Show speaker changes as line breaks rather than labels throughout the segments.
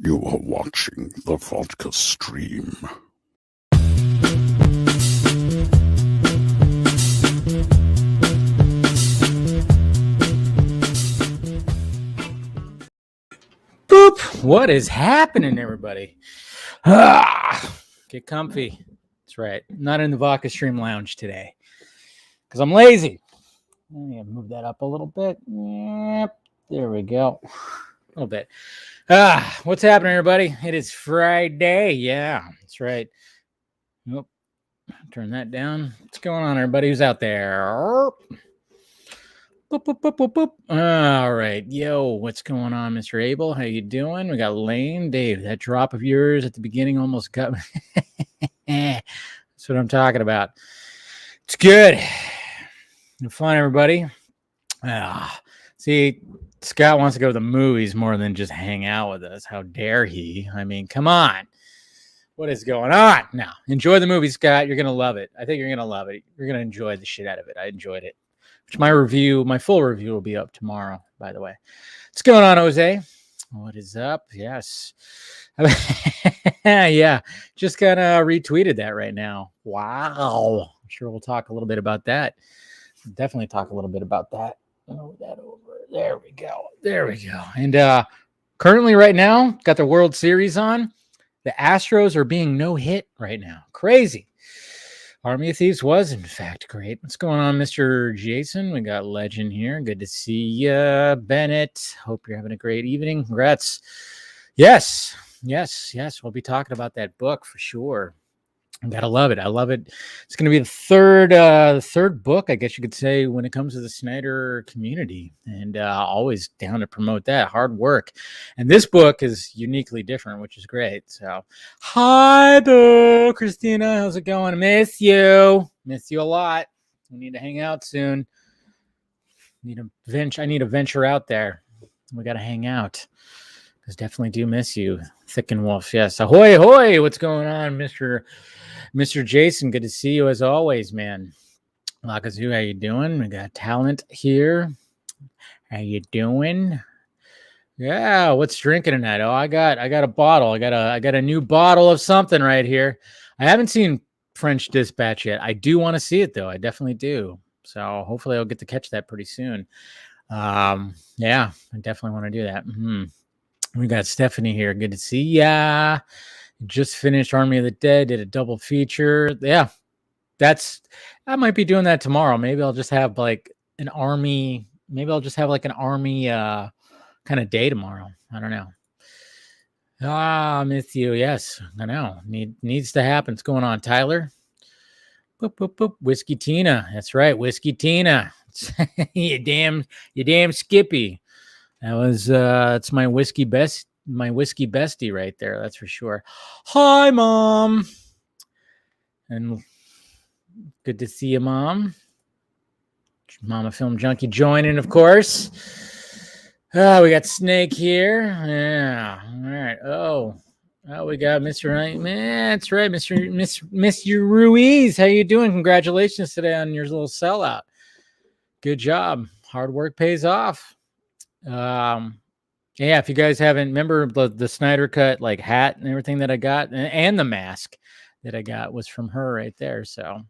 You are watching the Vodka Stream.
Boop! What is happening, everybody? Get comfy. That's right. I'm not in the Vodka Stream Lounge today because I'm lazy. Let me move that up a little bit. Yep. There we go. A little bit. What's happening, everybody? It is Friday. Yeah, that's right. Nope. Turn that down. What's going on, everybody who's out there? Boop, boop, boop, boop, boop. All right. Yo, what's going on, Mr. Abel? How you doing? We got Lane. Dave, that drop of yours at the beginning almost got me. That's what I'm talking about. It's good. Have fun, everybody. See, Scott wants to go to the movies more than just hang out with us. How dare he? I mean, come on. What is going on? Now, enjoy the movie, Scott. You're going to love it. I think you're going to love it. You're going to enjoy the shit out of it. I enjoyed it. Which my full review will be up tomorrow, by the way. What's going on, Jose? What is up? Yes. Yeah, just kind of retweeted that right now. Wow. I'm sure we'll talk a little bit about that. Definitely talk a little bit about that. Move that over. There we go. There we go. And currently right now, got the World Series on. The Astros are being no hit right now. Crazy. Army of Thieves was, in fact, great. What's going on, Mr. Jason? We got Legend here. Good to see you, Bennett. Hope you're having a great evening. Congrats. Yes. We'll be talking about that book for sure. I gotta love it. I love it. It's going to be the third book, I guess you could say, when it comes to the Snyder community, and always down to promote that hard work. And this book is uniquely different, which is great. So, hi, Boo, Christina. How's it going? I miss you a lot. We need to hang out soon. I need to venture out there. We got to hang out. Because definitely do miss you, Thick and Wolf. Yes. Ahoy, ahoy. What's going on, Mr. Jason? Good to see you as always, man. Lakazoo, how you doing? We got Talent here. How you doing? Yeah, what's drinking tonight? Oh, I got a bottle. I got a new bottle of something right here. I haven't seen French Dispatch yet. I do want to see it though. I definitely do. So hopefully I'll get to catch that pretty soon. Yeah, I definitely want to do that. We got Stephanie here. Good to see ya. Just finished Army of the Dead. Did a double feature. Yeah, I might be doing that tomorrow. Maybe I'll just have like an army. Maybe I'll just have like an army kind of day tomorrow. I don't know. Miss you. Yes, I know. Needs to happen. What's going on, Tyler? Boop, boop, boop. Whiskey Tina. That's right, Whiskey Tina. you damn Skippy. That was it's my whiskey bestie right there. That's for sure. Hi, Mom. And good to see you, Mom. Mama Film Junkie joining, of course. We got Snake here. Yeah. All right. Oh, we got Mr. Right. Man, that's right, Mr. Ruiz. How you doing? Congratulations today on your little sellout. Good job. Hard work pays off. Yeah, if you guys haven't, remember the Snyder Cut like hat and everything that I got, and the mask that I got was from her right there. So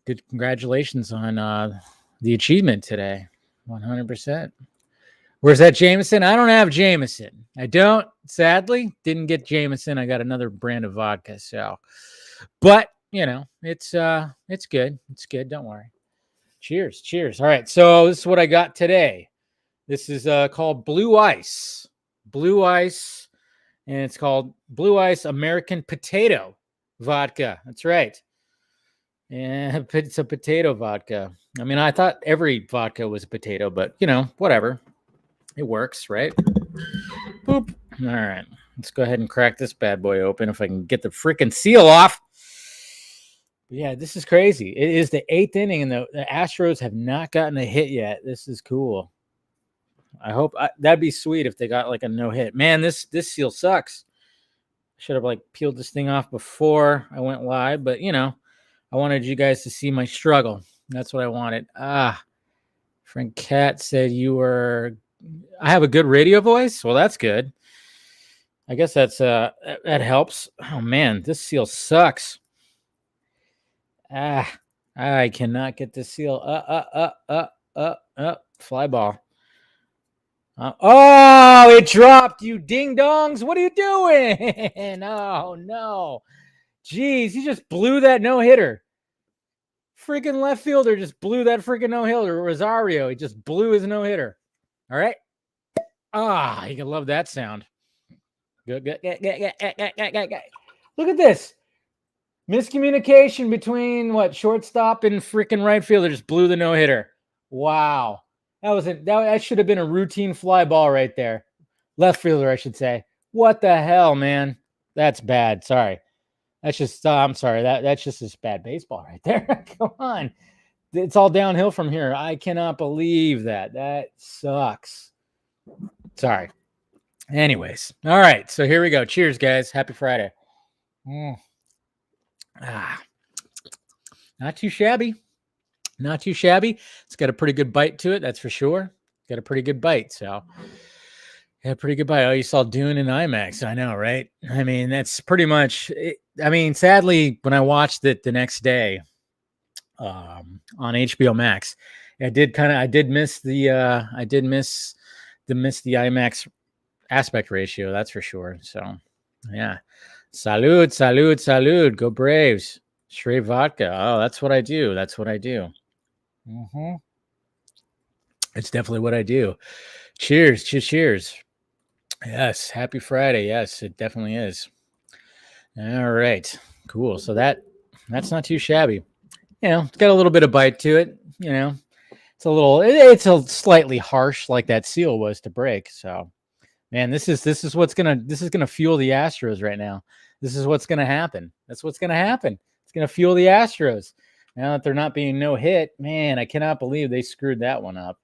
good, congratulations on the achievement today. 100%. Where's that Jameson? I don't have Jameson. I don't, sadly, didn't get Jameson. I got another brand of vodka. So, but you know, it's good. It's good. Don't worry. Cheers. All right. So this is what I got today. This is called Blue Ice. And it's called Blue Ice American Potato Vodka. That's right. And it's a potato vodka. I mean, I thought every vodka was a potato, but, you know, whatever. It works, right? Boop. All right. Let's go ahead and crack this bad boy open if I can get the freaking seal off. But yeah, this is crazy. It is the 8th inning, and the Astros have not gotten a hit yet. This is cool. I hope that'd be sweet if they got like a no hit. Man, this seal sucks. Should have like peeled this thing off before I went live, but you know, I wanted you guys to see my struggle. That's what I wanted. Frank Cat said I have a good radio voice. Well, that's good. I guess that helps. Oh man, this seal sucks. I cannot get this seal. Fly ball. Oh, it dropped, you ding dongs. What are you doing? Oh no. Jeez, he just blew that no-hitter. Freaking left fielder just blew that freaking no-hitter. Rosario, he just blew his no-hitter. All right. You can love that sound. Good. Look at this. Miscommunication between shortstop and freaking right fielder just blew the no-hitter. Wow. That should have been a routine fly ball right there. Left fielder, I should say. What the hell, man? That's bad. Sorry. That's just I'm sorry. That's just this bad baseball right there. Come on. It's all downhill from here. I cannot believe that. That sucks. Sorry. Anyways. All right. So here we go. Cheers, guys. Happy Friday. Not too shabby. Not too shabby. It's got a pretty good bite to it, that's for sure. Got a pretty good bite. So, yeah, pretty good bite. Oh, you saw Dune in IMAX. I know, right? I mean, that's pretty much it. I mean, sadly, when I watched it the next day on HBO Max, I did miss the IMAX aspect ratio, that's for sure. So, yeah. Salud. Go Braves. Straight vodka. Oh, that's what I do. Mm-hmm. It's definitely what I do. Cheers. Yes. Happy Friday. Yes, it definitely is. All right. Cool. So that's not too shabby. It's got a little bit of bite to it. It's a slightly harsh like that seal was to break. So, man, this is what's gonna fuel the Astros right now. This is what's gonna happen. That's what's gonna happen. It's gonna fuel the Astros. Now that they're not being no hit, man, I cannot believe they screwed that one up.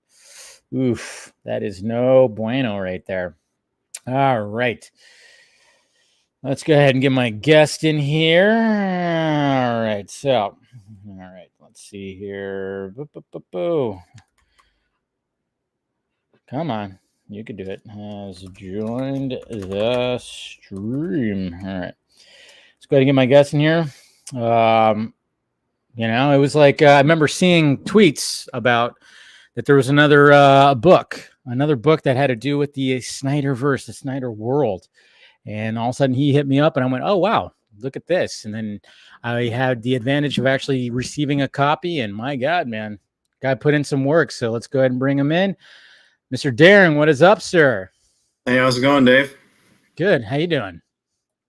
Oof, that is no bueno right there. All right. Let's go ahead and get my guest in here. All right. Let's see here. Come on. You could do it. Has joined the stream. All right. Let's go ahead and get my guest in here. It was like I remember seeing tweets about that there was another book that had to do with the SnyderVerse, the Snyder world. And all of a sudden he hit me up and I went, oh, wow, look at this. And then I had the advantage of actually receiving a copy. And my God, man, guy put in some work. So let's go ahead and bring him in. Mr. Darren, what is up, sir?
Hey, how's it going, Dave?
Good. How you doing?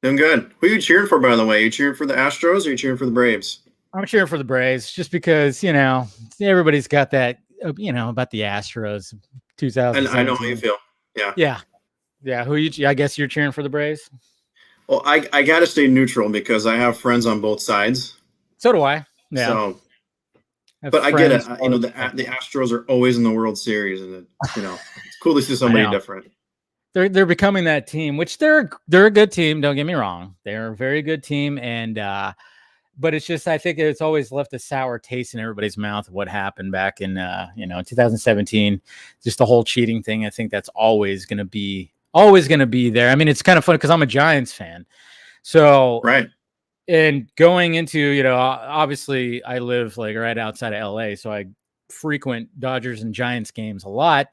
Doing good. Who are you cheering for, by the way? Are you cheering for the Astros or are you cheering for the Braves?
I'm cheering for the Braves just because, everybody's got that, about the Astros 2000.
And I know how you feel. Yeah.
Yeah. I guess you're cheering for the Braves?
Well, I got to stay neutral because I have friends on both sides.
So do I. Yeah.
So, but I get it. The Astros are always in the World Series, and it's cool to see somebody different.
They're becoming that team, which they're a good team. Don't get me wrong; they're a very good team, and but it's just I think it's always left a sour taste in everybody's mouth of what happened back in 2017. Just the whole cheating thing. I think that's always going to be there. I mean, it's kind of funny because I'm a Giants fan, so
right.
And going into, obviously I live like right outside of LA, so I frequent Dodgers and Giants games a lot.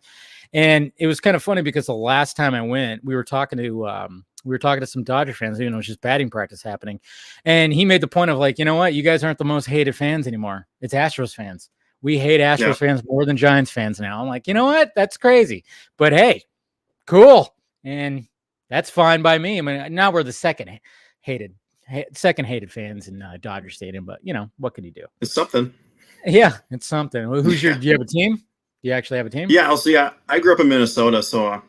And it was kind of funny because the last time I went, we were talking to some Dodger fans, it was just batting practice happening. And he made the point of like, you know what, you guys aren't the most hated fans anymore. It's Astros fans. We hate Astros fans more than Giants fans now. I'm like, you know what? That's crazy. But hey, cool. And that's fine by me. I mean, now we're the second hated fans in Dodger Stadium, but what can you do?
It's something.
Yeah, it's something. Do you have a team? Do you actually have a team?
Yeah, I grew up in Minnesota, so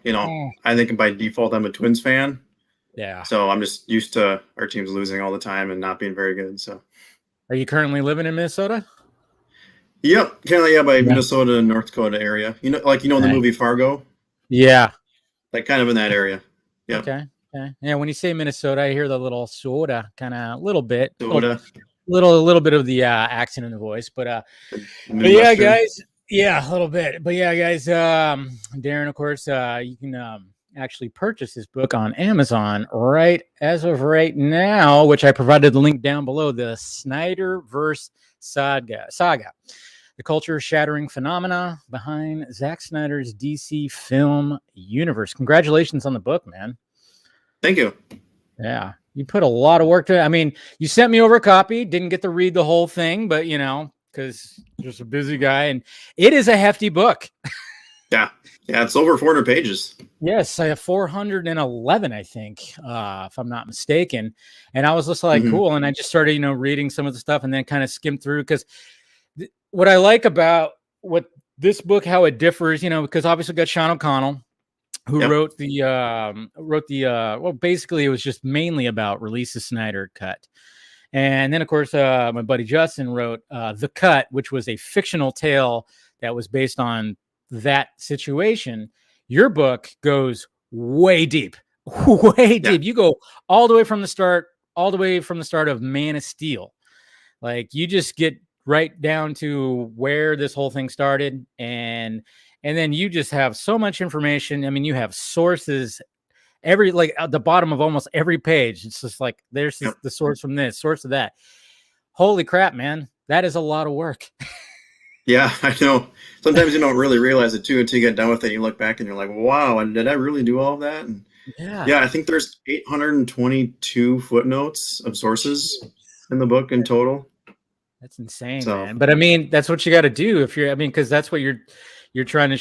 I think by default I'm a Twins fan.
Yeah.
So I'm just used to our teams losing all the time and not being very good. So.
Are you currently living in Minnesota?
Yep, kind of by Minnesota and North Dakota area. The movie Fargo.
Yeah.
Like kind of in that area. Yeah.
Okay. Yeah, when you say Minnesota, I hear the little soda kind of little bit of the accent in the voice, but yeah, guys, a little bit. But yeah, guys, Darren, of course, you can actually purchase this book on Amazon right as of right now, which I provided the link down below, the SnyderVerse Saga, the culture-shattering phenomena behind Zack Snyder's DC film universe. Congratulations on the book, man.
Thank you.
Yeah, you put a lot of work to it. I mean, you sent me over a copy, didn't get to read the whole thing, but you know, because you're just a busy guy, and it is a hefty book.
Yeah, it's over 400 pages.
Yes, I have 411, I think, if I'm not mistaken. And I was just like, cool. And I just started, you know, reading some of the stuff and then kind of skimmed through, because what I like about what this book, how it differs, you know, because obviously got Sean O'Connell, who wrote the well, basically it was just mainly about release the Snyder Cut. And then, of course, my buddy Justin wrote The Cut, which was a fictional tale that was based on that situation. Your book goes way deep, way deep. You go all the way from the start, of Man of Steel. Like, you just get right down to where this whole thing started. And then you just have so much information. I mean, you have sources like at the bottom of almost every page. It's just like, there's the source from this, source of that. Holy crap, man. That is a lot of work.
Yeah, I know. Sometimes you don't really realize it too until you get done with it. You look back and you're like, wow, did I really do all of that? And yeah, I think there's 822 footnotes of sources in the book in total.
That's insane, man. But I mean, that's what you got to do if you're, I mean, because that's what you're trying to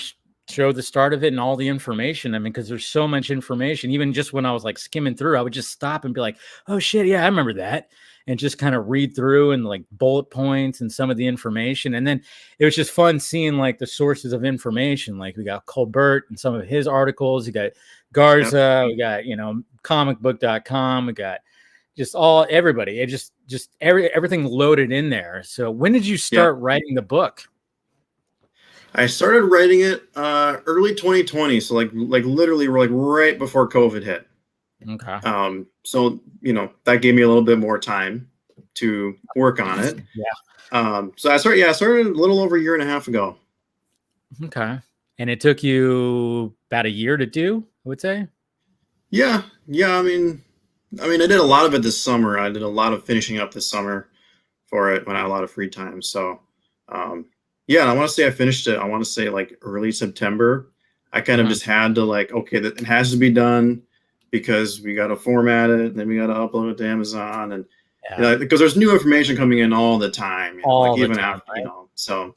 show the start of it and all the information. I mean, because there's so much information. Even just when I was like skimming through, I would just stop and be like, oh shit, yeah, I remember that. And just kind of read through and like bullet points and some of the information. And then it was just fun seeing like the sources of information. Like we got Colbert and some of his articles. You got Garza, we got, you know, comicbook.com. We got just everybody. It just everything loaded in there. So when did you start writing the book?
I started writing it early 2020. So like literally like right before COVID hit.
Okay.
So, you know, that gave me a little bit more time to work on it. So I started a little over a year and a half ago.
Okay. And it took you about a year to do, I would say?
Yeah. I mean, I did a lot of it this summer. I did a lot of finishing up this summer for it when I had a lot of free time. So, yeah, and I want to say I finished it. I want to say like early September. I kind of just had to like, okay, it has to be done because we got to format it, and then we got to upload it to Amazon, and you know, because there's new information coming in all the time, you know,
all
like
the
even
time,
after,
right?
you know, so.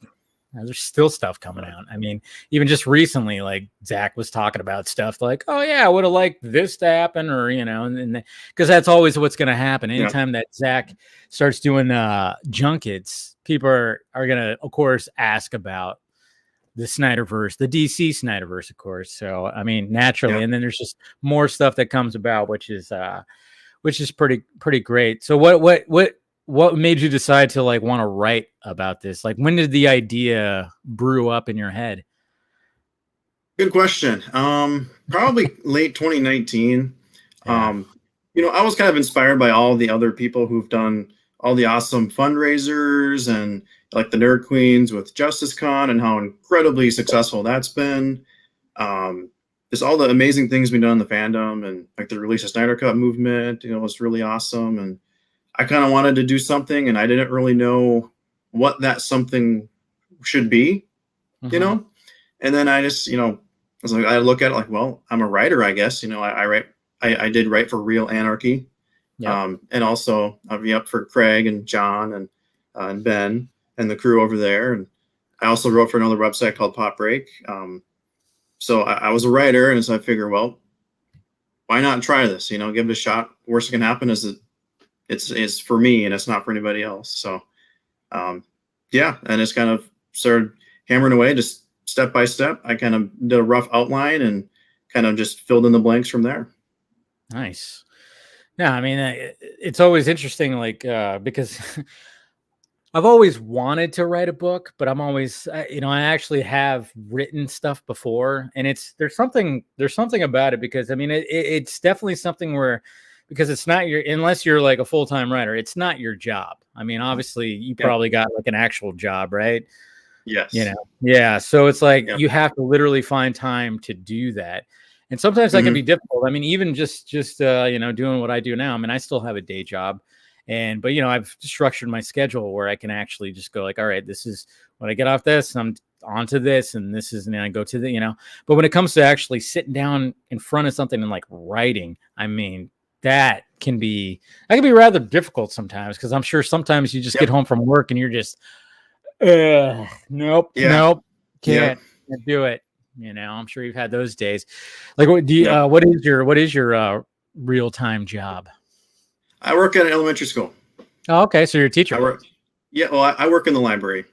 There's still stuff coming out. I mean, even just recently, like Zach was talking about stuff like, oh yeah, I would have liked this to happen, or, you know, and because that's always what's going to happen. Anytime that Zach starts doing junkets, people are going to, of course, ask about the Snyderverse, the DC Snyderverse, of course. So, I mean, naturally, and then there's just more stuff that comes about, which is pretty great. So what made you decide to like want to write about this? Like, when did the idea brew up in your head?
Good question. Probably late 2019. You know, I was kind of inspired by all the other people who've done all the awesome fundraisers and like the Nerd Queens with Justice Con and how incredibly successful that's been. Just all the amazing things we've done in the fandom, and like the release of Snyder Cut movement, you know, was really awesome. And I kind of wanted to do something, and I didn't really know what that something should be, you know? And then I just, you know, I look at it like, well, I'm a writer, I guess, you know, I did write for Real Anarchy. And also I'll be up for Craig and John and Ben and the crew over there. And I also wrote for another website called Pop Break. So I was a writer, and so I figured, well, why not try this? You know, give it a shot. Worst that can happen is that it's for me and it's not for anybody else. So, yeah, and it's kind of started hammering away, just step by step. I kind of did a rough outline and kind of just filled in the blanks from there.
Nice. Yeah, I mean, it's always interesting, like, because I've always wanted to write a book, but I'm always, you know, I actually have written stuff before, and there's something about it, because I mean, it's definitely something where, because it's not unless you're like a full-time writer, it's not your job. I mean, obviously you probably got like an actual job, right?
Yes.
You know, yeah. So it's like you have to literally find time to do that. And sometimes that can be difficult. I mean, even just doing what I do now. I mean, I still have a day job, but I've structured my schedule where I can actually just go like, all right, this is when I get off this, I'm on to this, and this is, and I go to the. But when it comes to actually sitting down in front of something and like writing, I mean, that can be rather difficult sometimes, because I'm sure sometimes you just get home from work and you're just, nope, can't do it. I'm sure you've had those days. Like, what do you? What is your real-time job?
I work at an elementary school.
Oh, okay. So you're a teacher.
I work in the library.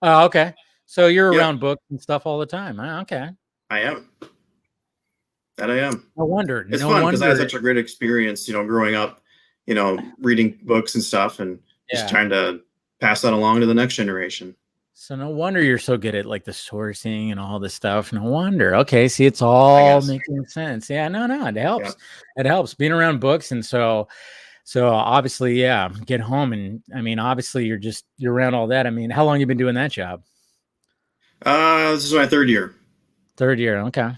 Oh, okay. So you're around books and stuff all the time. Okay.
I am. That I am.
No wonder.
It's fun because I had such a great experience, growing up, reading books and stuff, and just trying to pass that along to the next generation.
So no wonder you're so good at like the sourcing and all this stuff. No wonder. Okay. See, it's all making sense. Yeah, no, it helps. Yeah. It helps being around books. And so obviously, get home. And I mean, obviously you're around all that. I mean, how long have you been doing that job?
This is my third year.
Okay.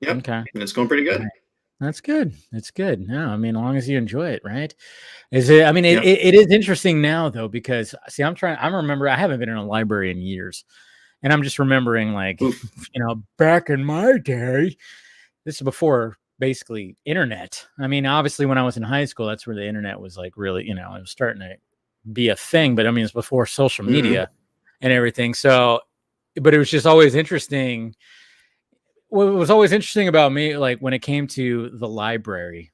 Yep.
Okay.
And it's going pretty good.
That's good. It's good. No, I mean, as long as you enjoy it, right? Is it? I mean, it is interesting now though, because see, I haven't been in a library in years, and I'm just remembering like, back in my day, this is before basically internet. I mean, obviously when I was in high school, that's where the internet was like really, it was starting to be a thing, but I mean, it's before social media and everything. So, but it was just always interesting. What was always interesting about me, like when it came to the library,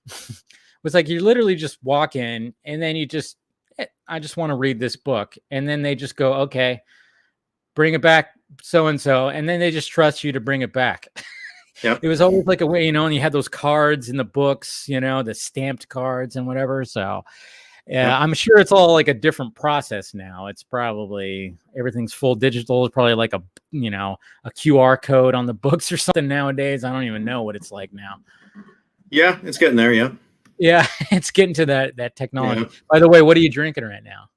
was like you literally just walk in and then I just want to read this book, and then they just go, okay, bring it back, so and so, and then they just trust you to bring it back.
Yep.
It was always like a way, and you had those cards in the books, the stamped cards and whatever. So I'm sure it's all like a different process now. It's probably everything's full digital. It's probably like a QR code on the books or something nowadays. I don't even know what it's like now.
Yeah, it's getting there. Yeah.
Yeah, it's getting to that technology. Yeah. By the way, what are you drinking right now?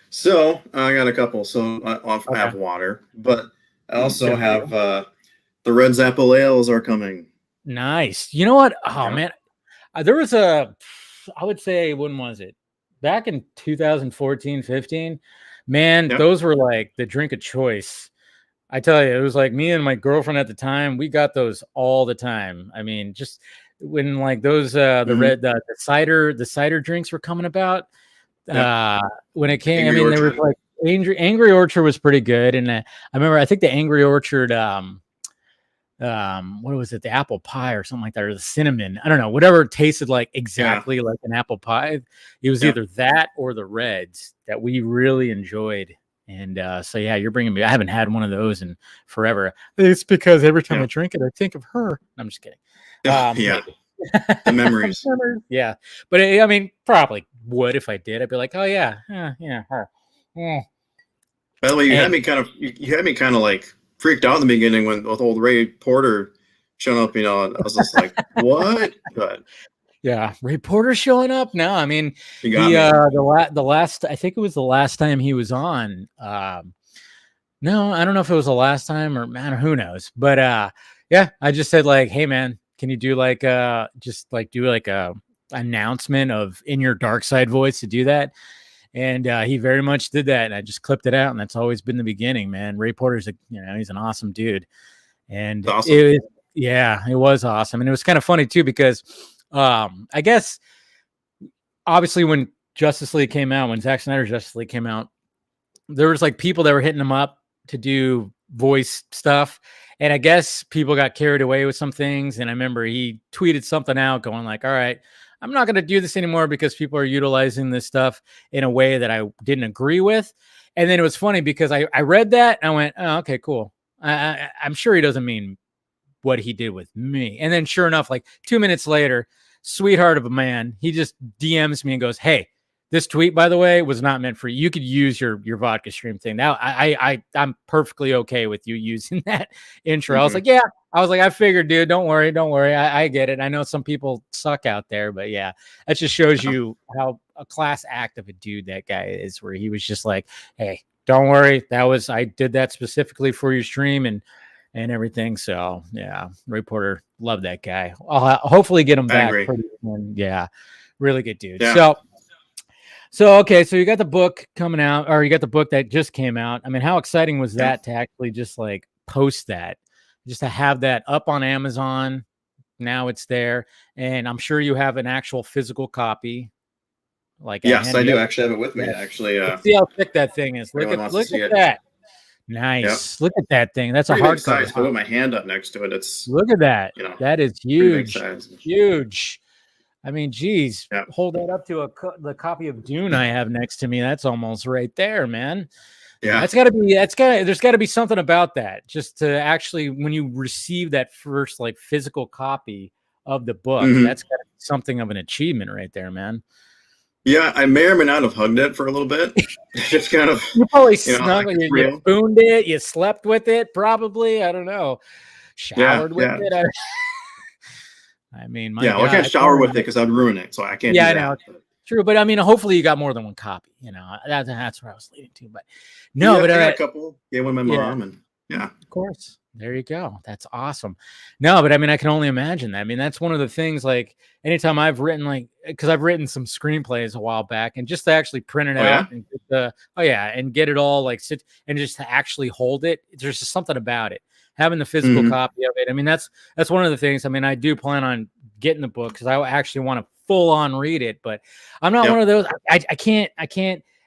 So I got a couple. So I have water, but I also have the Red Apple ales are coming.
Nice. You know what? Oh man, there was I would say, when was it? Back in 2014, 15, man, those were like the drink of choice. I tell you, it was like me and my girlfriend at the time, we got those all the time. I mean, just when like those, the cider drinks were coming about, when it came, Angry Orchard. There was like Angry Orchard was pretty good. And I remember, I think the Angry Orchard, what was it, the apple pie or something like that, or the cinnamon, I don't know, whatever it tasted like exactly like an apple pie. It was either that or the Reds that we really enjoyed. And so you're bringing me, I haven't had one of those in forever. It's because every time I drink it, I think of her. I'm just kidding.
The memories.
Yeah, but I mean, probably would if I did. I'd be like, oh yeah, her.
By the way, you had me kind of like freaked out in the beginning with old Ray Porter showing up. I was just like, what? But
yeah, Ray Porter showing up. No, I mean, the last, I think it was the last time he was on. No, I don't know if it was the last time or man, who knows. But I just said like, hey man, can you do like just like do like a announcement of in your dark side voice to do that? And he very much did that, and I just clipped it out, and that's always been the beginning, man. Ray Porter's he's an awesome dude, and awesome. It was awesome, and it was kind of funny too because I guess obviously when Justice League came out, when Zack Snyder's Justice League came out, there was like people that were hitting him up to do voice stuff, and I guess people got carried away with some things, and I remember he tweeted something out going like, all right, I'm not going to do this anymore because people are utilizing this stuff in a way that I didn't agree with. And then it was funny because I read that and I went, oh, okay, cool. I'm sure he doesn't mean what he did with me. And then sure enough, like 2 minutes later, sweetheart of a man, he just DMs me and goes, hey, this tweet, by the way, was not meant for you. You could use your vodka stream thing. Now I'm perfectly okay with you using that intro. I was like, I figured, dude, don't worry. I get it. I know some people suck out there, but yeah, that just shows you how a class act of a dude that guy is, where he was just like, hey, don't worry. I did that specifically for your stream. And and everything. So yeah, Ray Porter, love that guy. I'll hopefully get him back pretty soon. Yeah, really good dude.
Yeah.
So okay, so you got the book coming out, or you got the book that just came out. I mean, how exciting was that to actually just like post that, just to have that up on Amazon? Now it's there, and I'm sure you have an actual physical copy. Like,
yes, I do actually have it with me. Actually,
let's see how thick that thing is. Look at that. Nice. Yep. Look at that thing. That's pretty a hard
size. Put my hand up next to it. It's
look at that. That is huge. Huge. I mean, geez, hold that up to the copy of Dune I have next to me. That's almost right there, man.
Yeah,
there's got to be something about that, just to actually, when you receive that first like physical copy of the book, that's got to be something of an achievement right there, man.
Yeah, I may or may not have hugged it for a little bit. Just kind of,
you probably snuggled, you spooned it, you slept with it, probably. I don't know. Showered with it. I mean, my God,
I can't shower with it because I'd ruin it, so I can't.
Yeah, I know. True, but I mean, hopefully you got more than one copy. That's where I was leading to. But no, but
I got a couple. Gave one to my mom, and
of course. There you go. That's awesome. No, but I mean, I can only imagine that. I mean, that's one of the things, like, anytime I've written, because I've written some screenplays a while back, and just to actually print it out and get and get it all like sit and just to actually hold it. There's just something about it. Having the physical copy of it. I mean, that's one of the things. I mean, I do plan on getting the book because I actually want to full on read it, but I'm not one of those. I can't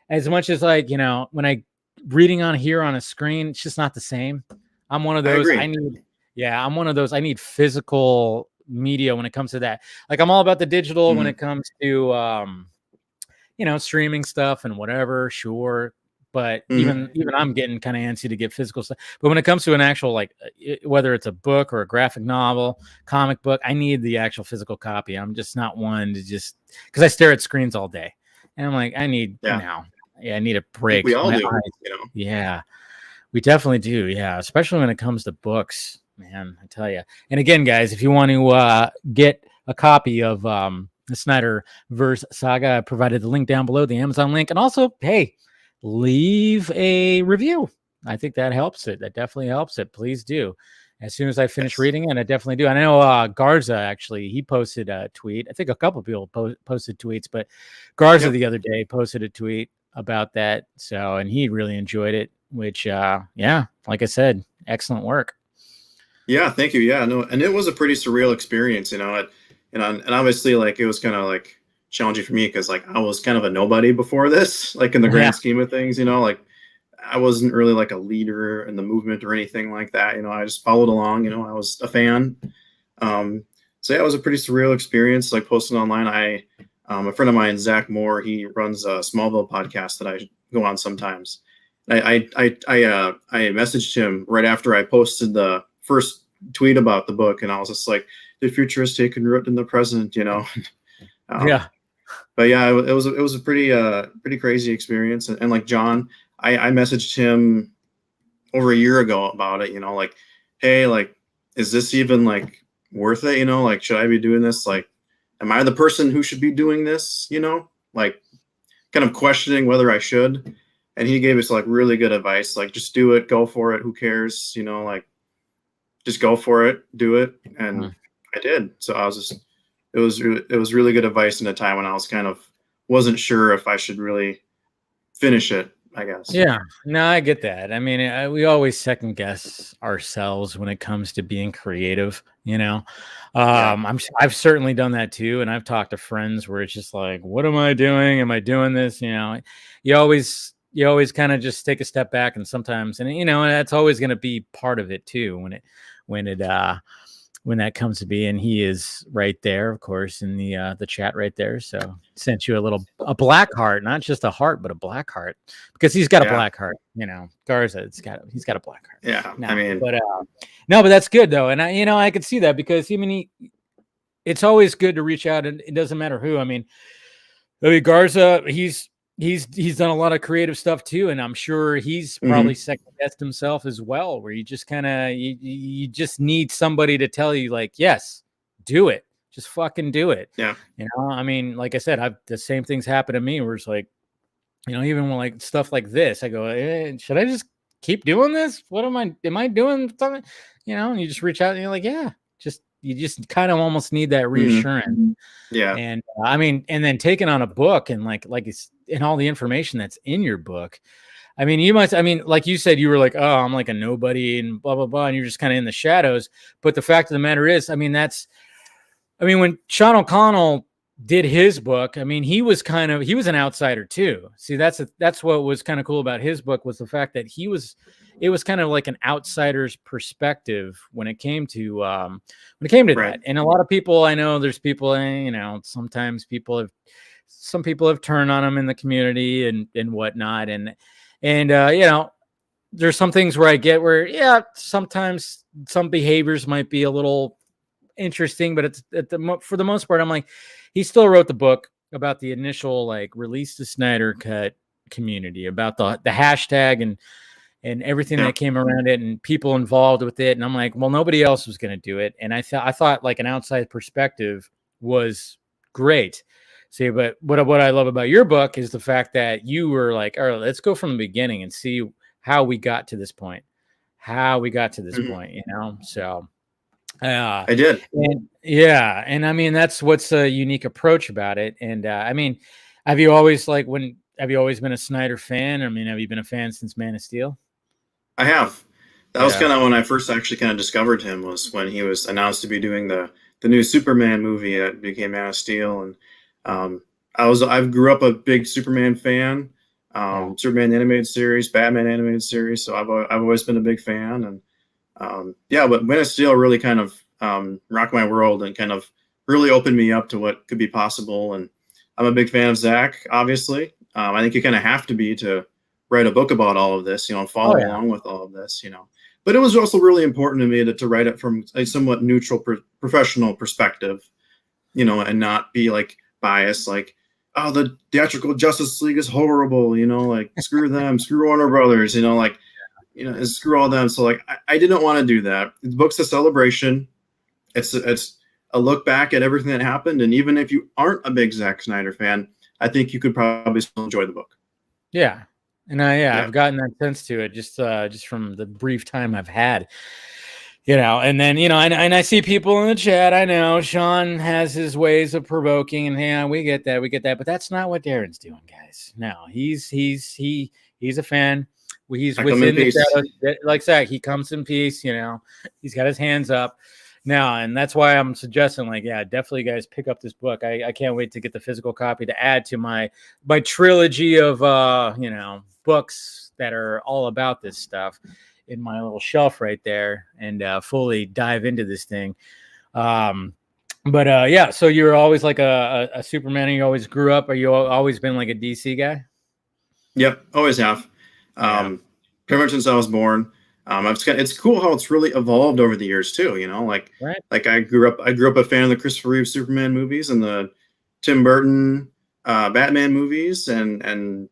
as much as when I reading on here on a screen, it's just not the same. I'm one of those. I'm one of those. I need physical media when it comes to that. Like, I'm all about the digital when it comes to streaming stuff and whatever. Sure. But even I'm getting kind of antsy to get physical stuff. But when it comes to an actual, like, whether it's a book or a graphic novel, comic book, I need the actual physical copy. I'm just not one to just, because I stare at screens all day, and I'm like, I need now. Yeah, I need a break.
We all do.
Yeah, we definitely do. Yeah, especially when it comes to books, man. I tell you. And again, guys, if you want to get a copy of the SnyderVerse Saga, I provided the link down below, the Amazon link, and also, hey, leave a review. I think that helps it. That definitely helps it. Please do. As soon as I finish reading it, I definitely do. I know Garza, actually, he posted a tweet. I think a couple of people posted tweets, but Garza the other day posted a tweet about that. So, and he really enjoyed it, which, like I said, excellent work.
Yeah, thank you. Yeah, no, and it was a pretty surreal experience, and obviously, like, it was kind of like challenging for me because, like, I was kind of a nobody before this, like, in the grand scheme of things, like, I wasn't really like a leader in the movement or anything like that. I just followed along. I was a fan. So yeah, it was a pretty surreal experience. Like, posting online, a friend of mine, Zach Moore, he runs a Smallville podcast that I go on sometimes. I messaged him right after I posted the first tweet about the book, and I was just like, the future has taken root in the present, But yeah, it was a pretty crazy experience. And like John, I messaged him over a year ago about it, like, hey, like, is this even like worth it? Like, should I be doing this? Like, am I the person who should be doing this? Like, kind of questioning whether I should. And he gave us like really good advice, like, just do it, go for it. Who cares? Like, just go for it, do it. And I did. So it was really good advice in a time when I was wasn't sure if I should really finish it, I guess.
Yeah, no, I get that. I mean, we always second guess ourselves when it comes to being creative, I've certainly done that too. And I've talked to friends where it's just like, what am I doing? Am I doing this? You always kind of just take a step back, and sometimes, and that's always going to be part of it too, when that comes to be. And he is right there, of course, in the chat right there. So sent you a black heart, not just a heart, but a black heart, because he's got a black heart. Garza, he's got a black heart.
Yeah,
but that's good though, and I could see that, because it's always good to reach out, and it doesn't matter who. I mean, Garza, he's done a lot of creative stuff too, and I'm sure he's probably second guessed himself as well, where you just kind of you just need somebody to tell you, like, yes, do it, just fucking do it.
Yeah,
I mean, like I said, the same things happen to me, where it's like, even when like stuff like this, I go, should I just keep doing this? What am I doing something? and you just reach out and you're like, yeah, you just kind of almost need that
Mm-hmm.
reassurance.
Yeah.
And I mean, and then taking on a book and like it's and all the information that's in your book. I mean, like you said, you were like, oh, I'm like a nobody and blah, blah, blah. And you're just kind of in the shadows. But the fact of the matter is, I mean, when Sean O'Connell did his book, I mean, he was an outsider too. See, that's what was kind of cool about his book, was the fact that it was kind of like an outsider's perspective when it came to
Right.
that. And a lot of people, I know there's people, sometimes some people have turned on him in the community and whatnot. And there's some things where I get where, yeah, sometimes some behaviors might be a little interesting, but it's for the most part, I'm like, he still wrote the book about the initial like release the Snyder Cut community, about the hashtag and everything that came around it and people involved with it. And I'm like, well, nobody else was going to do it. And I thought like an outside perspective was great. See, but what I love about your book is the fact that you were like, all right, let's go from the beginning and see how we got to this point, So
I did.
And I mean, that's what's a unique approach about it. And I mean, have you always been a Snyder fan? I mean, have you been a fan since Man of Steel?
I have. That was kind of when I first actually kind of discovered him, was when he was announced to be doing the new Superman movie that became Man of Steel. And I grew up a big Superman fan, Superman animated series, Batman animated series. So I've always been a big fan. And but Man of Steel really kind of rocked my world and kind of really opened me up to what could be possible. And I'm a big fan of Zach, obviously. I think you kind of have to be to write a book about all of this, and follow along with all of this, But it was also really important to me to write it from a somewhat neutral professional perspective, and not be like biased, like, oh, the theatrical Justice League is horrible, like screw them, screw Warner Brothers, and screw all them. So like, I didn't want to do that. The book's a celebration. It's a look back at everything that happened. And even if you aren't a big Zack Snyder fan, I think you could probably still enjoy the book.
Yeah. And I've gotten that sense to it just from the brief time I've had, and then, and I see people in the chat. I know Sean has his ways of provoking, and we get that, but that's not what Darren's doing, guys. No, he's a fan. He's within the shadows, like Zach. He comes in peace, he's got his hands up now. And that's why I'm suggesting, like, definitely guys pick up this book. I can't wait to get the physical copy to add to my trilogy of, books that are all about this stuff in my little shelf right there, and fully dive into this thing. So you're always like a Superman, and you always grew up, or you always been like a DC guy?
Yep. Always have. Pretty much since I was born. It's cool how it's really evolved over the years too. Like I grew up a fan of the Christopher Reeve Superman movies and the Tim Burton Batman movies, and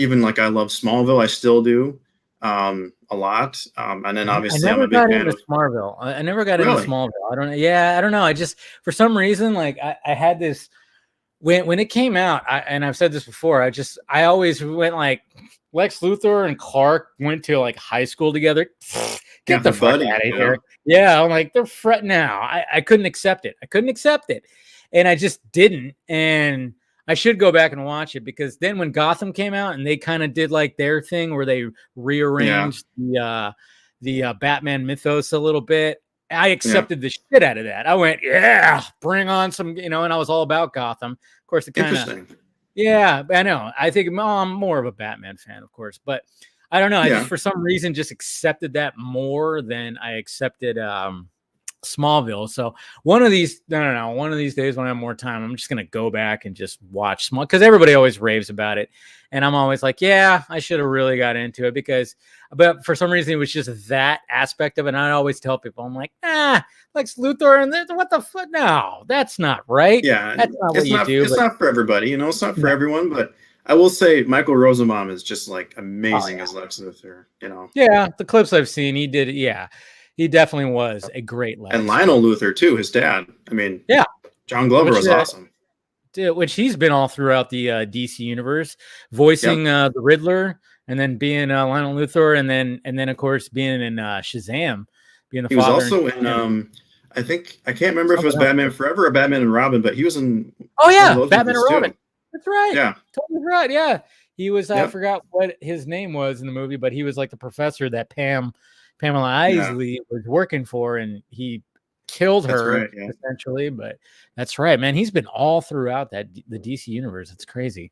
even like I love Smallville. I still do a lot. And then obviously I'm a big fan of
Smallville. I never got into Smallville. I don't know. I just, for some reason, like I had this when it came out, and I've said this before, I always went like, Lex Luthor and Clark went to like high school together. Get the fuck out of here. Yeah, I'm like, they're fretting now. I couldn't accept it. And I just didn't. And I should go back and watch it, because then when Gotham came out and they kind of did like their thing where they rearranged the Batman mythos a little bit, I accepted the shit out of that. I went, bring on some, and I was all about Gotham. Of course, it kind of, I know. I think I'm more of a Batman fan, of course, but I don't know. I just, for some reason, just accepted that more than I accepted Smallville. So one of these days when I have more time, I'm just going to go back and just watch because everybody always raves about it. And I'm always like, I should have really got into it, but for some reason it was just that aspect of it. And I always tell people, I'm like, Lex Luthor and what the fuck? No, that's not right.
Yeah.
That's not what you do.
It's not for everybody, it's not for everyone, but I will say Michael Rosenbaum is just like amazing as Lex Luthor,
Yeah. The clips I've seen, he did. Yeah. He definitely was a great Lex.
And Lionel Luthor too, his dad. I mean, John Glover was awesome.
Which he's been all throughout the DC universe, voicing the Riddler, and then being Lionel Luthor, and then of course being in Shazam. being the
He was
father.
also in I can't remember if it was Batman Forever or Batman and Robin, but he was in
Oh yeah,
one of those
Batman and
movies,
Robin.
too.
That's right.
Yeah.
Totally right. Yeah. He was, I
Yep.
forgot what his name was in the movie, but he was like the professor that Pamela Isley was working for, and he killed her essentially. But that's right, man. He's been all throughout the DC universe. It's crazy.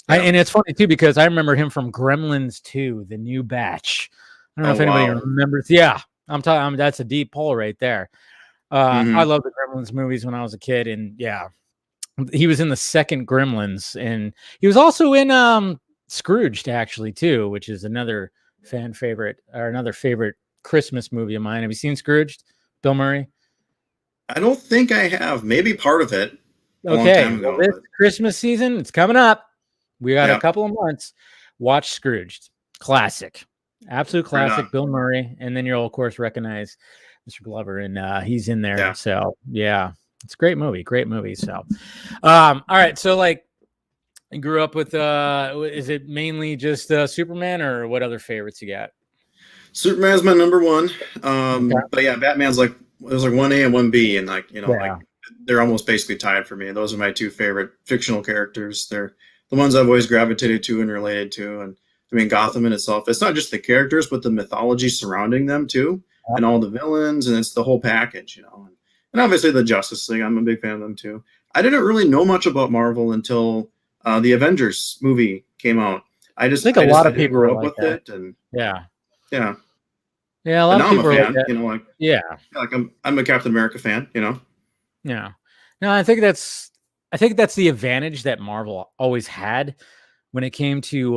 And it's funny too, because I remember him from Gremlins 2, the new batch. I don't know if anybody remembers. Yeah, I'm talking. That's a deep pull right there. I love the Gremlins movies when I was a kid, and yeah, he was in the second Gremlins, and he was also in Scrooged actually too, which is another fan favorite or another favorite Christmas movie of mine. Have you seen Scrooged, Bill Murray?
I don't think I have. Maybe part of it.
Okay, well, this Christmas season, it's coming up. We got a couple of months. Watch Scrooged. Classic. Absolute classic. Bill Murray. And then you'll, of course, recognize Mr. Glover, and he's in there. So, yeah. It's a great movie. Great movie. So, all right. So, like, you grew up with, is it mainly just Superman, or what other favorites you got?
Superman's my number one. But yeah, Batman's like, there's like 1A and 1B, and like, you know, like they're almost basically tied for me. Those are my two favorite fictional characters. They're the ones I've always gravitated to and related to. And I mean, Gotham in itself, it's not just the characters, but the mythology surrounding them too, and all the villains, and it's the whole package, you know. And obviously the Justice League, I'm a big fan of them too. I didn't really know much about Marvel until the Avengers movie came out. I think a lot of people grew up with it, and
yeah,
a
lot of people
are a fan,
like that.
You know, like like I'm a Captain America fan, you know.
Yeah, no, I think that's the advantage that Marvel always had when it came to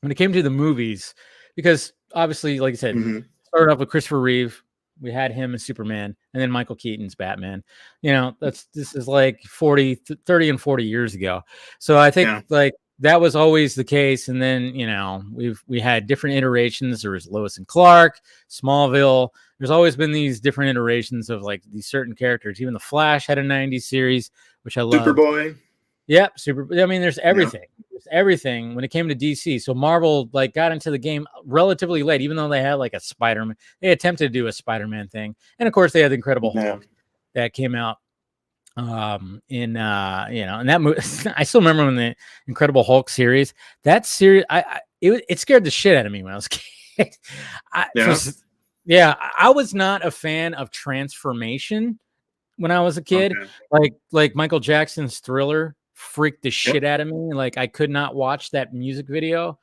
the movies, because obviously, like I said, started off with Christopher Reeve. We had him as Superman, and then Michael Keaton's Batman. You know, this is like 30 and 40 years ago. So I think like that was always the case. And then, you know, we had different iterations. There was Lois and Clark, Smallville. There's always been these different iterations of like these certain characters. Even the Flash had a 90s series, which I love.
Superboy.
Yep, I mean, there's everything. There's everything when it came to DC. So Marvel like got into the game relatively late, even though they had like a Spider-Man. They attempted to do a Spider-Man thing, and of course they had the Incredible Hulk that came out in you know, and that movie. I still remember when the Incredible Hulk series. That series, it scared the shit out of me when I was a kid. I was not a fan of transformation when I was a kid. Like Michael Jackson's Thriller freaked the shit out of me. Like I could not watch that music video.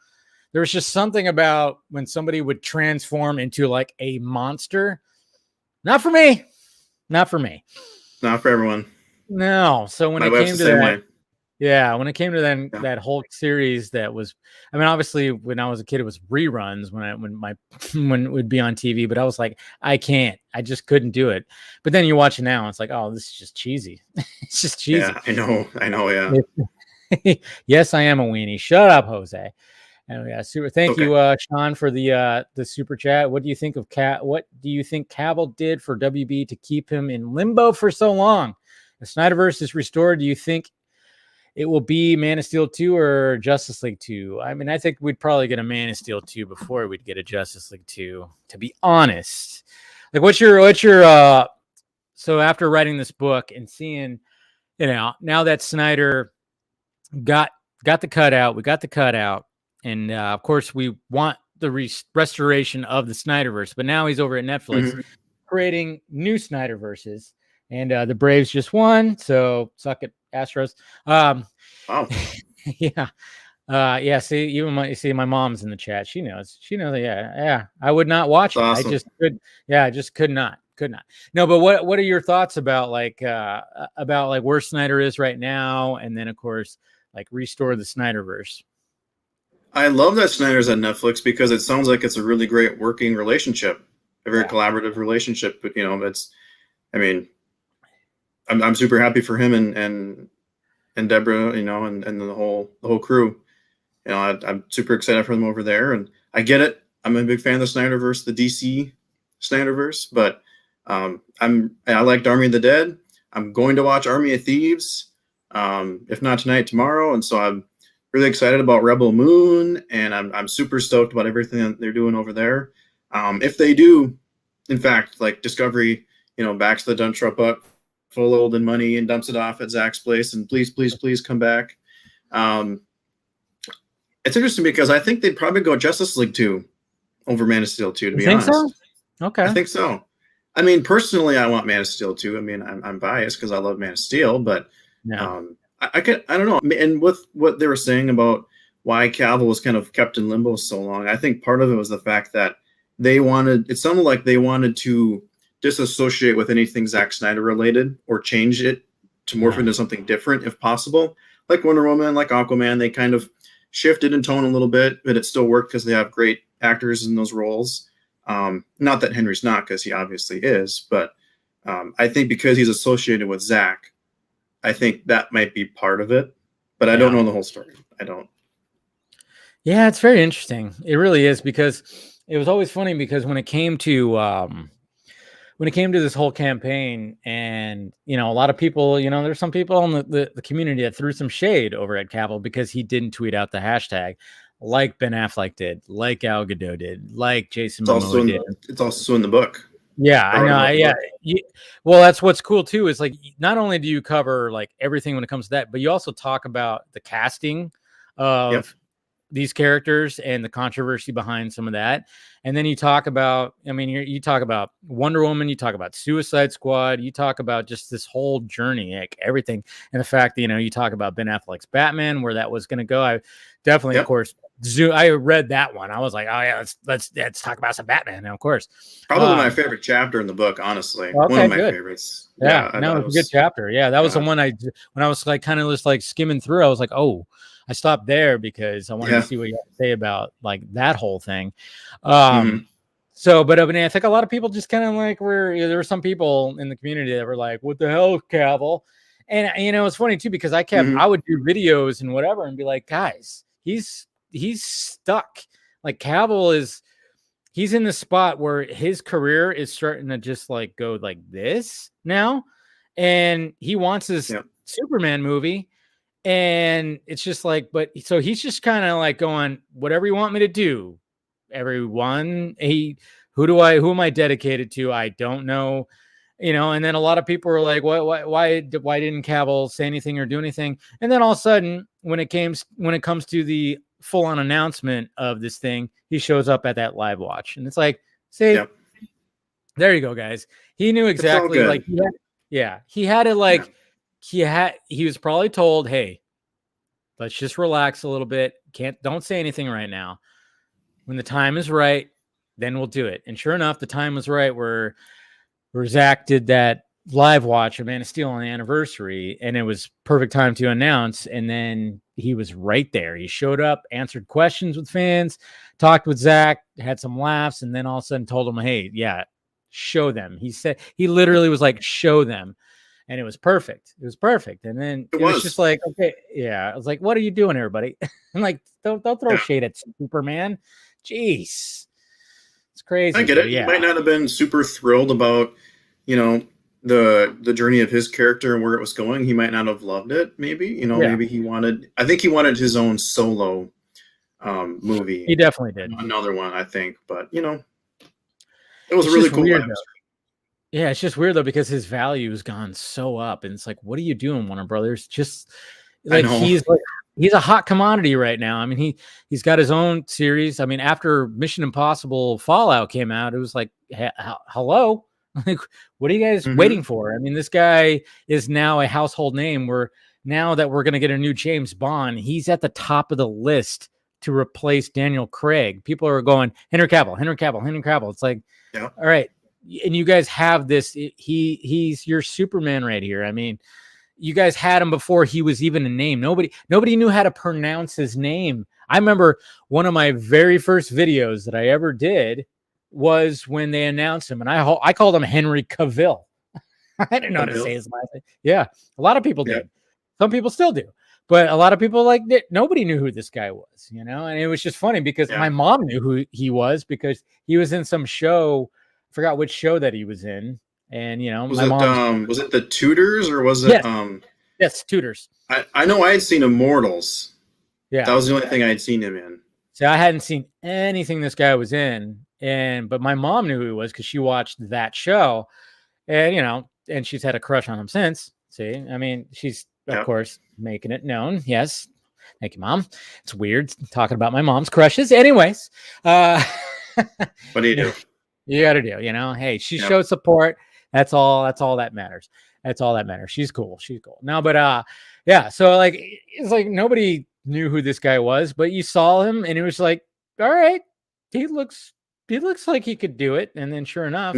There was just something about when somebody would transform into like a monster. Not for me. Not for me.
Not for everyone.
No. So when it came to that, when it came to that Hulk series, that was, I mean, obviously when I was a kid, it was reruns when it would be on TV, but I was like, I just couldn't do it. But then you watch it now, and it's like, oh, this is just cheesy. It's just cheesy.
Yeah, I know. Yeah.
Yes, I am a weenie. Shut up, Jose. And super. Thank you, Sean, for the super chat. What do you think of What do you think Cavill did for WB to keep him in limbo for so long? If Snyderverse is restored, do you think it will be Man of Steel 2 or Justice League 2? I mean, I think we'd probably get a Man of Steel 2 before we'd get a Justice League 2, to be honest. Like, what's your so after writing this book and seeing, you know, now that Snyder got the cutout, we got the cutout, and of course we want the restoration of the Snyderverse, but now he's over at Netflix creating new Snyderverses, and the Braves just won, so suck it, Astros. Wow. Yeah. See, even my mom's in the chat. She knows. Yeah. I would not watch it. Awesome. I just could not. No, but what are your thoughts about where Snyder is right now, and then of course like restore the Snyderverse?
I love that Snyder's on Netflix because it sounds like it's a really great working relationship, a very collaborative relationship. But you know, I'm super happy for him and Deborah, you know, and the whole crew. You know, I'm super excited for them over there, and I get it. I'm a big fan of the Snyderverse, the DC Snyderverse, but I liked Army of the Dead. I'm going to watch Army of Thieves, if not tonight, tomorrow, and so I'm really excited about Rebel Moon, and I'm super stoked about everything that they're doing over there. If they do in fact, like Discovery, backs the dump truck up full load and money and dumps it off at Zach's place and please come back. It's interesting because I think they'd probably go Justice League 2 over Man of Steel 2, to be honest.
So? Okay.
I think so. I mean, personally, I want Man of Steel 2. I mean, I'm biased because I love Man of Steel, but I don't know. And with what they were saying about why Cavill was kind of kept in limbo so long, I think part of it was the fact that it sounded like they wanted to disassociate with anything Zack Snyder related or change it to morph into something different if possible. Like Wonder Woman, like Aquaman, they kind of shifted in tone a little bit, but it still worked because they have great actors in those roles. Not that Henry's not, because he obviously is, but I think because he's associated with Zack, I think that might be part of it, but I don't know the whole story. I don't.
Yeah, it's very interesting. It really is, because it was always funny because when it came to this whole campaign, and a lot of people, there's some people in the community that threw some shade over at Cavill because he didn't tweet out the hashtag like Ben Affleck did, like Gal Gadot did, like Jason Momoa did.
It's also in the book.
Yeah, I know. Yeah. Well, that's what's cool too, is like, not only do you cover like everything when it comes to that, but you also talk about the casting of these characters and the controversy behind some of that. And then you talk about, you talk about Wonder Woman, you talk about Suicide Squad, you talk about just this whole journey, like everything. And the fact that, you talk about Ben Affleck's Batman, where that was going to go. I definitely, of course, I read that one. I was like, oh yeah, let's talk about some Batman. Now, of course,
probably my favorite chapter in the book, honestly.
Okay,
one of my favorites.
Yeah, no, it was a good chapter. Yeah, that was the one when I was like kind of just like skimming through, I was like, oh, I stopped there because I wanted to see what you had to say about like that whole thing. So, but I think a lot of people just kind of like there were some people in the community that were like, what the hell, Cavill? And it's funny too, because I would do videos and whatever and be like, guys, he's stuck. Like Cavill he's in the spot where his career is starting to just like go like this now. And he wants his Superman movie. And it's just like, but so he's just kind of like going, whatever you want me to do, everyone. Who am I dedicated to? I don't know. And then a lot of people are like, why didn't Cavill say anything or do anything? And then all of a sudden, when it comes to the full-on announcement of this thing, he shows up at that live watch, and it's like, see, there you go, guys. He knew exactly, like, he had it like. He was probably told, hey, let's just relax a little bit. Don't say anything right now. When the time is right, then we'll do it. And sure enough, the time was right where Zach did that live watch of Man of Steel on the anniversary, and it was perfect time to announce. And then he was right there. He showed up, answered questions with fans, talked with Zach, had some laughs, and then all of a sudden told him, hey, show them. He literally was like, show them. And it was perfect. It was perfect. And then it was just like, okay, I was like, what are you doing, everybody? I'm like, don't throw shade at Superman. Jeez. It's crazy.
I get it. He might not have been super thrilled about, the journey of his character and where it was going. He might not have loved it, maybe. Maybe I think he wanted his own solo movie.
He definitely did.
Another one, I think. But, it was a really cool one.
Yeah, it's just weird though, because his value has gone so up, and it's like, what are you doing, Warner Brothers? Just like he's a hot commodity right now. I mean, he's got his own series. I mean, after Mission Impossible Fallout came out, it was like, hello, like, what are you guys waiting for? I mean, this guy is now a household name. Now that we're gonna get a new James Bond, he's at the top of the list to replace Daniel Craig. People are going Henry Cavill. It's like, all right. And you guys have this. He's your Superman right here. I mean, you guys had him before he was even a name. Nobody knew how to pronounce his name. I remember one of my very first videos that I ever did was when they announced him, and I called him Henry Cavill. I didn't know how to say his last name. Yeah, a lot of people did. Some people still do, but a lot of people nobody knew who this guy was. And it was just funny because my mom knew who he was because he was in some show. Forgot which show that he was in, and
was it the Tudors or was it
yes, Tudors.
I know I had seen Immortals. That was the only thing I had seen him in.
So I hadn't seen anything this guy was in, but my mom knew who he was because she watched that show, and and she's had a crush on him since. See, I mean, she's of course making it known. Yes, thank you, Mom. It's weird talking about my mom's crushes. Anyways,
what do you do?
You got to do. Hey, she showed support. That's all that matters. That's all that matters. She's cool. No, but yeah. So like, it's like nobody knew who this guy was, but you saw him, and it was like, all right, he looks like he could do it. And then sure enough,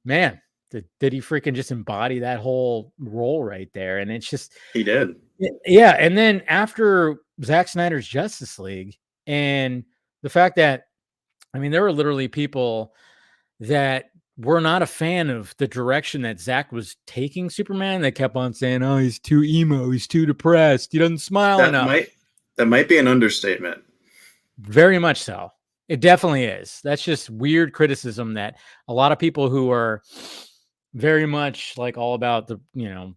man, did he freaking just embody that whole role right there? And it's just
he did.
Yeah. And then after Zack Snyder's Justice League, and the fact that, I mean, there were literally people that were not a fan of the direction that Zack was taking Superman. They kept on saying, "Oh, he's too emo. He's too depressed. He doesn't smile enough."
That might be an understatement.
Very much so. It definitely is. That's just weird criticism that a lot of people who are very much like all about the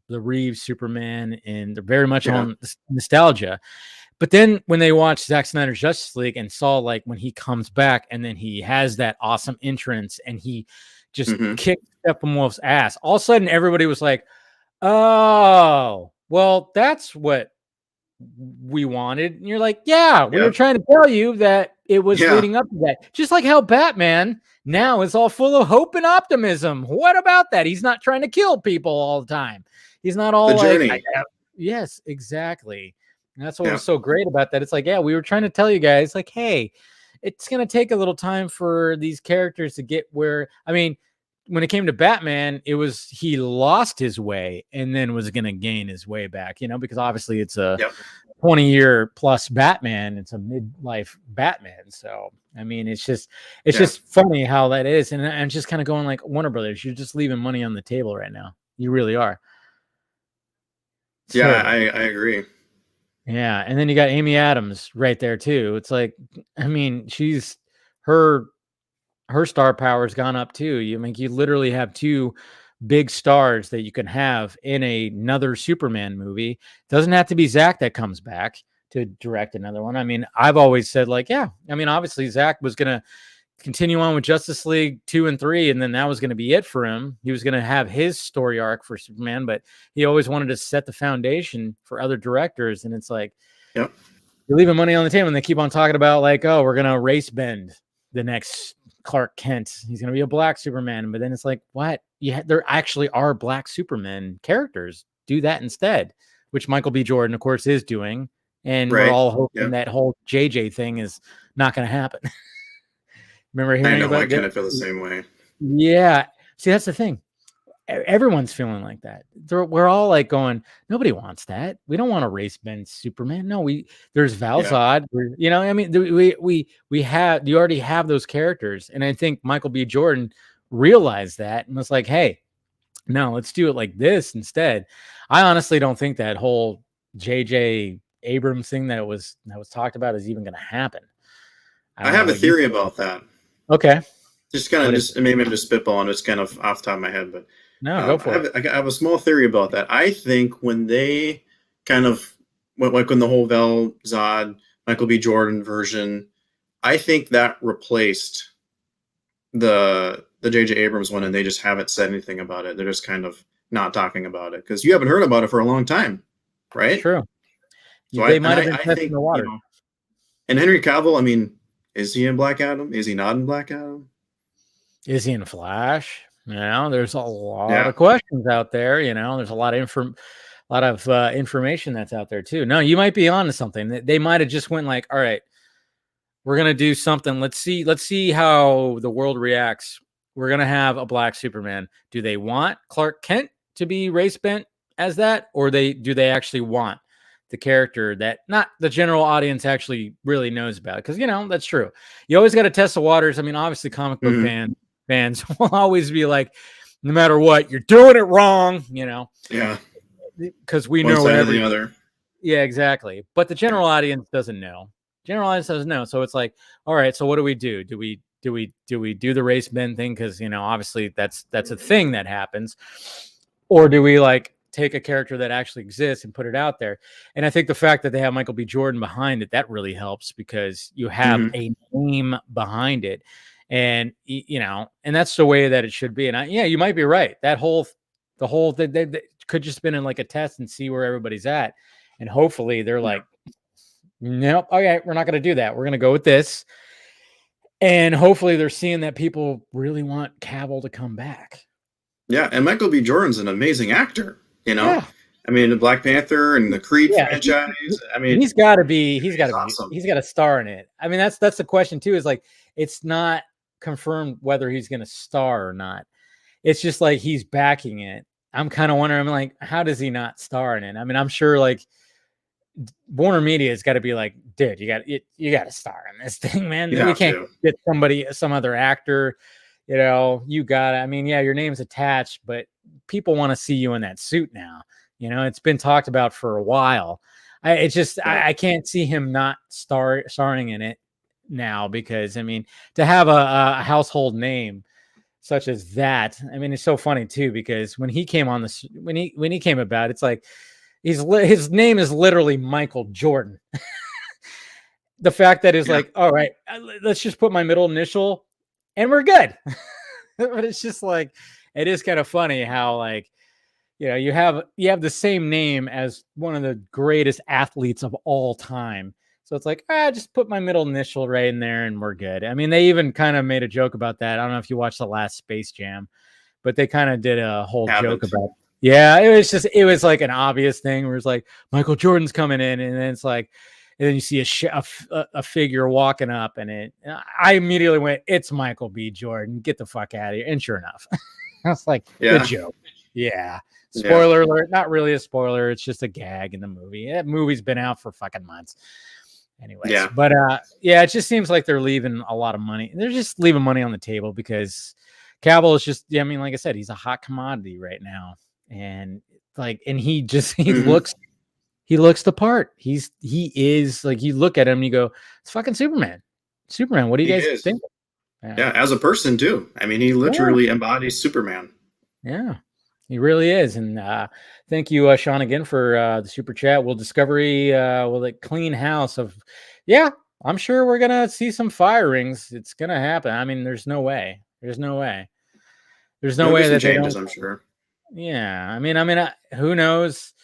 Reeves Superman, and they're very much on nostalgia. But then when they watched Zack Snyder's Justice League and saw like when he comes back and then he has that awesome entrance and he just kicked Steppenwolf's ass, all of a sudden everybody was like, "Oh, well, that's what we wanted." And you're like, "Yeah, we were trying to tell you that it was leading up to that." Just like how Batman now is all full of hope and optimism. What about that? He's not trying to kill people all the time. He's not all like, yes, exactly. And that's what was so great about that. It's like, we were trying to tell you guys, like, hey, it's going to take a little time for these characters to get where, I mean, when it came to Batman, it was, he lost his way and then was going to gain his way back, because obviously it's a 20-year plus Batman. It's a midlife Batman. So, I mean, it's just funny how that is. And I'm just kind of going like, Warner Brothers, you're just leaving money on the table right now. You really are.
Yeah, I agree.
Yeah, and then you got Amy Adams right there too. It's like, I mean, her star power's gone up too. You literally have two big stars that you can have in another Superman movie. It doesn't have to be Zack that comes back to direct another one. I mean, I've always said like, obviously Zack was gonna continue on with Justice League 2 and 3, and then that was going to be it for him. He was going to have his story arc for Superman, but he always wanted to set the foundation for other directors. And it's like, you're leaving money on the table, and they keep on talking about like, oh, we're going to race bend the next Clark Kent. He's going to be a black Superman. But then it's like, what? There actually are black Superman characters. Do that instead, which Michael B. Jordan, of course, is doing. And we're all hoping that whole JJ thing is not going to happen. Remember hearing about
I kind of feel the same way.
Yeah. See, that's the thing. Everyone's feeling like that. We're all like going, nobody wants that. We don't want to race bend Superman. No, there's Val-Zod. I mean, you already have those characters. And I think Michael B. Jordan realized that and was like, hey, no, let's do it like this instead. I honestly don't think that whole JJ Abrams thing that was talked about is even going to happen.
I have a theory about that.
Okay.
Just kind of maybe I'm just spitballing. It's kind of off the top of my head, but
no, go for it.
I have a small theory about that. I think when they kind of went like when the whole Val-Zod, Michael B. Jordan version, I think that replaced the J.J. Abrams one, and they just haven't said anything about it. They're just kind of not talking about it because you haven't heard about it for a long time, right?
True.
So
they might have been testing the water.
And Henry Cavill, I mean, is he in Black Adam? Is he not in Black Adam?
Is he in Flash? There's a lot of questions out there. There's a lot of information that's out there too. No, you might be on to something. They might have just went like, all right, we're gonna do something. Let's see how the world reacts. We're gonna have a black Superman. Do they want Clark Kent to be race bent as that, or do they actually want the character that not the general audience actually really knows about? Because that's true. You always got to test the waters. I mean, obviously, comic book fans will always be like, no matter what, you're doing it wrong.
Yeah.
Because we know whatever
the other.
Yeah, exactly. But the general audience doesn't know. So it's like, all right. So what do we do? Do we do the race bend thing? Because obviously that's a thing that happens, or do we like take a character that actually exists and put it out there? And I think the fact that they have Michael B. Jordan behind it, that really helps because you have a name behind it. And you know, and that's the way that it should be. And yeah, you might be right. The whole they could just been in like a test and see where everybody's at, and hopefully they're like, nope, okay, we're not going to do that. We're going to go with this, and hopefully they're seeing that people really want Cavill to come back.
Yeah, and Michael B. Jordan's an amazing actor. You know,
Yeah.
I mean, the Black Panther and the Creed franchise. I mean,
he's got to
awesome.
He's got to star in it. I mean, that's the question too. Is like, it's not confirmed whether he's going to star or not. It's just like he's backing it. I'm kind of wondering. I'm like, how does he not star in it? I mean, I'm sure like Warner Media has got to be like, dude, you got to star in this thing, man. We can't get some other actor. You know, you got to. I mean, yeah, your name's attached, but people want to see you in that suit now. You know, it's been talked about for a while. I can't see him not starring in it now, because I mean, to have a household name such as that, I mean, it's so funny too, because when he came on this, when he came about, it's like his name is literally Michael Jordan. The fact that is like, all right, let's just put my middle initial and we're good. But it's just like, it is kind of funny how like, you know, you have the same name as one of the greatest athletes of all time. So it's like, just put my middle initial right in there and we're good. I mean, they even kind of made a joke about that. I don't know if you watched the last Space Jam, but they kind of did a whole joke about, it was like an obvious thing where it's like Michael Jordan's coming in, and then it's like, and then you see a figure walking up, and I immediately went, it's Michael B. Jordan. Get the fuck out of here. And sure enough, I was like, good joke. Yeah. Spoiler alert. Not really a spoiler. It's just a gag in the movie. That movie's been out for fucking months. Anyways, but it just seems like they're leaving a lot of money. They're just leaving money on the table because Cavill is just, I mean, like I said, he's a hot commodity right now. And like, and he looks the part. He is like, you look at him and you go, it's fucking Superman. What do you guys think?
Yeah, as a person too. I mean, he literally embodies Superman.
Yeah, he really is. And thank you, Sean, again for the super chat. Will Discovery will it clean house of? Yeah, I'm sure we're gonna see some firings. It's gonna happen. I mean, there's no way. There's no way that
changes. I'm sure.
Yeah, I mean, who knows?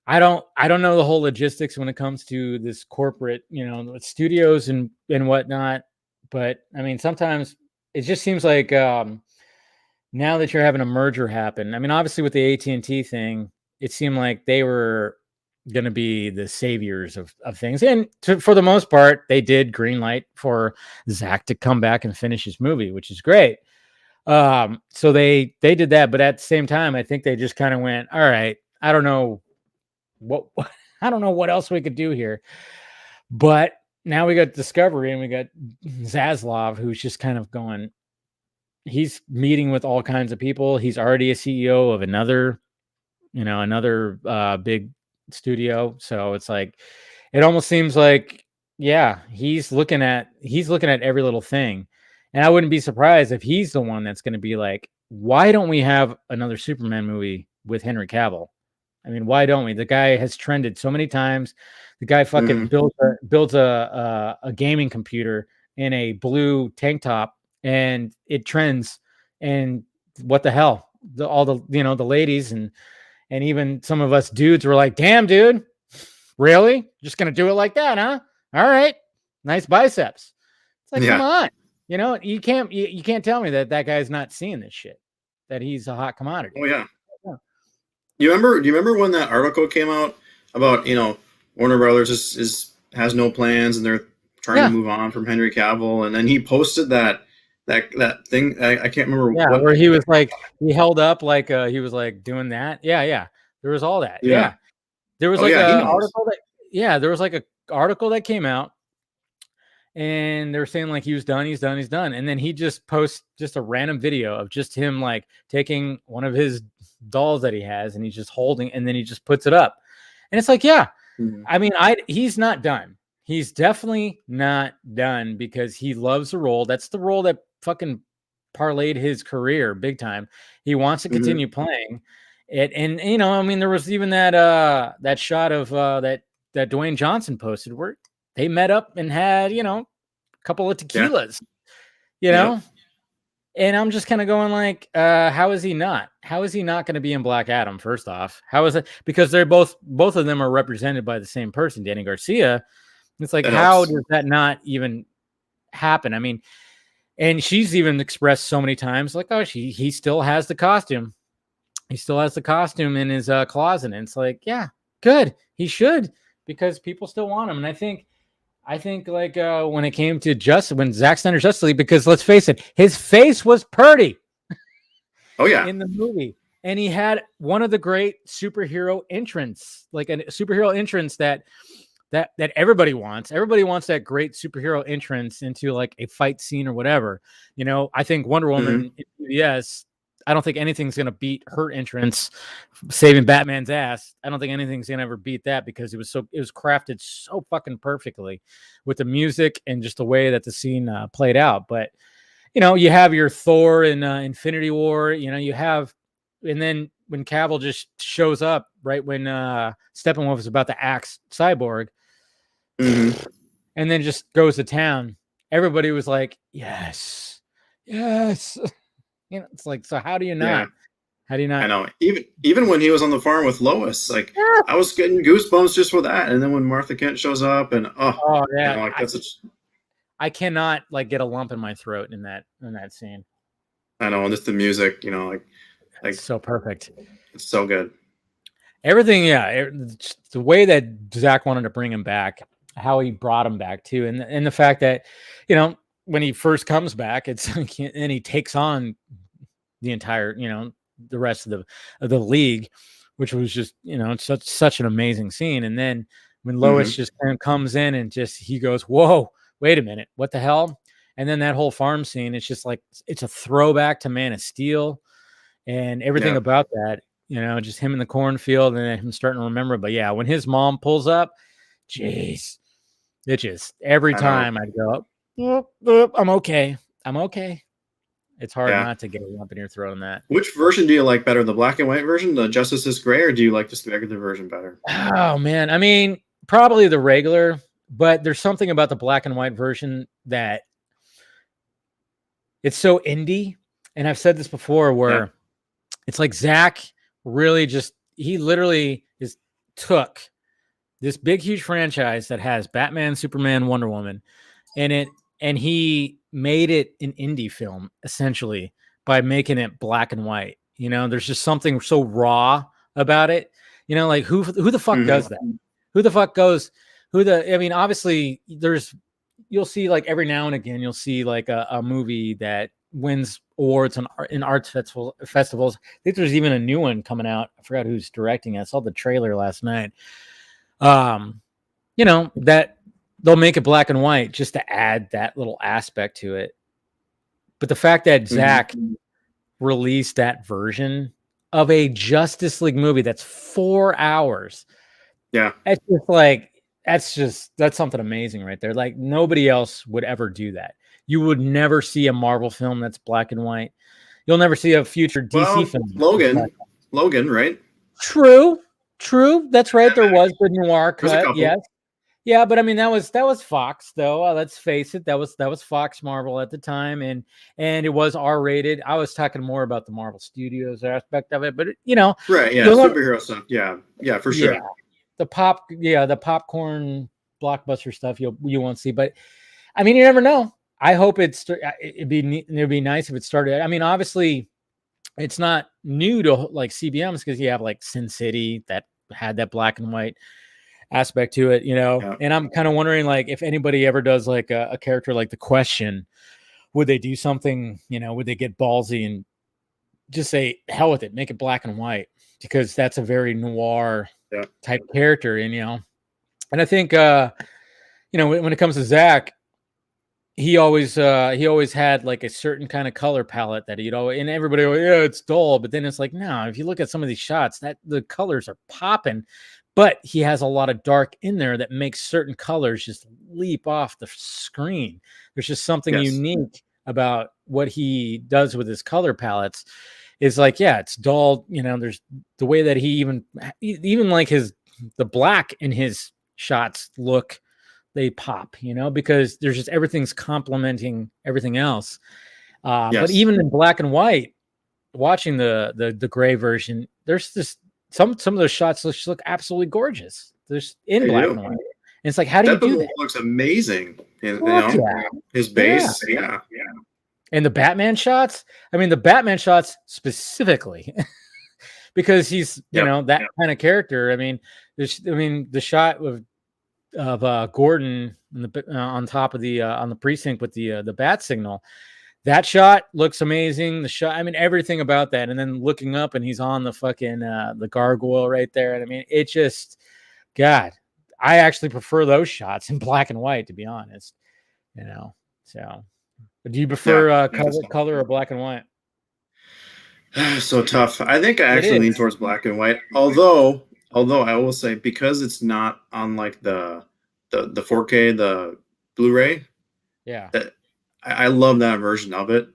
I don't know the whole logistics when it comes to this corporate, you know, studios and whatnot. But I mean, sometimes it just seems like now that you're having a merger happen. I mean, obviously with the AT&T thing, it seemed like they were going to be the saviors of things, and for the most part, they did green light for Zach to come back and finish his movie, which is great. So they did that, but at the same time, I think they just kind of went, all right, I don't know what else we could do here. But now we got Discovery and we got Zaslav, who's just kind of going, he's meeting with all kinds of people. He's already a CEO of another big studio. So it's like, it almost seems like, he's looking at every little thing. And I wouldn't be surprised if he's the one that's going to be like, why don't we have another Superman movie with Henry Cavill? I mean, why don't we? The guy has trended so many times. The guy fucking builds a gaming computer in a blue tank top, and it trends. And what the hell? All the ladies and even some of us dudes were like, damn, dude, really? Just going to do it like that, huh? All right. Nice biceps. It's like, come on. You know, you can't tell me that guy's not seeing this shit, that he's a hot commodity.
Oh yeah. Do you remember when that article came out about, you know, Warner Brothers has no plans and they're trying to move on from Henry Cavill, and then he posted that thing. I can't remember what,
where he was like, he held up like he was like doing that. Yeah. There was all that. Yeah. There was an article that came out, and they were saying like he's done. And then he just posts just a random video of just him like taking one of his dolls that he has, and he's just holding, and then he just puts it up. And it's like, I mean, he's not done. He's definitely not done, because he loves the role. That's the role that fucking parlayed his career big time. He wants to continue playing it. And, you know, I mean, there was even that shot of that Dwayne Johnson posted where they met up and had, you know, a couple of tequilas. you know? And I'm just kind of going like, how is he not? How is he not going to be in Black Adam? First off, how is it? Because they're both of them are represented by the same person, Danny Garcia. It's like, how does that not even happen? I mean, and she's even expressed so many times like, oh, he still has the costume. He still has the costume in his closet. And it's like, yeah, good. He should, because people still want him. And I think like when it came to when Zack Snyder's Justice League, because let's face it, his face was pretty.
Oh yeah,
in the movie, and he had one of the great superhero entrants, like a superhero entrance that everybody wants. Everybody wants that great superhero entrance into like a fight scene or whatever. You know, I think Wonder Woman, yes. I don't think anything's gonna beat her entrance, saving Batman's ass. I don't think anything's gonna ever beat that, because it was crafted so fucking perfectly with the music and just the way that the scene played out. But you know, you have your Thor in Infinity War. You know, you have, and then when Cavill just shows up right when Steppenwolf is about to axe Cyborg, and then just goes to town. Everybody was like, "Yes, yes." You know, it's like, so how do you not?
Yeah.
How do you not?
I know. Even when he was on the farm with Lois, like I was getting goosebumps just for that. And then when Martha Kent shows up, and
yeah,
you know, like
I cannot like get a lump in my throat in that scene.
I know, and just the music, you know, like
it's so perfect.
It's so good.
Everything, yeah. The way that Zach wanted to bring him back, how he brought him back too, and the fact that, you know, when he first comes back, it's and he takes on the entire, you know, the rest of the league, which was just, you know, such an amazing scene. And then when Lois just kind of comes in and just he goes, "Whoa, wait a minute, what the hell?" And then that whole farm scene, it's just like it's a throwback to Man of Steel and everything about that. You know, just him in the cornfield and then him starting to remember. But yeah, when his mom pulls up, jeez, it just every time I'd go, I'm okay. It's hard not to get a lump in your throat on that.
Which version do you like better, the black and white version, the Justice is Gray, or do you like just the regular version better?
Oh man, I mean, probably the regular, but there's something about the black and white version that it's so indie. And I've said this before, where it's like Zach really he literally took this big, huge franchise that has Batman, Superman, Wonder Woman in it, and he made it an indie film essentially by making it black and white. You know, there's just something so raw about it. You know, like who the fuck does that? Who the fuck goes? I mean, obviously, you'll see like every now and again, you'll see like a movie that wins awards in arts festivals. I think there's even a new one coming out. I forgot who's directing it. I saw the trailer last night. You know, that they'll make it black and white just to add that little aspect to it. But the fact that Zach released that version of a Justice League movie that's 4 hours.
Yeah.
It's just like, that's something amazing right there. Like nobody else would ever do that. You would never see a Marvel film that's black and white. You'll never see a future DC film.
Logan, right?
True. That's right. There was the noir cut. Yes. Yeah, but I mean that was Fox though. Let's face it, that was Fox Marvel at the time, and it was R-rated. I was talking more about the Marvel Studios aspect of it, but you know,
right? Yeah, superhero stuff. Yeah, for sure.
Yeah. The popcorn blockbuster stuff you won't see, but I mean you never know. I hope it'd be nice if it started. I mean, obviously, it's not new to like CBMs because you have like Sin City that had that black and white aspect to it, you know. And I'm kind of wondering like if anybody ever does like a character like the Question, would they do something, you know, would they get ballsy and just say hell with it, make it black and white, because that's a very noir type character. And you know, and I think you know, when it comes to Zach, he always had like a certain kind of color palette that he'd always, and everybody go, yeah, it's dull, but then it's like, no, if you look at some of these shots, that the colors are popping. But he has a lot of dark in there that makes certain colors just leap off the screen. There's just something unique about what he does with his color palettes. Is like, yeah, it's dull. You know, there's the way that he even like the black in his shots look they pop, because there's just everything's complementing everything else.
Yes.
But even in black and white, watching the gray version, there's this some of those shots look absolutely gorgeous. There's in
They
black
do.
and white. And it's like, how do you do that?
Looks amazing.
Yeah.
His base, yeah.
And the Batman shots, the Batman shots specifically, because he's that kind of character. The shot of Gordon on top of the on the precinct with the bat signal, that shot looks amazing. The shot, everything about that, and then looking up and he's on the fucking the gargoyle right there, and it just, God, I actually prefer those shots in black and white, to be honest. So. Do you prefer color or black and white?
So tough. I think I actually lean towards black and white. Although I will say, because it's not on like the 4K, the Blu-ray.
Yeah.
I love that version of it.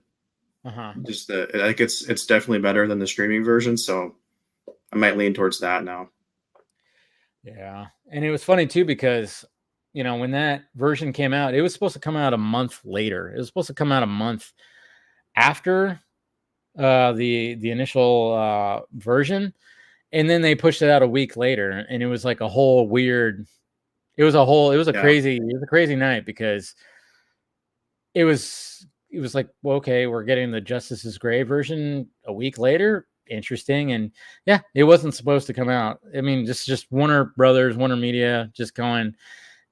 Just
I think it's definitely better than the streaming version. So I might lean towards that now.
Yeah, and it was funny too, because when that version came out, it was supposed to come out a month later. It was supposed to come out a month after the initial version, and then they pushed it out a week later, and it was like a whole weird. It was a crazy night, because it was like, well, okay, we're getting the Justice is Gray version a week later. Interesting. And yeah, it wasn't supposed to come out. Just Warner Brothers, Warner Media, just going,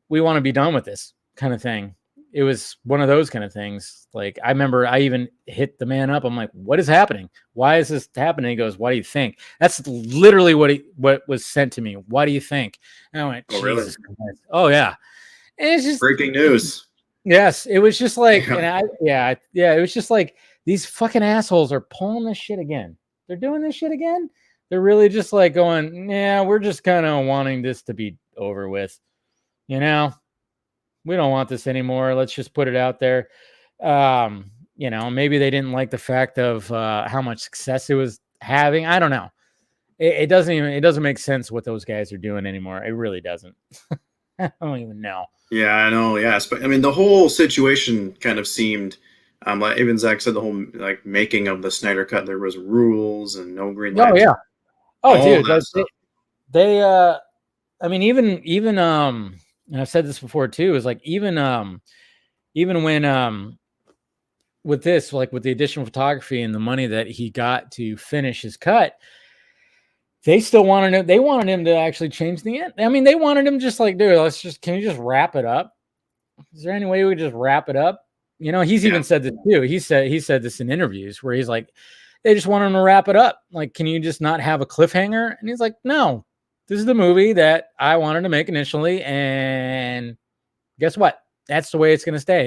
we want to be done with this kind of thing. It was one of those kind of things. Like, I remember I even hit the man up. I'm like, what is happening? Why is this happening? He goes, what do you think? That's literally what was sent to me. What do you think? And I went,
oh, really?
Christ. Oh, yeah. And it's just
breaking news.
Yes. It was just like, it was just like, these fucking assholes are pulling this shit again. They're doing this shit again. They're really just like going, yeah, we're just kind of wanting this to be over with. We don't want this anymore. Let's just put it out there. Maybe they didn't like the fact of how much success it was having. I don't know. It doesn't make sense what those guys are doing anymore. It really doesn't. I don't even know.
Yeah, I know. Yes. But the whole situation kind of seemed, like even Zach said, the whole like making of the Snyder Cut, there was rules and no green light.
Oh yeah. Oh dude, they even and I've said this before too, is like even when with this, like with the additional photography and the money that he got to finish his cut, they still wanted him. They wanted him to actually change the end. They wanted him just like, dude, can you just wrap it up? Is there any way we could just wrap it up? He's even said this too. He said this in interviews where he's like, they just want him to wrap it up. Like, can you just not have a cliffhanger? And he's like, no, this is the movie that I wanted to make initially. And guess what? That's the way it's going to stay.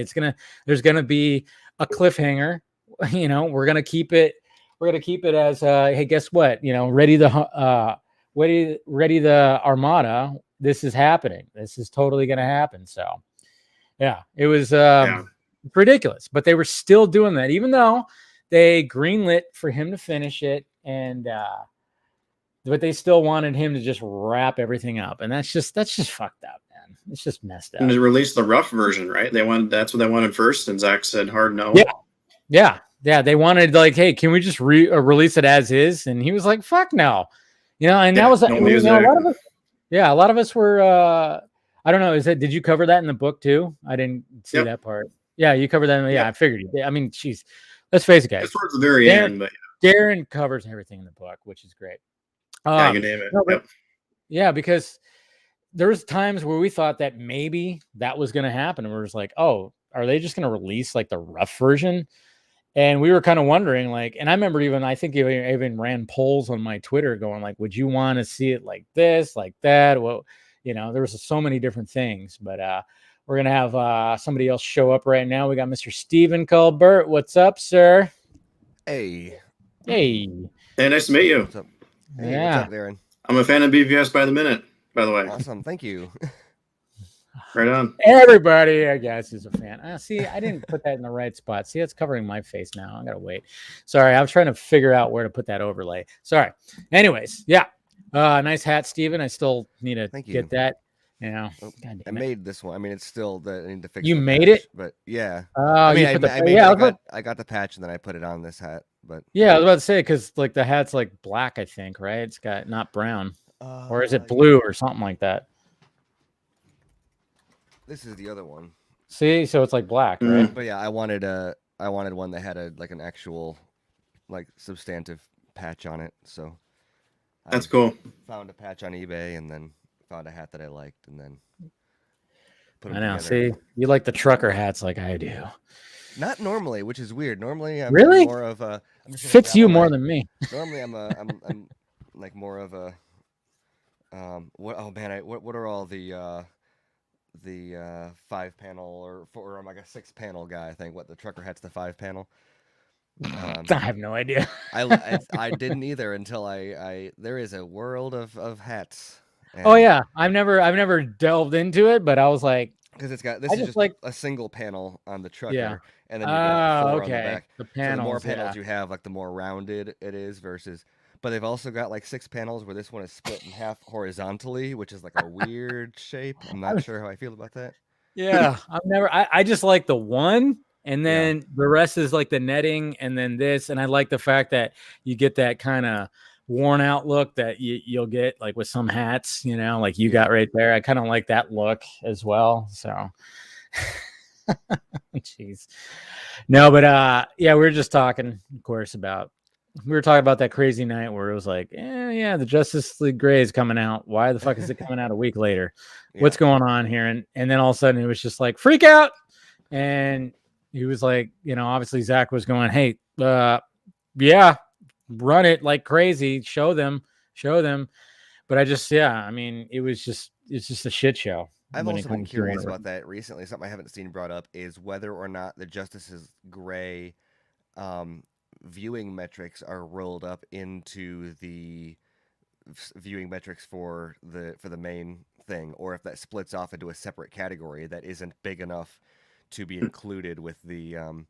There's going to be a cliffhanger. We're going to keep it as, hey, guess what? Ready the Armada. This is happening. This is totally going to happen. So yeah, it was ridiculous, but they were still doing that, even though they greenlit for him to finish it. And, but they still wanted him to just wrap everything up. And that's just fucked up, man. It's just messed up.
And to release the rough version, right? That's what they wanted first. And Zach said hard no.
Yeah. They wanted like, hey, can we just release it as is? And he was like, fuck no. And that was a lot of us were, I don't know. Did you cover that in the book too? I didn't see that part. Yeah, you covered that. Yeah, I figured you did. Jeez, let's face it, guys.
It's towards the very end, but
Darren covers everything in the book, which is great.
Yeah, you name it.
Yeah, because there was times where we thought that maybe that was going to happen, and we're just like, oh, are they just going to release like the rough version? And we were kind of wondering, like, and I remember I think you even ran polls on my Twitter going like, would you want to see it like this, like that? Well, there was so many different things, but we're going to have somebody else show up right now. We got Mr. Stephen Colbert. What's up, sir?
Hey.
Hey, nice to meet you.
What's up? Hey, what's up, Darren?
I'm a fan of BVS by the minute, by the way.
Awesome. Thank you.
Right on.
Everybody, I guess, is a fan. See, I didn't put that in the right spot. See, it's covering my face now. I got to wait. Sorry, I was trying to figure out where to put that overlay. Sorry. Anyways, yeah. Nice hat, Steven. I still need to get that. Yeah.
Oh,
God
I
damn it.
made this one. I mean, it's still I need to fix.
You
the
made
patch,
it?
but yeah.
Oh,
I mean,
you put the
I got the patch and then I put it on this hat. But
yeah, I was about to say because like the hat's like black, I think, right? It's got not brown, or is it blue or something like that?
This is the other one.
See, so it's like black, right?
But yeah, I wanted one that had an actual like substantive patch on it. So
That's cool.
Found a patch on eBay and then found a hat that I liked and then put them
I know.
together.
See, you like the trucker hats like I do.
Not normally, which is weird. Normally, I'm
Really?
more of a
fits you more than me.
Normally, I'm like more of a what? Oh man, what are all the 5-panel or I'm like a 6-panel guy? I think what the trucker hat's the 5-panel.
I have no idea.
I didn't either until I there is a world of hats.
Oh yeah, I've never delved into it, but I was like,
because it's got this is just like a single panel on the trucker, and then you got 4 on the back.
The panels,
so the more panels you have, like the more rounded it is versus. But they've also got like 6 panels where this one is split in half horizontally, which is like a weird shape. I'm not sure how I feel about that.
Yeah, I just like the one, and then the rest is like the netting, and then this, and I like the fact that you get that kind of worn out look that you'll get like with some hats, like you got right there. I kind of like that look as well. So, jeez, no, but yeah, we were just talking, of course, we were talking about that crazy night where it was like, yeah, the Justice League Gray is coming out. Why the fuck is it coming out a week later? What's going on here? And then all of a sudden it was just like freak out, and he was like, obviously Zach was going, hey, yeah, run it like crazy, show them. But I just, I mean, it's just a shit show.
I've also been curious about that recently. Something I haven't seen brought up is whether or not the Justice Gray viewing metrics are rolled up into the viewing metrics for the main thing, or if that splits off into a separate category that isn't big enough to be included with the other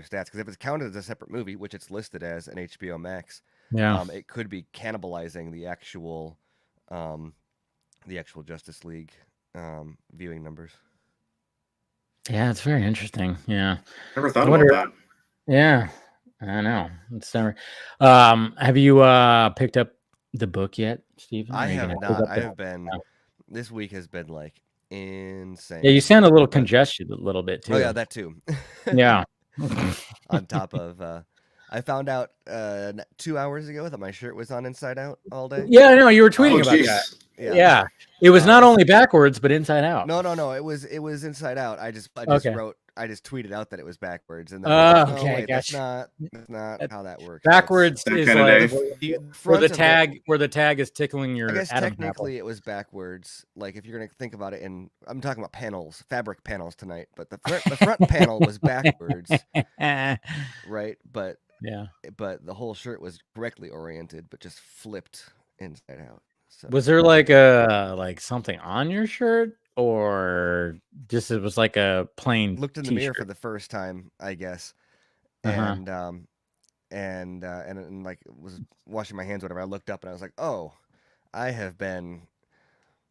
stats. Because if it's counted as a separate movie, which it's listed as an HBO Max, it could be cannibalizing the actual Justice League viewing numbers.
Yeah, it's very interesting. Yeah,
never thought about that.
Yeah, I know. It's never. Have you picked up the book yet, Stephen?
I have not. I have been. This week has been like insane.
Yeah, you sound a little congested a little bit too.
Oh yeah, that too.
Yeah.
On top of, I found out 2 hours ago that my shirt was on inside out all day.
Yeah, I know you were tweeting about that. Yeah. It was not only backwards but inside out.
No. It was inside out. I just tweeted out that it was backwards, and then
okay,
that's not how that works.
Backwards is like where the tag is tickling your.
I guess
Adam
technically
apple.
It was backwards. Like if you're gonna think about it, and I'm talking about panels, fabric panels tonight, but the front panel was backwards, right? But the whole shirt was correctly oriented, but just flipped inside out. So.
Was there like something on your shirt, or just it was like a plain?
Looked in the mirror for the first time, I guess, and like was washing my hands, whatever. I looked up and I was like, oh, I have been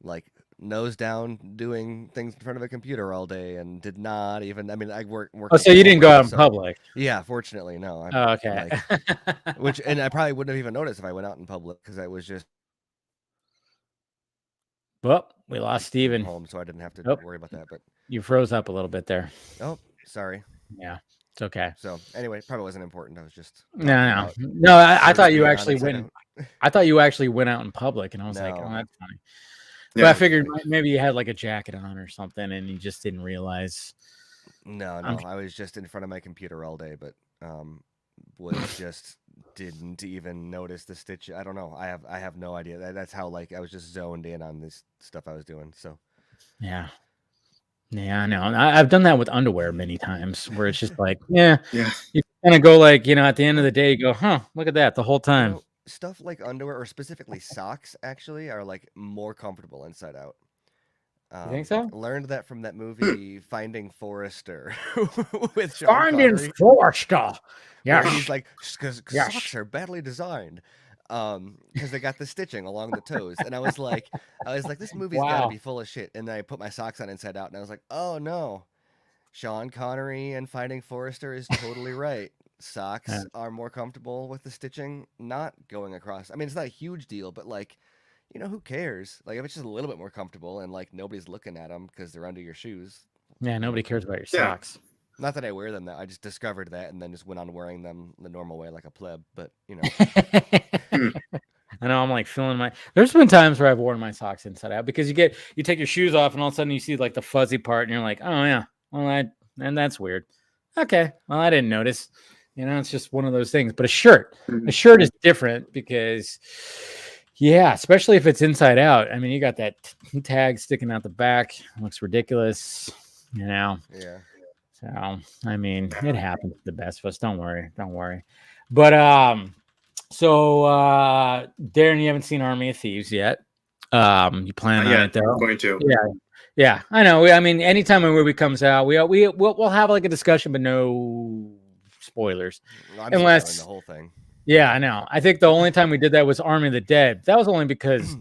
like nose down doing things in front of a computer all day and did not even. I mean, I work.
Oh, so you didn't go out in public?
Yeah, fortunately, no.
Okay.
And I probably wouldn't have even noticed if I went out in public because I was just.
Well, we lost Steven.
Home, so I didn't have to worry about that. But
you froze up a little bit there.
Oh, sorry.
Yeah, it's okay.
So anyway, probably wasn't important. I was just
no. I thought you actually went. I thought you actually went out in public, and I was like, oh, that's funny. But I figured maybe you had like a jacket on or something, and you just didn't realize.
No, I was just in front of my computer all day, but didn't even notice the stitch. I don't know. I have no idea. That's how like I was just zoned in on this stuff I was doing. So
yeah, I know. I've done that with underwear many times, where it's just like, you kind of go like, at the end of the day, you go, huh, look at that the whole time.
Stuff like underwear, or specifically socks, actually are like more comfortable inside out.
You think so?
Learned that from that movie Finding Forrester with
Finding Forrester.
Yeah, he's like, because socks are badly designed. because they got the stitching along the toes, and I was like, this movie's got to
Wow.
be full of shit. And then I put my socks on inside out, and I was like, oh no, Sean Connery and Finding Forrester is totally right. Socks are more comfortable with the stitching not going across. I mean, it's not a huge deal, but like, who cares? Like, if it's just a little bit more comfortable and like nobody's looking at them because they're under your shoes.
Yeah, nobody cares about your
Yeah.
socks.
Not that I wear them. That I just discovered that and then just went on wearing them the normal way like a pleb. But
I know I'm like feeling my. There's been times where I've worn my socks inside out because you take your shoes off and all of a sudden you see like the fuzzy part and you're like, oh yeah, well and that's weird. Okay, well I didn't notice. It's just one of those things. But a shirt is different because, yeah, especially if it's inside out. I mean, you got that tag sticking out the back. It looks ridiculous.
Yeah.
So I mean, it happens to the best of us. Don't worry. But so Darren, you haven't seen Army of Thieves yet. You plan on it though?
I'm going to.
Yeah. I know. I mean, anytime a movie comes out, we'll have like a discussion, but no spoilers.
Well,
unless
the whole thing.
Yeah, I know. I think the only time we did that was Army of the Dead. That was only because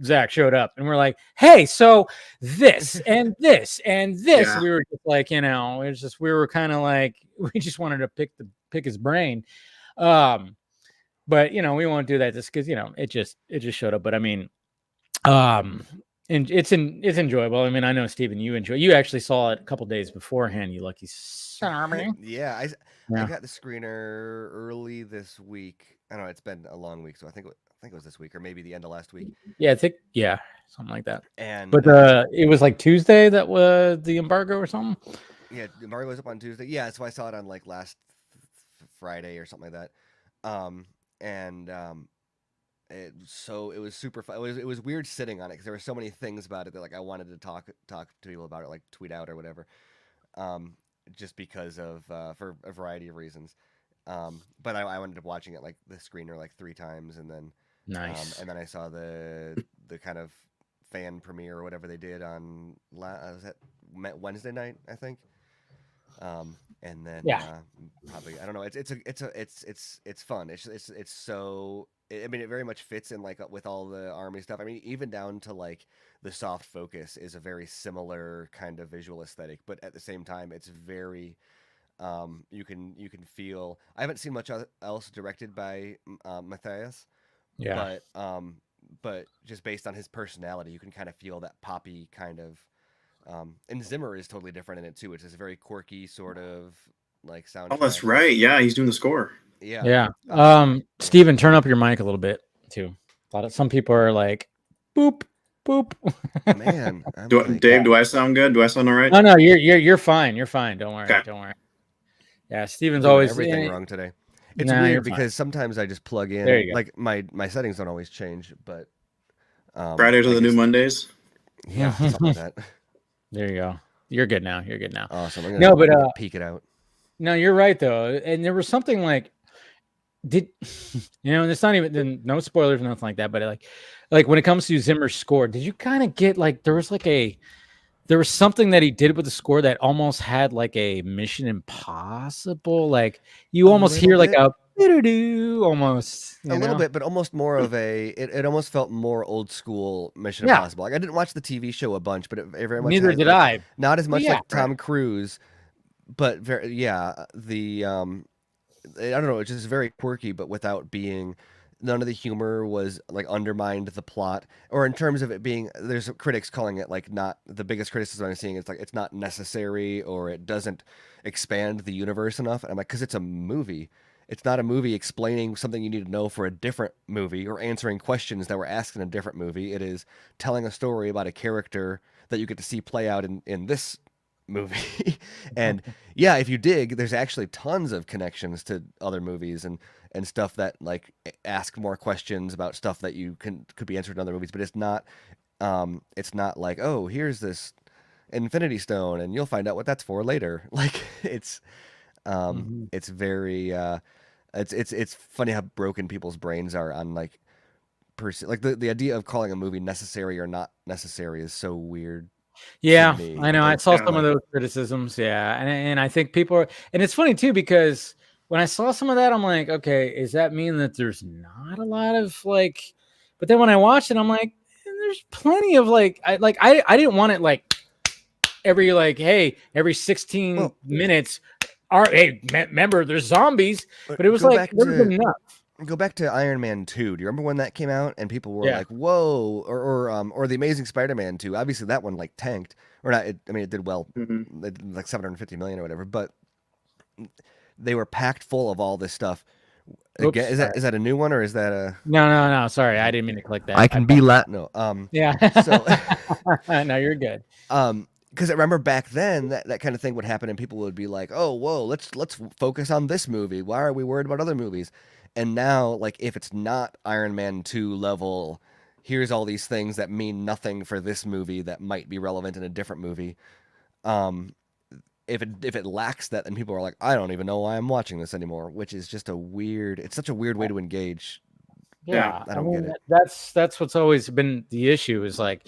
Zach showed up and we're like, hey, so this and this and this.
Yeah.
We were just like, we were kind of like, we just wanted to pick his brain. But we won't do that just because, it just showed up. But I mean, and it's enjoyable. I mean, I know Steven, you actually saw it a couple days beforehand, you lucky son.
Yeah, I got the screener early this week. I don't know, it's been a long week, so I think it was this week or maybe the end of last week.
Yeah, something like that.
And
but it was like Tuesday that was the embargo or something.
Yeah, the embargo was up on Tuesday. Yeah, so I saw it on like last Friday or something like that. It was super fun. It was weird sitting on it because there were so many things about it that like I wanted to talk to people about it, like tweet out or whatever. Just because of for a variety of reasons. But I ended up watching it like the screener like 3 times, and then
nice.
And then I saw the kind of fan premiere or whatever they did on was that Wednesday night, I think. And then probably I don't know. It's fun. It's so. I mean, it very much fits in like with all the army stuff. I mean, even down to like the soft focus is a very similar kind of visual aesthetic, but at the same time, it's very. You can feel. I haven't seen much else directed by Matthias.
Yeah.
But just based on his personality, you can kind of feel that poppy kind of. And Zimmer is totally different in it too. It's this very quirky sort of like sound.
Oh, that's right. Yeah, he's doing the score.
Yeah.
Steven, turn up your mic a little bit too. Some people are like, boop, boop.
Man,
Dave, do I sound good? Do I sound all right?
No, you're fine. You're fine. Don't worry.
Okay.
Don't worry. Yeah, Steven's always
everything wrong today. It's weird because sometimes I just plug in.
There you go.
Like my settings don't always change, but
Fridays are the new Mondays.
Yeah, something like that.
There you go. You're good now.
Awesome. I'm gonna peek it out.
No, you're right though. And there was something like, it's not even no spoilers, nothing like that. But like when it comes to Zimmer's score, did you kind of get like there was something that he did with the score that almost had like a Mission Impossible, like you almost hear like a almost
a little bit, but almost more of a. It almost felt more old school Mission Impossible. Like I didn't watch the TV show a bunch, but it very much.
Neither did I.
Not as much like Tom Cruise, but I don't know. It's just very quirky, but without being. None of the humor was like undermined the plot, or in terms of it being. There's critics calling it like not the biggest criticism I'm seeing. It's like it's not necessary, or it doesn't expand the universe enough. And I'm like, because it's a movie. It's not a movie explaining something you need to know for a different movie or answering questions that were asked in a different movie. It is telling a story about a character that you get to see play out in this movie. And yeah, if you dig, there's actually tons of connections to other movies and stuff that like ask more questions about stuff that could be answered in other movies, but it's not like, oh, here's this Infinity Stone and you'll find out what that's for later. Like it's very it's funny how broken people's brains are on like like the idea of calling a movie necessary or not necessary is so weird.
Yeah, I know. I saw some of those criticisms. Yeah, and I think people are, and it's funny too because when I saw some of that, I'm like, okay, does that mean that there's not a lot of like? But then when I watched it, I'm like, there's plenty of like, I didn't want it like every like, hey, every 16 minutes. Hey, remember, there's zombies, but it was like there was enough.
Go back to Iron Man 2. Do you remember when that came out and people were like, "Whoa!" Or the Amazing Spider-Man 2? Obviously, that one like tanked, or not. It did well, like 750 million or whatever. But they were packed full of all this stuff. Again, is that a new one or is that a?
No. Sorry, I didn't mean to click that.
I can be no.
Yeah.
So
no, you're good.
Because I remember back then that kind of thing would happen and people would be like, "Oh, whoa, let's focus on this movie. Why are we worried about other movies?" And now, like, if it's not Iron Man 2 level, here's all these things that mean nothing for this movie that might be relevant in a different movie. If it lacks that, then people are like, I don't even know why I'm watching this anymore, which is just it's such a weird way to engage.
Yeah,
I don't get it.
That's what's always been the issue is like,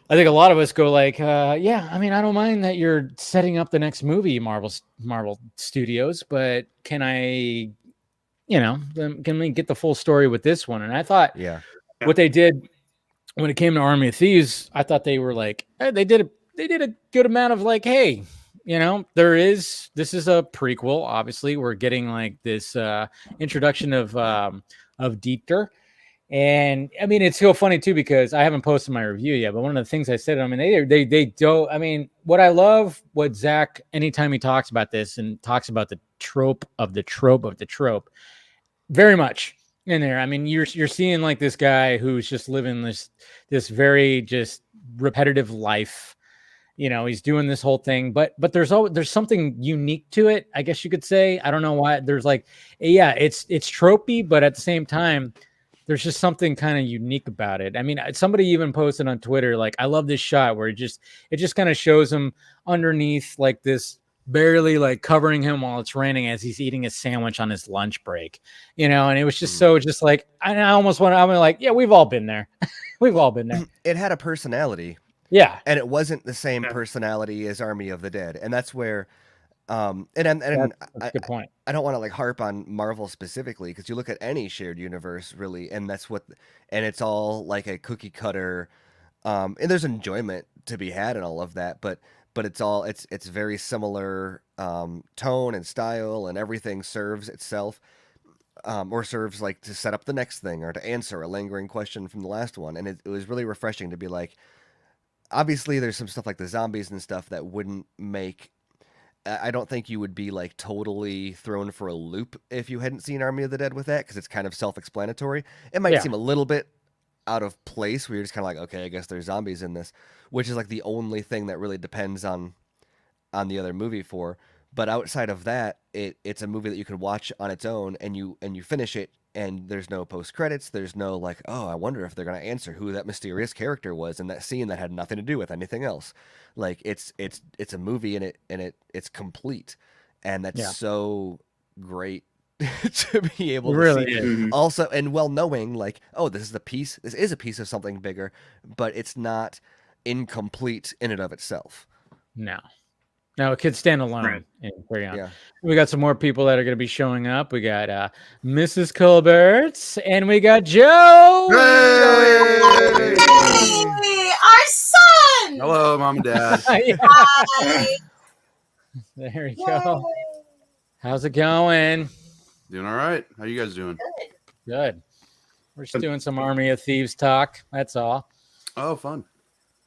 I think a lot of us go like, yeah, I mean, I don't mind that you're setting up the next movie, Marvel Studios, but can I... can we get the full story with this one? And I thought, what they did when it came to Army of Thieves, I thought they were like, they did a good amount of like, hey, this is a prequel. Obviously, we're getting like this introduction of Dieter. And I mean, it's so funny too, because I haven't posted my review yet, but one of the things I said, I mean, they don't, I mean, what I love, what Zach, anytime he talks about this and talks about the trope of the trope, very much in there. I mean, you're seeing like this guy who's just living this very just repetitive life. He's doing this whole thing, but there's something unique to it, I guess you could say. I don't know why. There's like, yeah, it's tropey, but at the same time, there's just something kind of unique about it. I mean, somebody even posted on Twitter, like, I love this shot where it just kind of shows him underneath like this, barely like covering him while it's raining as he's eating a sandwich on his lunch break, and it was just so just like, I almost want to, I'm like, yeah, we've all been there. We've all been there.
It had a personality.
Yeah.
And it wasn't the same personality as Army of the Dead. And that's where, that's a good point. I don't want to like harp on Marvel specifically, because you look at any shared universe really, and and it's all like a cookie cutter, and there's enjoyment to be had in all of that, but it's very similar tone and style, and everything serves itself, or serves like to set up the next thing or to answer a lingering question from the last one. And it was really refreshing to be like, obviously there's some stuff like the zombies and stuff that wouldn't make, I don't think you would be like totally thrown for a loop if you hadn't seen Army of the Dead with that, because it's kind of self-explanatory. It might seem a little bit out of place where you're just kind of like, okay, I guess there's zombies in this, which is like the only thing that really depends on the other movie for. But outside of that, it's a movie that you can watch on its own, and you finish it, and there's no post credits. There's no like, oh, I wonder if they're gonna answer who that mysterious character was in that scene that had nothing to do with anything else. Like it's a movie, and it's complete, and that's so great to be able to see it. Also, and well knowing like, oh, this is a piece of something bigger, but it's not incomplete in and of itself.
No, it could stand alone and carry on. Yeah. We got some more people that are going to be showing up. We got Mrs. Colbert, and we got Joe.
Hey, our son.
Hello, Mom and Dad.
Hi.
There you go. How's it going?
Doing all right. How you guys doing?
Good. We're just doing some Army of Thieves talk. That's all.
Oh, fun.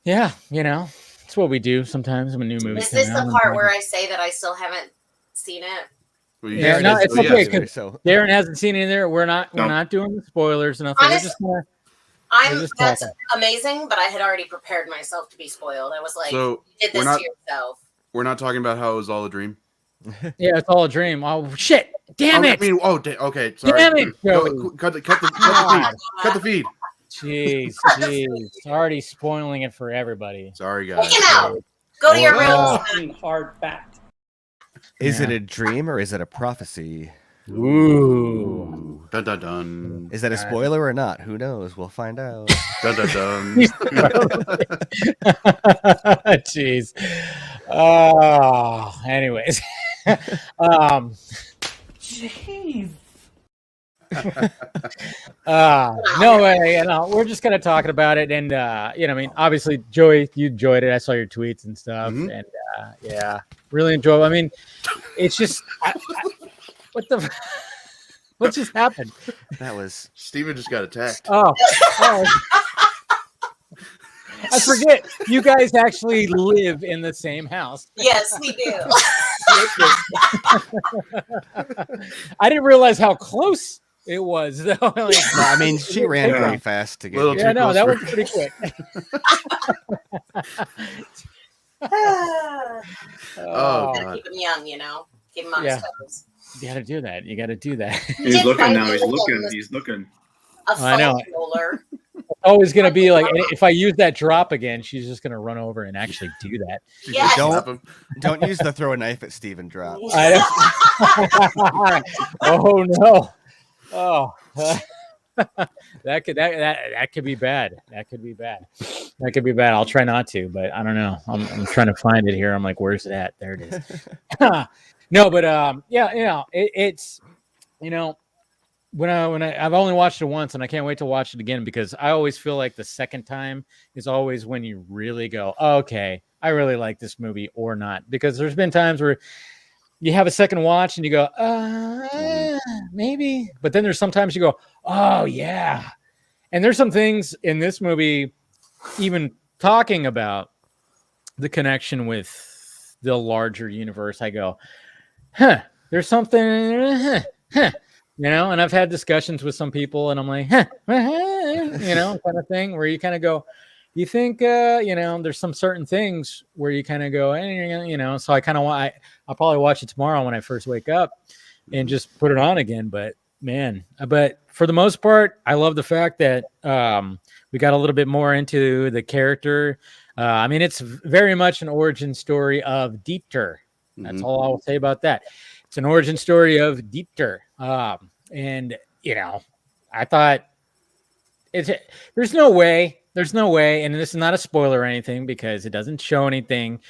Yeah, it's what we do sometimes when new movies.
Is this the part where I say that I still haven't seen it?
Well,
no, it's okay because Darren hasn't seen it either. We're not doing the spoilers and nothing.
That's amazing, but I had already prepared myself to be spoiled. I was like,
so
you did this to yourself.
We're not talking about how it was all a dream.
Yeah, it's all a dream. Oh shit! Damn it!
I mean, okay, sorry.
Damn it!
Cut the feed.
Jeez. Already spoiling it for everybody.
Sorry, guys.
Go to your room.
Hard fact.
Is it a dream or is it a prophecy?
Ooh.
Dun dun dun.
Is that a spoiler or not? Who knows? We'll find out.
Dun dun dun.
Jeez. Oh, anyways.
Jeez.
No way, we're just kind of talking about it, and obviously, Joey, you enjoyed it. I saw your tweets and stuff, and yeah, really enjoyed. I mean, it's just what the what just happened?
That was
Steven just got attacked.
Oh. I forget you guys actually live in the same house.
Yes, we do.
I didn't realize how close it was, though. Like,
I mean, she ran pretty fast to get
Little
here.
yeah, no, that was pretty quick.
Oh, God.
Keep him young, keep him on his toes.
You got to do that. You got to do that.
He's looking now. He's looking.
I know.
Roller.
Always going to be like, if I use that drop again, she's just going to run over and actually do that.
Yes.
Don't use the throw a knife at Steven drop.
Oh no! Oh, that could be bad. That could be bad. That could be bad. I'll try not to, but I don't know. I'm trying to find it here. I'm like, where's it at? There it is. No, but it's when I've only watched it once, and I can't wait to watch it again, because I always feel like the second time is always when you really go, oh, okay, I really like this movie or not. Because there's been times where you have a second watch and you go, maybe. But then there's sometimes you go, oh, yeah. And there's some things in this movie, even talking about the connection with the larger universe, I go, there's something, and I've had discussions with some people, and I'm like, kind of thing, where you kind of go, you think, there's some certain things where you kind of go, so I kind of want, I'll probably watch it tomorrow when I first wake up and just put it on again. But man, for the most part, I love the fact that we got a little bit more into the character. I mean, it's very much an origin story of Dieter. That's all I will say about that. It's an origin story of Dieter. And I thought there's no way, and this is not a spoiler or anything, because it doesn't show anything,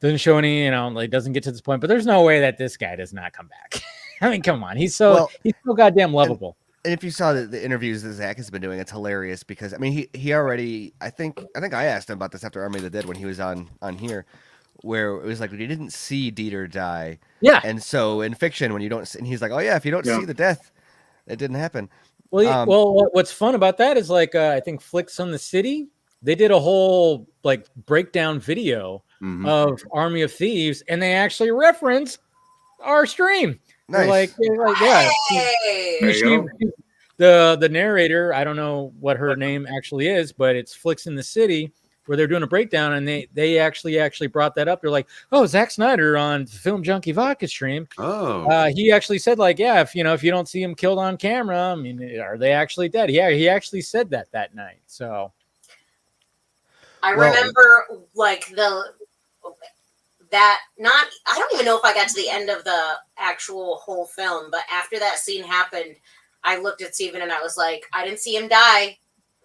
it doesn't get to this point, but there's no way that this guy does not come back. I mean, come on. He's so goddamn lovable.
And if you saw the interviews that Zach has been doing, it's hilarious, because I mean, he already, I think I asked him about this after Army of the Dead when he was on here, where it was like, when you didn't see Dieter die.
Yeah.
And so in fiction, when you don't, and he's like, oh yeah, if you don't see the death, it didn't happen.
Well, what's fun about that is, like, I think Flicks on the City, they did a whole like breakdown video of Army of Thieves, and they actually referenced our stream.
Nice.
The narrator, I don't know what her name actually is, but it's Flicks in the City, where they're doing a breakdown, and they actually brought that up. They're like, oh, Zack Snyder on Film Junkee Vodka stream.
Oh,
he actually said, like, yeah, if you don't see him killed on camera, I mean, are they actually dead? Yeah, he actually said that night. So
I remember I don't even know if I got to the end of the actual whole film, but after that scene happened, I looked at Steven and I was like, I didn't see him die.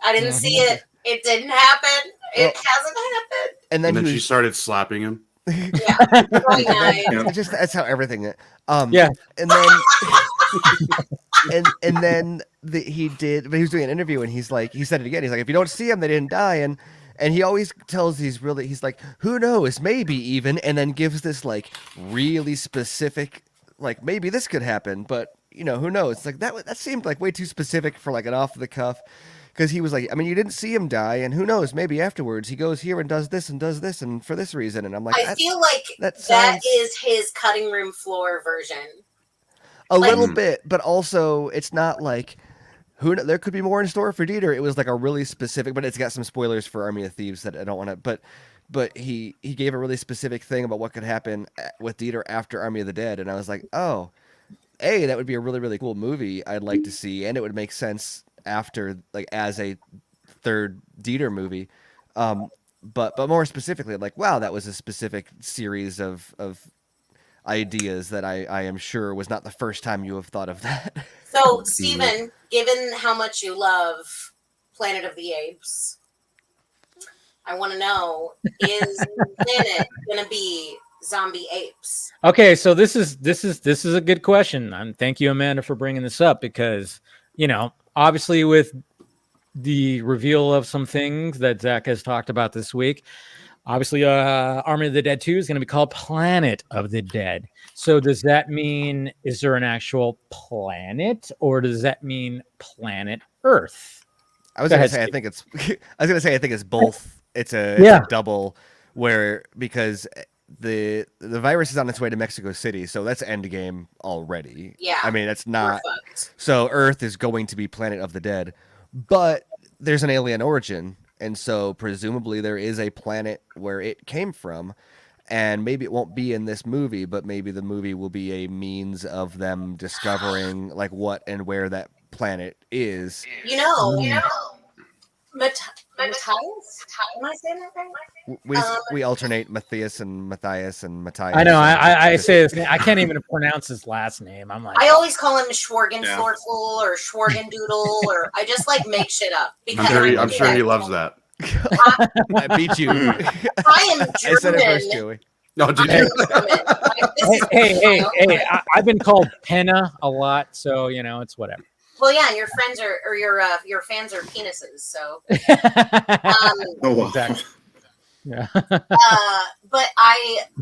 I didn't see it. It didn't happen. It hasn't happened.
And then she started slapping him.
Yeah, really nice.
Just that's how everything.
Yeah,
and then and then he did. But he was doing an interview, and he's like, he said it again. He's like, if you don't see him, they didn't die. And he always tells he's like, who knows, maybe even, and then gives this like really specific, like, maybe this could happen, but who knows? Like that seemed like way too specific for like an off the cuff. Because he was like, I mean, you didn't see him die, and who knows? Maybe afterwards he goes here and does this, and for this reason. And I'm like,
I feel like that is his cutting room floor version.
A little bit, but also it's not like there could be more in store for Dieter. It was like a really specific, but it's got some spoilers for Army of Thieves that I don't want to. But he gave a really specific thing about what could happen with Dieter after Army of the Dead, and I was like, oh, that would be a really, really cool movie I'd like to see, and it would make sense after, like, as a third Dieter movie, but more specifically, like, wow, that was a specific series of ideas that I am sure was not the first time you have thought of that.
So, Steven, given how much you love Planet of the Apes, I want to know, is Planet going to be zombie apes?
Okay, so this is a good question. And thank you, Amanda, for bringing this up because obviously with the reveal of some things that Zach has talked about this week, obviously, Army of the Dead 2 is going to be called Planet of the Dead. So does that mean is there an actual planet, or does that mean planet Earth?
I was
Go
gonna
ahead,
say I
Steve.
think it's I was gonna say I think it's both. It's a double because the virus is on its way to Mexico City, so that's Endgame already.
Yeah.
I mean that's not
We're fucked.
so Earth is going to be Planet of the Dead, but there's an alien origin, and so presumably there is a planet where it came from. And maybe it won't be in this movie, but maybe the movie will be a means of them discovering like what and where that planet is.
Matthias? Am I saying that right?
We alternate Matthias and Matthias and Matthias.
I know. I say his name. I can't even pronounce his last name. I'm like,
I always call him Schwargenflorful or Schwargendoodle, or I just like make shit up. Because
I'm sure he loves that.
I beat you.
I am German.
I said it first, Joey.
No, did
I'm
you?
German.
hey! I've been called Penna a lot, so it's whatever.
Well, yeah, and your friends are, or your fans are penises, so.
Oh, wow.
Exactly. Yeah.
But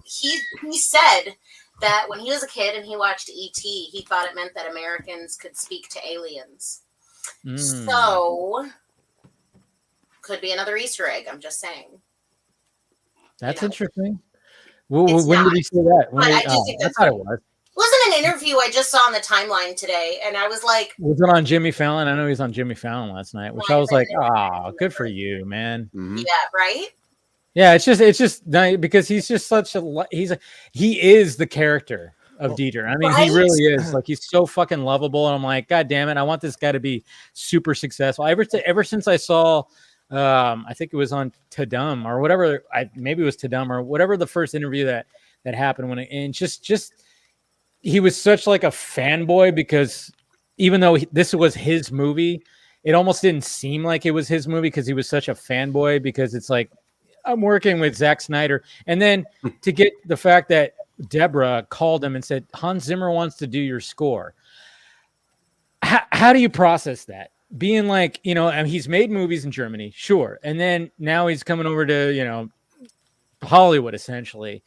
he said that when he was a kid and he watched E.T., he thought it meant that Americans could speak to aliens. So, could be another Easter egg. I'm just saying.
That's interesting. When
not,
did he say that?
But I do think
I thought it was.
It wasn't an interview I just saw on the timeline today, and I was like,
was it on Jimmy Fallon? I know he was on Jimmy Fallon last night, which I was like, good for you, man.
Mm-hmm.
yeah, right?
Yeah, it's just because he's just such he is the character of Dieter. I mean, he really is. Like, he's so fucking lovable, and I'm like, God damn it, I want this guy to be super successful. Ever since I saw, I think it was on Tadum or whatever. Maybe it was Tadum or whatever the first interview that happened and just. He was such like a fanboy because even though this was his movie, it almost didn't seem like it was his movie because he was such a fanboy because it's like, I'm working with Zack Snyder. And then to get the fact that Deborah called him and said, Hans Zimmer wants to do your score. How do you process that? Being like, and he's made movies in Germany, sure. And then now he's coming over to, Hollywood essentially.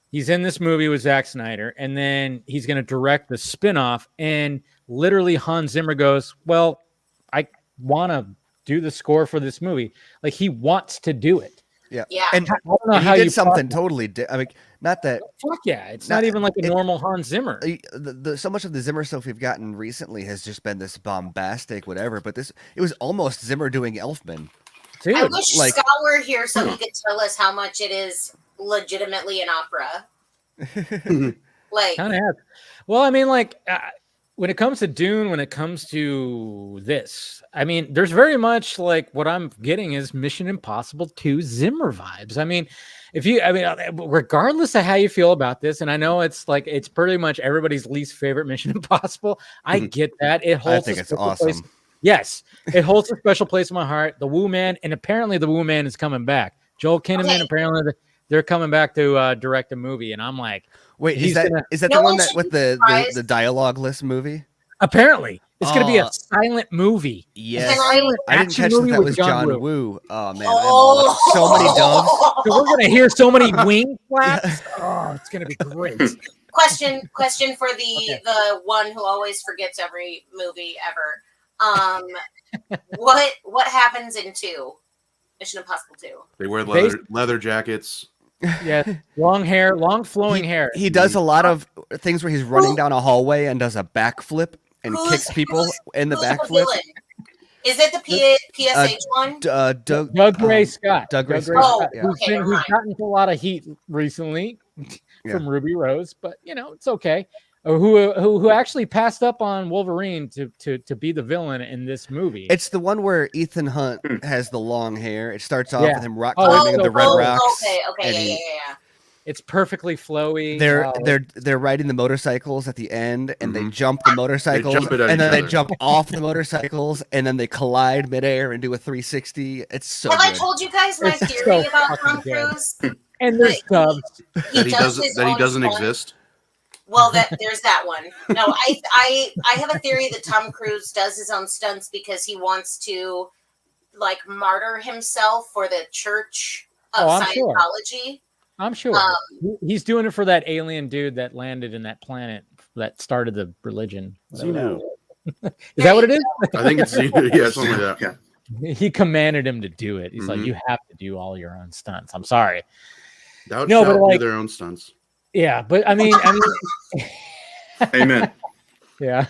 He's in this movie with Zack Snyder, and then he's going to direct the spinoff. And literally, Hans Zimmer goes, "Well, I want to do the score for this movie." Like, he wants to do it.
Yeah.
And
I don't know how
he
you
did something totally. I mean, not that.
Fuck yeah! It's not even like a normal Hans Zimmer.
So much of the Zimmer stuff we've gotten recently has just been this bombastic whatever. But it was almost Zimmer doing Elfman.
Dude,
I wish Scott were here so he could tell us how much it is legitimately an opera. Like,
kind of has. Well, I mean, like when it comes to Dune, when it comes to this, I mean, there's very much like what I'm getting is Mission Impossible 2 Zimmer vibes. I mean, regardless of how you feel about this, and I know it's pretty much everybody's least favorite Mission Impossible. I get that. It holds.
I think it's awesome.
Place. Yes, it holds a special place in my heart. The Woo Man, and apparently the Woo Man is coming back. Joel Kinnaman, apparently they're coming back to direct a movie, and I'm like,
wait, is that the one that with the dialogue-less movie?
Apparently, it's going to be a silent movie.
Yes, I didn't catch that was John Woo. Oh man, so many doves.
So we're going to hear so many wing flaps. Oh, it's going to be great.
Question for the one who always forgets every movie ever. What happens in 2? Mission Impossible 2.
They wear leather jackets.
Yeah, long hair, long flowing hair.
He does a lot of things where he's running down a hallway and does a backflip and kicks people in the backflip.
Is it the PSH one?
Doug Ray Scott.
Doug Ray Scott.
Who's gotten a lot of heat recently from Ruby Rose, but it's okay. Who actually passed up on Wolverine to be the villain in this movie.
It's the one where Ethan Hunt has the long hair. It starts off with him rock climbing the Red Rocks.
Okay, yeah.
It's perfectly flowy.
They're riding the motorcycles at the end, and they jump the motorcycles, and then they jump off the motorcycles, and then they collide midair and do a 360. It's so.
Have I told you guys my theory about Tom Cruise?
And there's Tubbs.
That he doesn't exist.
Well, there's that one. No, I have a theory that Tom Cruise does his own stunts because he wants to like martyr himself for the Church of Scientology.
I'm sure. He's doing it for that alien dude that landed in that planet that started the religion. Is that what it is?
I think it's yeah, something like that.
Yeah. He commanded him to do it. He's like, you have to do all your own stunts. I'm sorry.
Thou shalt do their own stunts.
Yeah, but I mean,
Amen.
Yeah.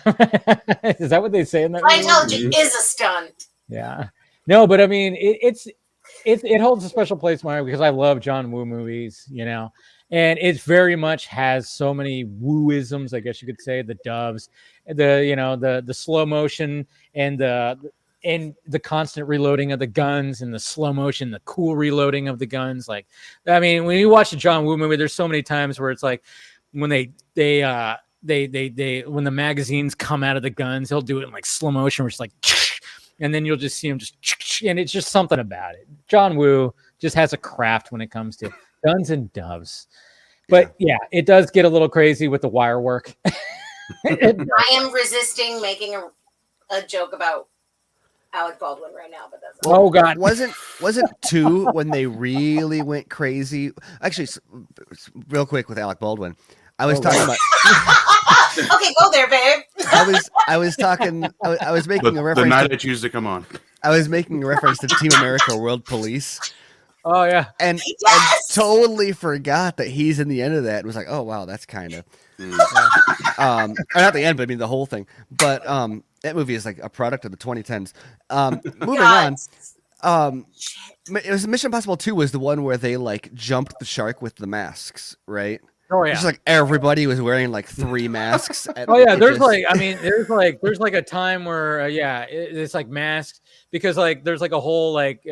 Is that what they say in that
Scientology is a stunt.
Yeah. No, but I mean, it holds a special place in my heart because I love John Woo movies, you know, and it very much has so many wooisms, I guess you could say, the doves, the slow motion and the constant reloading of the guns and the slow motion, the cool reloading of the guns. Like, I mean, when you watch a John Woo movie, there's so many times where it's like when they when the magazines come out of the guns, he'll do it in like slow motion, where it's like, and then you'll just see him just, and it's just something about it. John Woo just has a craft when it comes to guns and doves. But yeah, it does get a little crazy with the wire work.
I am resisting making a joke about Alec Baldwin right now, but that's
oh god,
wasn't 2 when they really went crazy? Actually, real quick with Alec Baldwin, I was talking about.
Okay, go there, babe.
I was talking. I was making a reference.
The night I choose to come on.
I was making a reference to Team America: World Police.
Oh yeah,
and I totally forgot that he's in the end of that. It was like, oh wow, that's kind of. Or not the end, but I mean the whole thing. But that movie is like a product of the 2010s. Moving on. It was Mission Impossible 2 was the one where they like jumped the shark with the masks, right?
Oh yeah.
Just like everybody was wearing like 3 masks.
Oh yeah, there's like a time where it's like masks because like there's like a whole like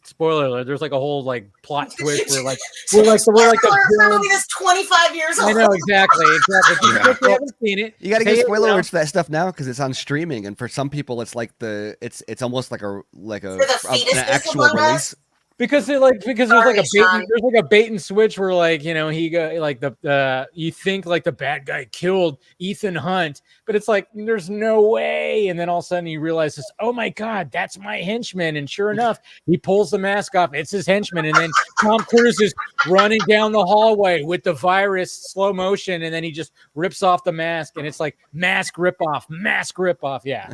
spoiler alert, there's like a whole like plot twist where like we're like
the movie that's 25 years old.
I know exactly. If you haven't seen it,
you got to get spoiler alerts for that stuff now because it's on streaming, and for some people, it's like it's almost like an actual release.
Because there's like a bait and switch where like he go like you think like the bad guy killed Ethan Hunt, but it's like there's no way, and then all of a sudden you realize this, oh my god, that's my henchman, and sure enough he pulls the mask off, it's his henchman, and then Tom Cruise is running down the hallway with the virus slow motion, and then he just rips off the mask, and it's like mask ripoff, yeah,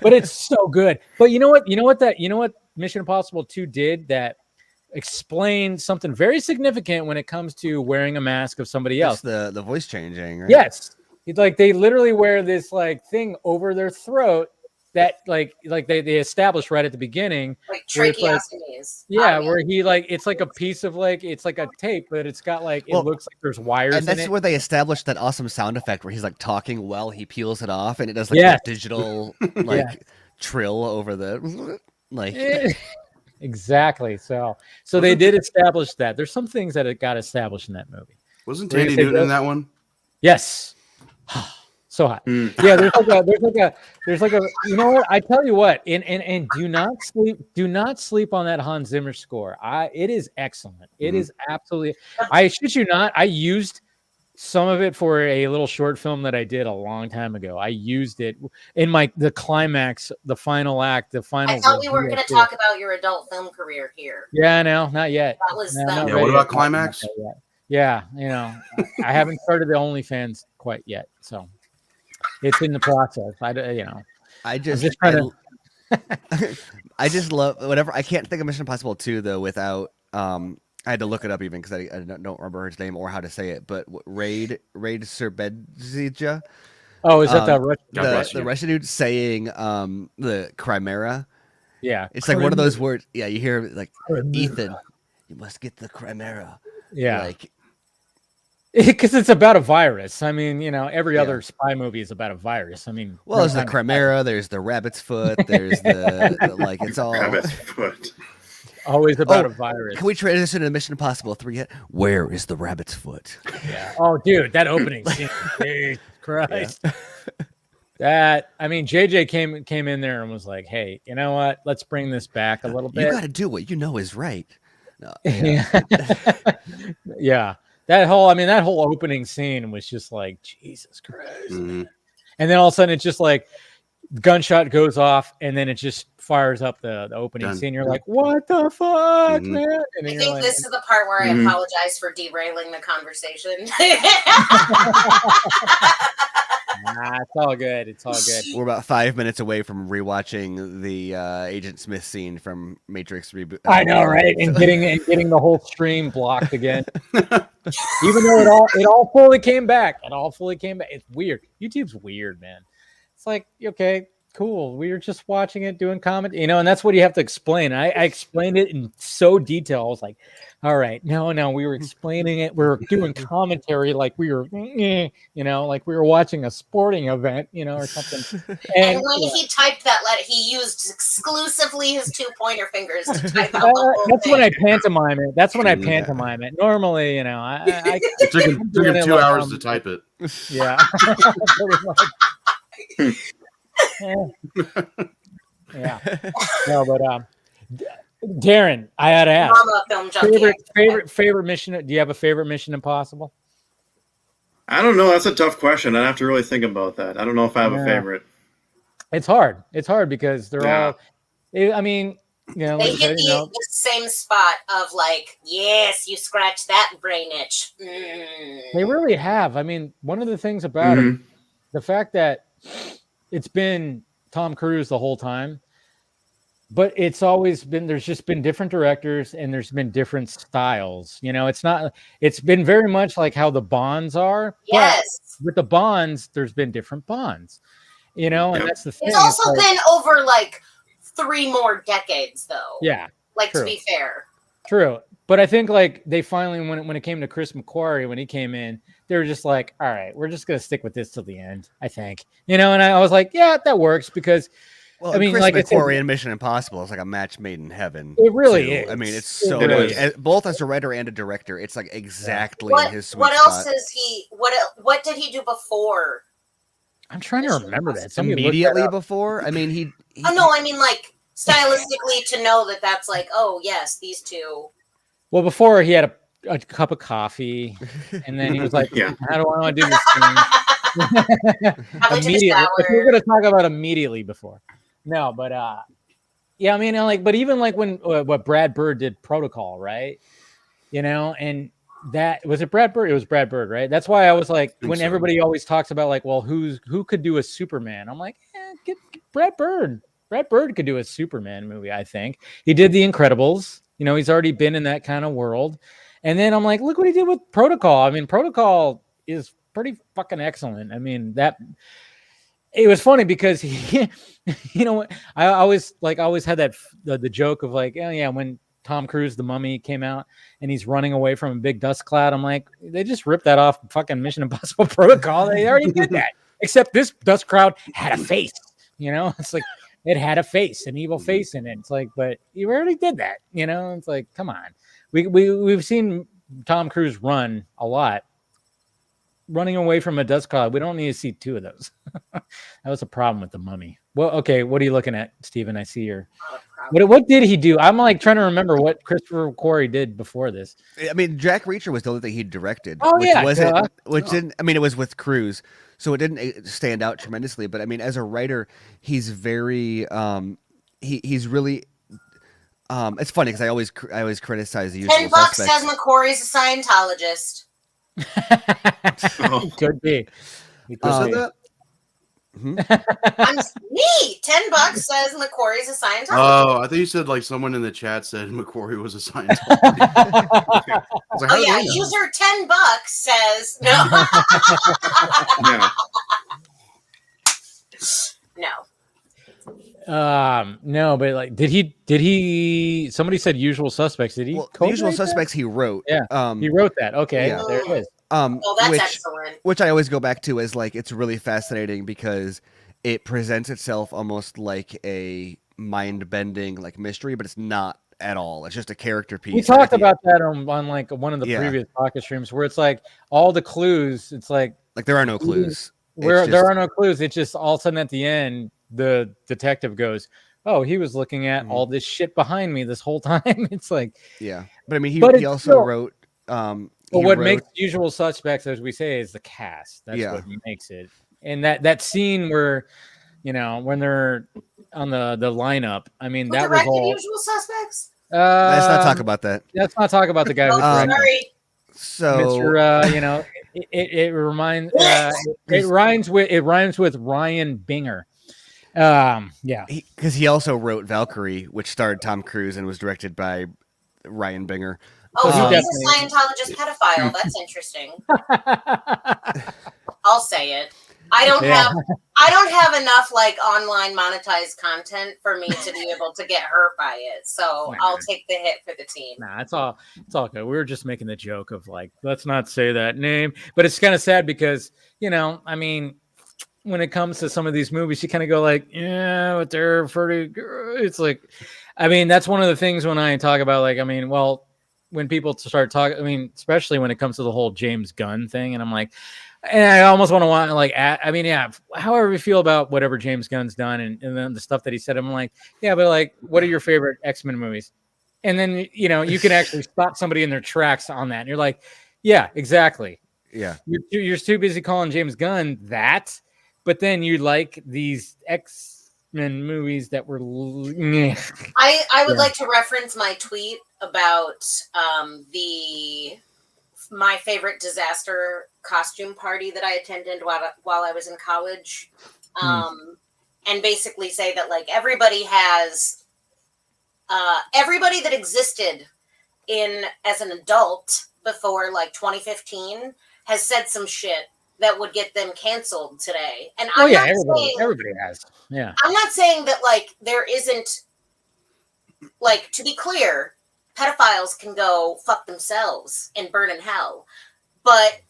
but it's so good. But you know what Mission Impossible 2 did that explain something very significant when it comes to wearing a mask of somebody else.
The voice changing, right?
Yes. It's like they literally wear this like thing over their throat that like they established right at the beginning.
Like tracheostomies.
Where he like it's like a piece of like it's like a tape, but it's got like it looks like there's wires.
And that's
in it.
where they established that awesome sound effect where he's like talking while he peels it off, and it does like a digital like trill over the like
Exactly. So they did establish that. There's some things that it got established in that movie.
Wasn't Tandy Newton in that one?
Yes. So hot. Yeah, there's like a you know what? I tell you what, and do not sleep on that Hans Zimmer score. It is excellent. It is absolutely, I shit you not, I used some of it for a little short film that I did a long time ago. I used it in the climax, the final act, I
thought we were going to talk about your adult film career here.
Yeah, no, not yet.
That was
what about climax?
Yeah, I haven't started the OnlyFans quite yet, so it's in the process. I
just love whatever. I can't think of Mission Impossible 2 though without I had to look it up even because I don't remember his name or how to say it, but Raid Serbedzija.
Oh, is that
the Russian dude saying the Chimera?
Yeah,
it's like one of those words. Yeah, you hear like Ethan, you must get the Chimera.
Yeah,
like
because it's about a virus. I mean, every other spy movie is about a virus. I mean,
there's the Chimera, there's the rabbit's foot, there's the like it's all
rabbit's foot.
Always about a virus.
Can we transition to Mission Impossible 3 yet? Where is the rabbit's foot?
Yeah. Oh, dude, that opening scene. Jesus Christ. Yeah. JJ came in there and was like, "Hey, you know what? Let's bring this back a little bit.
You got to do what you know is right."
Yeah. Yeah. That whole opening scene was just like, Jesus Christ.
Mm-hmm.
And then all of a sudden it's just like gunshot goes off and then it just fires up the opening scene. You're like, what the fuck, man? And
I think this is the part where I apologize for derailing the conversation.
Nah, it's all good. It's all good.
We're about 5 minutes away from rewatching the Agent Smith scene from Matrix reboot.
I know, right? And getting the whole stream blocked again. Even though it all fully came back. It all fully came back. It's weird. YouTube's weird, man. It's like, okay, cool. We were just watching it, doing comment, and that's what you have to explain. I explained it in so detail. I was like, all right, no, we were explaining it. We were doing commentary like we were, like we were watching a sporting event, or something.
And when he typed that letter, he used exclusively his 2 pointer fingers to type out the whole
That's
thing.
when I pantomime it. That's when I pantomime it. Normally,
it took him 2 hours to type it.
Yeah. Yeah. No, but Darren, I had to ask.
Film junkie.
Favorite mission. Do you have a favorite Mission Impossible?
I don't know. That's a tough question. I'd have to really think about that. I don't know if I have a favorite.
It's hard. It's hard because they're all. I mean,
they hit the same spot of like, yes, you scratch that brain itch.
They really have. I mean, one of the things about it, the fact that it's been Tom Cruise the whole time, but it's always been, there's just been different directors and there's been different styles. It's been very much like how the Bonds are.
Yes.
With the Bonds, there's been different Bonds, and that's the thing.
It's also been over like 3 more decades though.
Yeah.
Like, true. To be fair.
True. But I think like they finally, when it came to Chris McQuarrie, when he came in, they were just like, all right, we're just going to stick with this till the end, I think. And I was like, yeah, that works because,
I mean, Chris McQuarrie in Mission Impossible is like a match made in heaven.
It really is.
I mean, it's so much. Both as a writer and a director, it's like exactly his sweet
What else
spot.
is he? What did he do before?
I'm trying to remember that.
Immediately before? I mean, he
Oh no, I mean like stylistically to know that that's like, oh yes, these two.
Well, before he had a cup of coffee, and then he was like, how do I want to do this thing? Immediately. If we're going to talk about immediately before. No, but I mean, but even like when what Brad Bird did Protocol, right? And that was it Brad Bird? It was Brad Bird, right? That's why I was like, when everybody always talks about like, well, who could do a Superman? I'm like, get Brad Bird. Brad Bird could do a Superman movie, I think. He did The Incredibles. He's already been in that kind of world. And then I'm like, look what he did with Protocol. I mean, Protocol is pretty fucking excellent. I mean, it was funny because he, I always had that the joke of like, oh yeah, when Tom Cruise, The Mummy came out and he's running away from a big dust cloud. I'm like, they just ripped that off fucking Mission Impossible Protocol. They already did that, except this dust cloud had a face. It's like it had a face, an evil face in it. It's like, but you already did that. It's like, come on. We've seen Tom Cruise run a lot, running away from a dust cloud. We don't need to see 2 of those. That was a problem with The Mummy. Well, okay, what are you looking at, Steven? I see your. What did he do? I'm like trying to remember what Christopher McQuarrie did before this.
I mean, Jack Reacher was the only thing he directed.
Oh,
didn't. I mean, it was with Cruise, so it didn't stand out tremendously. But I mean, as a writer, he's very. He's really. It's funny because I always criticize the usual
$10
suspects.
says McQuarrie's a Scientologist.
Could be.
Who said that?
Me. $10 says McQuarrie's a Scientologist.
Oh, I think you said like someone in the chat said McQuarrie was a Scientologist.
Like, oh yeah, user $10 says no.
No, but like, did he? Somebody said Usual Suspects. Did he?
Well, Usual Suspects. He wrote.
Yeah, he wrote that. Okay,
yeah.
There it is.
That's excellent.
Which I always go back to as like it's really fascinating because it presents itself almost like a mind-bending like mystery, but it's not at all. It's just a character piece.
We talked about that on like one of the previous pocket streams where it's like all the clues. It's like
there are no clues.
There are no clues. It's just all of a sudden at the end, the detective goes, "Oh, he was looking at all this shit behind me this whole time." It's like,
But I mean,
But
he
it's
also
still-
wrote.
But
he
what
wrote-
makes Usual Suspects, as we say, is the cast. That's what makes it. And that scene where, when they're on the lineup, I mean,
Who
that was
directed
all.
Usual Suspects?
Let's not talk about that.
Let's not talk about the guy who
Oh,
directed.
sorry.
So,
Mr. It reminds it rhymes with Ryan Binger. Yeah,
because he also wrote Valkyrie, which starred Tom Cruise and was directed by Ryan Binger.
Oh,
he
so he's
definitely-
a Scientologist pedophile. That's interesting. I'll say it. I don't have enough like online monetized content for me to be able to get hurt by it. So I'll take the hit for the team.
Nah, it's all good. We were just making the joke of like, let's not say that name. But it's kind of sad because, I mean, when it comes to some of these movies, you kind of go like, yeah, but they're pretty good. It's like, I mean, that's one of the things when I talk about like, I mean, well, when people start talking, I mean, especially when it comes to the whole James Gunn thing, and I'm like, and I almost want to like, I mean, yeah, however you feel about whatever James Gunn's done and then the stuff that he said, I'm like, yeah, but like, what are your favorite X-Men movies? And then, you can actually stop somebody in their tracks on that. And you're like, yeah, exactly.
Yeah.
You're too busy calling James Gunn that, but then you like these X-Men movies that were.
I would like to reference my tweet about my favorite disaster costume party that I attended while I was in college, and basically say that like everybody that existed as an adult before like 2015 has said some shit that would get them canceled today. And
everybody has. Yeah.
I'm not saying that like there isn't, like, to be clear, pedophiles can go fuck themselves and burn in hell. But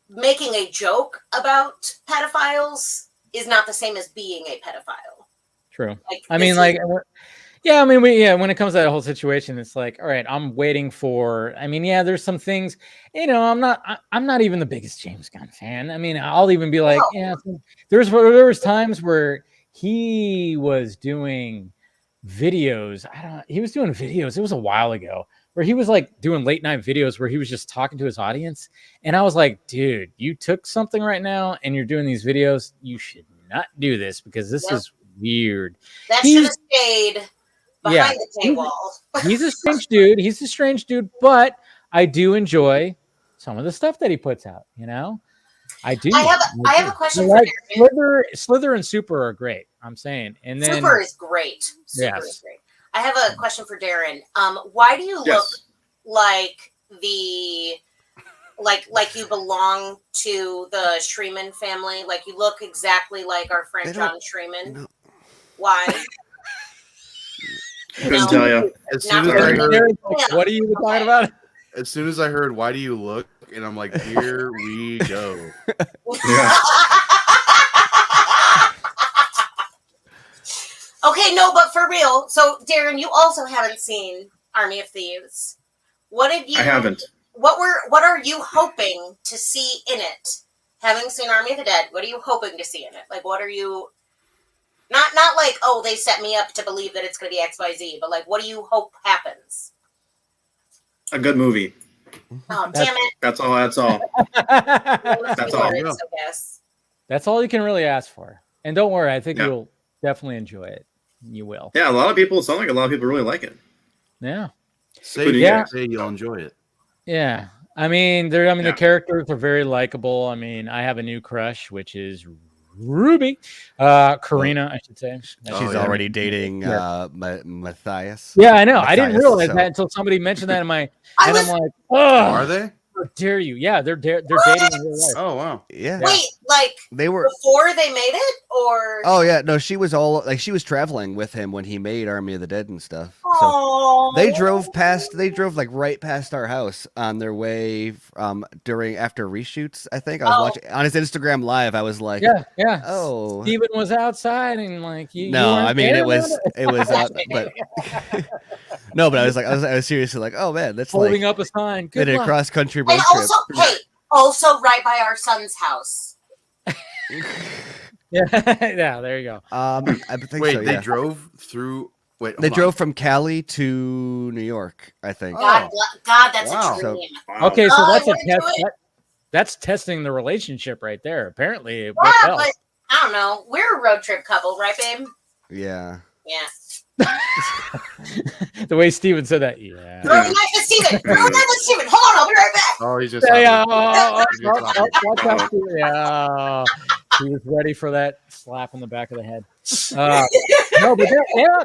making a joke about pedophiles is not the same as being a pedophile.
True.
Like,
I mean, like, yeah, I mean, when it comes to that whole situation, it's like, all right, I'm waiting for, I mean, yeah, there's some things, I'm not even the biggest James Gunn fan. I mean, I'll even be like, yeah, there was times where he was doing videos. He was doing videos. It was a while ago where he was like doing late night videos where he was just talking to his audience. And I was like, dude, you took something right now and you're doing these videos. You should not do this because this is weird.
That should have stayed behind the paywall.
He's a strange dude, but I do enjoy some of the stuff that he puts out, I do.
I have a question for Darren.
Slither and Super are great. I'm saying, and then
Super is great. Super is great. I have a question for Darren. Why do you look like like you belong to the Shreeman family? Like you look exactly like our friend John Shreeman. No. Why?
Couldn't tell you.
As soon as I heard,
what are you talking about?
As soon as I heard, why do you look? And I'm like, here we go.
Okay, no, but for real. So, Darren, you also haven't seen Army of Thieves. What did you?
I haven't.
What are you hoping to see in it? Having seen Army of the Dead, what are you hoping to see in it? Like, what are you? Not like, oh, they set me up to believe that it's going to be XYZ, but like, what do you hope happens?
A good movie.
Oh, damn it.
That's all. That's all.
That's all. I guess.
That's all you can really ask for. And don't worry, I think you'll definitely enjoy it. You will.
Yeah, a lot of people, it sounds like a lot of people really like it.
Yeah.
Say you'll enjoy it.
Yeah. I mean, the characters are very likable. I mean, I have a new crush, which is Ruby. Karina, I should say.
She's already dating Matthias.
Yeah, I know. I didn't realize that until somebody mentioned that in my I'm like, oh,
are they?
How dare you? Yeah, they're dating in real life.
Oh wow.
Yeah.
Wait, like
they were
before they made it, or?
Oh yeah, no, she was traveling with him when he made Army of the Dead and stuff.
So
they drove like right past our house on their way after reshoots. I think I was watching on his Instagram live. I was like,
yeah.
Oh,
Steven was outside and like
it was but no, but I was seriously like, oh man, that's
holding
like
up a sign.
Good luck. Cross country road
trip. Also right by our son's house.
yeah, there you go.
I think
Wait,
so,
they drove through. Wait,
They
hold
drove
on.
from Cali to New York, I think.
God, God, that's
Wow.
a dream.
Wow.
Okay, so
Oh,
that's
I
a
wanna do
test.
it.
That's testing the relationship right there. Apparently, it
Yeah,
well.
but I don't know. We're a road trip couple, right, babe?
Yeah.
Yeah.
The way Steven said that, yeah.
Throw the knife at Steven. Throw the knife at Steven. Hold on, I'll be right back.
Oh, he's just.
Yeah,
Obvious.
watch out, Steven. Yeah, he was ready for that slap in the back of the head. No, but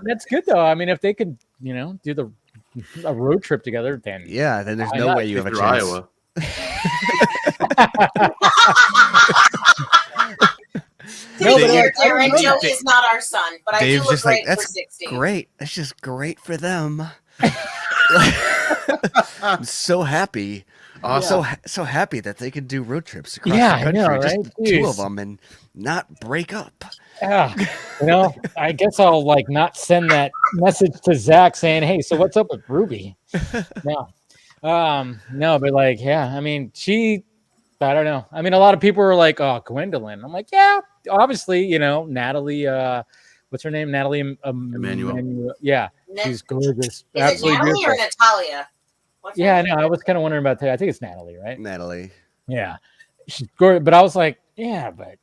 that's good though. I mean, if they could, do a road trip together, then
Yeah, then there's
Why
no
not?
way you have a
Through
chance.
Iowa.
To
No,
be
but
fair,
like, I don't
Darren,
know.
Joey is not our son, but I do
Dave's
look
just like,
great for
that's
60.
great. That's just great for them. I'm so happy. I'm so happy that they can do road trips across
Yeah,
the country.
I know,
Just
right?
the two of
Jeez.
them and not break up.
Yeah, I guess I'll not send that message to Zach saying, "Hey, so what's up with Ruby?" No, no, but I mean, I don't know. I mean, a lot of people are like, "Oh, Gwendolyn." I'm like, yeah, obviously, Natalie. What's her name? Natalie
Emmanuel.
Yeah,
Ne-
she's gorgeous.
Is it
Absolutely
Natalie
beautiful.
or Natalia? What's her
Yeah, I
name?
know. I was kind of wondering about that. I think it's Natalie, right?
Natalie.
Yeah, she's gorgeous. But I was like, yeah, but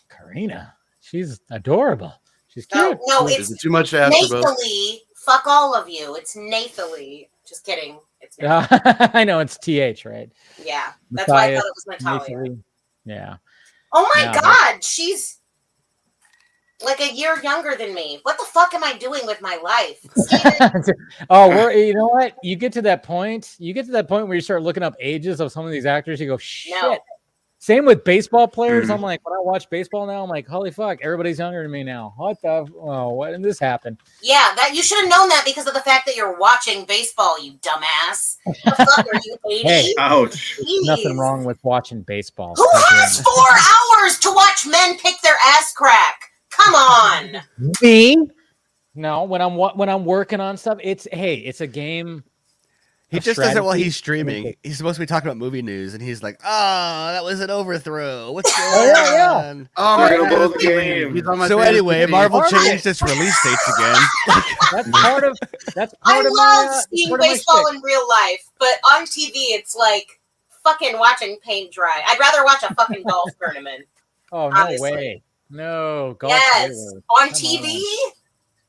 Karina, she's adorable. She's cute.
No,
Is
it's
it too much to ask for both?
Nathalie. Fuck all of you. It's Nathalie. Just kidding. It's
Yeah, I know it's TH, right?
yeah. That's why I thought it was Natalia.
Nathalie. Yeah.
Oh my
Yeah, but-
God, she's like a year younger than me. What the fuck am I doing with my life? Steven,
You know what? You get to that point where you start looking up ages of some of these actors. You go, shit.
No.
Same with baseball players.
Mhm.
I'm like, when I watch baseball now, I'm like, holy fuck, everybody's younger than me now. Why did this happen?
yeah, that you should have known that because of the fact that you're watching baseball, you dumbass. The fuck are you, 80?
Hey.
Ouch.
Nothing
Jeez.
wrong with watching baseball.
Who has 4 hours to watch men pick their ass crack? Come on.
Me? No, when I'm working on stuff, it's a game.
He
of
just does it while
strategy.
he's streaming. He's supposed to be talking about movie news, and he's like, "Oh, that was an overthrow. What's going
Oh, yeah.
on?"
Oh
We're
my
gonna blow
God.
the game.
He's on my
So
fantasy
anyway,
team.
Marvel
Marvel.
changed its release dates again.
That's part of
I love
my
seeing
part of my
baseball
shtick.
in real life, but on TV it's like fucking watching paint dry. I'd rather watch a fucking golf tournament.
Oh, no
Honestly.
way. No, golf's way
Yes,
worse.
on
Come
TV.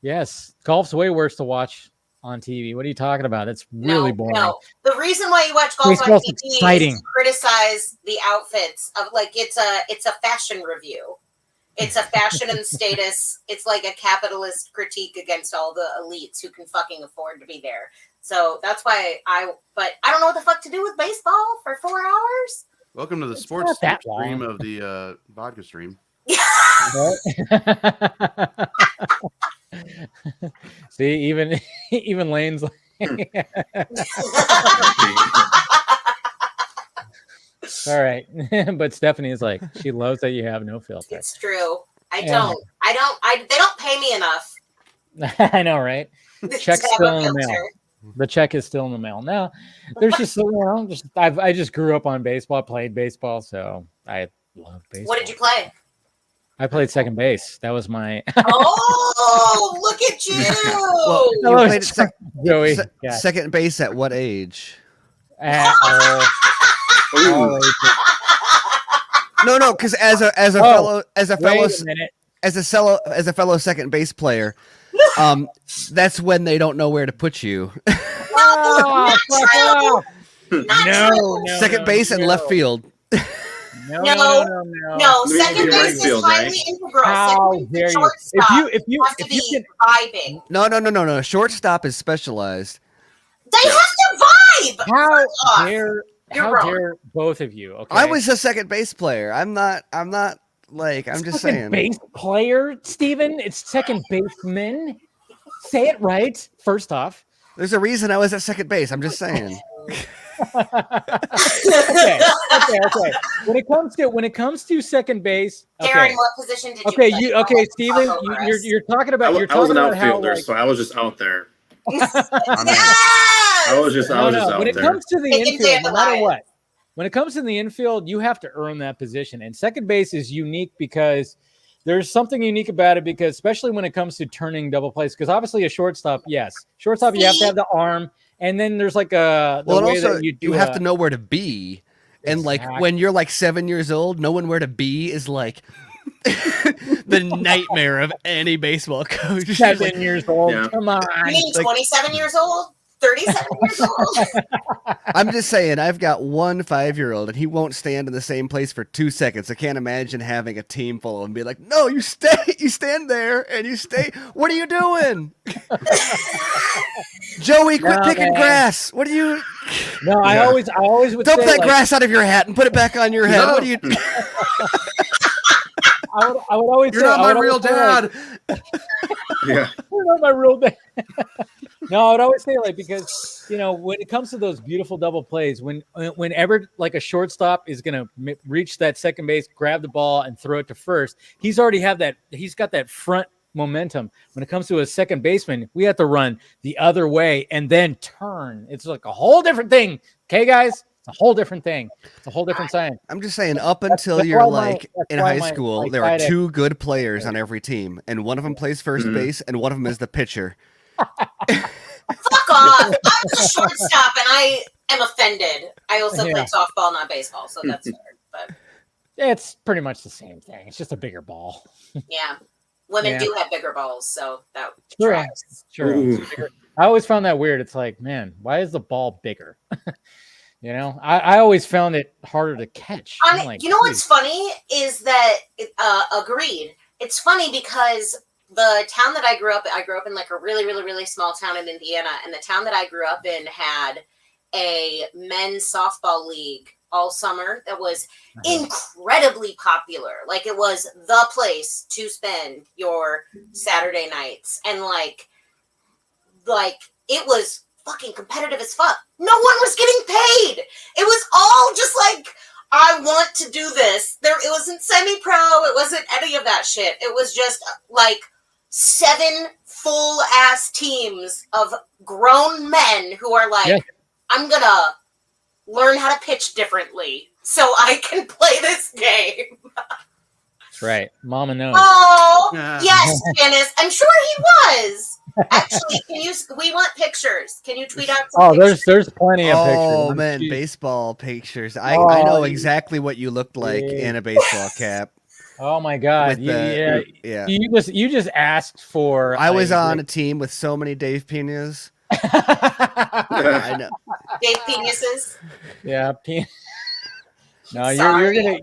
Yes, golf's way worse to watch on TV. What are you talking about? It's really boring.
No, the reason why you watch golf on
Baseball's
TV
exciting.
is to criticize the outfits of it's a fashion review. It's a fashion and status. It's like a capitalist critique against all the elites who can fucking afford to be there. So that's why but I don't know what the fuck to do with baseball for 4 hours.
Welcome to the
It's
sports
not that
stream
long.
of the vodka stream.
See, even Lane's like, all right. But Stephanie is like, she loves that you have no filter.
It's true. They
Yeah.
don't pay me enough.
I know, right?
to
Check's
have
still
a
in the mail.
filter.
The check is still in the mail. No, there's just I just grew up on baseball. I played baseball, so I love baseball.
What did you play?
I played second base. That was my
Oh, look at you!
Well, you
That was
played at
Joey. Yeah.
second base at what age?
At all ages.
No, because as a
Oh,
fellow
Wait a minute.
as a fellow second base player, that's when they don't know where to put you.
Oh, fuck off.
Not
No,
true.
no,
Second
no,
base and
no.
left field.
No.
No,
Maybe
second
be
base
right
is
field,
highly
right?
integral.
How
Second base
dare
and
you?
shortstop
If you
have to be
can,
vibing.
No. Shortstop is specialized.
They have to vibe.
how
off.
dare
You're
how
wrong.
dare both of you? Okay,
I was a second base player. I'm not like I'm just
second
saying.
base player, Steven. It's second baseman. Say it right. First off.
There's a reason I was at second base. I'm just saying.
okay. When it comes to second base, okay.
Darren, what position did you
Okay,
play?
Steven,
Talk over us.
you're talking about
I was an
about how,
outfielder,
like,
so I was just out there.
Yes!
I was just
no.
out
When it
there.
comes to the
Taking
infield, no matter
dandelions.
what, when it comes to the infield, you have to earn that position. And second base is unique because there's something unique about it because especially when it comes to turning double plays, because obviously a shortstop, yes, shortstop, you have to have the arm, and then there's like a
Well, and
way
also
that
you have to know where to be, and like when you're like 7 years old, knowing where to be is like the nightmare of any baseball coach.
7 years old.
Yeah.
Come on.
You mean 27 years old? 37 years old?
I'm just saying, I've got one 5-year-old, and he won't stand in the same place for 2 seconds. I can't imagine having a team full of him be like, "No, you stay, you stand there, and you stay. What are you doing, Joey? Quit picking grass. What are you?
No, I always would
Dump
say,
that
like,
grass out of your hat and put it back on your head.
No.
What are you?
I would always
You're
say,
not
I
my
would
real
always say, like,
dad.
Yeah.
You're not my real dad. No, I would always say, like, because when it comes to those beautiful double plays, whenever like a shortstop is gonna reach that second base, grab the ball and throw it to first, he's got that front momentum. When it comes to a second baseman, we have to run the other way and then turn. It's like a whole different thing. Okay, guys, it's a whole different thing. It's a whole different science.
I'm just saying, up until
that's
you're
why
like in high school, there are 2 good players on every team, and one of them plays first base, and one of them is the pitcher.
Fuck off. I'm the shortstop and I am offended. I also played softball, not baseball, so that's fair. But
it's pretty much the same thing. It's just a bigger ball.
yeah. Women do have bigger balls, so that
tracks. True. I always found that weird. It's like, man, why is the ball bigger? I always found it harder to catch.
Like, what's funny is that agreed. It's funny because the town that I grew up in like a really, really, really small town in Indiana, and the town that I grew up in had a men's softball league all summer that was incredibly popular. Like, it was the place to spend your Saturday nights, and like it was fucking competitive as fuck. No one was getting paid. It was all just like, I want to do this. It wasn't semi-pro. It wasn't any of that shit. It was just like 7 full-ass teams of grown men who are like, I'm gonna learn how to pitch differently so I can play this game.
That's right. Mama knows.
Oh, yes, Janice. I'm sure he was. Actually, we want pictures. Can you tweet out some pictures?
there's plenty of pictures.
Oh, man, baseball pictures. I know exactly what you looked like in a baseball cap.
Oh my God! You just asked for.
I was on a team with so many Dave Pinas. I know.
Dave Penises.
Yeah. No, you're gonna.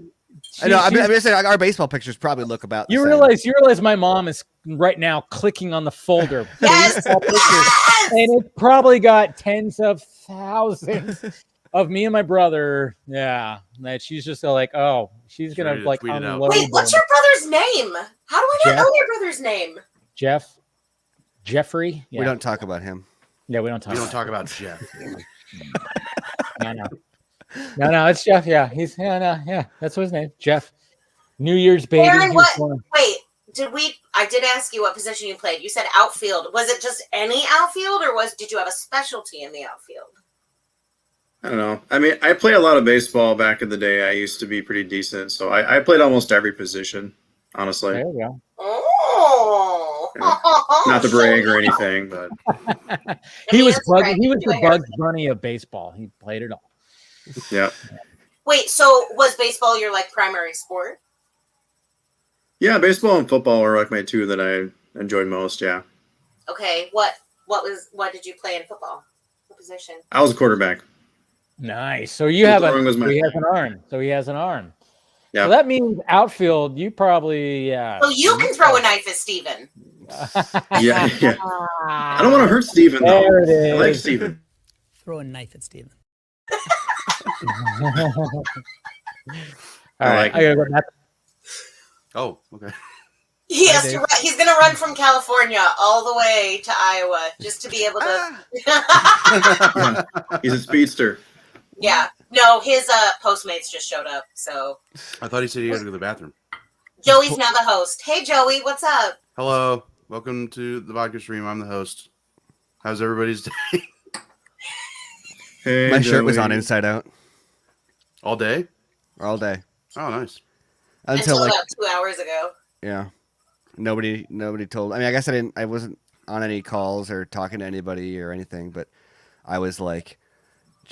I know. I'm just saying, our baseball pictures probably look about. The
you
same.
realize my mom is right now clicking on the folder. Baseball pictures,
Yes!
and it probably got tens of thousands of me and my brother. Yeah, that she's just like, oh, she's gonna like unload.
Wait, what's your brother's name? How do I not know your brother's name?
Jeffrey. Yeah.
We don't talk about him.
Yeah, we don't talk.
We don't talk about Jeff.
No, it's Jeff. Yeah, that's his name, Jeff. New Year's baby.
Darren, wait, I did ask you what position you played. You said outfield. Was it just any outfield, or did you have a specialty in the outfield?
I don't know. I mean, I played a lot of baseball back in the day. I used to be pretty decent, so I played almost every position, honestly.
There we go.
Oh,
not to brag or anything, but
he was the Bugs Bunny of baseball. He played it all.
Yeah.
Wait, so was baseball your like primary sport?
Yeah, baseball and football were like my 2 that I enjoyed most. Yeah.
Okay, what did you play in football? What position?
I was a quarterback.
Nice. So he has an arm. Yeah. So that means outfield. You probably
So you can throw a knife at Steven.
Yeah. I don't want to hurt Steven though.
There it is.
I like Steven.
Throw a knife at Steven.
All right. I gotta go back.
Oh, okay.
He's going to run from California all the way to Iowa just to be able
to. He's a speedster.
Yeah. No, his Postmates just showed up. So
I thought he said he had to go to the bathroom.
Joey's now the host. Hey, Joey, what's up?
Hello. Welcome to the vodka stream. I'm the host. How's everybody's day?
Hey,
my shirt was on inside out.
All day?
All day.
Oh, nice.
Until like about 2 hours ago.
Yeah. Nobody told. I mean, I guess I wasn't on any calls or talking to anybody or anything, but I was like,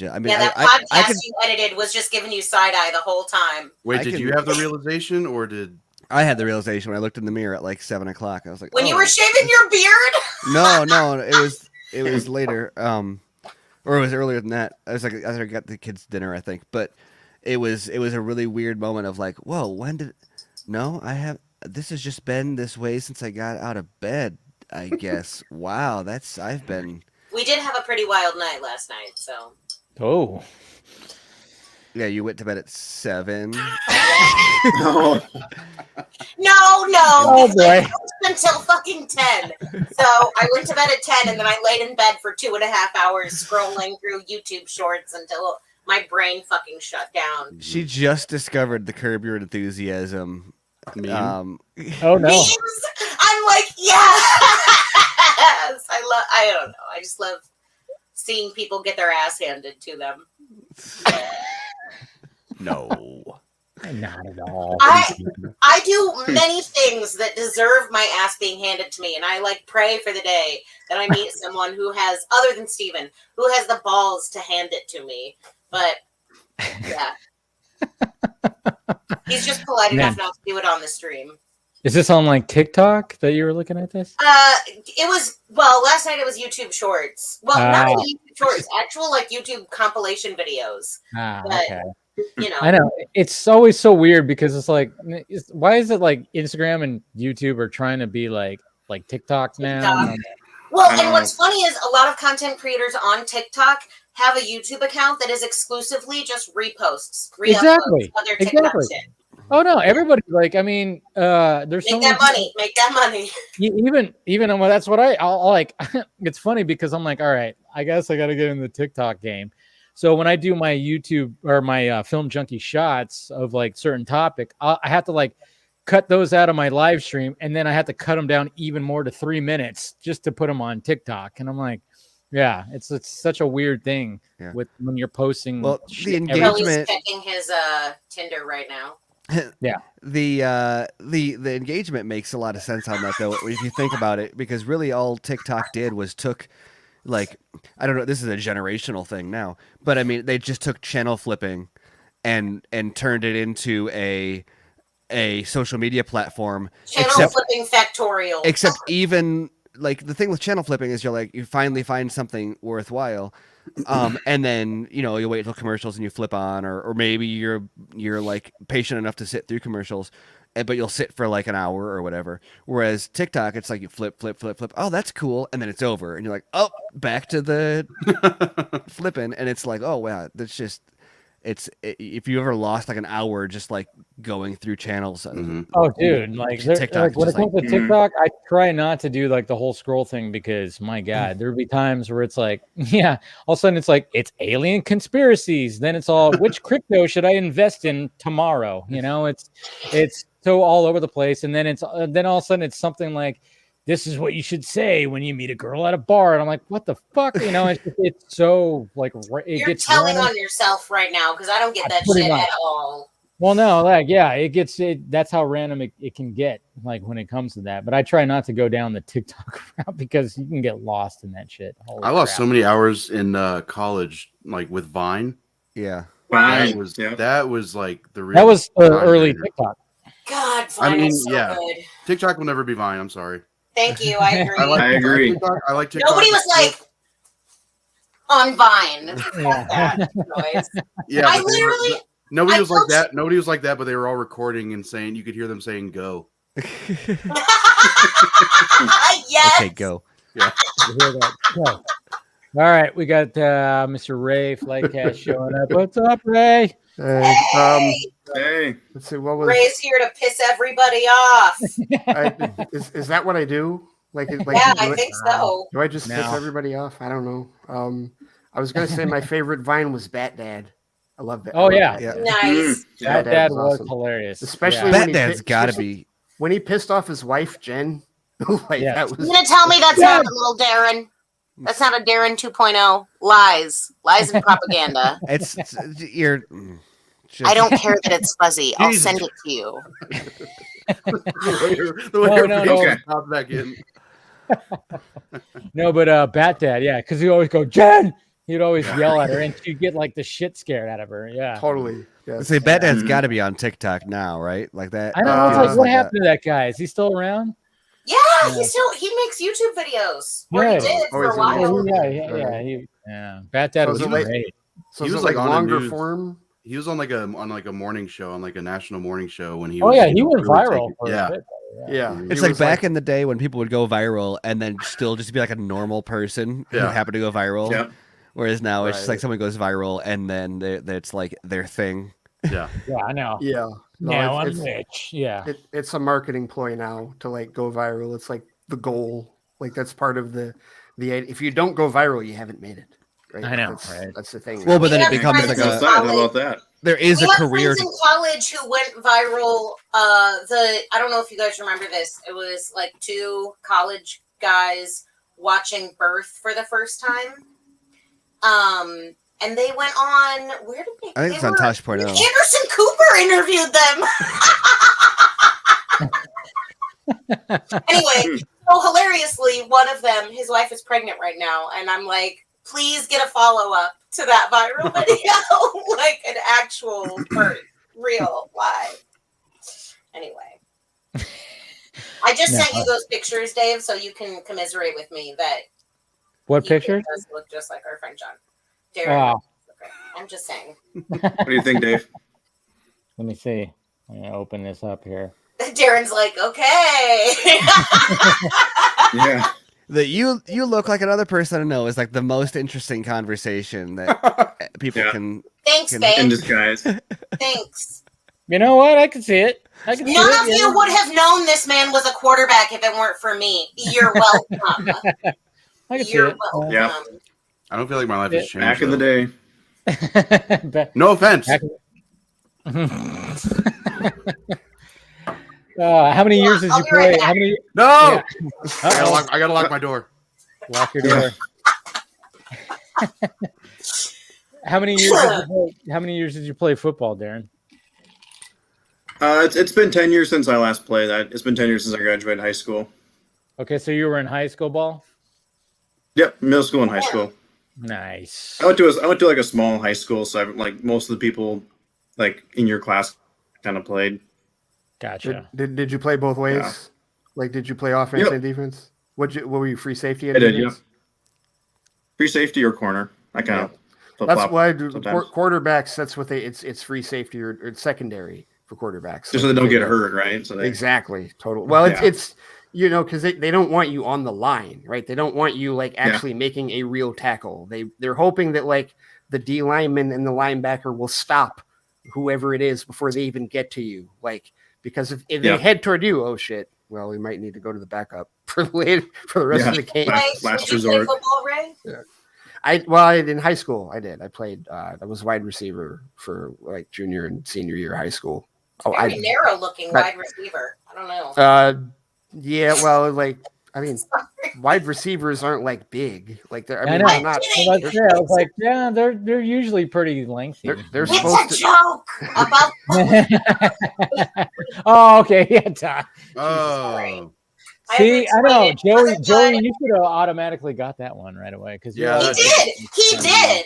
I mean,
that
I
podcast
could,
you edited was just giving you side eye the whole time.
Wait,
I
did
can-
you have the realization, or did?
I had the realization when I looked in the mirror at like 7 o'clock. I was like,
When
oh.
you were shaving your beard?
No, it was later. Or it was earlier than that. I was like, after I got the kids dinner, I think. But it was a really weird moment of like, whoa, this has just been this way since I got out of bed, I guess. Wow, I've been.
We did have a pretty wild night last night, so.
Oh.
Yeah, you went to bed at 7.
No.
No.
Oh boy.
Until fucking 10. So I went to bed at 10 and then I laid in bed for 2.5 hours scrolling through YouTube shorts until my brain fucking shut down.
She just discovered the Curb Your Enthusiasm.
Oh no.
Memes? I'm like, yes. I don't know. I just love seeing people get their ass handed to them.
No.
Not at all.
I do many things that deserve my ass being handed to me, and I like pray for the day that I meet someone who has, other than Steven, who has the balls to hand it to me. But yeah, he's just polite enough not to do it on the stream.
Is this on like TikTok that you were looking at this?
It was last night it was YouTube Shorts. Well, not only YouTube Shorts, actual like YouTube compilation videos. But,
Okay.
You know,
I know it's always so weird because it's like, why is it like Instagram and YouTube are trying to be like TikTok now?
Well, and what's funny is a lot of content creators on TikTok have a YouTube account that is exclusively just reposts,
Exactly.
other TikTok shit.
Oh no, everybody like. I mean, there's
Make that money.
Even well, that's what I'll like. It's funny because I'm like, all right, I guess I got to get in the TikTok game. So when I do my YouTube or my Film Junkie shots of like certain topic, I have to like cut those out of my live stream, and then I have to cut them down even more to 3 minutes just to put them on TikTok. And I'm like, yeah, it's such a weird thing with when you're posting.
Well, the engagement.
He's checking his Tinder right now.
Yeah.
The engagement makes a lot of sense on that though, if you think about it, because really all TikTok did was took, like, I don't know, this is a generational thing now, but I mean, they just took channel flipping and turned it into a social media platform.
Channel flipping factorial.
Except even like the thing with channel flipping is you finally find something worthwhile. And then, you wait until commercials and you flip on, or maybe you're like patient enough to sit through commercials, but you'll sit for like an hour or whatever. Whereas TikTok, it's like you flip. Oh, that's cool. And then it's over. And you're like, oh, back to the flipping. And it's like, oh, wow, that's just, if you ever lost like an hour just like going through channels.
Oh, dude, like
TikTok
when it comes to TikTok, I try not to do like the whole scroll thing because my God, there'll be times where it's like, yeah, all of a sudden it's like it's alien conspiracies. Then it's all which crypto should I invest in tomorrow? It's so all over the place, and then then all of a sudden it's something like, this is what you should say when you meet a girl at a bar. And I'm like, what the fuck? It's so like,
You're telling on yourself right now because I don't get that shit at all.
Well, no, like, yeah, that's how random it can get, like when it comes to that. But I try not to go down the TikTok route because you can get lost in that shit.
I lost so many hours in college, like with Vine.
Yeah.
Vine.
That was like the real.
That was early TikTok.
God, Vine is so good.
TikTok will never be Vine. I'm sorry.
Thank you. I agree.
I agree.
I like TikTok.
Nobody was like on Vine. That noise.
Yeah,
I literally.
Nobody was like that. Nobody was like that, but they were all recording and saying you could hear them saying "go."
Yes.
Okay, go.
Yeah.
All right, we got Mr. Ray Flightcast showing up. What's up, Ray?
Hey.
Let's see. What was
Ray's here to piss everybody off.
is that what I do? Like
Yeah, I think so.
Do I just piss
No.
everybody off? I don't know. I was gonna say my favorite Vine was Bat Dad. I love that.
Oh, yeah.
Nice.
That dad was
awesome.
hilarious.
Especially
That dad's got to be.
when he pissed off his wife Jen. Like
Yeah.
that was.
You're gonna tell me that's not a little Darren? That's not a Darren 2.0. Lies and propaganda.
You're.
I don't care that it's fuzzy. I'll send it to you.
The way
No,
no.
pop back in.
No, but Bat Dad, yeah, because he always go, Jen. He'd always yell at her, and she'd get like the shit scared out of her. Yeah,
Totally. Yes.
Say, Bat Dad's
Mhm.
got to be on TikTok now, right? Like that.
I don't know. It's
feels
like, what
that-
happened to that guy? Is he still around?
Yeah,
Yeah.
he makes YouTube videos. Or
Good.
he did for a
Always
while.
Yeah. Bat Dad
So
was
is it like-
great.
So
He
is
was,
it like
like, on a
longer
news-
form?
He was on like a morning show, on like a national morning show when he
Oh
was.
yeah, he went
really
viral
taking-
for
yeah.
a bit.
Yeah.
It's like back in the day when people would go viral and then still just be like a normal person who
Yeah.
happened to go viral.
Yeah.
Whereas now it's just
Right.
like someone goes viral and then it's like their thing.
Yeah.
Yeah, I know.
Yeah. No,
Now I'm
it's,
rich. Yeah.
it's a marketing ploy now to like go viral. It's like the goal. Like that's part of the if you don't go viral, you haven't made it. Right?
I know,
That's,
right?
That's the thing.
Well, but then
We
it
have
becomes
friends
like
in
What's
a
that? How
college-
about that?
there is
We
a
had
career.
friends in college who went viral. I don't know if you guys remember this. It was like two college guys watching Birth for the first time. And they went on. Where did they?
I think
they
it's on
were-
Tosh.0.
Anderson Cooper interviewed them. Anyway, so hilariously, one of them, his wife is pregnant right now, and I'm like, please get a follow up to that viral video, like an actual birth, real live. Anyway, I just
No.
sent you those pictures, Dave, so you can commiserate with me that
What
he
picture?
does look just like our friend John. Darren.
Oh,
Okay. I'm just saying.
What do you think, Dave?
let me see. I'm gonna open this up here.
Darren's like, okay.
Yeah.
That you look like another person I know is like the most interesting conversation that people
Yeah.
can.
Thanks,
In
In
babe.
disguise.
Thanks.
You know what? I can see it. I can see
None
it.
of you would have known this man was a quarterback if it weren't for me. You're welcome.
I can see
You're
it.
welcome.
Yeah.
I don't feel like my life has changed.
Back in the
though.
day.
Back-
No offense.
back- how many years did
I'll
you
be right
play?
back.
How many?
No.
Yeah.
I gotta lock my door.
Lock your door. How many years? Did you play, how many years did you play football, Darren?
It's been 10 years since I last played. It's been 10 years since I graduated high school.
Okay, so you were in high school ball.
Yep, middle school and high school.
Nice.
I went to like a small high school, so like most of the people like in your class kind of played.
Gotcha.
Did you play both ways?
Yeah.
Like, did you play offense
Yep.
and defense? What were you, free safety? And
I did,
defense?
Free safety or corner. I kind of
That's why
sometimes.
quarterbacks. That's what it's free safety or it's secondary for quarterbacks.
Just so they don't get hurt, right? So they,
Exactly. Total. Well,
Yeah.
it's because they don't want you on the line, right? They don't want you like actually making a real tackle. They're hoping that like the D lineman and the linebacker will stop whoever it is before they even get to you. Like, because if they head toward you, oh shit, well, we might need to go to the backup for the rest of the game.
Last
Did you play
resort.
football, Ray?
In high school, I did. I played. I was wide receiver for like junior and senior year of high school.
Very narrow looking wide receiver. I don't know.
Yeah. Well, like I mean, wide receivers aren't like big. Like they're. I mean,
know.
they're not.
Well, that's it. I was like, yeah, they're usually pretty lengthy.
They're
It's
supposed
a
to.
joke about
Oh, okay, yeah, Todd.
Oh.
See, I know, Joey.
wasn't
Joey,
good.
you should have automatically got that one right away because
Yeah,
He did. He did.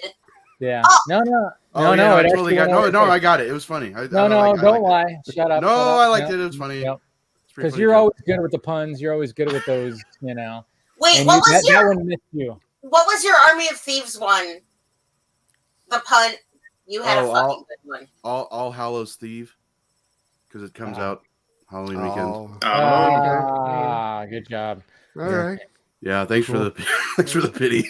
Yeah.
Oh.
No.
Oh,
It
yeah, I
actually
totally got.
went
No,
okay.
I got it. It was funny. I
No,
liked
don't
it.
lie. Shut up.
No,
shut up.
I liked
No.
it. It was funny.
Yep.
It's a pretty
Because
funny
you're
joke.
always good with the puns. You're always good with those,
Wait,
And
what was
that
your
one missed you.
Army of Thieves one? The pun. You had a
Oh,
fucking good one.
All Hallows Thief, because it comes out Halloween weekend.
Oh,
Ah, good job.
all right.
Yeah, thanks for the thanks for the pity.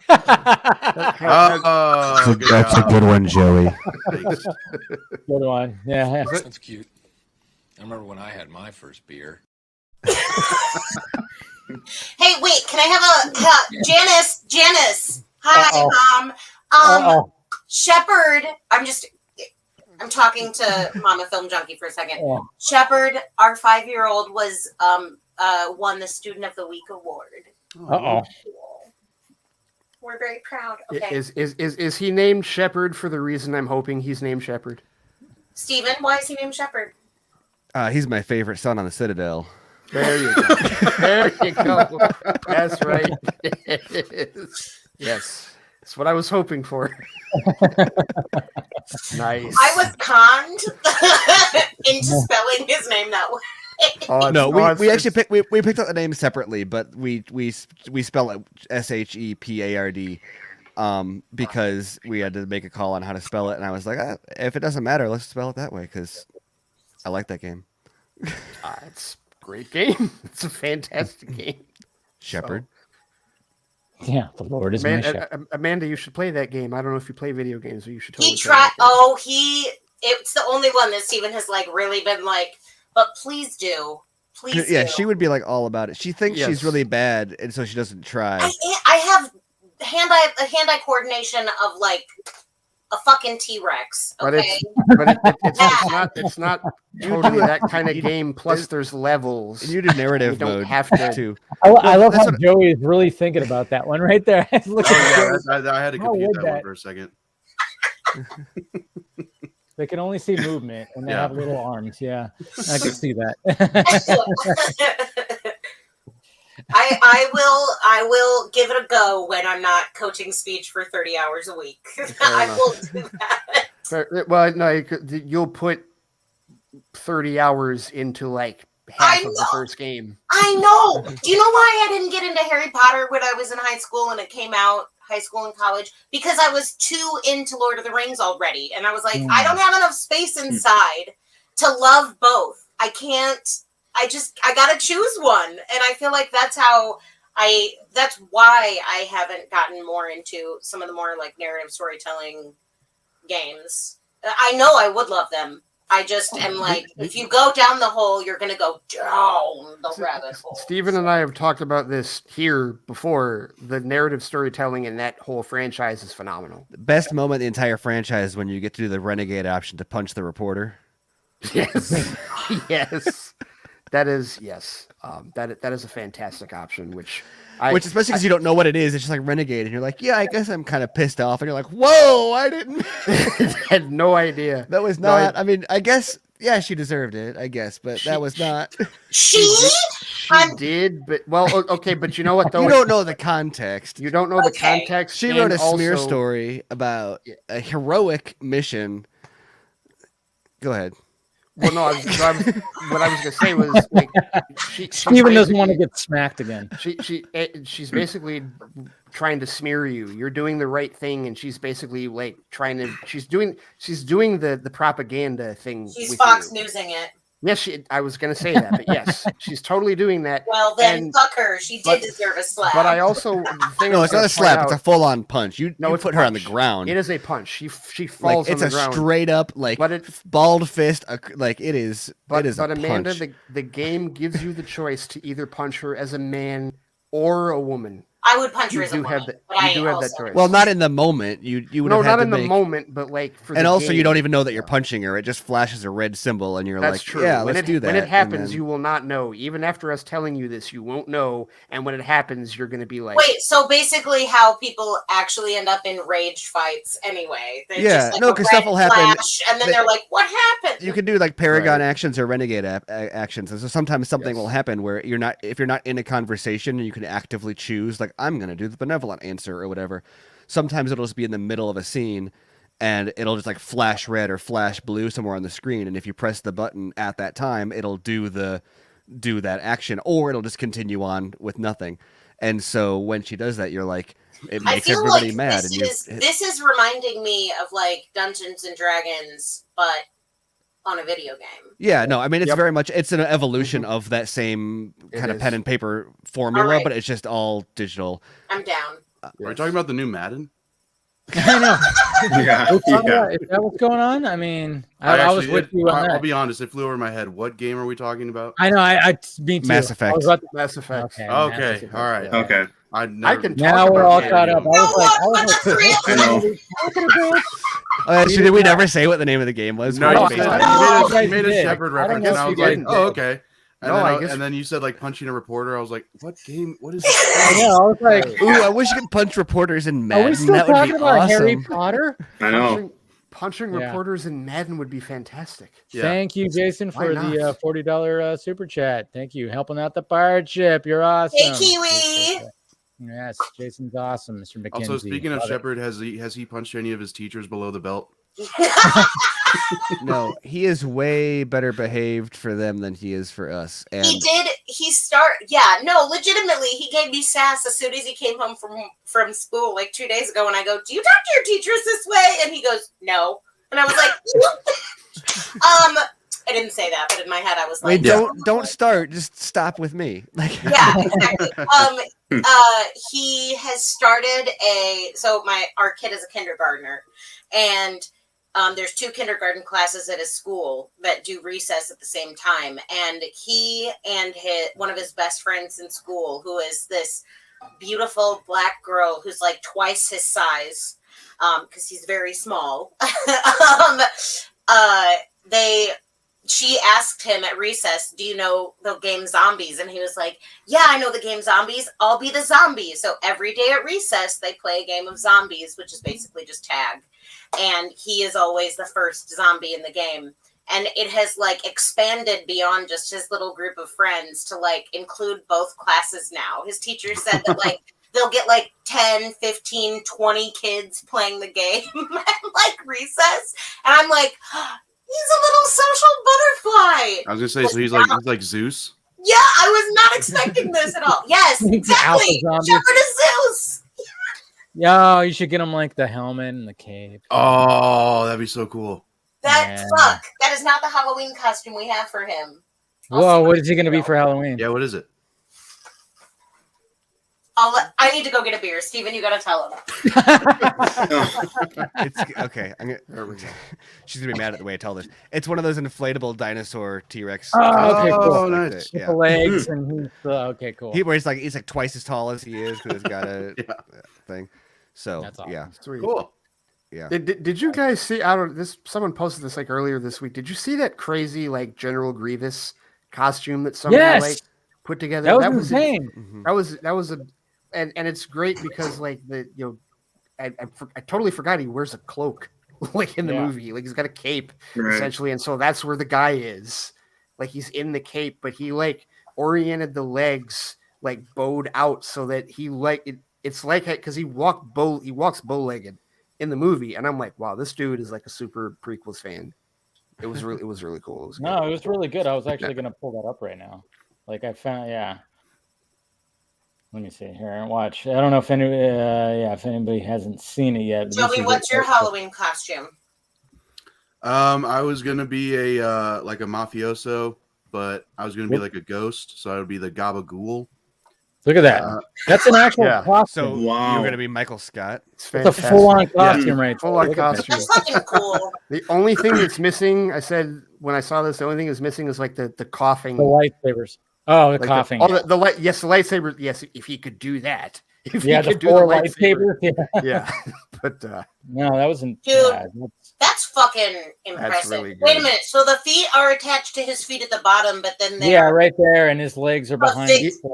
Good
Oh, good
That's a
job.
good one, Joey.
Thanks.
one. Yeah.
That's cute. I remember when I had my first beer.
Hey, wait, can I have a Janice? Hi, Mom.
Uh-oh.
Shepard, I'm talking to Mama Film Junkie for a second.
Yeah.
Shepard, our 5-year-old, was won the Student of the Week award.
Uh-oh.
We're very proud. Okay.
Is he named Shepard for the reason I'm hoping he's named Shepard?
Steven, why is he named Shepard?
He's my favorite son on the Citadel.
There you go. There you go. That's right. Yes. That's what I was hoping for. Nice.
I was conned into spelling his name that way.
We actually picked out the name separately, but we spell it SHEPARD because we had to make a call on how to spell it, and I was like, if it doesn't matter, let's spell it that way because I like that game.
It's a great game. It's a fantastic game.
Shepherd.
Yeah, the Lord is my shepherd.
Amanda, you should play that game. I don't know if you play video games, but you should totally
He tried. Oh, it's the only one that Steven has like really been like, but please do. Please
Yeah,
do.
she would be like all about it. She thinks she's really bad, and so she doesn't try.
I have hand-eye coordination of like a fucking T-Rex. Okay?
But it's not totally that kind of game. Plus, there's levels.
You do narrative
you don't
mode
have to.
too.
I love how Joey is really thinking about that one right there. Look
I had to compute that one for a second.
They can only see movement, and they have little arms. Yeah, I can see that.
I will give it a go when I'm not coaching speech for 30 hours a week. I will do that.
Well, no, you'll put 30 hours into like half of the first game.
I know. Do you know why I didn't get into Harry Potter when I was in high school and it came out high school and college? Because I was too into Lord of the Rings already. And I was like, I don't have enough space inside to love both. I can't. I gotta choose one. And I feel like that's why I haven't gotten more into some of the more like narrative storytelling games. I know I would love them. I just am like, if you go down the hole, you're going to go down the rabbit hole.
Steven and I have talked about this here before. The narrative storytelling in that whole franchise is phenomenal.
The best moment in the entire franchise is when you get to do the renegade option to punch the reporter.
Yes. Yes. That is, yes. That is a fantastic option, which
especially because you don't know what it is. It's just like renegade, and you're like, yeah, I guess I'm kind of pissed off. And you're like, whoa, I didn't.
had no idea.
That was not. I mean, I guess, yeah, she deserved it, I guess, but that was not.
She
did, but okay, but you know what though?
You don't know the context.
You don't know the context.
She wrote a smear story about a heroic mission. Go ahead.
Well, no, what I was going to say was like,
Steven doesn't want to get smacked again.
She's basically trying to smear you. You're doing the right thing, and she's basically like she's doing the propaganda thing.
She's Fox Newsing it.
Yes, I was going to say that, but yes, she's totally doing that.
Well, then fuck her. She did deserve a slap.
But I also
no, it's not a slap. It's a full-on punch. You put her on the ground.
It is a punch. She falls on the ground.
It's a straight up balled fist. Like it is.
But
a
Amanda,
punch.
the game gives you the choice to either punch her as a man or a woman.
I would punch her as a woman,
you do have that choice.
Well, not in the moment. You would have had
not
to
in the moment, but like for
and
the
also
game.
You don't even know that you're punching her. It just flashes a red symbol, and you're
That's
like,
true.
yeah, let's do that.
When it happens, you will not know. Even after us telling you this, you won't know. And when it happens, you're going to be like,
wait. So basically, how people actually end up in rage fights anyway? They're
yeah,
just,
no, because stuff will happen,
and then they're like, "What happened?"
You can do like Paragon actions or Renegade actions, and so sometimes something will happen where if you're not in a conversation, you can actively choose like I'm going to do the benevolent answer or whatever. Sometimes it'll just be in the middle of a scene and it'll just like flash red or flash blue somewhere on the screen, and if you press the button at that time, it'll do that action, or it'll just continue on with nothing. And so when she does that, you're like, it makes everybody
like
mad.
This is reminding me of like Dungeons and Dragons, but on a video game.
Yeah, no, I mean it's very much it's an evolution of that same kind of pen and paper formula, but it's just all digital.
I'm down.
Are you talking about the new Madden?
I know.
Yeah.
Is that what's going on? I mean, I was with you on that.
I'll be honest, it flew over my head. What game are we talking about?
I know. Me too.
Mass Effect.
Mass Effect.
Okay. All right.
Yeah. Okay.
I can
now we're all caught up. I
was like, did we never say what the name of the game was?
No, you made a Shepherd reference, and I was like, oh, okay. And then you said like punching a reporter. I was like, what game? What is this?
I know. I was like,
ooh, I wish you could punch reporters in Madden.
Are we still talking about Harry Potter?
I know.
punching reporters in Madden would be fantastic.
Yeah. Thank you, Jason, for the $40 super chat. Thank you, helping out the pirate ship. You're awesome.
Hey, Kiwi.
Yes, Jason's awesome, Mr. McKenzie.
Also, speaking of Shepard, has he punched any of his teachers below the belt?
No, he is way better behaved for them than he is for us. And
he did. Legitimately, he gave me sass as soon as he came home from school like 2 days ago. And I go, "Do you talk to your teachers this way?" And he goes, "No." And I was like, I didn't say that, but in my head, I was like,
don't start. Just stop with me. Like,
yeah, exactly. He has started our kid is a kindergartner, and there's 2 kindergarten classes at his school that do recess at the same time. And he and one of his best friends in school, who is this beautiful black girl who's like twice his size, because he's very small. She asked him at recess, "Do you know the game Zombies?" And he was like, "Yeah, I know the game Zombies. I'll be the zombie." So every day at recess, they play a game of Zombies, which is basically just tag. And he is always the first zombie in the game. And it has like expanded beyond just his little group of friends to like include both classes now. His teacher said that like they'll get like 10, 15, 20 kids playing the game at like recess. And I'm like, he's a little social butterfly.
I was gonna say, so he's like Zeus.
Yeah, I was not expecting this at all. Yes, exactly. Shepard is Zeus.
Yo, you should get him like the helmet and the cape.
Oh, that'd be so cool.
That is not the Halloween costume we have for him.
Whoa, what is he gonna be for Halloween?
Yeah, what is it?
I need to go get a beer. Steven, you gotta tell him.
It's okay. She's gonna be mad at the way I tell this. It's one of those inflatable dinosaur T-Rex.
Oh, okay, cool.
Nice.
With the legs and he's okay, cool.
He's like twice as tall as he is because he's got a thing. So
that's awesome.
Yeah,
sweet.
Cool.
Yeah. Did you guys see? I don't. Someone posted this like earlier this week. Did you see that crazy like General Grievous costume that somebody like put together?
That was insane.
That was and it's great because like I totally forgot he wears a cloak like in the movie. Like he's got a cape essentially, and so that's where the guy is. Like he's in the cape, but he like oriented the legs like bowed out so that he like it's like because he walks bow-legged in the movie, and I'm like, wow, this dude is like a super prequels fan. It was really cool. It was
really good. I was actually gonna pull that up right now. Like I found, Let me see here and watch. I don't know if anybody hasn't seen it yet.
Joey, what's your Halloween costume?
I was gonna be a like a mafioso, but I was gonna be like a ghost, so I would be the Gabagool.
Look at that. That's an actual costume.
So you're gonna be Michael Scott.
It's a full-on costume, right?
Full-on costume.
That's fucking cool.
The only thing that's missing, I said when I saw this, the only thing that's missing is like the coughing.
The lightsabers. Oh, the coughing.
The lightsaber. Yes, if he could do that. If he
the
could
four
do the
lightsabers.
Yeah. But
no, that wasn't.
Dude, that's fucking impressive.
That's really good.
Wait a minute. So the feet are attached to his feet at the bottom, but then they're
right there, and his legs are behind.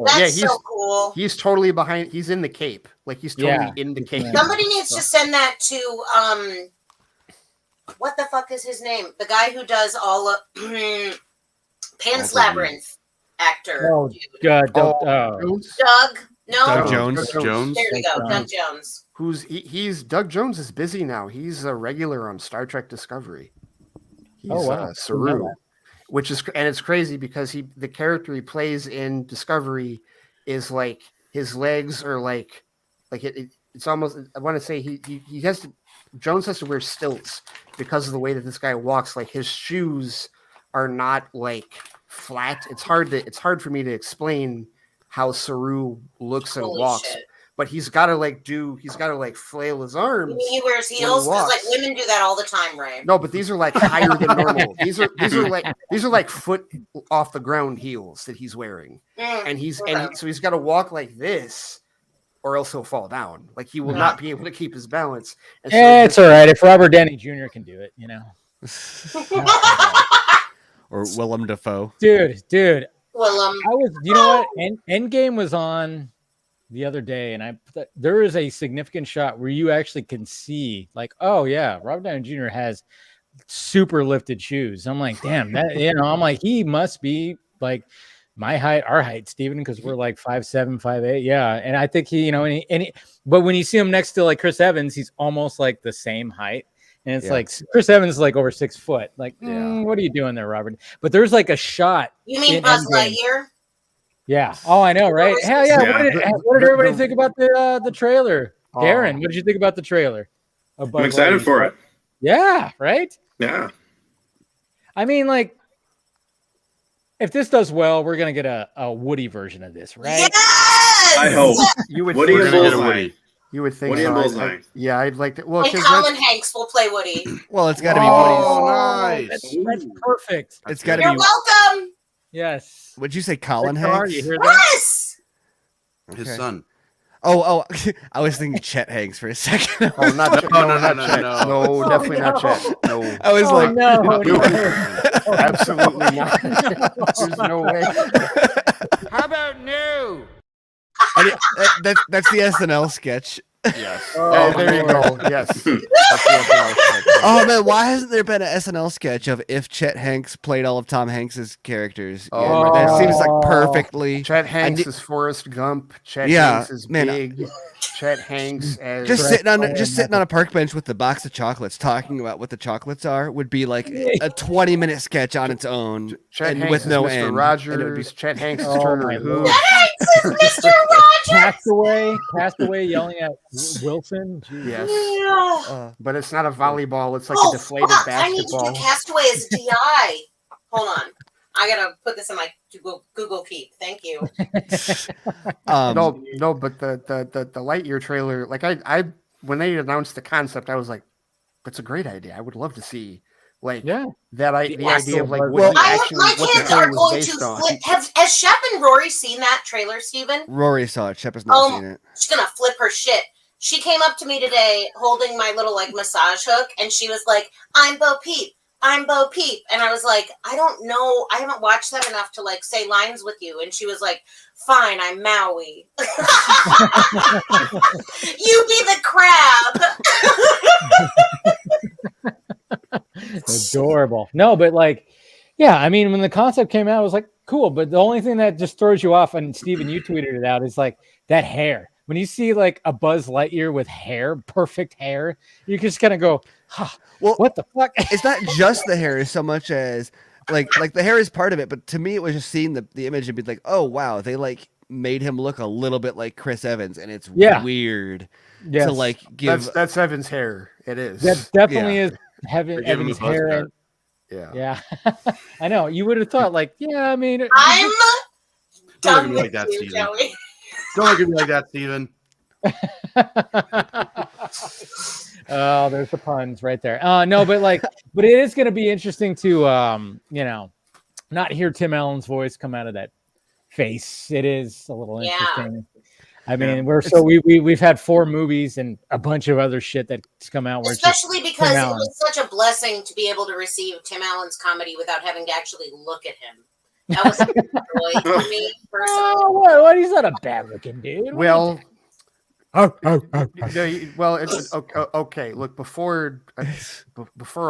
That's so cool.
He's totally behind. He's in the cape. Like he's totally in the cape.
Somebody needs to send that to what the fuck is his name? The guy who does all of Pan's Labyrinth actor.
Oh God, Doug.
No,
Doug Jones.
There we go, Doug Jones.
He's Doug Jones is busy now. He's a regular on Star Trek Discovery. He's Saru, which is and it's crazy because the character he plays in Discovery is like his legs are like it's almost I want to say he has to Jones has to wear stilts because of the way that this guy walks. Like his shoes are not like flat. It's hard for me to explain how Saru looks and walks, but he's got to flail his arms.
You mean he wears heels? Because like women do that all the time, right?
No, but these are like higher than normal. These are like foot off the ground heels that he's wearing, and so he's got to walk like this, or else he'll fall down. Like he will not be able to keep his balance. And so
it's all right if Robert Downey Jr. can do it, you know.
Or Willem Dafoe.
Dude.
Willem.
You know what? Endgame was on the other day, and there is a significant shot where you actually can see, like, oh yeah, Robert Downey Jr. has super lifted shoes. I'm like, damn, that, I'm like, he must be like my height, our height, Steven, because we're like 5'7", 5'8". Yeah. And I think he, but when you see him next to like Chris Evans, he's almost like the same height. And it's like Chris Evans is like over 6 foot. Like, what are you doing there, Robert? But there's like a shot.
You mean Buzz Lightyear?
Yeah. Oh, I know, right? Hell yeah. What did everybody think about the trailer? Darren, what did you think about the trailer?
I'm excited for it.
Yeah, right?
Yeah.
I mean, like, if this does well, we're gonna get a Woody version of this, right?
Yes!
I hope.
You would
Woody and
think
Bullseye.
You would think
Woody
so.
and Bullseye.
Yeah, I'd like to. Well,
and Colin Hanks will play Woody.
Well, it's got to be Woody's.
Oh, nice.
That's perfect.
It's got to
You're
be.
welcome.
Yes.
Would you say Colin
Victor,
Hanks?
you hear that?
Yes.
His son.
Oh, I was thinking Chet Hanks for a second.
Oh, not Chet.
No,
No, definitely not Chet. No.
I was like,
no.
Absolutely not. There's no way.
How about no?
That's the SNL sketch.
Yes. There you go. Yes. That's the SNL sketch.
Oh man, why hasn't there been an SNL sketch of if Chet Hanks played all of Tom Hanks's characters?
Oh.
That seems like perfectly.
Chet Hanks is Forrest Gump. Chet Hanks is Big. Chet Hanks as
just sitting on a park bench with the box of chocolates, talking about what the chocolates are, would be like a 20-minute sketch on its own,
Chet
and
Hanks
with no
is Mr.
end.
Rogers. Chet Hanks is Turner Who.
Chet Hanks is Mr. Rogers.
Passed away, yelling at Wilson. Jeez.
Yes. But it's not a volleyball. It's like a deflated basketball.
I need to do Castaway as DI. Hold on. I gotta put this in my Google Keep. Thank you.
No, but the Lightyear trailer, like I when they announced the concept, I was like, that's a great idea. I would love to see the idea of like what the
trailer was based on. Has Shep and Rory seen that trailer, Steven?
Rory saw it. Shep has not seen it.
She's gonna flip her shit. She came up to me today holding my little like massage hook, and she was like, "I'm Bo Peep. I'm Bo Peep." And I was like, I don't know. I haven't watched that enough to like say lines with you. And she was like, fine, I'm Maui. You be the crab.
Adorable. No, but like, yeah, I mean, when the concept came out, I was like, cool. But the only thing that just throws you off, and Steven, you tweeted it out, is like that hair. When you see like a Buzz Lightyear with hair, perfect hair, you just kind of go, huh, well, what the fuck?
It's not just the hair so much as like the hair is part of it. But to me, it was just seeing the image and be like, oh, wow, they like made him look a little bit like Chris Evans. And it's weird to like give.
That's Evans' hair. It is.
That definitely is Evans' hair. Yeah. I know. You would have thought like, yeah, I mean.
I'm done
with you, Joey. Don't look at me like that, Steven.
Oh, there's the puns right there. No, but it is going to be interesting to, not hear Tim Allen's voice come out of that face. It is a little interesting. I mean, we've had 4 movies and a bunch of other shit that's come out.
Especially because it was such a blessing to be able to receive Tim Allen's comedy without having to actually look at him. That was a joy for me personally.
What? He's not a bad looking dude.
Well, it's okay. Look, before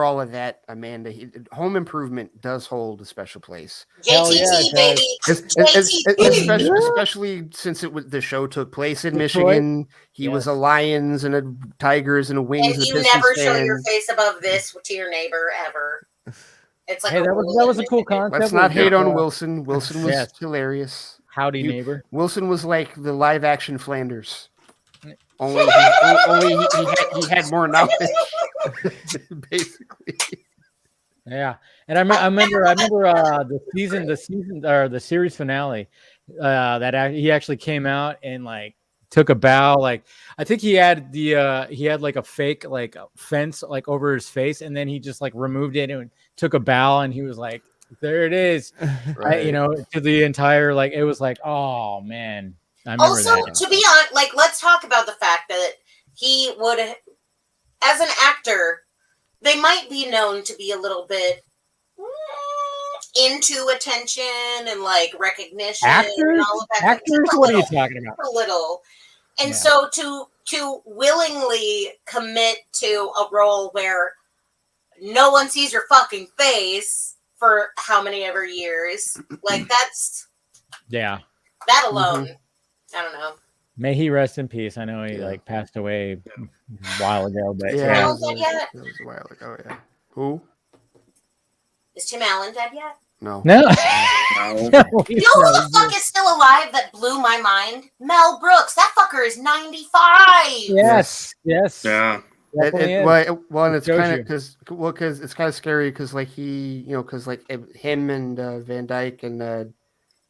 all of that, Amanda, Home Improvement does hold a special place.
JTT, baby.
Especially since the show took place in Michigan. He was a Lions and a Tigers and a Wings.
And you never show your face above this to your neighbor ever. It's like
that was a cool concept.
Let's not hate on Wilson. Wilson was hilarious.
Howdy, neighbor.
Wilson was like the live action Flanders. Only he had more knowledge, basically.
Yeah, and I remember the series finale that he actually came out and like took a bow. Like I think he had like a fake like fence like over his face, and then he just like removed it and took a bow, and he was like, "There it is," right. To the entire like it was like, oh man.
Also, to be honest, like let's talk about the fact that he would, as an actor, they might be known to be a little bit into attention and like recognition
Actors?
and all of that.
Actors? What are you talking about?
A little. And so to willingly commit to a role where no one sees your fucking face for how many ever years, like that's
that
alone. I don't know.
May he rest in peace. I know he like passed away a while ago, but
It was a while ago. Yeah. Who?
Is Tim Allen dead yet?
No.
No.
You know who the fuck is still alive that blew my mind? Mel Brooks. That fucker is 95.
Yes.
Yeah.
Well, and it's kind of because it's kind of scary because like he, because like him and Van Dyke and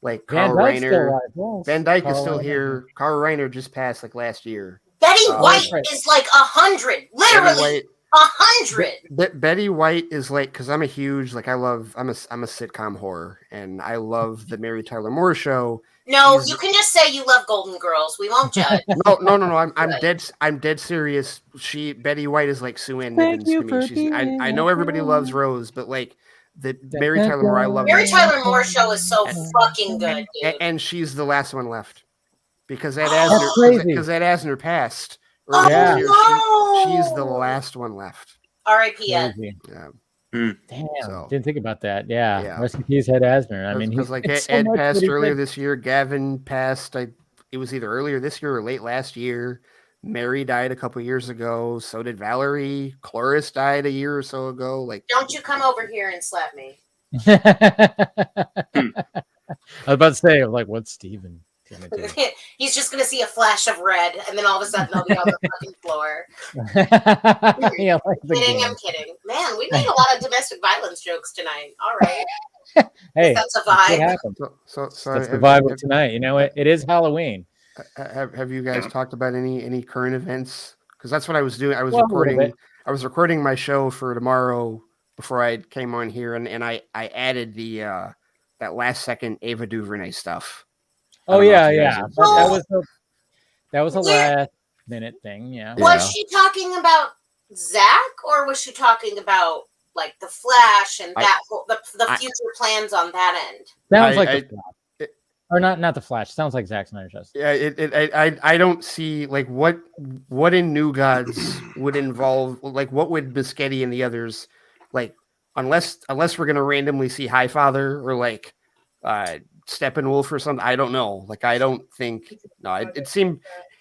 like Carl Reiner. Van Dyke is still here. Carl Reiner just passed like last year.
Betty White is like 100, literally 100.
Betty White is like, because I'm a huge I'm a sitcom whore, and I love the Mary Tyler Moore Show.
No, you can just say you love Golden Girls. We won't judge.
No. I'm dead serious. Betty White is like Sue Ann Nivens to me. I know everybody loves Rose, but like the Mary Tyler Moore, I love.
Mary Tyler Moore Show is so fucking good, dude.
And she's the last one left because Ed Asner passed. She's the last one left.
R.I.P. Ed.
Yeah.
Damn, didn't think about that. Yeah. Rest in peace, Ed Asner. I mean,
because like Ed passed earlier this year. Gavin passed. It was either earlier this year or late last year. Mary died a couple years ago. So did Valerie. Cloris died a year or so ago. Like,
don't you come over here and slap me.
I was about to say, like, what's Steven gonna do?
He's just gonna see a flash of red, and then all of a sudden they'll be on the fucking floor. I'm kidding. Man, we made a lot of domestic violence jokes tonight. All right.
Hey,
that's a vibe.
What happened? So that's the vibe of tonight. You know, it is Halloween.
Have you guys talked about any current events? Because that's what I was doing. I was recording my show for tomorrow before I came on here, and I added the that last second Ava DuVernay stuff.
Oh yeah. That was a last minute thing. Yeah.
Was she talking about Zach, or was she talking about like the Flash and the future plans on that end?
Sounds like or not the Flash. Sounds like Zack Snyder's Justice.
Yeah, I don't see like what in New Gods would involve, like what would Muschietti and the others like, unless we're gonna randomly see Highfather or like Steppenwolf or something. I don't know. Like I don't think it seemed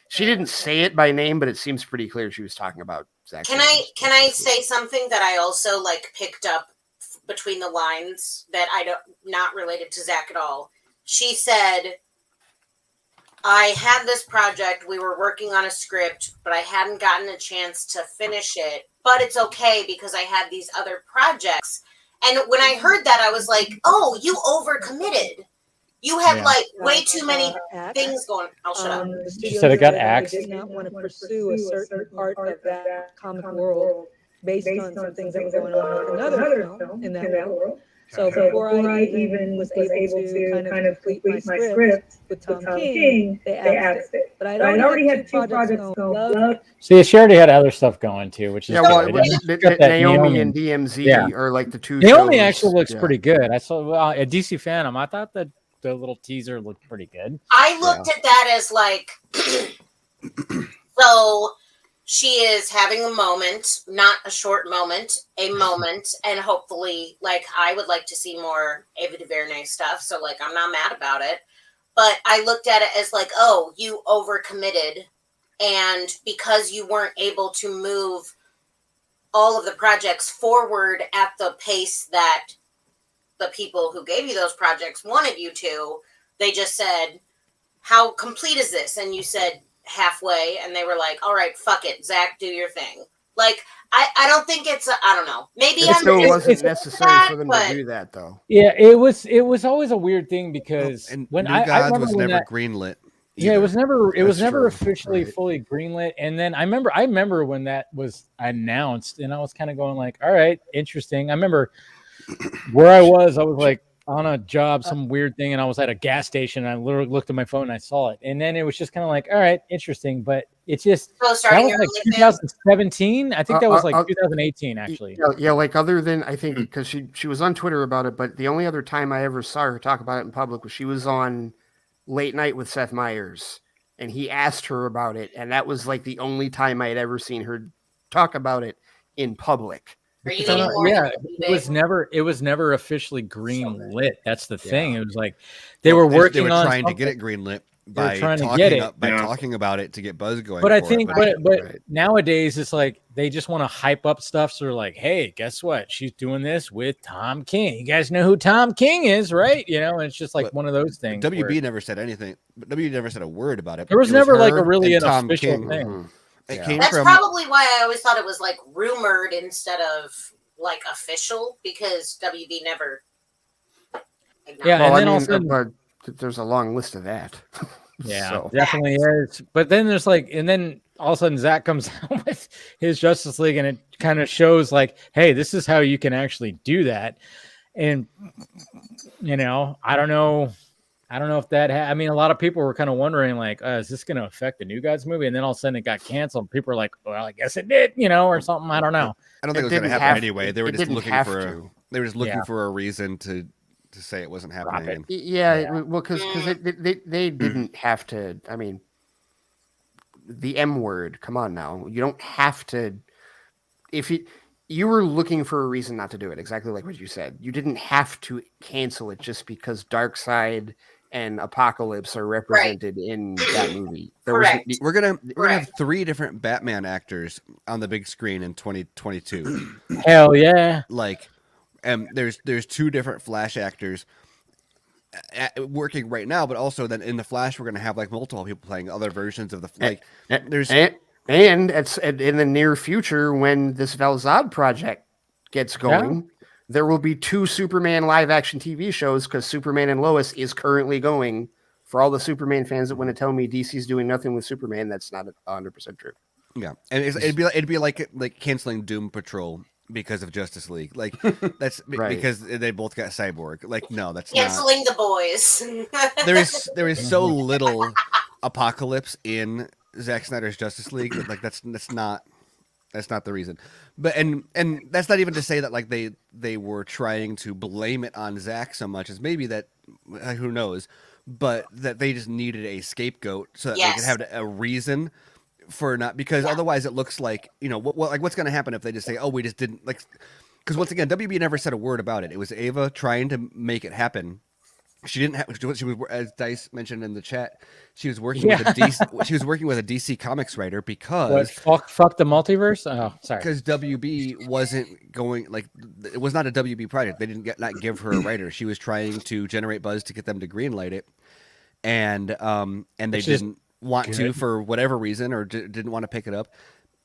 she didn't say it by name, but it seems pretty clear she was talking about Zack.
Can I say something that I also like picked up between the lines that not related to Zack at all? She said, I had this project, we were working on a script, but I hadn't gotten a chance to finish it, but it's okay because I had these other projects. And when I heard that, I was like, oh, you overcommitted. You had like way too many things going. I'll shut up.
She said it got axed.
Did not want to pursue a certain part of that comic world based on some things that were going on with another film in that world. So before I even was able to kind of complete my script with Tom King, they asked it. But I'd already had two projects going.
See, she already had other stuff going too, which is
Naomi and DMZ are like the two.
Naomi actually looks pretty good. I saw a DC Fandom. I thought that the little teaser looked pretty good.
I looked at that as like, so she is having a moment, not a short moment, a moment, and hopefully, like, I would like to see more Ava DuVernay stuff, so, like, I'm not mad about it, but I looked at it as, like, oh, you overcommitted, and because you weren't able to move all of the projects forward at the pace that the people who gave you those projects wanted you to, they just said, how complete is this? And you said, halfway, and they were like, all right, fuck it, Zach, do your thing. Like, I don't think it's I don't know, maybe
it still wasn't necessary for them to do that though.
Yeah, it was always a weird thing because when I remember
was
when
never greenlit
either. Yeah, it was never officially fully greenlit. And then I remember when that was announced, and I was kind of going like, all right, interesting. I remember where I was like on a job, some weird thing, and I was at a gas station, and I literally looked at my phone and I saw it, and then it was just kind of like, all right, interesting. But It's just that was like 2017. I think that was like 2018, actually.
Yeah, like other than I think because she was on Twitter about it, but the only other time I ever saw her talk about it in public was she was on Late Night with Seth Meyers, and he asked her about it, and that was like the only time I had ever seen her talk about it in public.
It was never officially green lit. That's the thing. It was like they were
trying to get it green lit by talking about it to get buzz going.
But I think, but nowadays it's like they just want to hype up stuff. So they're like, hey, guess what? She's doing this with Tom King. You guys know who Tom King is, right? You know, and it's just like one of those things.
WB never said anything. WB never said a word about it.
There was never like a really an official thing.
That's probably why I always thought it was like rumored instead of like official, because WB never.
Yeah,
well,
and then
also there's a long list of that.
Yeah, definitely is. But then there's like, and then all of a sudden Zach comes out with his Justice League, and it kind of shows like, hey, this is how you can actually do that. And you know, I don't know if that. I mean, a lot of people were kind of wondering, like, is this going to affect the New Gods movie? And then all of a sudden it got canceled. People are like, well, I guess it did, you know, or something. I don't know.
I don't think it was going to happen anyway. They were just looking for. They were just looking for a reason to say it wasn't happening.
Well, because they didn't have to. I mean, the M word. Come on now, you don't have to. If you were looking for a reason not to do it, exactly like what you said, you didn't have to cancel it just because Darkseid and Apocalypse are represented in that movie.
We're gonna have 3 different Batman actors on the big screen in 2022.
Hell yeah!
Like, there's 2 different Flash actors working right now, but also then in the Flash we're gonna have like multiple people playing other versions of the like.
And it's in the near future when this Val-Zod project gets going. There will be 2 Superman live action TV shows because Superman and Lois is currently going. For all the Superman fans that want to tell me DC's doing nothing with Superman, that's not 100% true.
Yeah, and it'd be like canceling Doom Patrol because of Justice League. Like that's because they both got Cyborg. Like no, that's
canceling the boys.
there is so little Apocalypse in Zack Snyder's Justice League. Like that's not the reason. But and that's not even to say that like they were trying to blame it on Zack so much as maybe that who knows, but that they just needed a scapegoat so that they could have a reason for not, because otherwise it looks like, you know, what's going to happen if they just say, oh, we just didn't like, because once again, WB never said a word about it. It was Ava trying to make it happen. She didn't have. She was, as Dice mentioned in the chat, she was working with a DC. She was working with a DC Comics writer because
fuck the multiverse. Oh, sorry.
Because WB wasn't going, like, it was not a WB project. They didn't not give her a writer. She was trying to generate buzz to get them to greenlight it, and they didn't want to for whatever reason, or didn't want to pick it up,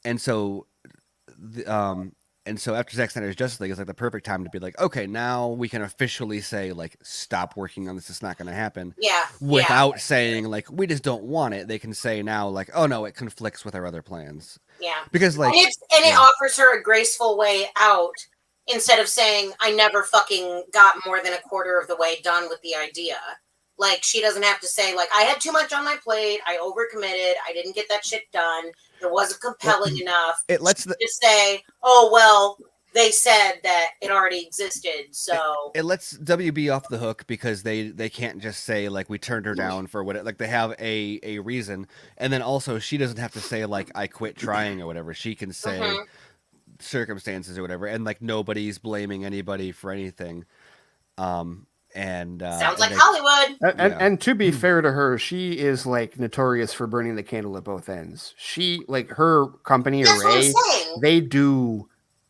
and so And so after Zack Snyder's Justice League, it's like the perfect time to be like, okay, now we can officially say, like, stop working on this. It's not going to happen.
Yeah.
Without saying, like, we just don't want it. They can say now, like, oh, no, it conflicts with our other plans.
Yeah.
Because, like.
And it offers her a graceful way out instead of saying, I never fucking got more than a quarter of the way done with the idea. Like, she doesn't have to say, like, I had too much on my plate. I overcommitted. I didn't get that shit done. It wasn't compelling enough.
It lets
just say, oh, well, they said that it already existed. So
it lets WB off the hook because they can't just say, like, we turned her down for what, like, they have a reason. And then also she doesn't have to say, like, I quit trying or whatever. She can say circumstances or whatever. And, like, nobody's blaming anybody for anything.
Sounds like Hollywood.
And to be fair to her, she is like notorious for burning the candle at both ends. She, like, her company Array,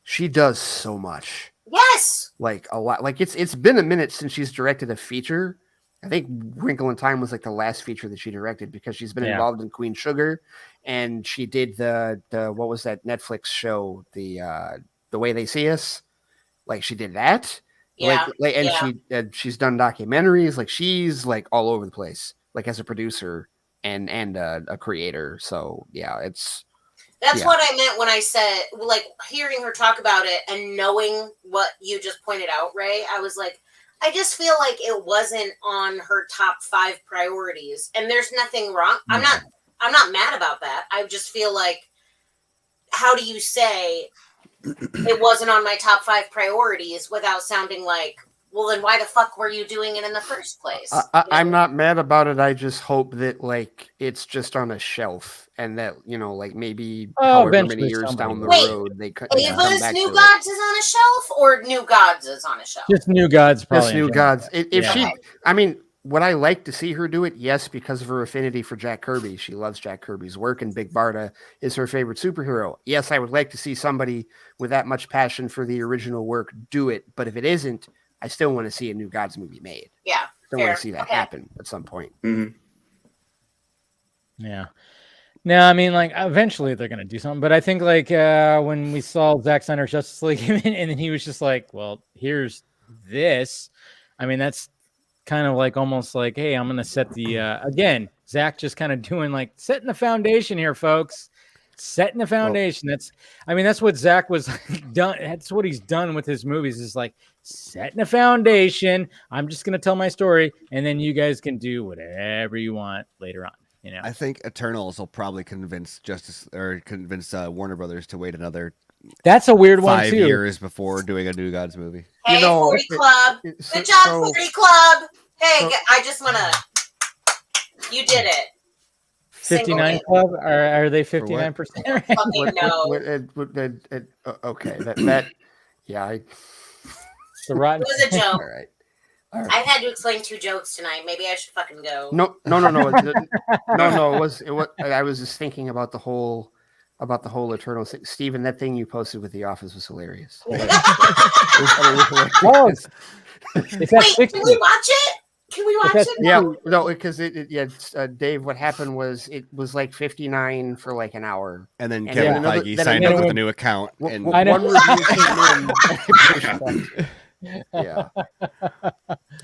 she does so much.
Yes.
Like a lot. Like it's been a minute since she's directed a feature. I think Wrinkle in Time was like the last feature that she directed because she's been involved in Queen Sugar, and she did the what was that Netflix show, the Way They See Us. Like she did that. She's done documentaries. Like she's like all over the place, like as a producer and a creator. So that's
what I meant when I said, like, hearing her talk about it and knowing what you just pointed out, Ray. I was like, I just feel like it wasn't on her top 5 priorities, and there's nothing wrong. I'm I'm not mad about that. I just feel like, how do you say it wasn't on my top 5 priorities without sounding like, well, then why the fuck were you doing it in the first place?
I'm not mad about it. I just hope that like it's just on a shelf and that, you know, like maybe however many years down the road they could.
Ava's New Gods is on a shelf, or New Gods is on a shelf?
Just New Gods, probably.
Just New Gods. If she, I mean, would I like to see her do it? Yes, because of her affinity for Jack Kirby. She loves Jack Kirby's work, and Big Barda is her favorite superhero. Yes, I would like to see somebody with that much passion for the original work do it. But if it isn't, I still want to see a New Gods movie made.
Yeah.
I still want to see that happen at some point.
Mm-hmm.
Yeah. No, I mean, like, eventually they're going to do something. But I think, like, when we saw Zack Snyder's Justice League, and then he was just like, well, here's this. I mean, that's kind of like almost like, hey, I'm going to set the, again, Zack just kind of doing like, setting the foundation here, folks. Setting the foundation. That's what Zack was done. That's what he's done with his movies, is like setting a foundation. I'm just going to tell my story, and then you guys can do whatever you want later on. You know,
I think Eternals will probably convince Warner Brothers to wait another.
That's a weird one too.
5 years before doing a New Gods movie.
Hey, you know, 40 Club. Good job, 40 Club. Hey, I just want to. You did it.
59 Club? Are they 59%?
Okay, that yeah.
The rotten.
It was a joke.
All right.
I had to explain 2 jokes tonight. Maybe I should fucking go.
No. It was. I was just thinking about the whole Eternal thing. Steven, that thing you posted with The Office was hilarious.
Wait, can we watch it? Can we watch it?
Yeah, no, because Dave, what happened was it was like 59 for like an hour.
And then Kevin Feige signed up with a new account. And
one review came in. Yeah.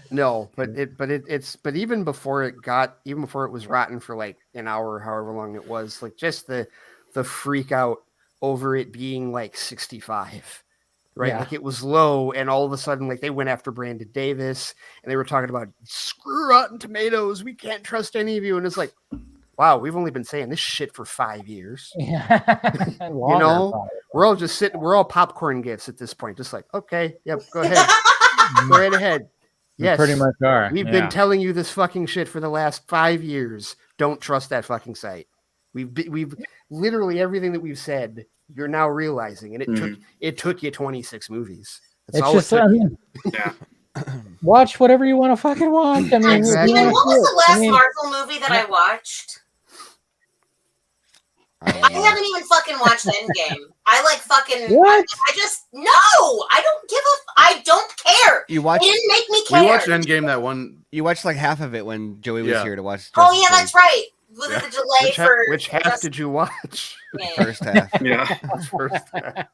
No, but even before it was rotten for like an hour or however long it was, like just the freak out over it being like 65. Right, like it was low, and all of a sudden, like they went after Brandon Davis, and they were talking about screw Rotten Tomatoes. We can't trust any of you, and it's like, wow, we've only been saying this shit for 5 years.
Yeah,
you know, we're all just sitting, we're all popcorn gifts at this point, just like, okay, yep, go ahead, go right ahead. Yes,
we pretty much are.
We've been telling you this fucking shit for the last 5 years. Don't trust that fucking site. We've literally everything that we've said. You're now realizing, and it took you 26 movies. That's all
just,
it took.
Yeah.
Watch whatever you want to fucking watch. I mean,
exactly. What was the last Marvel movie that I watched? I haven't even fucking watched Endgame. I like fucking. What? I just I don't give a. I don't care.
You watched?
It didn't make me care.
We watched Endgame that one.
You watched like half of it when Joey was here to watch.
Oh yeah, that's right. Was it the delay
which half did you watch?
First half.
First half.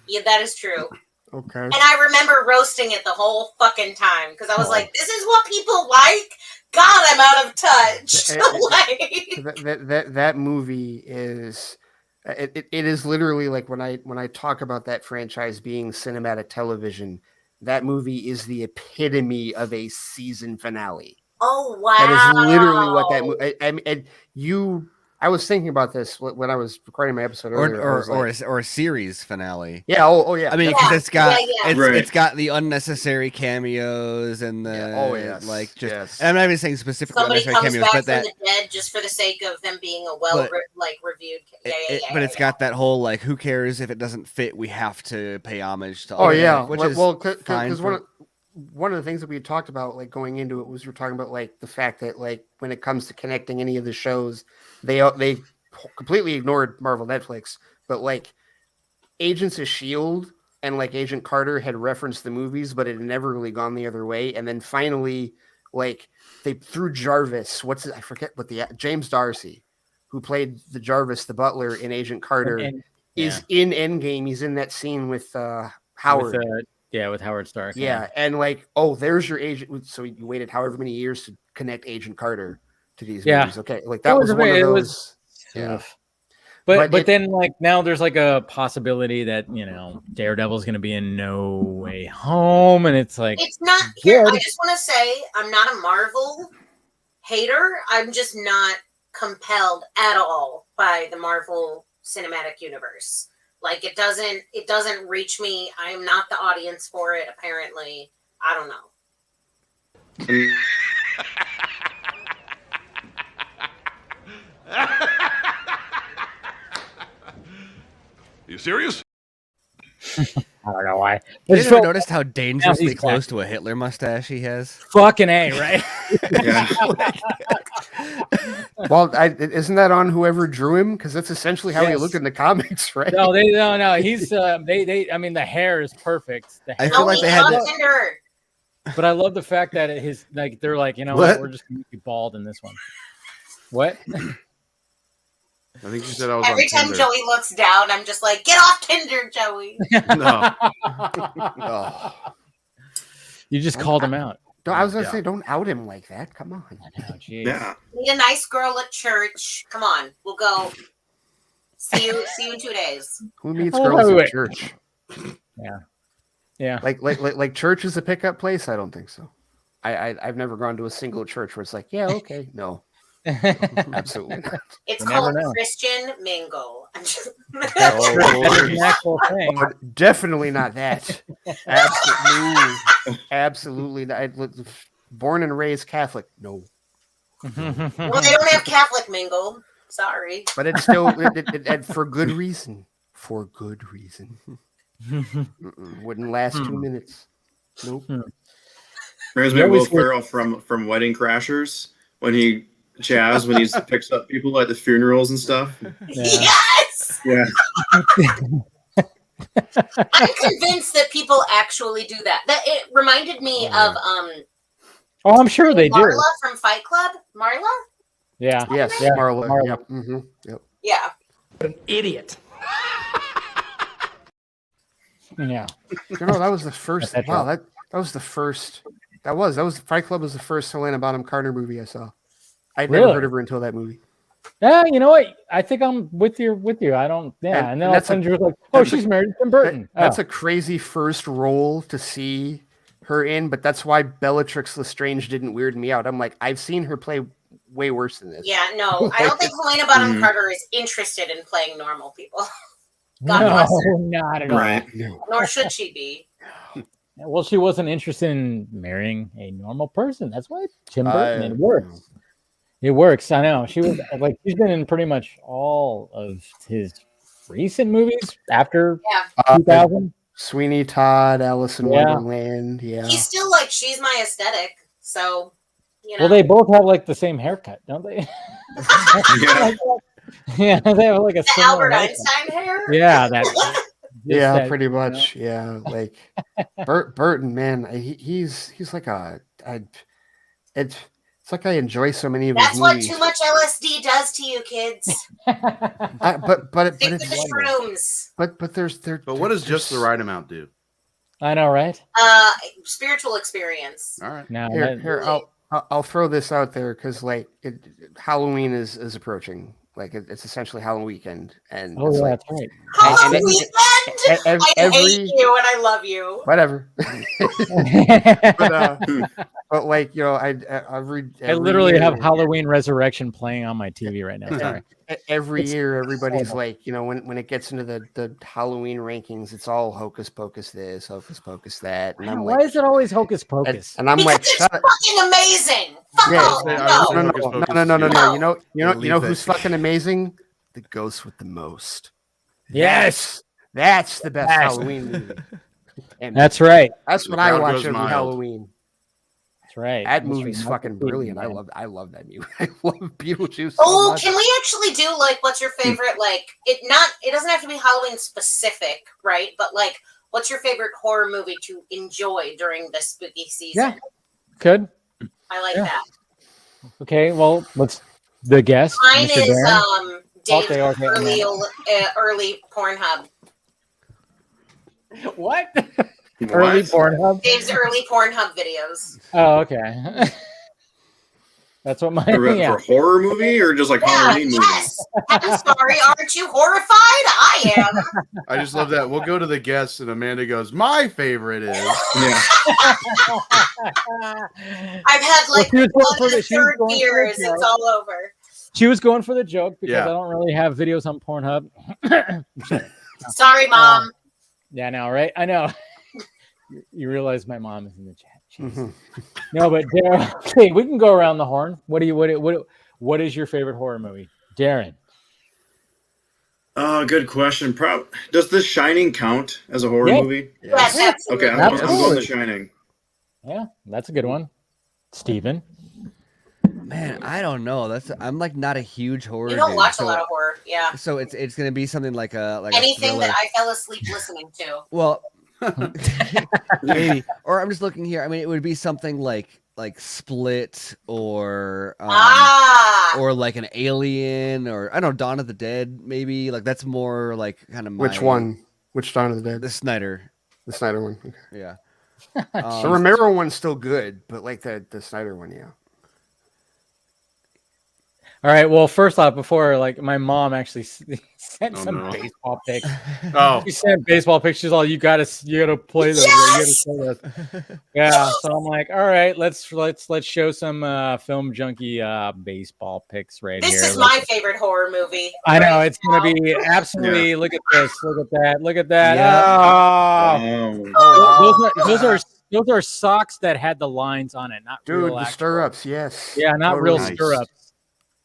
Yeah, that is true.
Okay.
And I remember roasting it the whole fucking time because I was like, "This is what people like." God, I'm out of touch.
That movie is. It is literally like when I talk about that franchise being cinematic television. That movie is the epitome of a season finale.
Oh wow!
That is literally what that movie. And I was thinking about this when I was recording my episode earlier.
Or a series finale.
Yeah. Oh yeah.
I mean, because it's got the unnecessary cameos and the like. Just I'm not even saying specifically unnecessary cameos, but that
from the dead just for the sake of them being a reviewed.
But it's got that whole like, who cares if it doesn't fit? We have to pay homage to.
Which is because one of the things that we had talked about, like going into it, was we're talking about like the fact that like when it comes to connecting any of the shows, they completely ignored Marvel Netflix, but like Agents of S.H.I.E.L.D. and like Agent Carter had referenced the movies, but it had never really gone the other way. And then finally, like they threw Jarvis. I forget what James Darcy, who played the Jarvis, the butler in Agent Carter, is in Endgame. He's in that scene with Howard.
With Howard Stark.
Yeah, and like, there's your agent. So you waited however many years to connect Agent Carter to these movies. Okay, like that was one of those.
But then like now there's like a possibility that Daredevil's going to be in No Way Home, and it's like
it's not here. I just want to say I'm not a Marvel hater. I'm just not compelled at all by the Marvel Cinematic Universe. Like it doesn't reach me. I am not the audience for it, apparently. I don't know.
You serious?
I don't know why.
You ever noticed how dangerously close to a Hitler mustache he has?
Fucking A, right?
Well, isn't that on whoever drew him? Because that's essentially how he looked in the comics, right?
No, he's they. I mean, the hair is perfect. The hair.
I feel like they had
But I love the fact that his like they're like, you know what? We're just gonna make you bald in this one. What?
I think you said I was
Every
on
time
Tinder.
Joey looks down, I'm just like, get off Tinder, Joey.
No.
You just called him out.
I was gonna say, don't out him like that. Come on.
Oh,
Yeah.
Meet a nice girl at church. Come on, we'll go. See you in 2 days.
Who meets girls at church?
Yeah.
Like church is a pickup place? I don't think so. I've never gone to a single church where it's like, yeah, okay, no. Absolutely not.
It's called Christian Mingle.
That's an actual thing.
Definitely not that. Absolutely not. Born and raised Catholic. No.
Well, they don't have Catholic Mingle. Sorry.
But it's still for good reason. For good reason. Wouldn't last 2 minutes. Nope.
Reminds me of Will Ferrell from Wedding Crashers when he picks up people at the funerals and stuff.
Yes.
Yeah.
I'm convinced that people actually do that. That it reminded me of
Oh, I'm sure they
Marla
do.
from Fight Club. Marla?
Yeah. Yes.
Yeah.
Marla. Yep. Mm-hmm. Yep.
Yeah.
An idiot.
Yeah.
You know, that was the first. Wow, that was the first. That was Fight Club was the first Helena Bonham Carter movie I saw. I'd never heard of her until that movie.
Yeah, you know what? I think I'm with you. I don't. Yeah, and then all of a sudden you're like, oh, she's married to Tim Burton.
That's a crazy first role to see her in, but that's why Bellatrix Lestrange didn't weird me out. I'm like, I've seen her play way worse than this.
Yeah, no, I don't think Helena Bonham Carter is interested in playing normal people. God bless her.
Not at all.
Right.
Nor should she be.
Well, she wasn't interested in marrying a normal person. That's why Tim Burton. It works. It works. I know. She was like, she's been in pretty much all of his recent movies after 2000.
Sweeney Todd, Alice in Wonderland. Yeah.
He's still like, she's my aesthetic. So, you know.
Well, they both have like the same haircut, don't they? Yeah, they have like a
the Albert Einstein hair.
Yeah,
that pretty much. You know. Yeah, like Burton, man, he's like it's like I enjoy so many of his movies.
That's what too much LSD does to you, kids.
But
Stick with the shrooms.
But
what does just the right amount do?
I know, right?
Spiritual experience.
All right.
Now
here I'll throw this out there because like Halloween is approaching. Like it's essentially Halloween weekend, and
that's right.
Halloween weekend. I hate you and I love you.
Whatever. but like you know, I
literally have Halloween Resurrection playing on my TV right now. Sorry.
Every year, everybody's like, you know, when it gets into the Halloween rankings, it's all hocus pocus this, hocus pocus that. And I'm
why
like,
is it always hocus pocus?
And I'm like,
it's fucking amazing.
No. You know who's fucking amazing? The ghost with the most.
Yes,
that's the best Halloween movie. And
that's right.
That's what I watch every Halloween.
That's right.
That movie's fucking brilliant. I love that movie. I love Beetlejuice.
Oh, so can we actually do like what's your favorite it doesn't have to be Halloween specific, right? But like what's your favorite horror movie to enjoy during the spooky season?
Yeah. Good.
I like that.
Okay, well, let's the guest.
Mine
Mr.
is
Darren.
Dave's early Pornhub.
What? Early Pornhub?
Dave's early Pornhub videos.
Oh, okay. That's what my
for horror movie or just like Halloween movies?
I'm sorry, aren't you horrified? I am.
I just love that. We'll go to the guests and Amanda goes, my favorite is.
I've had like one of the third beers. It's all over.
She was going for the joke because
Yeah.
I don't really have videos on Pornhub.
Sorry, Mom.
Yeah, I know, right? I know. You realize my mom is in the chat. No, but Darren, okay, we can go around the horn. What is your favorite horror movie, Darren?
Good question. Does The Shining count as a horror movie?
Yes, absolutely.
Okay, I'm going The Shining.
Yeah, that's a good one. Steven?
Man, I don't know. I'm like not a huge horror.
You don't
dude,
watch a lot of horror, yeah.
So it's gonna be something like
anything that I fell asleep listening to.
Well, maybe. Or I'm just looking here. I mean, it would be something like Split or like an Alien or I don't know, Dawn of the Dead. Maybe like that's more like kind of
which one? Which Dawn of the Dead?
The Snyder
one. Okay.
Yeah.
The Romero one's still good, but like the Snyder one, yeah.
All right. Well, first off, before my mom actually sent some baseball pics. She sent baseball pics. She's all, you gotta play those.
Yes!
You gotta play those. Yeah. So I'm like, all right, let's show some Film Junkie baseball pics right here.
This is my favorite horror movie.
I know it's gonna be absolutely. Yeah. Look at this. Look at that. Look at that.
Yeah.
Those are socks that had the lines on it, not real
the stirrups. Yes.
Yeah, not real
nice.
Stirrups.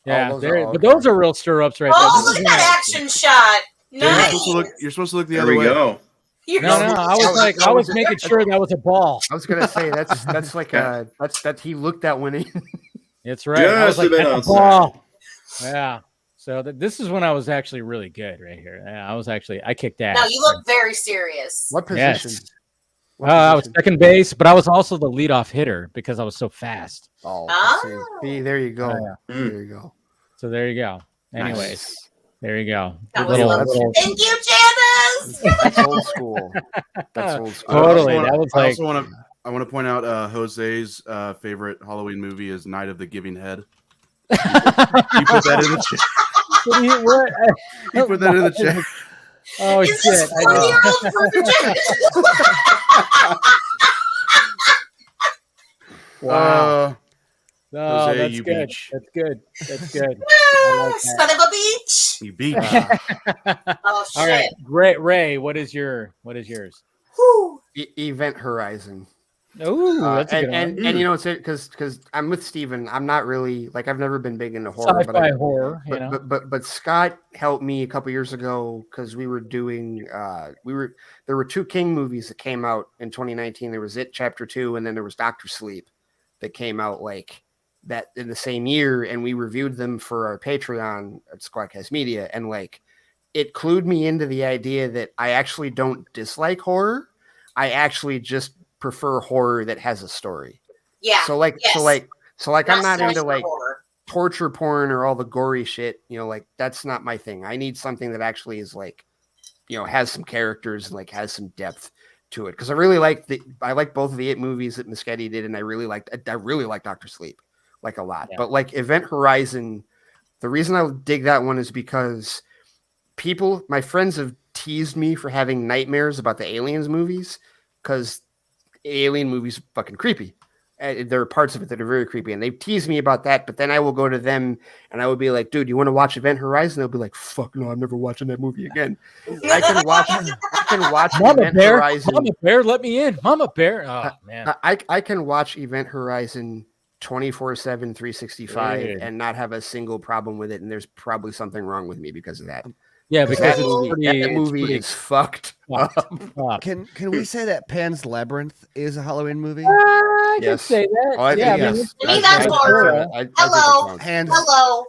Yeah,
but
those are real stirrups right there.
Oh, look at that action shot! Nice.
You're supposed to look the
There
other
we
way.
go.
No, I was making sure that was a ball.
I was gonna say that's like that he looked that one in.
That's right. I was like, that's a ball. Yeah. So this is when I was actually really good right here. Yeah, I kicked ass.
No, you look very serious.
What position?
Yes. I was second base, but I was also the leadoff hitter because I was so fast.
See, there you go. There you go.
So there you go. Anyways, there you go.
Thank you, Janice.
That's old school. That's old school.
Totally.
I want to point out Jose's favorite Halloween movie is Night of the Giving Head. You put that in the chat. You put that in the chat.
Oh
is
shit!
I
Wow.
Jose,
that's
you
good.
beach.
That's good. That's good.
Son of a beach.
You beach.
Oh shit!
All right, Ray. What is yours?
Event Horizon.
Oh, that's a good
one. And you know, it's because I'm with Steven. I'm not really I've never been big into horror,
sci-fi horror.
But Scott helped me a couple years ago because we were doing there were two King movies that came out in 2019. There was It Chapter 2, and then there was Dr. Sleep that came out that in the same year, and we reviewed them for our Patreon at Squadcast Media, and it clued me into the idea that I actually don't dislike horror. I actually just prefer horror that has a story.
Yeah.
So I'm not into
horror.
Torture porn or all the gory shit. That's not my thing. I need something that actually is has some characters and has some depth to it. Because I really like both of the It movies that Muschietti did, and I really like Dr. Sleep a lot.
Yeah.
But Event Horizon, the reason I dig that one is because my friends have teased me for having nightmares about the Aliens movies because alien movies are fucking creepy. There are parts of it that are very creepy, and they've teased me about that. But then I will go to them and I would be like, dude, you want to watch Event Horizon? They'll be like, fuck no, I'm never watching that movie again. I can watch
Mama
Event
Bear,
Horizon.
Mama Bear, let me in. Mama Bear. Oh man.
I can watch Event Horizon 24/7, 365 and not have a single problem with it. And there's probably something wrong with me because of that.
Yeah, because
that movie is fucked up.
Can we say that Pan's Labyrinth is a Halloween movie?
I can say that.
Oh,
that's horror. Hello.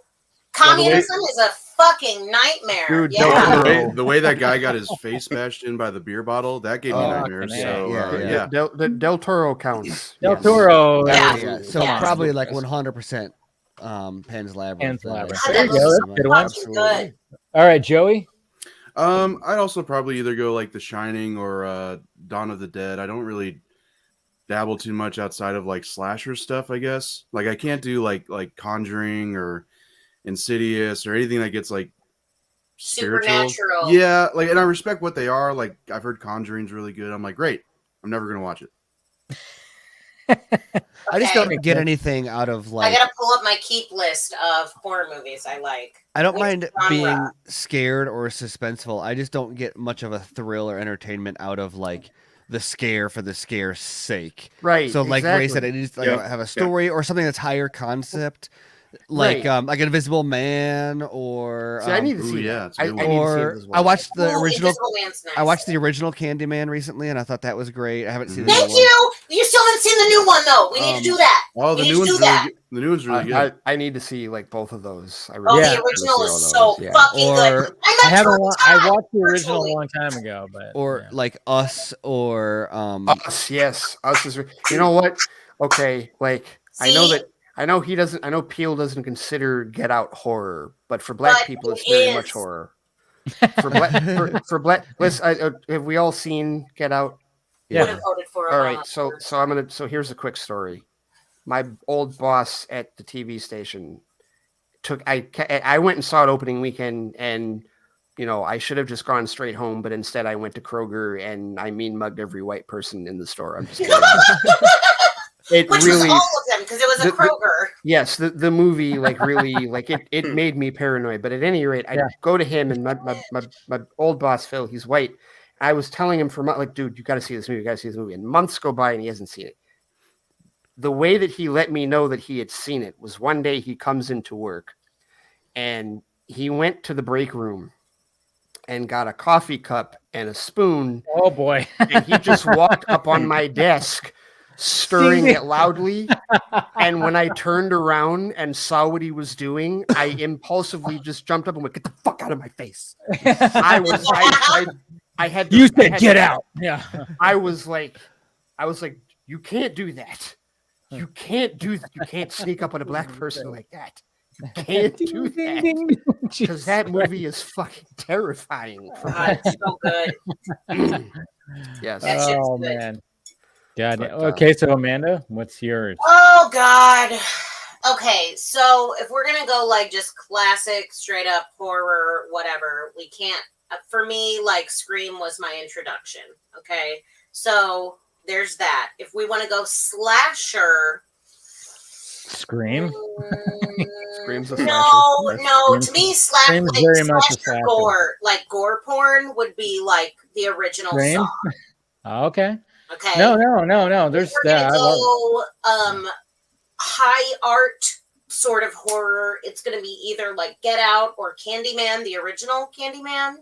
Communism is a fucking nightmare.
Dude,
the way that guy got his face smashed in by the beer bottle, that gave me nightmares. So
Del Toro counts.
Del Toro.
Yeah. So probably 100% Pan's Labyrinth.
There you go. That's a good one.
Absolutely.
All right, Joey.
I'd also probably either go The Shining or Dawn of the Dead. I don't really dabble too much outside of slasher stuff, I guess. I can't do like Conjuring or Insidious or anything that gets spiritual.
Supernatural.
Yeah, and I respect what they are. I've heard Conjuring's really good. I'm great. I'm never gonna watch it.
I just
Okay.
don't get anything out of like.
I gotta pull up my keep list of horror movies I like.
I don't
Which
mind
genre?
being scared or suspenseful. I just don't get much of a thrill or entertainment out of like the scare for the scare's sake.
Right.
So like Ray
exactly.
said, it needs to like, have a story or something that's higher concept. Like
Right.
like Invisible Man or
See, I need to see
yeah,
that.
it's a good one.
I need to see
or
Invisible
I
Man.
watched the
Ooh,
original.
Invisible Man's nice.
I watched the original Candyman recently, and I thought that was great. I haven't seen the
Thank
new one.
you. You still haven't seen the new one though. We need to do that.
Oh, the
We need
new
to
one's
do
really
that.
good. The new one's really good.
I need to see like both of those. I
Oh,
really
Yeah.
the
want to
original
see
is
all
so
those, yeah.
fucking
Or-
good.
I
I
haven't. I watched the
virtually.
original a long time ago, but
Or
yeah.
like Us, or
Us, yes, Us is. You know what? Okay, like I know
See?
that. I know he doesn't. I know Peel doesn't consider Get Out horror, but for Black
But
people,
it
it's very
is.
much horror. For Black, listen, have we all seen Get Out?
Yeah.
Would have voted for
All
him.
right, so I'm gonna. So here's a quick story. My old boss at the TV station I went and saw it opening weekend, and you know I should have just gone straight home, but instead I went to Kroger and I mean mugged every white person in the store. I'm just kidding. It
Which
really,
was all of them because it was a Kroger.
yes, the movie like really like it made me paranoid. But at any rate, I go to him and my old boss Phil, he's white. I was telling him for months, like, dude, you got to see this movie, you got to see this movie. And months go by and he hasn't seen it. The way that he let me know that he had seen it was one day he comes into work and he went to the break room and got a coffee cup and a spoon.
Oh boy.
And he just walked up on my desk, stirring it loudly. And when I turned around and saw what he was doing, I impulsively just jumped up and went, "Get the fuck out of my face." I had to,
You said get out. Yeah.
I was like, you can't do that. You can't sneak up on a black person like that. You can't do that. Because that movie is fucking terrifying.
God, it's so good.
Yes.
That shit's
Oh
good.
man. God.
But,
Okay, so Amanda, what's yours?
Oh God. Okay, so if we're gonna go like just classic, straight up horror, whatever, we can't. For me, like Scream was my introduction. Okay, so there's that. If we want to go slasher,
Scream.
Scream's a
no,
slasher.
no. To me,
Scream's very much a
slasher
slasher.
gore, like gore porn, would be like the original
Scream?
song.
Okay.
Okay.
No. There's
If we're
that.
gonna
I love
go high art sort of horror, it's gonna be either like Get Out or Candyman, the original Candyman.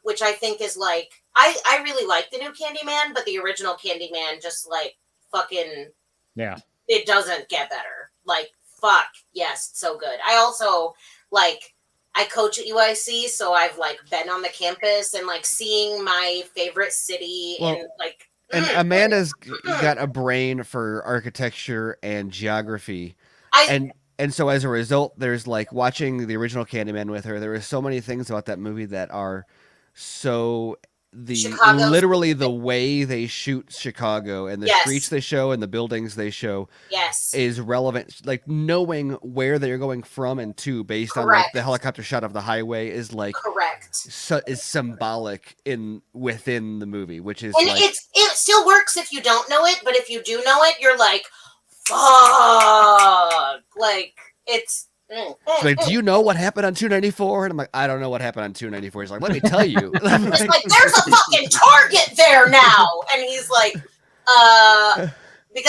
Which I think is like I really like the new Candyman, but the original Candyman just like fucking it doesn't get better. Like fuck, yes, it's so good. I also like I coach at UIC, so I've like been on the campus and like seeing my favorite city and like.
And Amanda's got a brain for architecture and geography, and so as a result, there's like watching the original Candyman with her. There are so many things about that movie that are so literally the way they shoot Chicago and the streets they show and the buildings they show is relevant. Like knowing where they're going from and to based on like the helicopter shot of the highway is like is symbolic within the movie, which is
and
like
it still works if you don't know it, but if you do know it, you're like fuck, like it's.
She's like, do you know what happened on 294? And I'm like, I don't know what happened on 294. He's like, let me tell you.
It's like, there's a fucking Target there now. And he's like, because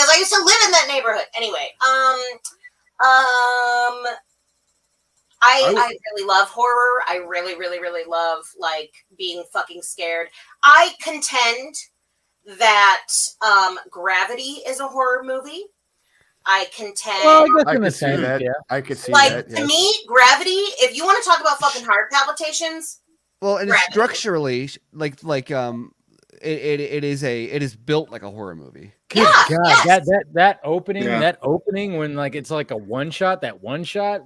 I used to live in that neighborhood. Anyway, I really love horror. I really, really, really love like being fucking scared. I contend that Gravity is a horror movie. I contend.
Well, I
I could see that. Yeah. I could see
like,
that.
to me, Gravity. If you want to talk about fucking heart palpitations,
well, and
Gravity.
structurally, it is built like a horror movie.
Good God,
yes.
that opening when like it's like a one shot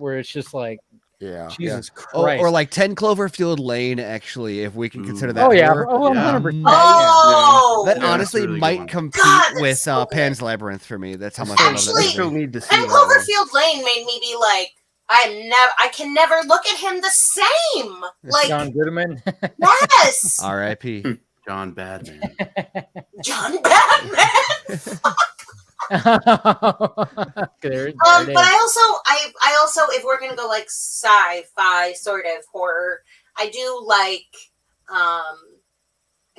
where it's just like Jesus Christ.
Or like 10 Cloverfield Lane, actually, if we can consider that.
Oh yeah,
horror.
100%.
That honestly really might compete with Pan's Labyrinth for me. That's how much I love that movie.
Still need to see
and
that
Cloverfield Lane made me be like, I can never look at him the same. Like
John Goodman.
Yes.
R.I.P.
John Badman.
John Badman. Fuck. But I also, if we're gonna go like sci-fi sort of horror, I do like, I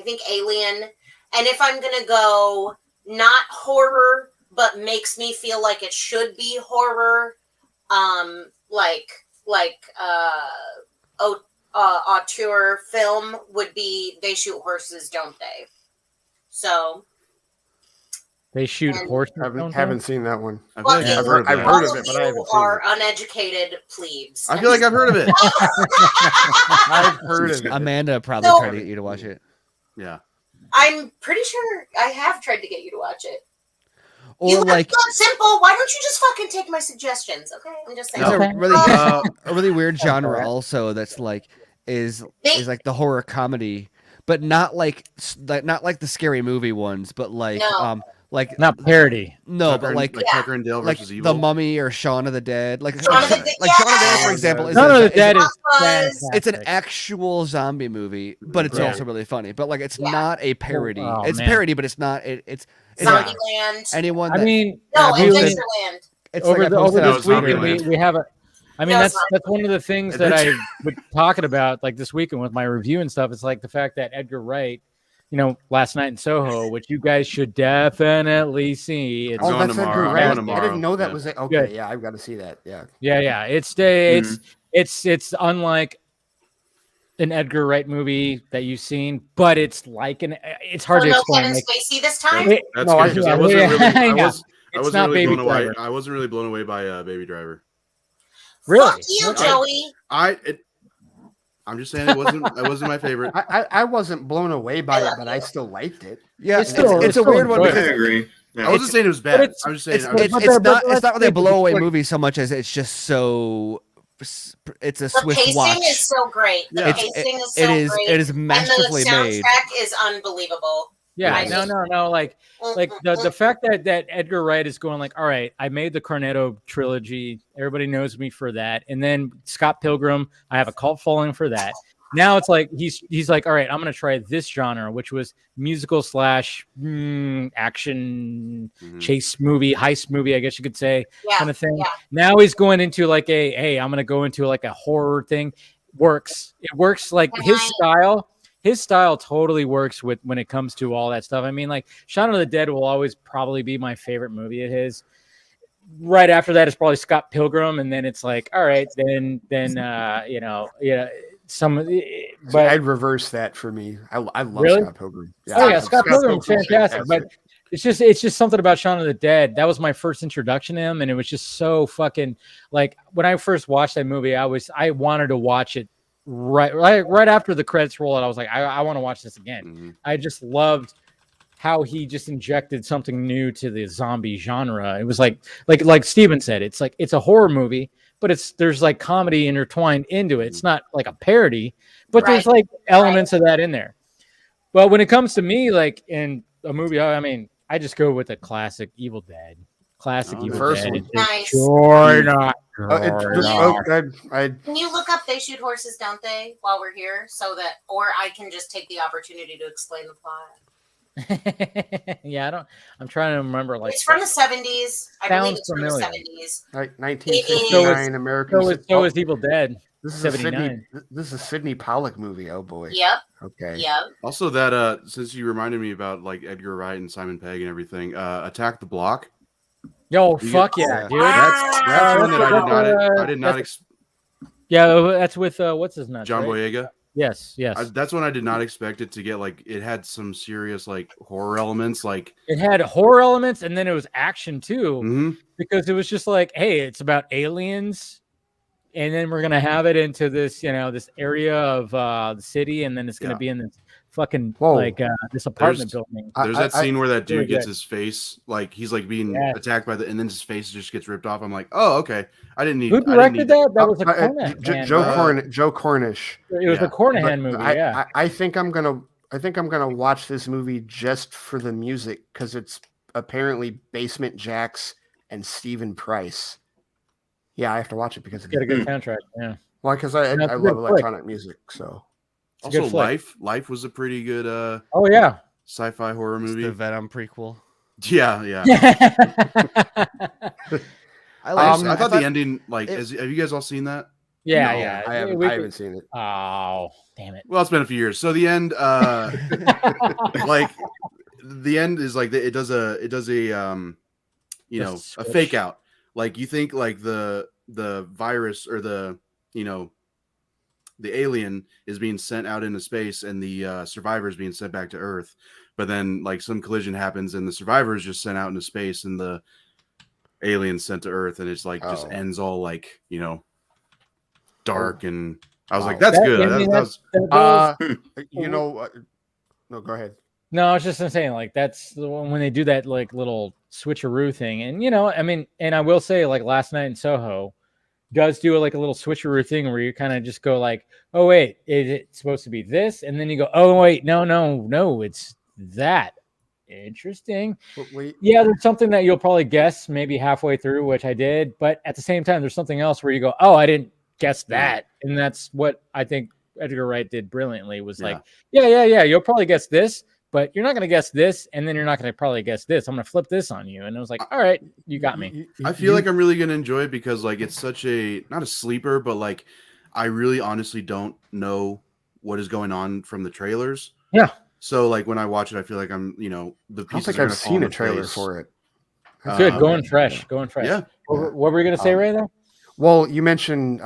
think Alien, and if I'm gonna go not horror, but makes me feel like it should be horror, auteur film would be They Shoot Horses, Don't They? So
They shoot horses.
Haven't seen that one.
Well,
I've heard of
it, but I haven't seen
are
it.
uneducated plebes.
I feel like I've heard of it.
I've heard of it.
Amanda probably
No.
tried to get you to watch it.
Yeah.
I'm pretty sure I have tried to get you to watch it.
Or like
It's simple. Why don't you just fucking take my suggestions? Okay, I'm just saying.
it's a really weird genre also that's like is like the horror comedy, but not like the scary movie ones, but like like
not parody.
No,
Tucker
but
and-
like
Tucker and Dale
like
versus
The
Evil.
Mummy or Shaun of the Dead. Like
Shaun of the Dead,
Shaun of the Dead, for example, is
Shaun of the Dead is
it's an
fantastic.
actual zombie movie, but it's
Right.
also really funny. But like it's not a parody.
Oh,
it's
man.
parody, but it's not. It's like
Zombieland.
anyone.
I
That,
mean,
No,
we-
Adventureland.
it's
over
like I
the over
posted
No,
this
it's
weekend
Zombieland.
we have a. I mean,
No,
that's
it's
one of the things that I was talking about like this weekend with my review and stuff. It's like the fact that Edgar Wright, last night in Soho, which you guys should definitely see. It's
I'm going
that's
tomorrow.
Edgar
I'm
Wright.
going
I
tomorrow.
didn't know that
Yeah.
was it.
Good.
Okay, yeah, I've got to see that. Yeah.
yeah. It's unlike an Edgar Wright movie that you've seen, but it's like it's hard to
no
explain.
Kevin
like,
Spacey this time.
That's
No,
good because I wasn't really. I
It's
wasn't
not
really
Baby
blown away.
Driver.
I wasn't really blown away by Baby Driver.
Really?
Fuck you,
Okay.
Joey.
I'm just saying it wasn't my favorite.
I wasn't blown away by it, but I still liked it.
yeah,
It's still-
it's a weird one
I
because
agree.
I wasn't saying it was bad.
it's-
I'm just saying.
it's not really a blowaway
like-
movie so much as it's just so. It's a
The
swift
pacing
watch.
is so great. The
Yeah.
pacing is so
It is.
great.
It is
And the
masterfully made.
soundtrack is unbelievable.
Yeah,
I
no,
mean-
like the fact that Edgar Wright is going like, all right, I made the Cornetto trilogy. Everybody knows me for that. And then Scott Pilgrim, I have a cult following for that. Now it's like he's like, all right, I'm gonna try this genre, which was musical / action chase movie, heist movie, I guess you could say,
Yeah,
kind of thing.
yeah.
Now he's going into like I'm gonna go into like a horror thing. It works like his style. His style totally works with when it comes to all that stuff. I mean, like Shaun of the Dead will always probably be my favorite movie of his. Right after that is probably Scott Pilgrim, and then it's like, all right, then
But I'd reverse that for me. I love
Really?
Scott Pilgrim.
Scott Pilgrim's fantastic. But it's just something about Shaun of the Dead. That was my first introduction to him, and it was just so fucking like when I first watched that movie, I wanted to watch it right after the credits rolled. I was like, I want to watch this again. I just loved how he just injected something new to the zombie genre. It was like Steven said, it's a horror movie, but there's like comedy intertwined into it. It's not like a parody, but there's like elements of that in there. But when it comes to me, like in a movie, I mean, I just go with the classic Evil Dead. Evil
first
Dead.
one.
Nice.
Sure not.
Can you look up They Shoot Horses, Don't They, while we're here, or I can just take the opportunity to explain the plot.
Yeah, I'm trying to remember. Like
It's from the 70s. I believe
Sounds
it's from
familiar.
the 70s.
Like 1959 American.
So is Evil Dead.
This is
79.
This is a Sidney Pollack movie. Oh boy.
Yep.
Okay.
Yep.
Also, that since you reminded me about like Edgar Wright and Simon Pegg and everything, Attack the Block.
Yo, fuck yeah, dude.
That's one that I did not.
Yeah, that's with what's his name?
John
right?
Boyega.
Yes.
That's one I did not expect it to get. Like, it had some serious like horror elements. Like,
it had horror elements, and then it was action too, because it was just like, hey, it's about aliens, and then we're gonna have it into this, this area of the city, and then it's gonna be in this fucking this apartment building.
There's that scene where that dude
really
gets
good.
his face, like he's like being attacked by and then his face just gets ripped off. I'm like, oh, okay. I didn't need.
Who directed that? That was a
Joe Cornish.
It was a Cornihan movie.
I think I'm gonna watch this movie just for the music because it's apparently Basement Jaxx and Stephen Price. Yeah, I have to watch it because
Got a good soundtrack. Yeah.
Well, because I love electronic music. So
also, Life was a pretty good.
Oh yeah.
Sci-fi horror movie.
The Venom prequel.
Yeah. I thought the ending, like, have you guys all seen that?
Yeah.
I haven't seen it.
Oh, damn it.
Well, it's been a few years. So the end, like, the end is like it does a a fake out. Like, you think like the virus or the alien is being sent out into space and the survivor is being sent back to Earth, but then like some collision happens and the survivor is just sent out into space and the alien sent to Earth, and it's like just ends all like dark. And I was like, that's good.
No, go ahead.
No, I was just saying, like, that's the one when they do that like little switcheroo thing. And I mean, and I will say, like, Last Night in Soho does do like a little switcheroo thing where you kind of just go like, oh wait, is it supposed to be this? And then you go, oh wait, no, it's that. Interesting. Yeah, there's something that you'll probably guess maybe halfway through, which I did, but at the same time, there's something else where you go, oh, I didn't guess that. And that's what I think Edgar Wright did brilliantly, was like, yeah, you'll probably guess this, but you're not going to guess this, and then you're not going to probably guess this. I'm going to flip this on you. And I was like, all right, you got me.
I feel like I'm really going to enjoy it because like it's such a, not a sleeper, but like I really honestly don't know what is going on from the trailers.
Yeah.
So like when I watch it, I feel like I'm, the pieces.
I don't think I've seen a trailer for it.
Good, going fresh.
Yeah.
What were you going to say, Ray, though?
Well, you mentioned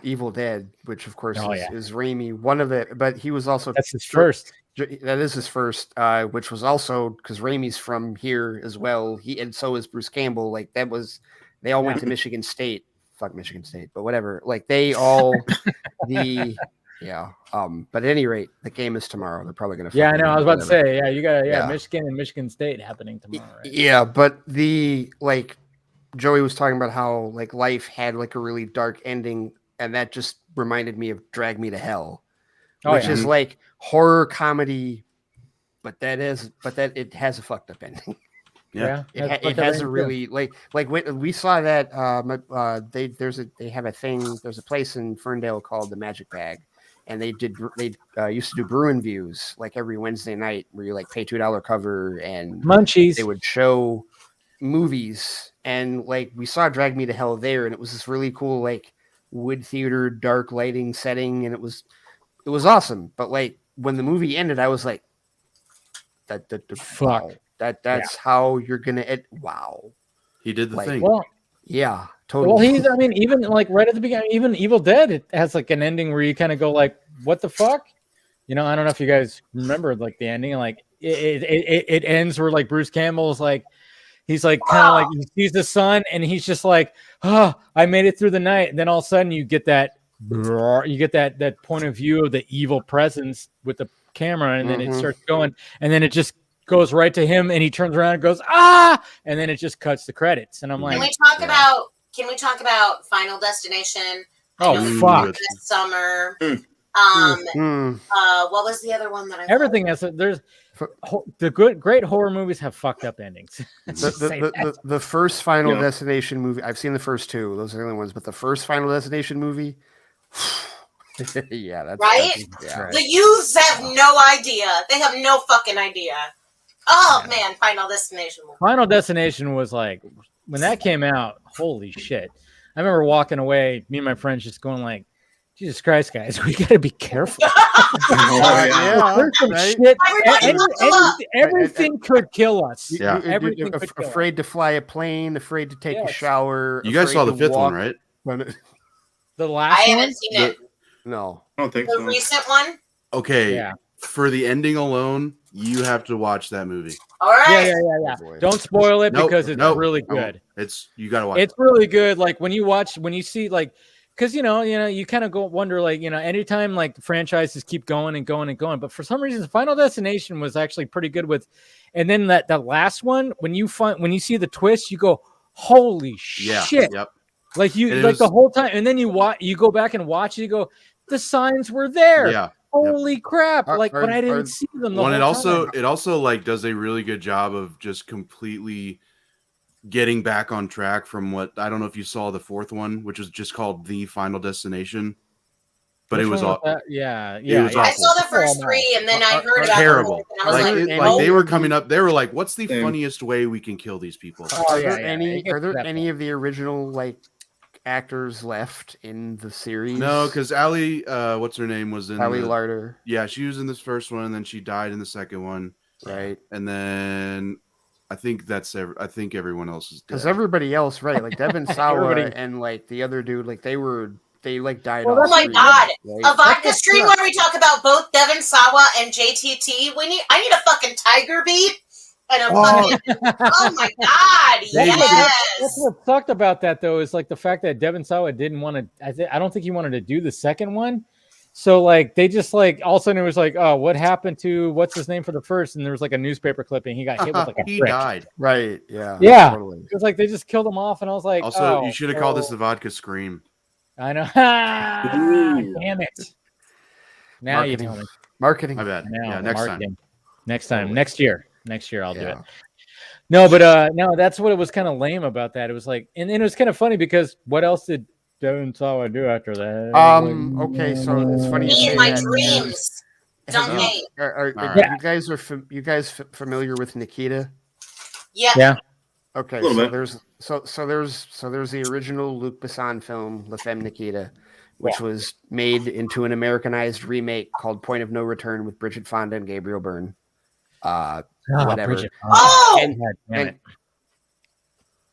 Evil Dead, which of course is Raimi. One of it, but he was also
that's his first.
That is his first, which was also because Raimi's from here as well. And so is Bruce Campbell. Like they all went to Michigan State. Fuck Michigan State, but whatever. Like they all but at any rate, the game is tomorrow. They're probably gonna.
Yeah, I know. I was about to say, you got Michigan and Michigan State happening tomorrow. Right?
Yeah, but Joey was talking about how like life had like a really dark ending, and that just reminded me of Drag Me to Hell, which is like horror comedy, but it has a fucked up ending.
Yeah,
it has a really like when we saw that there's a place in Ferndale called the Magic Bag, and they used to do Bruin Views like every Wednesday night where you like pay $2 cover and
munchies.
They would show movies, and like we saw Drag Me to Hell there, and it was this really cool like wood theater dark lighting setting, and it was awesome. But like when the movie ended, I was like,
fuck.
Wow. That's how you're gonna wow.
He did the thing.
Well,
yeah, totally.
Well, even like right at the beginning, even Evil Dead, it has like an ending where you kind of go like, what the fuck? I don't know if you guys remember like the ending, like it ends where like Bruce Campbell's like, he's like kind of like he sees the sun and he's just like, oh, I made it through the night. And then all of a sudden you get that point of view of the evil presence with the camera, and then it starts going, and then it just goes right to him, and he turns around and goes, ah, and then it just cuts the credits. And I'm like,
can we talk about Final Destination?
Fuck.
This summer. What was the other one that I
everything has there's the great horror movies have fucked up endings.
The first Final Destination movie, I've seen the first two, those are the only ones, but the first Final Destination movie, that's
right. The youths have no idea. They have no fucking idea. Oh man, Final Destination.
Final Destination was like, when that came out, holy shit. I remember walking away, me and my friends just going like, Jesus Christ, guys, we got to be careful. Everything could kill us.
Yeah. Everything afraid to fly a plane, afraid to take a shower.
You guys saw the fifth one, right?
The last one?
I haven't seen it.
No.
I don't think
so. The recent one?
Okay. Yeah. For the ending alone, you have to watch that movie.
All right.
Yeah. Don't spoil it because it's really good.
You got to watch it.
It's really good. Like when you see like, because you kind of go wonder like anytime like franchises keep going and going and going, but for some reason Final Destination was actually pretty good with, and then that last one when you see the twist you go holy shit, like the whole time, and then you go back and watch it, you go the signs were there, holy crap, but I didn't see them.
It also like does a really good job of just completely getting back on track from what I don't know if you saw the fourth one, which was just called The Final Destination. but
Which
it was
one
all
that? Yeah.
it was
I
awful.
saw the first 3, and then I heard about
terrible.
the and I was
Like they were coming up. They were like, "What's the funniest way we can kill these people?"
Are there any of the original like actors left in the series?
No, because Ali, what's her name, was in
Ali Larder.
Yeah, she was in this first one, and then she died in the second one.
Right,
and then I think I think everyone else is dead.
Because everybody else, right? Like Devin Sawa and like the other dude, like they like died.
Oh
off
my
screen,
god!
right?
A vodka stream where we talk about both Devin Sawa and JTT. I need a fucking tiger beat and a fucking. Oh my god! Yes.
That's what sucked about that though is like the fact that Devin Sawa didn't want to. I don't think he wanted to do the second one. So like they just like all of a sudden it was like, oh, what happened to what's his name for the first? And there was like a newspaper clipping. He got hit with like a
he
brick.
died.
Right. Yeah.
Yeah.
Totally.
It was like they just killed him off, and I was like,
also, you should have called this the vodka scream.
I know. Damn it. Now you tell me.
Marketing.
My bad.
Now,
Yeah, next time.
Next time. Next year I'll do it. No, but no, that's what it was kind of lame about that. It was like, and then it was kind of funny because what else did Devin Sawa do after that?
Okay, so it's funny.
Me and my dreams. Don't hate.
You guys you guys familiar with Nikita?
Yeah.
Yeah.
Okay, so there's the original Luc Besson film La Femme Nikita, which was made into an Americanized remake called Point of No Return with Bridget Fonda and Gabriel Byrne. Whatever.
Bridget.
And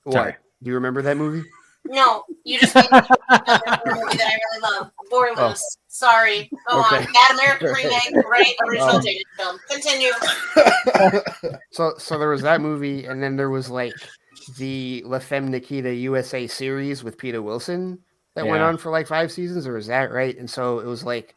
what?
Sorry.
Do you remember that movie?
No, you just made me another movie that I really love. Borealis. Sorry. Go on. Bad American remake, great original dated film. Continue.
So there was that movie, and then there was like the La Femme Nikita USA series with Peter Wilson that went on for like 5 seasons, or is that right? And so it was like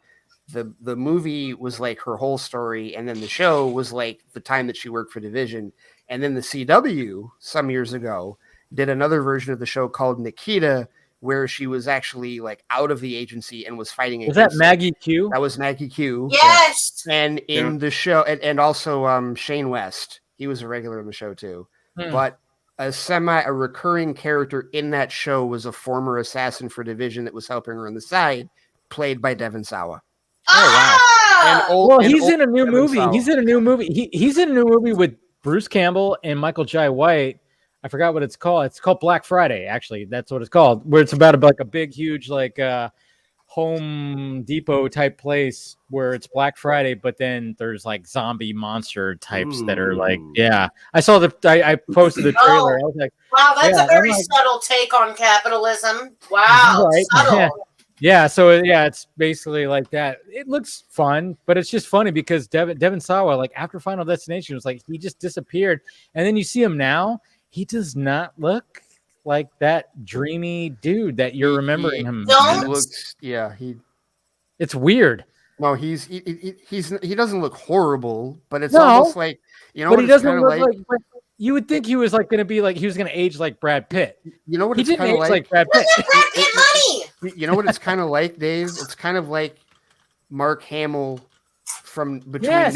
the movie was like her whole story, and then the show was like the time that she worked for Division, and then the CW some years ago did another version of the show called Nikita, where she was actually like out of the agency and was fighting.
Was that Maggie Q?
That was Maggie Q.
Yes.
And in the show, and also Shane West, he was a regular in the show too. But a recurring character in that show was a former assassin for Division that was helping her on the side, played by Devin Sawa.
Oh
wow!
He's in a new movie. He's in a new movie. He's in a new movie with Bruce Campbell and Michael Jai White. I forgot what it's called. It's called Black Friday. Actually, that's what it's called. Where it's about like a big, huge, like Home Depot type place where it's Black Friday, but then there's like zombie monster types that are like, yeah. I saw I posted the trailer. I was like,
wow, that's a very subtle take on capitalism. Wow,
right?
subtle.
Yeah, so it's basically like that. It looks fun, but it's just funny because Devin Sawa, like after Final Destination, was like he just disappeared, and then you see him now. He does not look like that dreamy dude that you're remembering him.
Don't.
He looks,
it's weird.
No, he doesn't look horrible, but it's almost like
But he doesn't look like you would think he was like going to be like he was going to age like Brad Pitt.
You know what?
He
It's
didn't
kind
age
of
like Brad Pitt.
Brad Pitt money.
You know what it's kind of like, Dave? It's kind of like Mark Hamill from between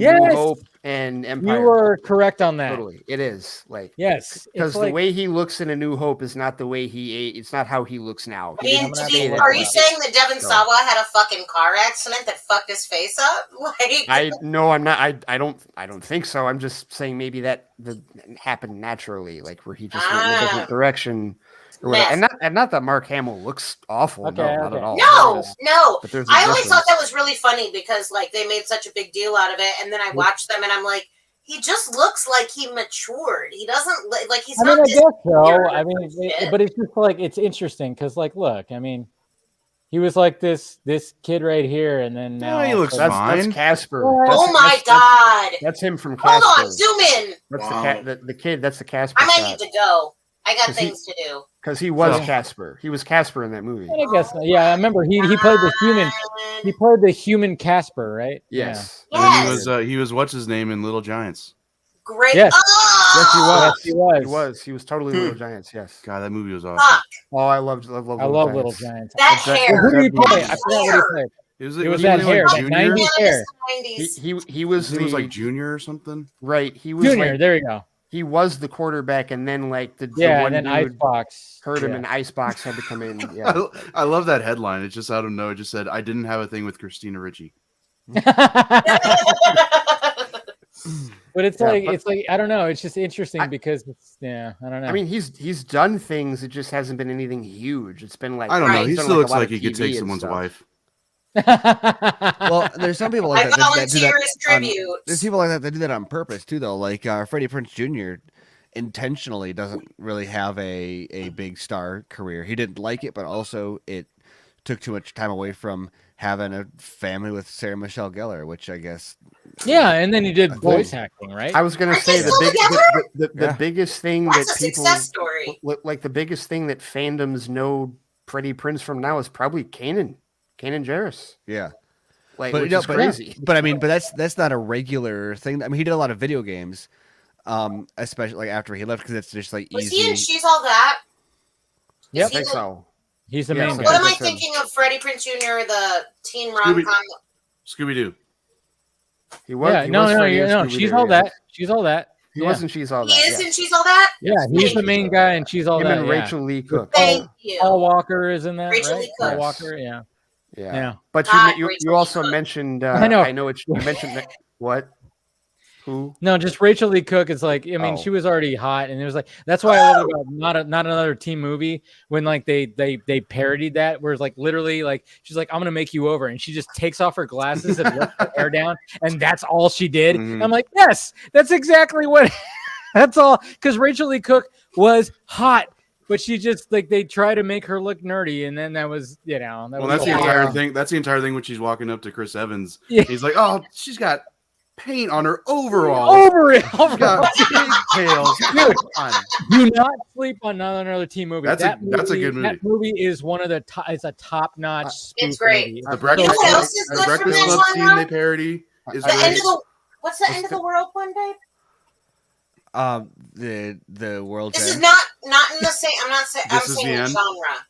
New Hope and Empire.
You were correct on that.
Totally, it is like
because
the way he looks in A New Hope is not the way it's not how he looks now.
I mean, are you saying that Devin Sawa had a fucking car accident that fucked his face up? Like,
no, I'm not. I don't think so. I'm just saying maybe that happened naturally, like where he just went in a different direction. And not that Mark Hamill looks awful.
Okay,
no, not at all.
No.
But there's
I always thought that was really funny because like they made such a big deal out of it, and then I watched them and I'm like, he just looks like he matured. He doesn't like he's not.
I guess so. I mean, but it's just like it's interesting because like, look, I mean, he was like this kid right here, and then now
he looks fine.
That's Casper.
Oh my god,
that's him from Casper.
Hold on, zoom in.
That's the kid. That's the Casper.
I might need to go. I got things to do.
Because he was Casper. He was Casper in that movie.
I guess. Yeah, I remember he played the human. He played the human Casper, right?
Yes.
Yeah. And he was what's his name in Little Giants.
Great.
Yes.
Oh!
Yes, he was. He was totally Little Giants. Yes.
God, that movie was awesome.
Oh, I love
Little Giants.
That hair.
Who did he play? I forgot what he played.
It
was that hair, that 90s hair.
He was
like Junior or something.
Right. He was
Junior. There you go.
he was the quarterback, and then like the
Yeah,
one
and then
dude
Icebox
hurt him,
yeah.
and Icebox had to come in. Yeah,
I love that headline. It's just out of nowhere. It just said, "I didn't have a thing with Christina Ricci."
But it's
Yeah,
like
but-
it's like I don't know. It's just interesting because it's I don't know.
I mean, he's done things. It just hasn't been anything huge. It's been like
I don't know.
he's
He
done,
still
a
looks
lot
like
of
he could
TV
take
and
someone's
stuff.
wife.
Well, there's some people like
I
that that do that
volunteer as tribute.
there's people like that that do that on purpose too, though. Like Freddie Prinze Jr. intentionally doesn't really have a big star career. He didn't like it, but also it took too much time away from having a family with Sarah Michelle Gellar, which I guess.
Yeah, and then he did voice acting, right?
I was gonna
Aren't
say
they still together?
the biggest thing
That's
that
a
people
success story.
like the biggest thing that fandoms know Freddie Prinze from now is probably Kanan Jarrus.
Yeah.
Like,
But
which
no,
is
but,
crazy.
but I mean, but that's not a regular thing. I mean, he did a lot of video games, especially like after he left, because it's just like
Was
easy.
he in She's All That?
Yep.
Is he
I think
the-
so.
He's the
Yeah,
main
so
guy.
What am I
That's him.
thinking of? Freddie Prinze Jr., the teen rom-com.
Scooby Doo.
He was.
Yeah,
he
no,
was
no,
Freddie in
no.
Scooby-Doo,
She's all
yeah.
that. She's all that.
He
Yeah.
wasn't. She's all
He
that.
is
yeah.
in She's All That?
Yeah, he's the main guy, and she's all
Him
that.
and
yeah.
Rachel Lee Cook.
Thank you.
Paul Walker is in that,
Rachel
right?
Lee
Paul
Cook.
Walker, yeah.
Yeah.
Yeah.
But
God,
you
Rachel
also
Lee Cook.
mentioned.
I know.
I know it. You mentioned that. What? Who?
No, just Rachel Lee Cook is like, I mean,
Oh.
she was already hot, and it was like that's why I love it about not another teen movie when like they parodied that, where it's like literally like she's like, I'm gonna make you over, and she just takes off her glasses and lets her hair down, and that's all she did.
Mhm.
I'm like, yes, that's exactly what that's all, because Rachel Lee Cook was hot. But she just like they try to make her look nerdy, and then that was
Well,
was
that's the
all-
entire thing. That's the entire thing when she's walking up to Chris Evans.
Yeah.
He's like, "Oh, she's got paint on her overall.
over it.
She's got pigtails.
Dude,
Come on."
do not sleep on another teen movie.
That's a good
That movie is one of the top. It's a top notch.
It's great.
Movie.
The Breakfast
You know what
Club,
else is
the
good from
Breakfast
that
Club scene
genre?
they parody is
The end
great.
of the What's the end of the world one, babe?
The world's
This is
end.
not in the same. I'm not saying. I'm
This is
saying
the
the
end?
genre.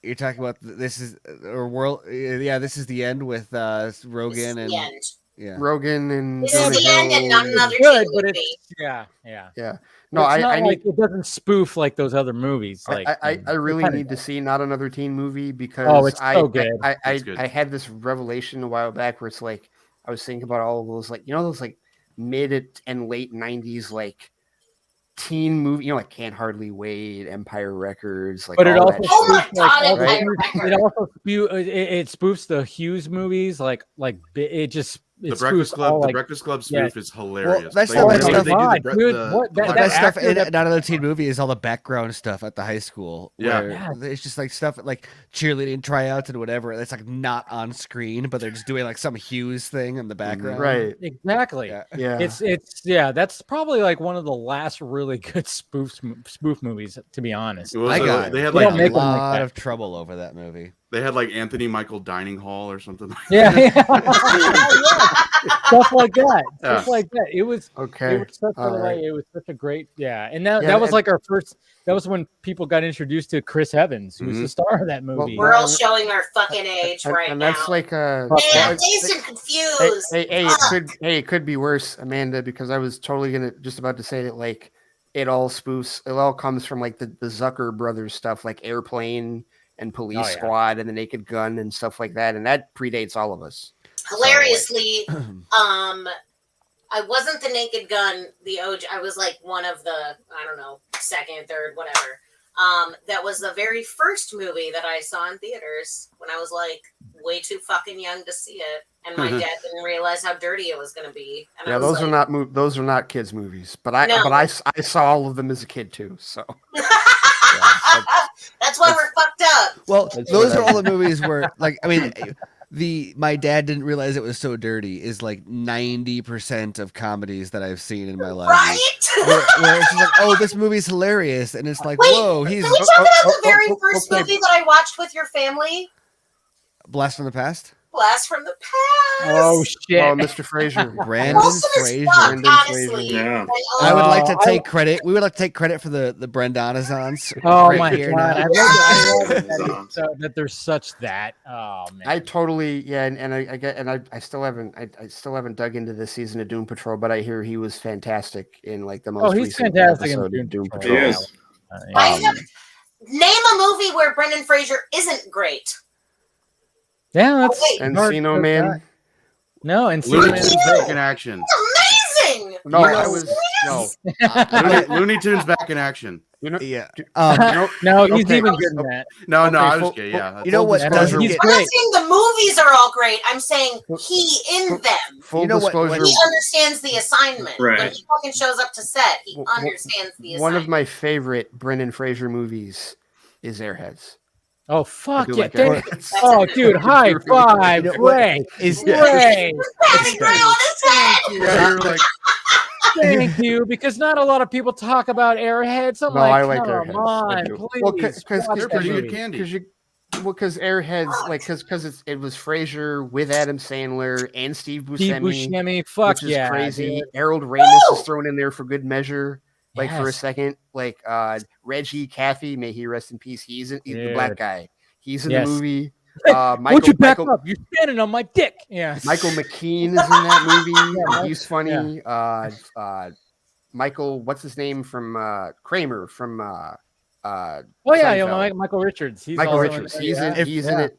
You're talking about this is or world. Yeah, this is the end with
This is
Rogan
the
and
end.
yeah.
Rogan and
This is
Jonah
the end, and
Hill
not
and-
another
Good,
teen
but
movie.
it's yeah.
Yeah. No,
It's not
I
like
need.
it doesn't spoof like those other movies. Like
I really
kinda
need to
does.
see Not Another Teen Movie because
Oh, it's so good.
It's good.
I had this revelation a while back where it's like I was thinking about all of those like those like mid and late 90s like teen movie, like Can't Hardly Wait, Empire Records, like
But it
all
also
that
Oh my
shit.
God,
all the
Empire
Hughes-
Records.
it also it spoofs the Hughes movies. It just
The
it
Breakfast
spoofs
Club,
all,
the
like,
Breakfast Club
yeah.
spoof is hilarious.
that's
They
the
really-
best
they
stuff.
do the
God,
bre-
dude,
the-
what-
the
that-
The
black-
best stuff
actor
in
that-
another teen movie is all the background stuff at the high school.
Yeah.
where
Yeah.
It's just like stuff like cheerleading tryouts and whatever. That's like not on screen, but they're just doing like some Hughes thing in the background.
Right.
exactly.
Yeah.
Yeah.
It's that's probably like one of the last really good spoof movies, to be honest.
It was
I
a-
got
they had
They
like
don't make
a
them like
lot
that.
of trouble over that movie.
they had like Anthony Michael Dining Hall or something.
Yeah, stuff like that.
Yeah.
Stuff like that. It was
Okay.
It was such
All
a
right.
it was such a great and that
Yeah,
was
and-
like our first. That was when people got introduced to Chris Evans, who was the star of that movie.
We're all showing our fucking age
And,
right
and
now.
that's like
Man,
well,
I'm
it's-
dazed and
Hey,
confused.
it could be worse, Amanda, because I was totally just about to say that like it all spoofs. It all comes from like the Zucker brothers stuff, like Airplane and Police
Oh, yeah.
Squad and the Naked Gun and stuff like that, and that predates all of us.
Hilariously, I wasn't the Naked Gun, the OG. I was like one of the, I don't know, second, third, whatever. That was the very first movie that I saw in theaters when I was like way too fucking young to see it, and my dad didn't realize how dirty it was going to be. And
Yeah,
I was
those
like,
are not those are not kids movies, but I
No.
I saw all of them as a kid too. So
That's why we're fucked up.
Well,
That's
those are
whatever.
all the movies where, like, I mean, my dad didn't realize it was so dirty is like 90% of comedies that I've seen in my life.
Right?
Where it's just like, oh, this movie's hilarious, and it's like,
Wait,
whoa, he's
Can we talk about the very
oh,
first
okay.
movie that I watched with your family?
Blast from the Past.
Blast from the past.
Oh shit!
Oh, Mr. Fraser.
Brandon
Awesome as
Fraser.
fuck,
Brandon
honestly.
Fraser.
Yeah.
Like,
I would like to
I-
take credit. We would like to take credit for the Brendanazons.
Oh
right
my
here
god!
now.
I love
Yes.
that there's such that. Oh man!
I totally I still haven't dug into this season of Doom Patrol, but I hear he was fantastic in like the most
he's
recent
fantastic in
episode
Doom
of Doom
Patrol.
He
Patrol.
is.
I have, name a movie where Brendan Fraser isn't great.
Yeah, that's
wait.
hard
Encino
to
Man.
decide. No,
Looney
Encino
Tunes
Man.
back in action.
Amazing.
No,
You
I
know-
was no.
Looney Tunes back in action.
You know,
Yeah.
No, he's
Okay.
even good in that.
No,
Okay,
I was
full-
kidding. Yeah.
You know what
Full
doesn't
disclosure,
get
he's
I'm not
great.
saying the movies are all great. I'm saying he in them.
full
You know what-
disclosure.
He understands the assignment. When
Right.
he fucking shows up to set, he
W-
understands the assignment.
One of my favorite Brendan Fraser movies is Airheads.
Oh
I
fuck
do
yeah!
like
Thank-
Airheads.
oh dude, high five,
You know what?
Ray,
Is
Ray.
Having Gray on his head.
Yeah, you're like,
Thank you, because not a lot of people talk about Airheads. I'm
No,
like,
I like
come
Airheads. I
on,
do.
please.
Well, because
watch
they're
that
pretty good
movie.
candy.
because Airheads, like, because it was Fraser with Adam Sandler and Steve
Steve
Buscemi,
Buscemi, fuck
which is
yeah,
crazy.
dude.
Harold Ramis is thrown in there for good measure, like for a
Yes.
second. Like Reggie Caffey, may he rest in peace. He's the
Dude.
black guy. He's in
Yes.
the movie.
Won't you back up? You're standing on my dick. Yeah.
Michael McKean is in that movie.
Yeah,
He's funny. Michael, what's his name from Kramer from
Oh yeah, you know,
Seinfeld.
Michael Richards. He's
Michael
also
Richards.
in
He's
there,
in, he's in
yeah.
it.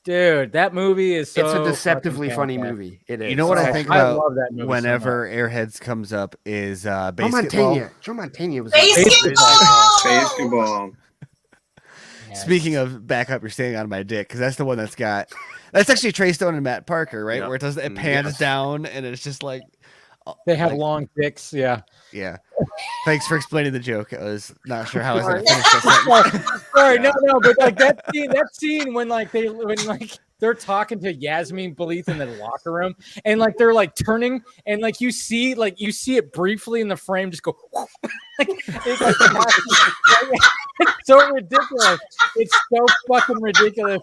Dude, that movie is so
It's a deceptively
fucking
funny
fantastic.
movie. It is.
You know what I
So-
think
I
about
love that movie so
whenever Airheads comes up is
Joe
basketball.
Montana was
Basketball.
Basketball.
Yes.
Speaking of back up, you're standing on my dick because that's the one that's actually Trey Stone and Matt Parker, right?
Yep.
Where it pans
Yes.
down and it's just like
They have
like-
long dicks, yeah.
yeah. Thanks for explaining the joke. I was not sure how I was going to finish that sentence.
Sorry, no, but like that scene when they're talking to Yasmin Beleeth in the locker room, and like they're like turning, and like you see it briefly in the frame, just go. It's so ridiculous. It's so fucking ridiculous.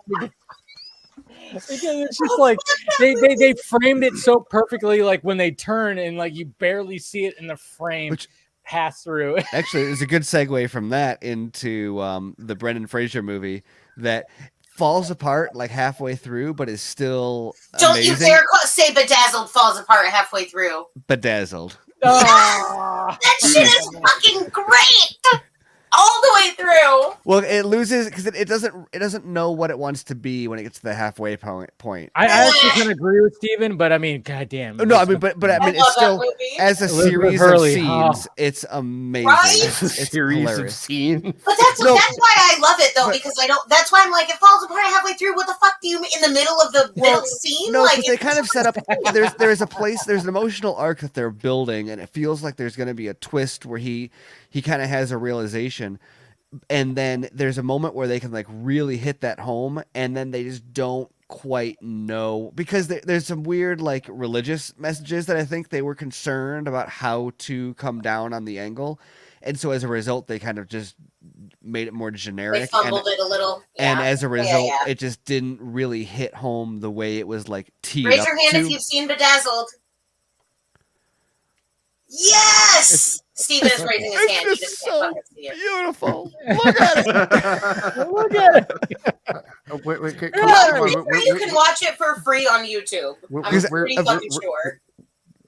Because it's just like they framed it so perfectly, like when they turn and like you barely see it in the frame.
Which-
pass through.
Actually, it's a good segue from that into the Brendan Fraser movie that falls apart like halfway through, but is still
Don't you
amazing.
dare say Bedazzled falls apart halfway through.
Bedazzled.
Oh,
That shit is fucking great. All the way through.
Well, it loses because it doesn't know what it wants to be when it gets to the halfway point.
I actually can agree with Steven, but I mean, goddamn.
No, I mean, but I mean,
I
it's
love that
still
movie.
as a
Elizabeth
series
Hurley,
of scenes,
oh.
it's amazing.
Right?
It's a
It's
series of
hilarious.
scenes.
But that's
No,
why I love it though,
but-
because I don't. That's why I'm like, it falls apart halfway through. What the fuck do you mean in the middle of the middle scene?
No,
like
because they kind of set up. There's an emotional arc that they're building, and it feels like there's going to be a twist where he kind of has a realization, and then there's a moment where they can like really hit that home, and then they just don't quite know because there's some weird like religious messages that I think they were concerned about how to come down on the angle, and so as a result, they kind of just made it more generic.
they fumbled it a little.
And
Yeah.
as a result,
yeah.
it just didn't really hit home the way it was like teed
Raise
up
your hand
to.
if you've seen Bedazzled. Yes! Steven is raising his
It's
hand. You
just
just
so
can't fucking see it.
beautiful. Look at it.
Look at it.
Wait,
You can watch it for free on YouTube. I'm
Because
pretty fucking sure.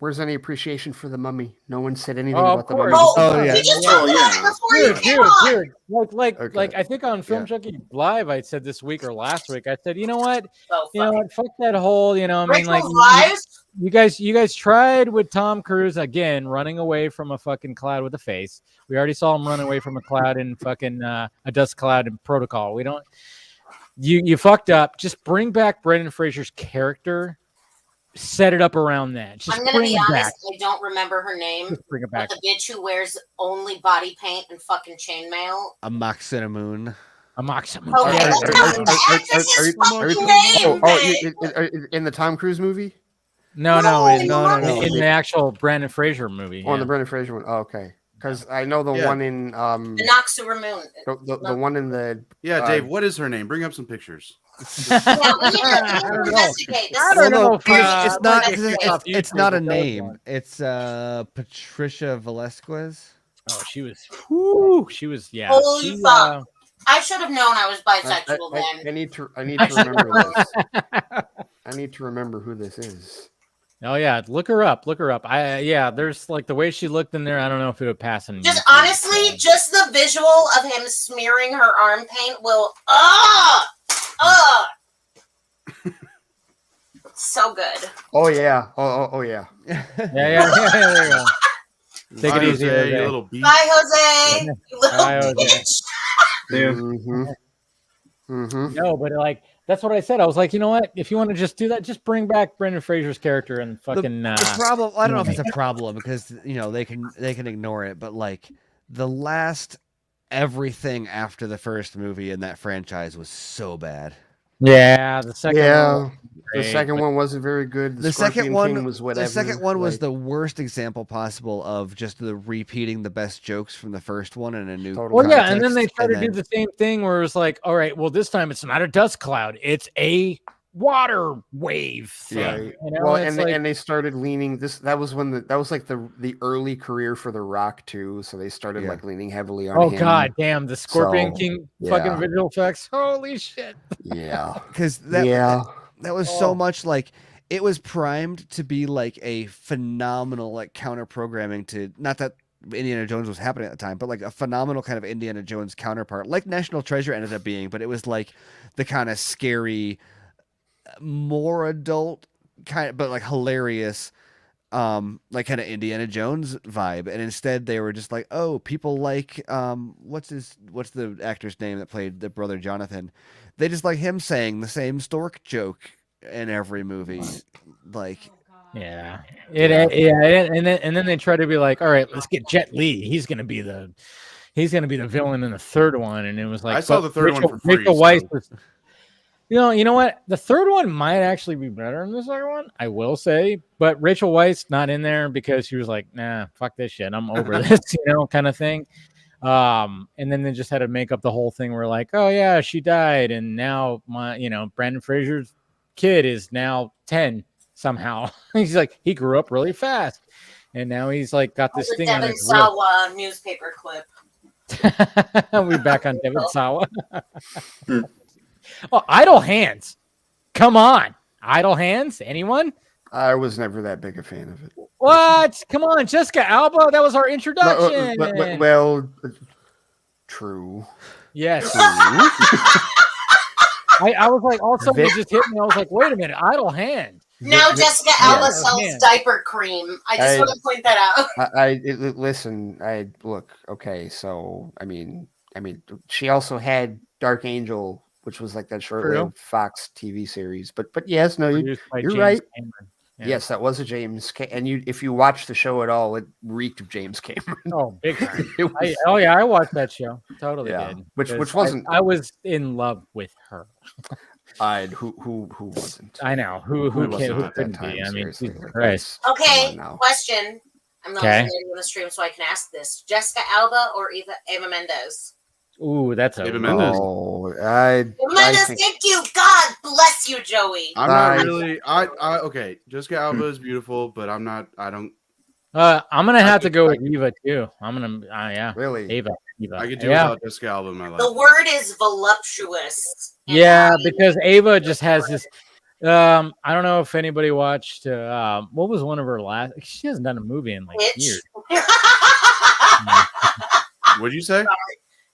Where's any appreciation for the mummy? No one said anything
Oh,
about
of
the
course.
mummy.
Oh, yeah.
You just
Oh,
talked about
yeah.
it before you
Dude,
came on.
like,
Okay.
I think on Film
Yeah.
Junkie Live, I said this week or last week, I said, you know what,
Oh,
you know
fuck.
what, fuck that whole, you know, I mean, like,
Rachel's lives.
you guys tried with Tom Cruise again, running away from a fucking cloud with a face. We already saw him run away from a cloud in fucking a dust cloud in Protocol. We don't. You fucked up. Just bring back Brendan Fraser's character. Set it up around that. Just
I'm gonna
bring
be
it
honest.
back.
I don't remember her name.
Just bring it
But
back.
the bitch who wears only body paint and fucking chainmail.
A Moxinamoon.
A Maximum.
Oh,
Are-
yeah,
are-
that's
are-
not
are-
the
are-
actress's
are-
fucking
Oh,
name.
in the Tom Cruise movie?
No,
No,
in
no, no.
the actual Brandon Fraser movie.
Oh, in
yeah.
the Brendan Fraser one. Oh, okay. Because I know the one in
the Noxura Moon.
The one in the
Dave. What is her name? Bring up some pictures.
Yeah, we need to investigate.
It's not a name. It's Patricia Velasquez.
Oh, she was. Yeah.
Holy fuck! I should have known I was bisexual then.
I need to remember this. I need to remember who this is.
Oh yeah, look her up. There's like the way she looked in there. I don't know if it would pass in.
Just honestly, just the visual of him smearing her arm paint will. So good.
Oh yeah. Oh yeah.
Yeah. There you go. Take it easy,
Jose, you little beast.
Bye, Jose. You little
Bye, Jose.
bitch.
No, but like that's what I said. I was like, you know what? If you want to just do that, just bring back Brendan Fraser's character and fucking.
The problem. I don't know if it's a problem because they can ignore it, but like the last everything after the first movie in that franchise was so bad.
Yeah, the second.
The second one wasn't very good.
The second one
was whatever.
The second one was the worst example possible of just the repeating the best jokes from the first one in a new.
Well, yeah, and then they tried to do the same thing where it's like, all right, well, this time it's not a dust cloud; it's a water wave thing.
Yeah.
You know?
Well, and they started leaning. That was like the early career for The Rock too. So they started like leaning heavily on.
Oh
him.
god damn, the Scorpion King fucking visual effects! Holy shit!
Yeah,
because that was so much like it was primed to be like a phenomenal like counter programming to, not that Indiana Jones was happening at the time, but like a phenomenal kind of Indiana Jones counterpart, like National Treasure ended up being, but it was like the kind of scary, more adult kind of, but like hilarious, like kind of Indiana Jones vibe. And instead they were just like, oh, people like what's the actor's name that played the brother Jonathan? They just like him saying the same stork joke in every movie, like.
Yeah, and then they try to be like, all right, let's get Jet Li. He's gonna be the villain in the third one, and it was like
I saw the third one for free.
Rachel Weisz was, you know what? The third one might actually be better than the second one, I will say. But Rachel Weisz not in there because she was like, nah, fuck this shit, I'm over this, kind of thing. And then they just had to make up the whole thing where like, oh yeah, she died, and now Brendan Fraser's kid is now 10 somehow. He's like, he grew up really fast, and now he's like got this thing on his
Sawa newspaper clip.
We back on Devin Sawa. Oh, Idle Hands. Come on. Idle Hands? Anyone?
I was never that big a fan of it.
What? Come on, Jessica Alba. That was our introduction.
Well, true.
Yes. True. I was like, all of a sudden it just hit me. I was like, wait a minute, Idle Hand.
Now Jessica Alba sells diaper cream. I just want to point that out.
Listen. Look. Okay, so I mean, she also had Dark Angel, which was like that short-lived Fox TV series. But yes, no, you're right. Yeah. Yes, that was a James and if you watch the show at all, it reeked of James Cameron.
Oh, big time. I watched that show. Totally did.
Which wasn't.
I was in love with her.
Who wasn't?
I know who couldn't be. I mean, Jesus Christ.
Okay, question. I'm not on the stream, so I can ask this: Jessica Alba or Eva Mendes?
Ooh, that's a
Eva Mendes.
Oh,
Mendes, thank you. God bless you, Joey.
I'm not really. Okay. Jessica Alba is beautiful, but I'm not. I don't.
I'm gonna have to go with Eva too. I'm gonna.
Really,
Eva.
I could do without Jessica Alba in my life.
The word is voluptuous.
Yeah, because Ava just has this. I don't know if anybody watched. What was one of her last? She hasn't done a movie in like years.
What'd you say?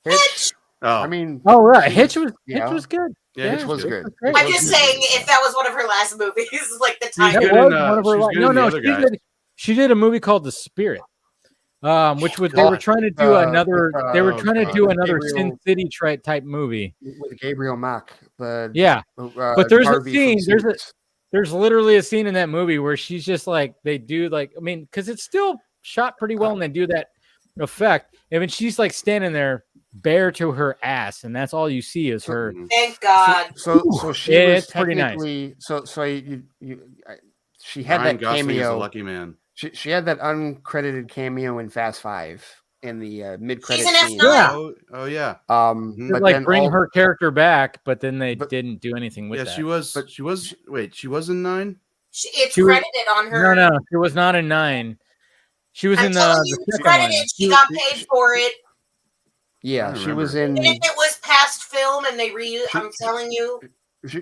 Hitch.
Oh,
I mean,
right. Hitch was good.
Yeah,
Hitch was good.
I'm just saying, if that was one of her last movies, like the time.
She did a movie called The Spirit, which was they were trying to do another. They were trying to do another Sin City type movie
with Gabriel Mack.
But there's a scene. There's literally a scene in that movie where she's just like they do like because it's still shot pretty well, and they do that effect. I mean, she's like standing there bare to her ass, and that's all you see is her.
Thank God.
So she was
pretty nice.
She had
Ryan
that
Gosling
cameo.
is a lucky man.
She had that uncredited cameo in Fast Five. mid-credit
She's an
scene.
F9.
Oh, oh yeah.
They'd,
But
like
then
bring
all-
her character back, but then they
But-
didn't do anything with
Yeah,
that.
she was.
But-
She was. Wait, she was in 9.
It's
She was-
credited on her.
No, she was not in 9. She was
I'm
in
telling
the
you, it's
second one.
credited. She got paid for it.
Yeah,
I
she was in.
And if it was past film and they reused, I'm telling you.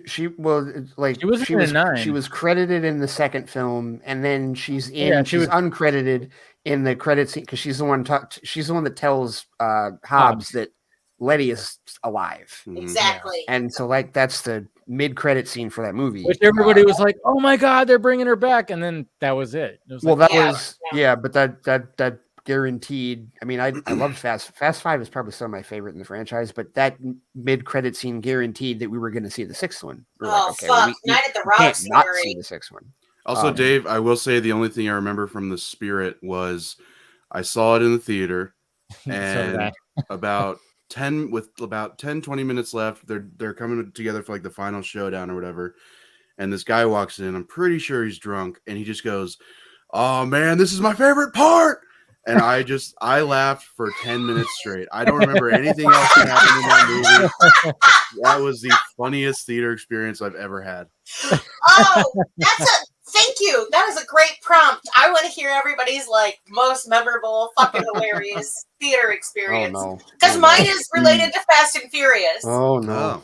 She well, like
She wasn't in 9.
She was credited in the second film, and then she's in.
Yeah, she
she's
was-
uncredited in the credit scene because she's the one. She's the one that tells Hobbs that Letty is alive,
Exactly.
and so like that's the mid-credit scene for that movie.
Which everybody was like, "Oh my god, they're bringing her back," and then that was it. It was
Well,
like,
that was but that guaranteed. I mean, I loved Fast 5 is probably still my favorite in the franchise, but that mid-credit scene guaranteed that we were going to see the sixth one. We were
Oh, fuck. Night at the
can't not
Roxbury.
see the sixth one.
Also, Dave, I will say the only thing I remember from the Spirit was I saw it in the theater, and about 20 minutes left, they're coming together for like the final showdown or whatever, and this guy walks in. I'm pretty sure he's drunk, and he just goes, "Oh man, this is my favorite part." And I laughed for 10 minutes straight. I don't remember anything else that happened in that movie. That was the funniest theater experience I've ever had.
Oh, thank you. That is a great prompt. I want to hear everybody's like most memorable, fucking hilarious theater experience.
Oh, no.
Because mine is related to Fast and Furious.
Oh no.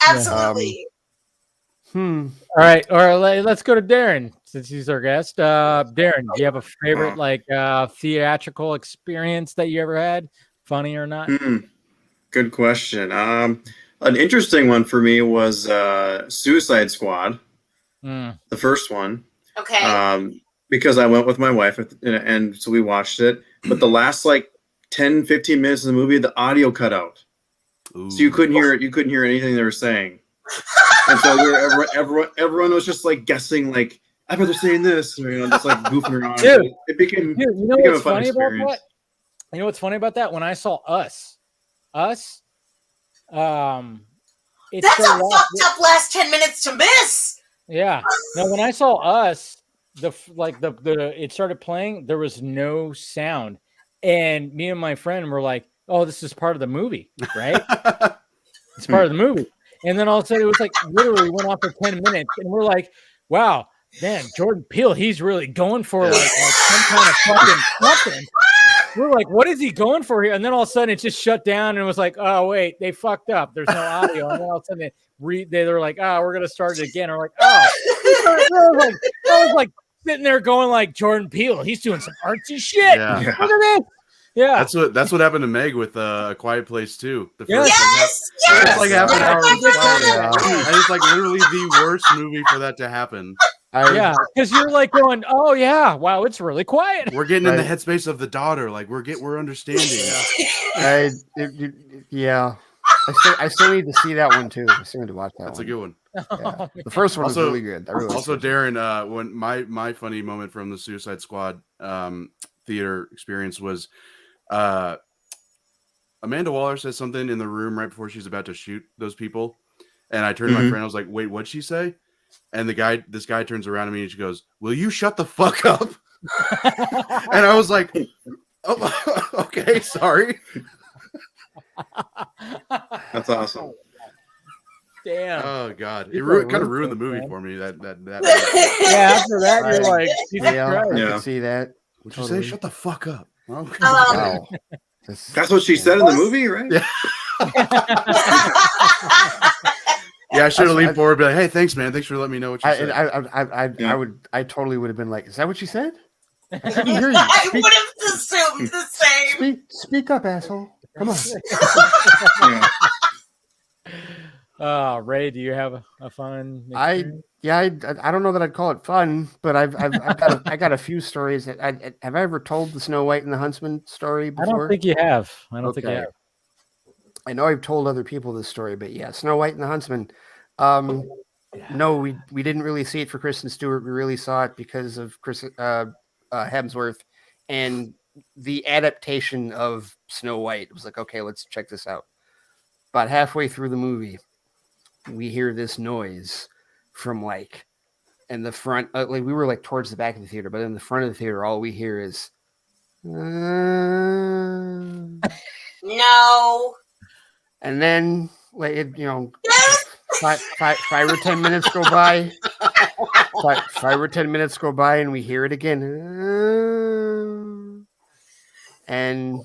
Absolutely.
All right, or let's go to Darren since he's our guest. Darren, do you have a favorite like theatrical experience that you ever had, funny or not?
Good question. An interesting one for me was Suicide Squad, the first one.
Okay.
Because I went with my wife and so we watched it, but the last like 10, 15 minutes of the movie, the audio cut out.
Ooh.
So you couldn't hear anything they were saying. And so everyone was just like guessing, like, I bet they're saying this, or, just like goofing around.
Dude,
it became,
you know
became
what's
a fun
funny
experience.
about that? You know what's funny about that? When I saw Us,
That's a fucked up last 10 minutes to miss.
Yeah. No, when I saw Us, it started playing, there was no sound. And me and my friend were like, "Oh, this is part of the movie, right?" It's part of the movie. And then all of a sudden it was like literally went off for 10 minutes. And we're like, wow, man, Jordan Peele, he's really going for like some kind of fucking something. We're like, what is he going for here? And then all of a sudden it just shut down and it was like, oh wait, they fucked up. There's no audio. And then all of a sudden they were like, oh, we're gonna start it again. And we're like, oh, I was like sitting there going like, Jordan Peele, he's doing some artsy shit.
Yeah.
Look at this. Yeah,
that's what happened to Meg with A Quiet Place too. The first
yes,
like half an hour. And it's like literally the worst movie for that to happen.
Yeah, because you're like going, oh yeah, wow, it's really quiet.
We're getting in the headspace of the daughter. Like we're understanding.
I still need to see that one too. I still need to watch that.
That's
one.
a good one.
Yeah. The first one was really good.
Also, Darren, when my funny moment from the Suicide Squad theater experience was, Amanda Waller says something in the room right before she's about to shoot those people, and I turned to my friend. I was like, "Wait, what'd she say?" And this guy turns around to me and she goes, "Will you shut the fuck up?" And I was like, "Oh, okay, sorry."
That's awesome.
Damn.
Oh god, it kind of ruined the movie for me. That
yeah. After that, you're like,
I can see that.
Would you say, "Shut the fuck up"? Okay.
Wow.
That's what she said in the movie, right?
Yeah. Yeah, I should have leaned forward and be like, "Hey, thanks, man. Thanks for letting me know what you said."
I totally would have been like, "Is that what she said?" I couldn't hear you.
I would have assumed the same.
Speak up, asshole. Come on.
Ray, do you have a fun?
I don't know that I'd call it fun, but I got a few stories. Have I ever told the Snow White and the Huntsman story before?
I don't think you have. I don't think you have.
I know I've told other people this story, but yeah, Snow White and the Huntsman. No, we didn't really see it for Kristen Stewart. We really saw it because of Chris Hemsworth and the adaptation of Snow White. It was like, okay, let's check this out. About halfway through the movie, we hear this noise from like in the front, like we were like towards the back of the theater, but in the front of the theater, all we hear is, and And then, like, you know, 5 or 10 minutes go by. 5 or 10 minutes go by, and we hear it again. And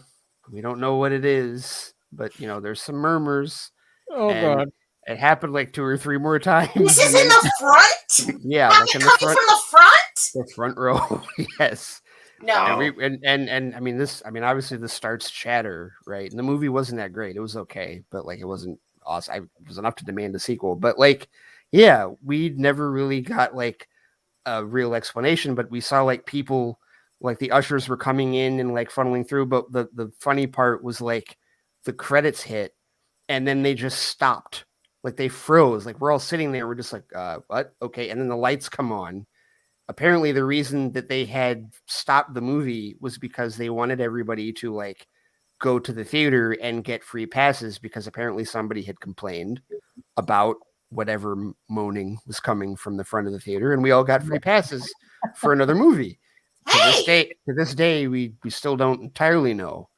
we don't know what it is, but, you know, there's some murmurs.
Oh, God.
It happened like 2 or 3 more times.
This is in the front?
Yeah,
Have
like
it
in the
coming
front.
from the front?
The front row, yes.
No.
And I mean, obviously this starts chatter, right? And the movie wasn't that great. It was okay, but like it wasn't awesome. It was enough to demand a sequel. But like, yeah, we never really got like a real explanation, but we saw like people, like the ushers were coming in and like funneling through. But the funny part was like the credits hit and then they just stopped. Like they froze. Like we're all sitting there. We're just like, what? Okay. And then the lights come on. Apparently the reason that they had stopped the movie was because they wanted everybody to like go to the theater and get free passes, because apparently somebody had complained about whatever moaning was coming from the front of the theater, and we all got free passes for another movie. To this day, we still don't entirely know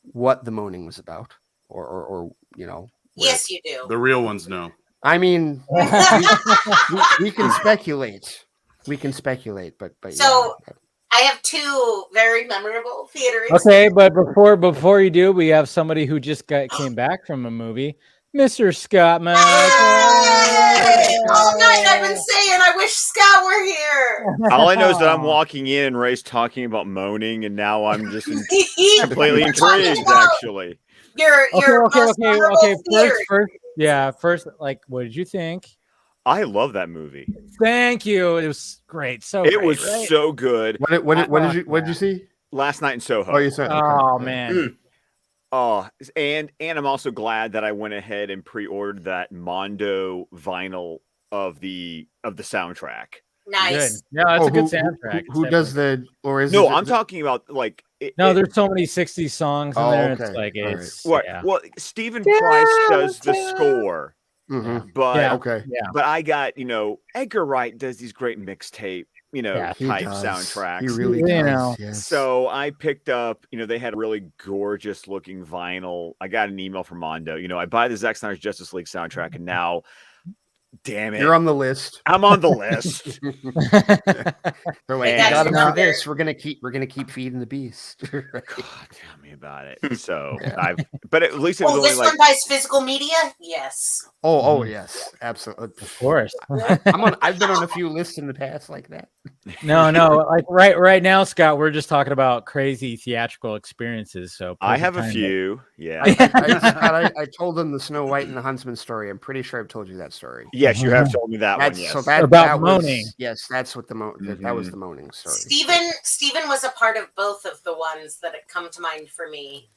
what the moaning was about, or you know.
Yes, you do.
The real ones know.
I mean, we can speculate. We can speculate, but
so yeah. I have 2 very memorable theater experiences.
Okay, but before you do, we have somebody who just came back from a movie, Mr. Scott Mack.
All night I've been saying I wish Scott were here.
All I know is that I'm walking in and Ray's talking about moaning, and now I'm just completely intrigued. Actually,
okay. First, like, what did you think?
I love that movie.
Thank you. It was great.
It was so good.
What did you see?
Last night in Soho.
Oh, you said. Okay.
Oh man.
Oh, and I'm also glad that I went ahead and pre-ordered that Mondo vinyl of the soundtrack.
Nice.
Good. Yeah, that's a good soundtrack.
Who does the
I'm talking about like
there's so many 60s songs in there.
Okay.
It's like it's
what?
Yeah.
Well, Stephen Price does the score.
Mm-hmm.
But
but
I got, Edgar Wright does these great mixtape, type soundtracks.
He really does. Yes.
So I picked up, they had a really gorgeous looking vinyl. I got an email from Mondo. I buy the Zack Snyder's Justice League soundtrack, and now, damn it,
you're on the list.
I'm on the list.
They're like, you got him for this. We're gonna keep feeding the beast.
God, tell me about it. So but at least it was only
this one buys physical media. Yes.
Oh yes, absolutely.
Of course.
I've been on a few lists in the past like that.
No, like right now, Scott, we're just talking about crazy theatrical experiences. So
I have a few. Yeah.
I told them the Snow White and the Huntsman story. I'm pretty sure I've told you that story.
Yes, you have told me that one. Yes.
So
about moaning.
Yes, that's what that was the moaning story.
Steven was a part of both of the ones that had come to mind for me.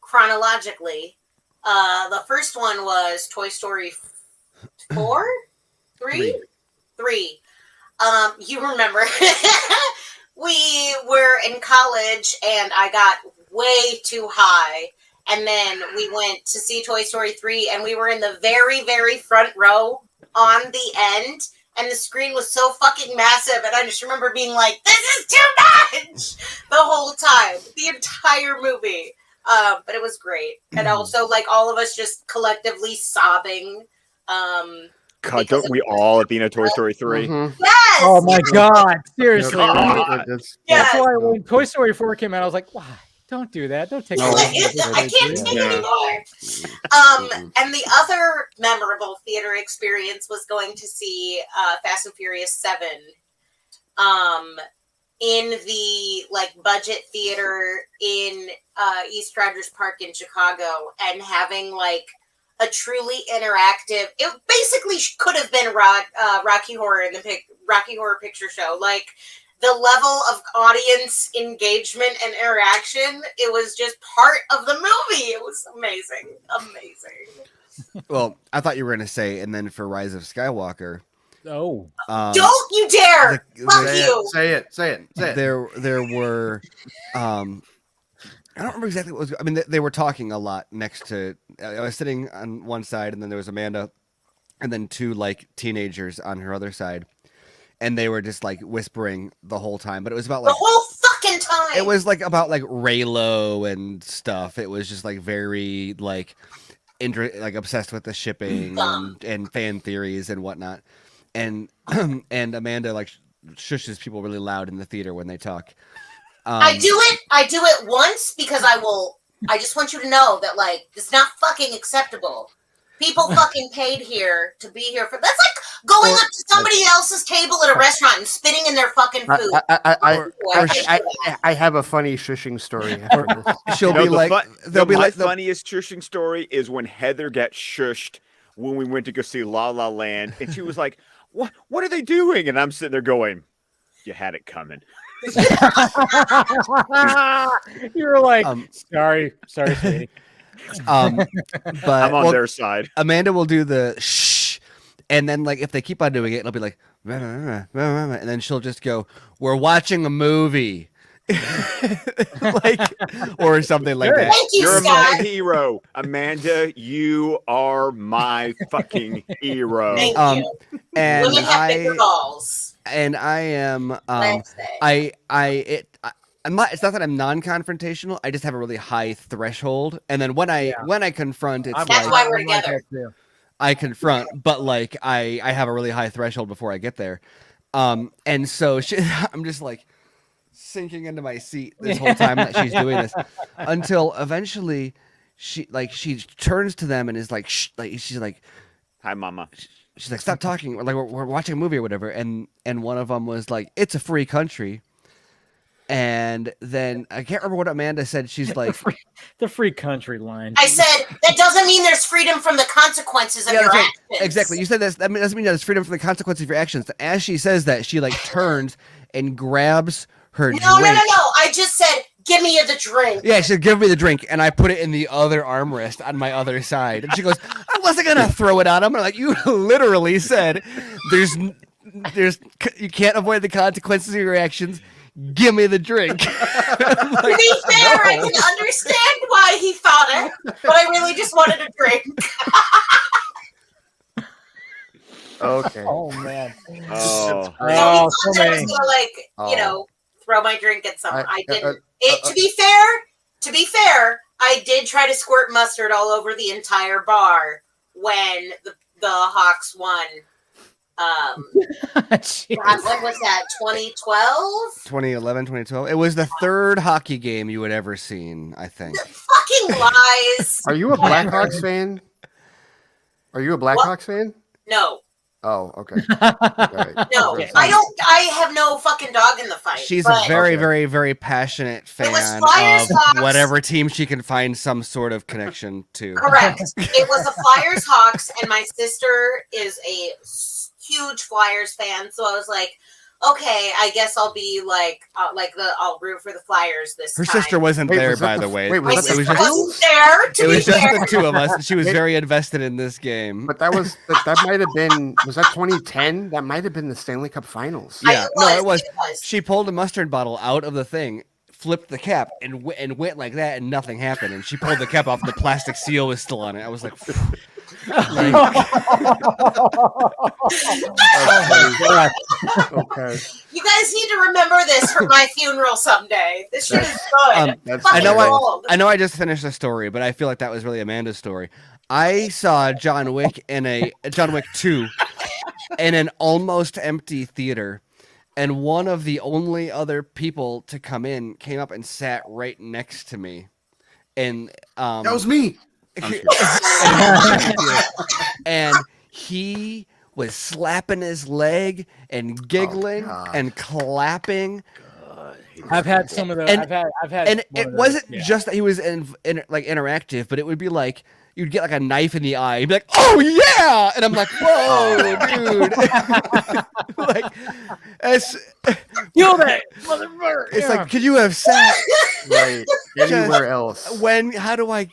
Chronologically, the first one was Toy Story 4? 3? You remember we were in college and I got way too high, and then we went to see Toy Story 3, and we were in the very, very front row on the end, and the screen was so fucking massive, and I just remember being like, this is too much the whole time, the entire movie. But it was great. And also, like, all of us just collectively sobbing.
God, don't we all at the end of Toy Story 3?
Mm-hmm.
Yes!
Oh my God, seriously.
Yes.
That's why when Toy Story 4 came out, I was like, why? Don't do that. Don't take
I can't take it anymore. And the other memorable theater experience was going to see Fast and Furious 7 in the budget theater in East Riders Park in Chicago, and having a truly interactive. It basically could have been Rocky Horror Rocky Horror Picture Show. The level of audience engagement and interaction, it was just part of the movie. It was amazing.
Well, I thought you were going to say, and then for Rise of Skywalker.
Oh.
Don't you dare! Fuck you!
Say it.
There were, I don't remember exactly what was. I mean, they were talking a lot next to. I was sitting on one side, and then there was Amanda, and then 2 teenagers on her other side. And they were just whispering the whole time, but it was about
the whole fucking time. fine.
It was like about like Raylo and stuff. It was just like very like obsessed with the shipping and fan theories and whatnot. And and Amanda like shushes people really loud in the theater when they talk.
I do it once because I just want you to know that like it's not fucking acceptable. People fucking paid here to be here for. That's like going up to somebody else's table at a restaurant and spitting in their fucking food.
I have a funny shushing story. After this.
She'll be like,
my funniest shushing story is when Heather got shushed when we went to go see La La Land, and she was like, "What? What are they doing?" And I'm sitting there going, "You had it coming."
You were like, sorry, sweetie.
But
I'm on their side.
Amanda will do the shh, and then like if they keep on doing it, it'll be like, and then she'll just go, "We're watching a movie," like or something like that.
Thank you,
You're
Scott.
my hero, Amanda. You are my fucking hero.
Thank you.
And
Women have bigger balls.
And I am I'm not. It's not that I'm non-confrontational. I just have a really high threshold, and then when I confront, it's
that's why we're together.
I confront, but like I have a really high threshold before I get there, and so I'm just like sinking into my seat this whole time that she's doing this, until eventually she turns to them and is like, shh, like she's like,
"Hi, mama."
She's like, "Stop talking. We're watching a movie or whatever." And one of them was like, "It's a free country." And then I can't remember what Amanda said. She's like,
the free country line.
I said that doesn't mean there's freedom from the consequences of your actions.
Exactly. You said that. That doesn't mean that there's freedom from the consequences of your actions. As she says that, she like turns and grabs her drink.
No. I just said, "Give me the drink."
Yeah, she said, "Give me the drink," and I put it in the other armrest on my other side. And she goes, "I wasn't gonna throw it on him." I'm like, "You literally said there's you can't avoid the consequences of your actions. Give me the drink."
To be fair, I can understand why he thought it, but I really just wanted a drink.
Okay.
Oh man.
Oh.
So he thought I was gonna throw my drink at someone. I didn't. To be fair, I did try to squirt mustard all over the entire bar when the Hawks won. What was that? 2012?
2011, 2012. It was the third hockey game you had ever seen, I think.
Fucking lies.
Are you a Blackhawks fan? Are you a Blackhawks fan?
No.
Oh, okay.
No, I don't. I have no fucking dog in the fight.
She's a very, very, very passionate fan of whatever team she can find some sort of connection to.
Correct. It was the Flyers Hawks, and my sister is a huge Flyers fan, so I was like, okay, I guess I'll be I'll root for the Flyers this time.
Her sister wasn't there, by the way.
My sister wasn't there.
It was just the two of us. She was very invested in this game.
But that might have been, was that 2010? That might have been the Stanley Cup Finals.
Yeah, it was. She pulled a mustard bottle out of the thing, flipped the cap, and went like that, and nothing happened. And she pulled the cap off, and the plastic seal was still on it. I was like,
Okay. You guys need to remember this for my funeral someday. This shit is good.
I know I just finished the story, but I feel like that was really Amanda's story. I saw John Wick 2 in an almost empty theater, and one of the only other people to come in came up and sat right next to me. And
that was me.
And he was slapping his leg and giggling and clapping.
I've had some of those. I've had,
and it wasn't just that he was interactive, but it would be like you'd get like a knife in the eye. You'd be like, "Oh yeah!" And I'm like, "Whoa, dude!" Like,
kill that motherfucker.
It's like, could you have sat
right anywhere else?
How do I?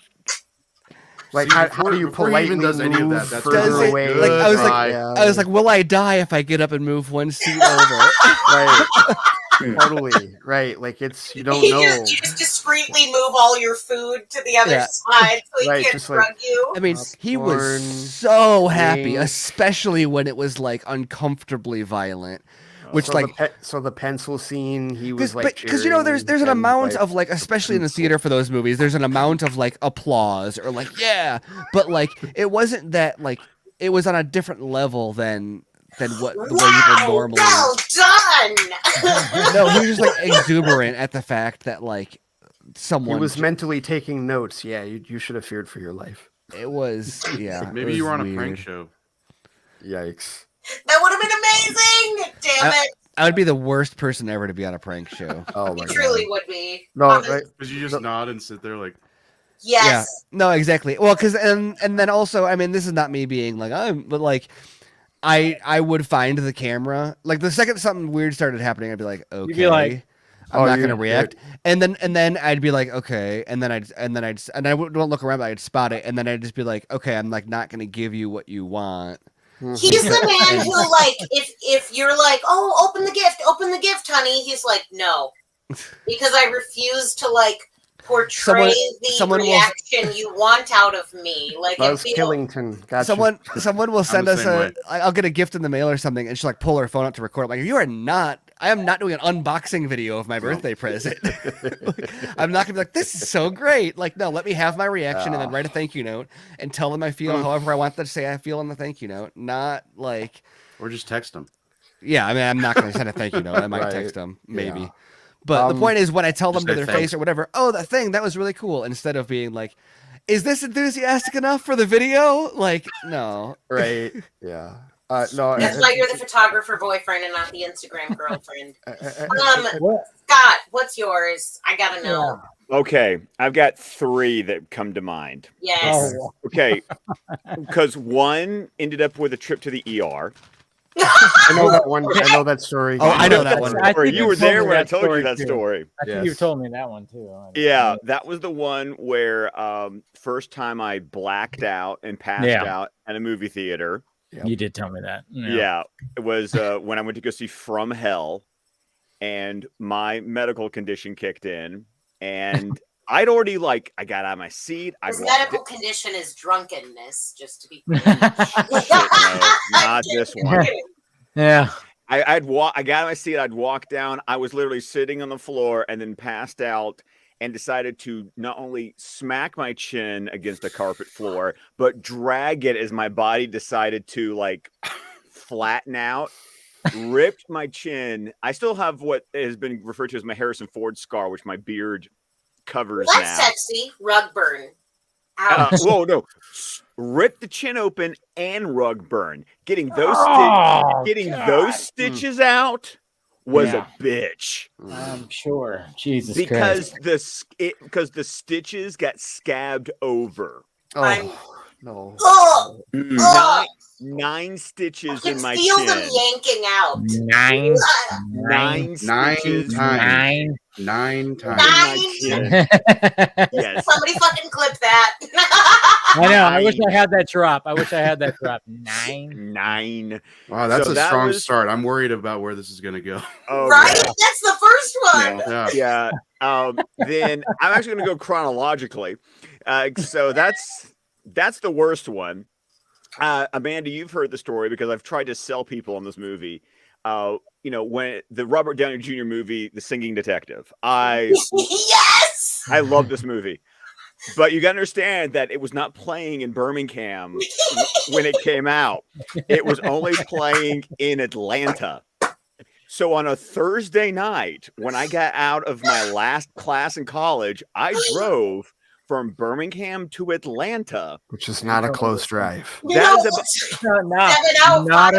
Like, how do you politely
does any of that? That's
further away?
Like, I was like, will I die if I get up and move one seat over?
Right. Totally. Right. Like, it's, you don't know.
You just discreetly move all your food to the other side so he can't drug you.
I mean, he was so happy, especially when it was like uncomfortably violent. which
so
like
the pencil scene, he was like,
because there's an amount of like, especially in the theater for those movies, there's an amount of like applause or like but like it wasn't that like it was on a different level than what the way you would normally.
Well done.
No, he was just like exuberant at the fact that like someone
he was mentally taking notes. Yeah, you should have feared for your life.
It was
Maybe you were on a prank show.
Yikes.
That would have been amazing. Damn it.
I would be the worst person ever to be on a prank show.
Oh my
It truly would be.
No, right?
Because you just nod and sit there like.
Yes.
Yeah. No, exactly. Well, because and then also, I mean, this is not me being like but like, I would find the camera like the second something weird started happening, I'd be like, okay,
You'd be like,
I'm not gonna react, and then I'd be like, okay, and I wouldn't look around, but I'd spot it, and then I'd just be like, okay, I'm like not gonna give you what you want.
He's the man who, like, if you're like, oh, open the gift, honey, he's like, no, because I refuse to like portray the reaction you want out of me. Like,
Buzz Killington. Gotcha.
Someone will send us I'll get a gift in the mail or something, and she'll like pull her phone out to record. I'm like, I am not doing an unboxing video of my birthday present. I'm not gonna be like, this is so great. Like, no, let me have my reaction and then write a thank you note and tell them I feel however I want them to say I feel on the thank you note. Not like,
or just text them.
Yeah, I mean, I'm not gonna send a thank you note. I might text them, maybe. Yeah. But the point is, when I tell them to their face or whatever, oh, that was really cool. Instead of being like, is this enthusiastic enough for the video? Like, no.
Right. Yeah. No.
That's why you're the photographer boyfriend and not the Instagram girlfriend. Scott, what's yours? I gotta know.
Okay, I've got 3 that come to mind.
Yes.
Okay, because one ended up with a trip to the ER.
I know that one. I know that story.
Oh, I know that one.
You were there when I told you that story.
I think you've told me that one too.
Yeah, that was the one where first time I blacked out and passed out at a movie theater.
Yep. You did tell me that.
Yeah, it was when I went to go see From Hell, and my medical condition kicked in, and I'd already I got out of my seat.
His medical condition is drunkenness, just to be clear.
No, not this one.
Yeah.
I got out of my seat. I'd walk down. I was literally sitting on the floor and then passed out and decided to not only smack my chin against the carpet floor, but drag it as my body decided to flatten out. Ripped my chin. I still have what has been referred to as my Harrison Ford scar, which my beard covers now.
That's sexy. Rug burn.
Whoa, no. Ripped the chin open and rug burn. Getting those stitches out was a bitch.
I'm sure. Jesus
Christ.
Because
the stitches got scabbed over.
No.
9 stitches in my
feel
chin.
them yanking out.
9 stitches.
9 times.
9.
Yes.
Somebody fucking clip that.
I know. I wish I had that drop. 9.
Wow, that's a strong start. I'm worried about where this is going to go.
Oh,
right?
Yeah.
That's the first one.
Yeah. Then I'm actually going to go chronologically. So that's the worst one. Amanda, you've heard the story because I've tried to sell people on this movie. When the Robert Downey Jr. movie, The Singing Detective, I love this movie, but you got to understand that it was not playing in Birmingham when it came out. It was only playing in Atlanta. So on a Thursday night, when I got out of my last class in college, I drove from Birmingham to Atlanta,
which is not a close drive.
Not at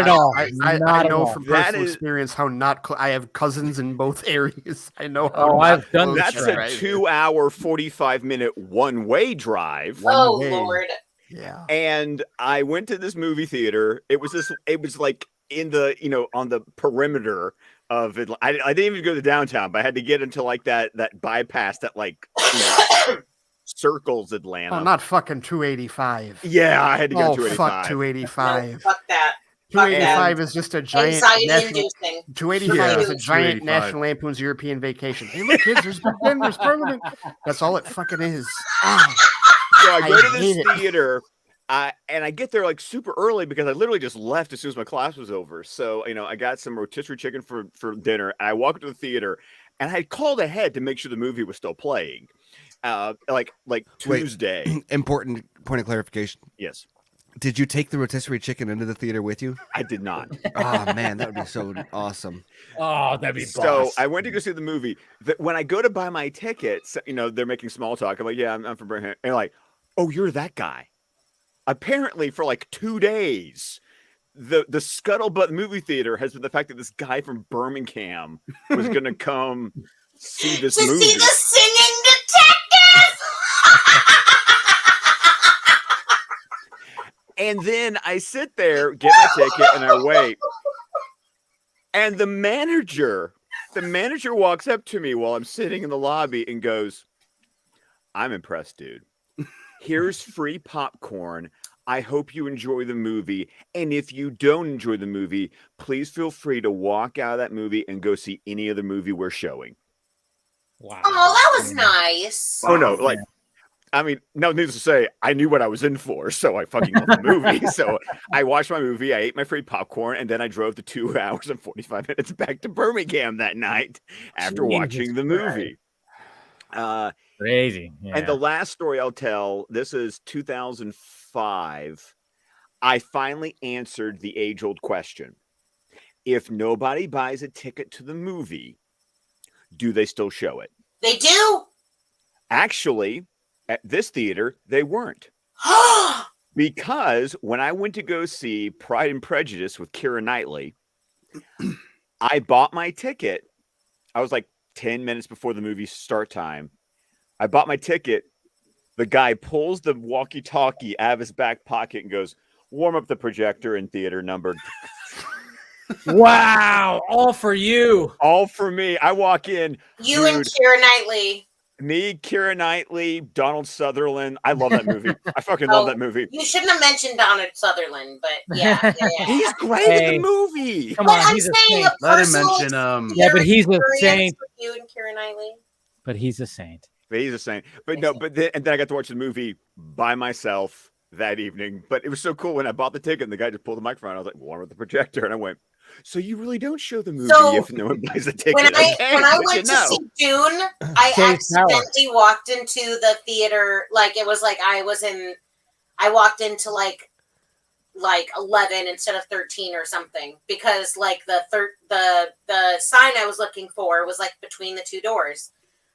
all.
I know from personal experience how I have cousins in both areas. I know how.
I've done
that's a 2-hour, 45-minute one-way drive.
Lord.
Yeah.
And I went to this movie theater. It was like in the on the perimeter of it. I didn't even go to downtown, but I had to get into that bypass that circles Atlanta.
Oh, not fucking 285.
Yeah, I had to go 285.
Fuck 285.
No, fuck that.
285 is just a giant. 285 is a giant
285.
National Lampoon's European Vacation. Hey, look, kids, there's Parliament. That's all it fucking is.
So I go to this theater. I get there like super early because I literally just left as soon as my class was over. So, I got some rotisserie chicken for dinner, and I walked to the theater, and I had called ahead to make sure the movie was still playing. Like Tuesday.
Wait, important point of clarification.
Yes.
Did you take the rotisserie chicken into the theater with you?
I did not.
Oh man, that would be so awesome.
Oh, that'd be
so.
boss.
I went to go see the movie. When I go to buy my tickets, they're making small talk. I'm like, yeah, I'm from Birmingham, and they're like, oh, you're that guy. Apparently, for like 2 days, the scuttlebutt movie theater has been the fact that this guy from Birmingham was going to come see this movie.
To see the singing detective.
And then I sit there, get my ticket, and I wait. And the manager walks up to me while I'm sitting in the lobby and goes, I'm impressed, dude. Here's free popcorn. I hope you enjoy the movie. And if you don't enjoy the movie, please feel free to walk out of that movie and go see any other movie we're showing.
Wow.
Oh, that was nice.
Oh, no. Needless to say, I knew what I was in for, so I fucking loved the movie. So I watched my movie, I ate my free popcorn, and then I drove the 2 hours and 45 minutes back to Birmingham that night after watching the movie.
Crazy. Yeah.
And the last story I'll tell, this is 2005. I finally answered the age-old question. If nobody buys a ticket to the movie, do they still show it?
They do.
Actually, at this theater, they weren't. Because when I went to go see Pride and Prejudice with Keira Knightley, I bought my ticket. I was like 10 minutes before the movie start time. I bought my ticket. The guy pulls the walkie-talkie out of his back pocket and goes, warm up the projector in theater number.
Wow. All for you.
All for me. I walk in.
You and Keira Knightley.
Me, Keira Knightley, Donald Sutherland. I love that movie. I fucking love that movie.
You shouldn't have mentioned Donald Sutherland, but yeah.
He's great in the movie.
Come on, he's a saint.
Let him mention
Yeah, but he's a saint.
You and Keira Knightley.
But he's a saint.
He's a saint. But no, then I got to watch the movie by myself that evening. But it was so cool when I bought the ticket and the guy just pulled the microphone. I was like, warm up the projector. And I went, so you really don't show the movie if no one buys the ticket?
When I went to see Dune, I accidentally walked into the theater. Like it was like I walked into like 11 instead of 13 or something, because like the sign I was looking for was like between the two doors.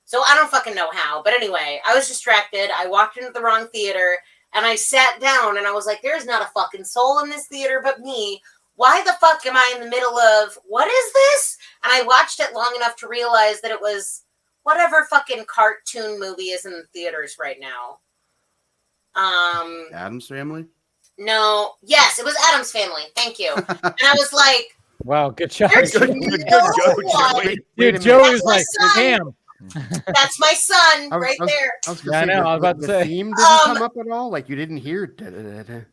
So I don't fucking know how. But anyway, I was distracted. I walked into the wrong theater and I sat down and I was like, there's not a fucking soul in this theater but me. Why the fuck am I in the middle of, what is this? And I watched it long enough to realize that it was whatever fucking cartoon movie is in the theaters right now.
Addams Family?
No. Yes, it was Addams Family. Thank you. And I was like,
wow, good job.
There's
Good
no
go,
one.
Joey. Dude, Joey was like, damn.
That's my son right there.
I know. I was about to say.
The theme didn't come up at all? Like you didn't hear
No,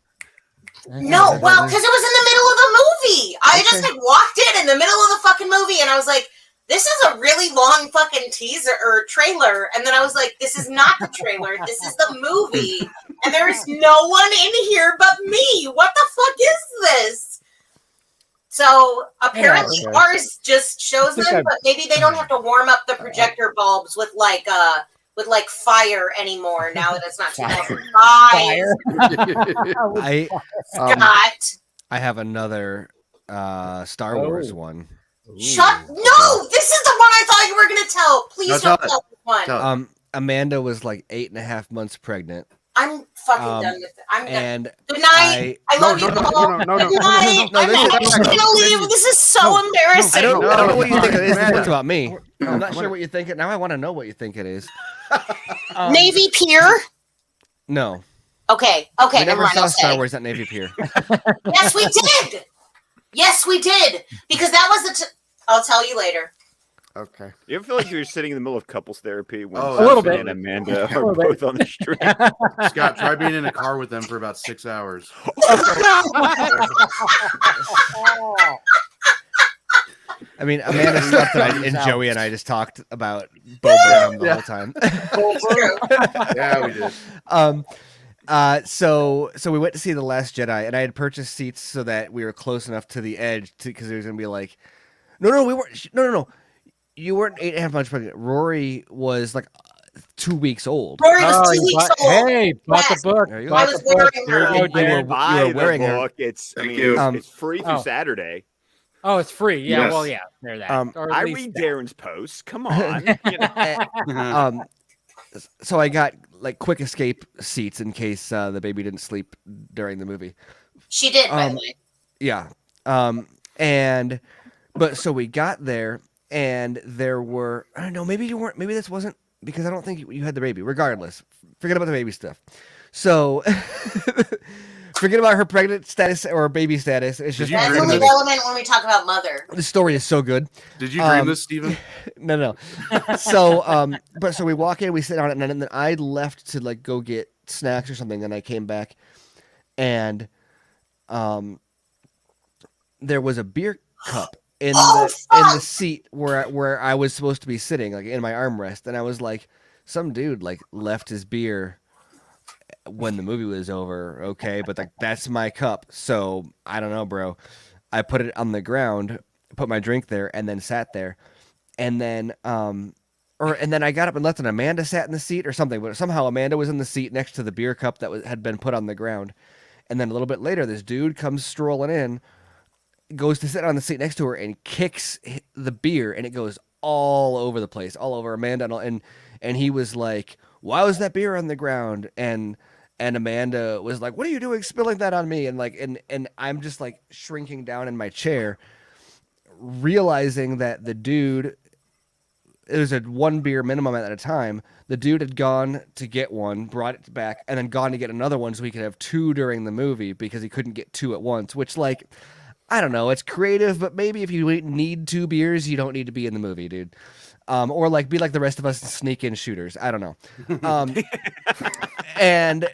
well, because it was in the middle of the movie. I just like walked in the middle of the fucking movie and I was like, this is a really long fucking teaser or trailer. And then I was like, this is not the trailer. This is the movie. And there is no one in here but me. What the fuck is this? So apparently ours just shows them, but maybe they don't have to warm up the projector bulbs with like fire anymore now that it's not 2005.
I have another Star Wars one.
No, this is the one I thought you were gonna tell. Please don't tell this one.
Amanda was like 8.5 months pregnant.
I'm fucking done with it. I'm done. Good night. I love you all. Good night. I'm gonna leave. This is so embarrassing.
I don't know what you think it is. It's about me. I'm not sure what you think it. Now I want to know what you think it is.
Navy Pier?
No.
Okay.
We never saw Star Wars at Navy Pier.
Yes, we did. Yes, we did. Because that was the. I'll tell you later.
Okay.
You ever feel like you're sitting in the middle of couples therapy when
a little
Stephen
bit.
and Amanda are both on the street?
Scott, try being in a car with them for about 6 hours.
I mean, Amanda slept and Joey and I just talked about Bo Burnham the whole time.
Yeah, we did.
So we went to see The Last Jedi, and I had purchased seats so that we were close enough to the edge because it was gonna be like, no, we weren't. No. You weren't 8.5 months pregnant. Rory was like 2 weeks old.
Rory was 2 weeks old.
Hey, bought the book.
There you
Bought
I was
the book.
wearing
There
her.
you
I
go, Darren.
didn't buy
were
the
wearing her.
book. It's it's free through
Oh.
Saturday.
Oh, it's free. Yeah,
Yes.
well, yeah, there that. Or at
I
least
read
that.
Darren's posts. Come on. You know.
So I got like quick escape seats in case the baby didn't sleep during the movie.
She did, by the way.
Yeah. But so we got there and there were, I don't know, maybe you weren't, maybe this wasn't because I don't think you had the baby. Regardless, forget about the baby stuff. So forget about her pregnant status or baby status. It's just
That's only relevant when we talk about mother.
the story is so good.
Did you dream this, Steven?
No. So, but so we walk in, we sit down, and then I left to like go get snacks or something, and I came back, and there was a beer cup in the seat where I was supposed to be sitting, like in my armrest, and I was like, some dude like left his beer when the movie was over, okay, but like that's my cup, so I don't know, bro. I put it on the ground, put my drink there, and then sat there. And then I got up and left, and Amanda sat in the seat or something. But somehow Amanda was in the seat next to the beer cup that had been put on the ground. And then a little bit later, this dude comes strolling in, goes to sit on the seat next to her, and kicks the beer, and it goes all over the place, all over Amanda, and he was like, "Why was that beer on the ground?" And Amanda was like, "What are you doing, spilling that on me?" And like, and I'm just like shrinking down in my chair, realizing that the dude. It was a 1 beer minimum at a time. The dude had gone to get one, brought it back, and then gone to get another one so he could have 2 during the movie because he couldn't get 2 at once, which, like, I don't know. It's creative, but maybe if you need 2 beers, you don't need to be in the movie, dude. Or, like, be like the rest of us and sneak in shooters. I don't know. And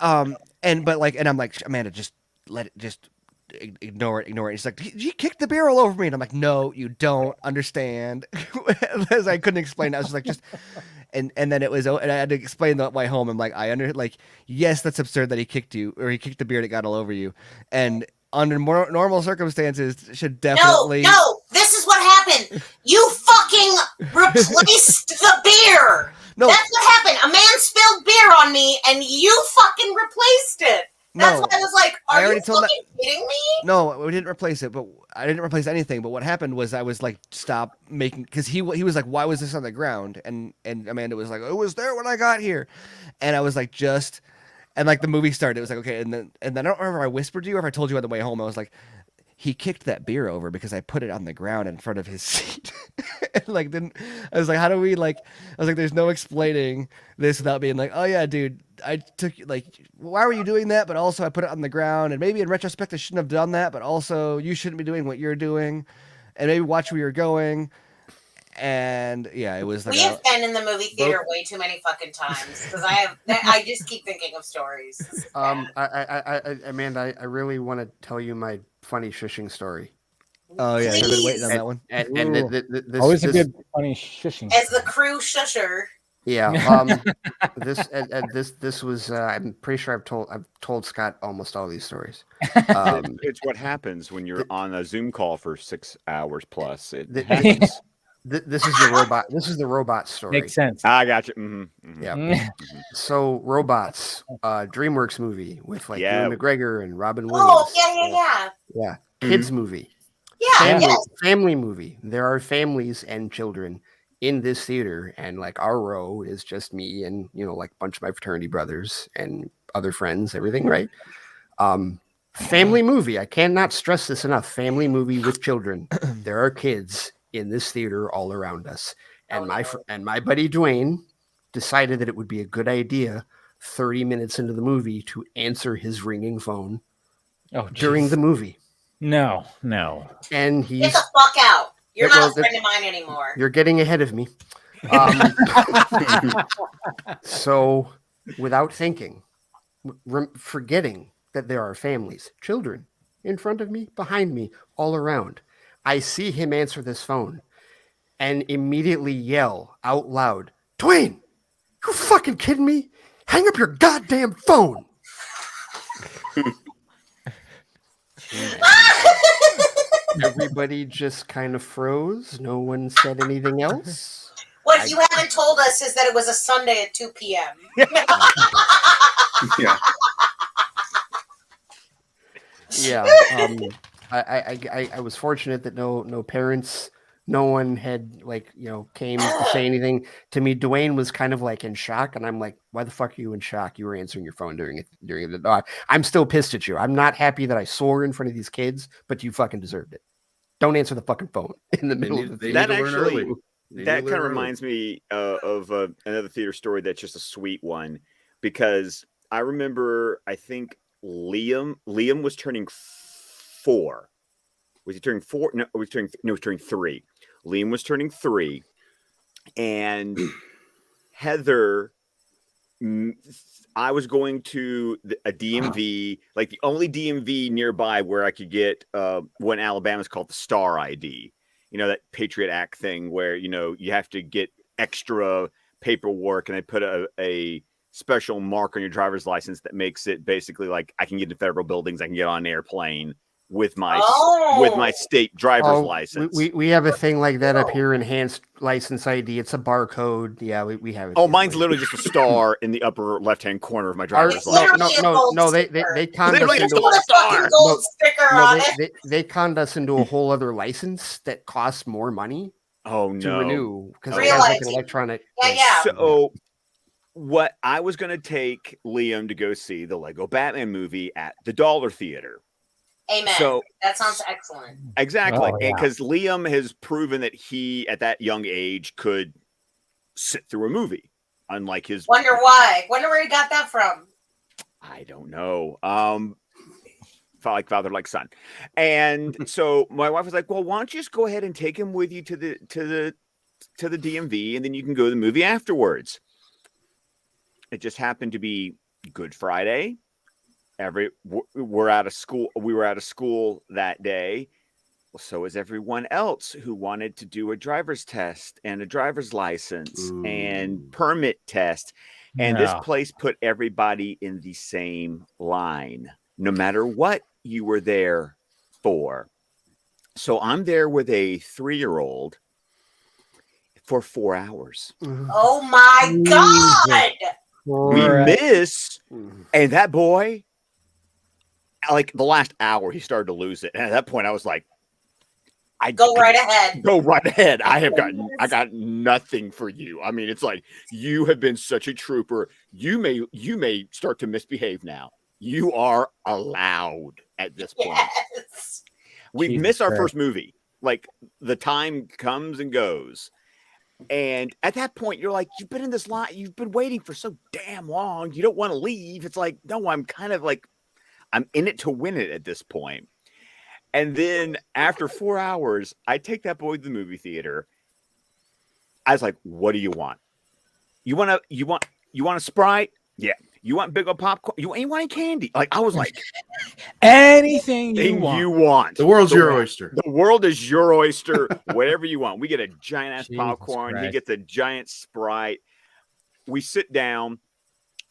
I'm like, Amanda, just let it, just ignore it. She's like, you kicked the beer all over me. And I'm like, no, you don't understand. As I couldn't explain it. I was just like, and then it was, and I had to explain the way home. I'm like, yes, that's absurd that he kicked you, or he kicked the beer that got all over you. And under more normal circumstances, should definitely.
No, this is what happened. You fucking replaced the beer.
No.
That's what happened. A man spilled beer on me, and you fucking replaced it. That's why I was like, are you fucking kidding me?
No, we didn't replace it, but I didn't replace anything. But what happened was I was like, stop making, because he was like, why was this on the ground? And Amanda was like, it was there when I got here. And I was like, and like the movie started, it was like, okay. And then I don't remember if I whispered to you or if I told you on the way home. I was like, he kicked that beer over because I put it on the ground in front of his seat. And like, I was like, how do we like, I was like, there's no explaining this without being like, oh yeah, dude, I took, like, why were you doing that? But also I put it on the ground, and maybe in retrospect, I shouldn't have done that, but also you shouldn't be doing what you're doing, and maybe watch where you're going. And yeah, it was like,
we have been in the movie theater way too many fucking times because I just keep thinking of stories.
Amanda, I really want to tell you my funny shushing story.
Oh yeah, I've been waiting on that one.
This,
always a good funny shushing.
As the crew shusher.
Yeah. This was. I'm pretty sure I've told Scott almost all these stories.
It's what happens when you're on a Zoom call for 6 hours plus. It happens.
This is the robot. This is the robot story.
Makes sense.
I got you. Mm-hmm, mm-hmm.
Yeah. Mm-hmm. So robots, DreamWorks movie with like Ewan McGregor and Robin Williams.
Oh
yeah. Kids movie.
Yeah.
Family movie. There are families and children in this theater, and like our row is just me and like a bunch of my fraternity brothers and other friends, everything, right? Family movie. I cannot stress this enough. Family movie with children. There are kids in this theater all around us, and my buddy Dwayne decided that it would be a good idea 30 minutes into the movie to answer his ringing phone during the movie.
No.
And he's
get the fuck out. You're not a friend of mine anymore.
You're getting ahead of me. So, without thinking, forgetting that there are families, children in front of me, behind me, all around, I see him answer this phone and immediately yell out loud, "Dwayne, you fucking kidding me? Hang up your goddamn phone." Everybody just kind of froze. No one said anything else.
What you haven't told us is that it was a Sunday at 2 p.m.
Yeah.
Yeah. I was fortunate that no parents, no one had came to say anything to me. Dwayne was kind of like in shock, and I'm like, why the fuck are you in shock? You were answering your phone during the. I'm still pissed at you. I'm not happy that I swore in front of these kids, but you fucking deserved it. Don't answer the fucking phone in the middle of the
that actually. That kind of reminds me of another theater story that's just a sweet one, because I remember, I think Liam was turning 4. Was he turning 4? No, he was turning 3. Liam was turning 3, and Heather, I was going to a DMV, like the only DMV nearby where I could get what in Alabama is called the Star ID. You know, that Patriot Act thing where, you have to get extra paperwork, and they put a special mark on your driver's license that makes it basically like I can get to federal buildings, I can get on an airplane with my state driver's license.
We have a thing like that up here, enhanced license ID. It's a barcode. Yeah, we have it.
Oh, mine's literally just a star in the upper left-hand corner of my driver's license.
No, they conned us into they conned us into a whole other license that costs more money.
Oh no,
to renew because it has like an electronic.
Yeah.
So what I was going to take Liam to go see the Lego Batman movie at the Dollar Theater.
Amen. So that sounds excellent.
Exactly. Because Liam has proven that he, at that young age, could sit through a movie. Unlike his...
Wonder why. Wonder where he got that from.
I don't know. Like father, like son. And so my wife was like, well, why don't you just go ahead and take him with you to the DMV, and then you can go to the movie afterwards. It just happened to be Good Friday. We were out of school that day. Well, so is everyone else who wanted to do a driver's test and a driver's license and permit test. And this place put everybody in the same line, no matter what you were there for. So I'm there with a 3-year-old for 4 hours.
Oh my God.
We miss, and that boy, like the last hour, he started to lose it. And at that point, I was like,
Go right ahead.
I got nothing for you. I mean, it's like, you have been such a trooper. You may start to misbehave now. You are allowed at this point.
Yes.
We've missed our first movie. Like, the time comes and goes. And at that point, you're like, you've been in this line, you've been waiting for so damn long. You don't want to leave. It's like, no, I'm kind of like, I'm in it to win it at this point. And then after 4 hours, I take that boy to the movie theater. I was like, what do you want? You want a Sprite? Yeah. You want big old popcorn? You want any candy? Like, I was like,
anything you want.
The world's your oyster.
The world is your oyster. Whatever you want. We get a giant ass popcorn. Christ. He gets a giant Sprite. We sit down.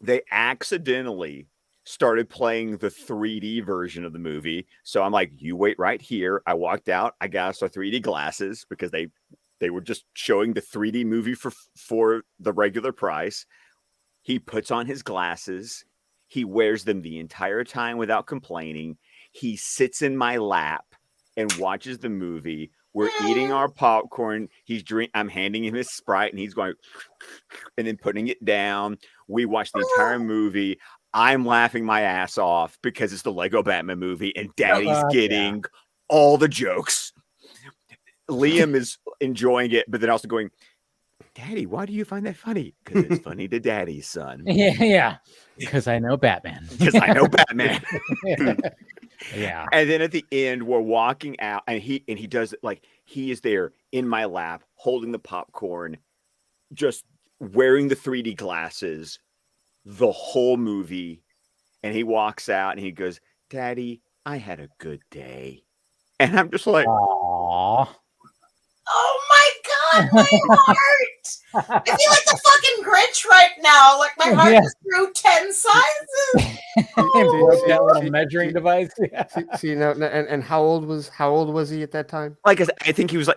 They accidentally started playing the 3D version of the movie. So I'm like, you wait right here. I walked out. I got us our 3D glasses because they were just showing the 3D movie for the regular price. He puts on his glasses. He wears them the entire time without complaining. He sits in my lap and watches the movie. We're eating our popcorn. I'm handing him his Sprite, and he's going and then putting it down. We watch the entire movie. I'm laughing my ass off because it's the Lego Batman movie, and Daddy's getting all the jokes. Liam is enjoying it, but then also going, Daddy, why do you find that funny? Because it's funny to Daddy, son.
Yeah. Because I know Batman.
Because I know Batman.
Yeah.
And then at the end, we're walking out, and he does it like he is there in my lap, holding the popcorn, just wearing the 3D glasses, the whole movie. And he walks out and he goes, Daddy, I had a good day. And I'm just like,
aww.
Oh my God, my heart. I feel like the fucking Grinch right now. Like my heart just grew 10 sizes.
That little measuring device. Yeah.
See, and how old was he at that time?
Like I think he was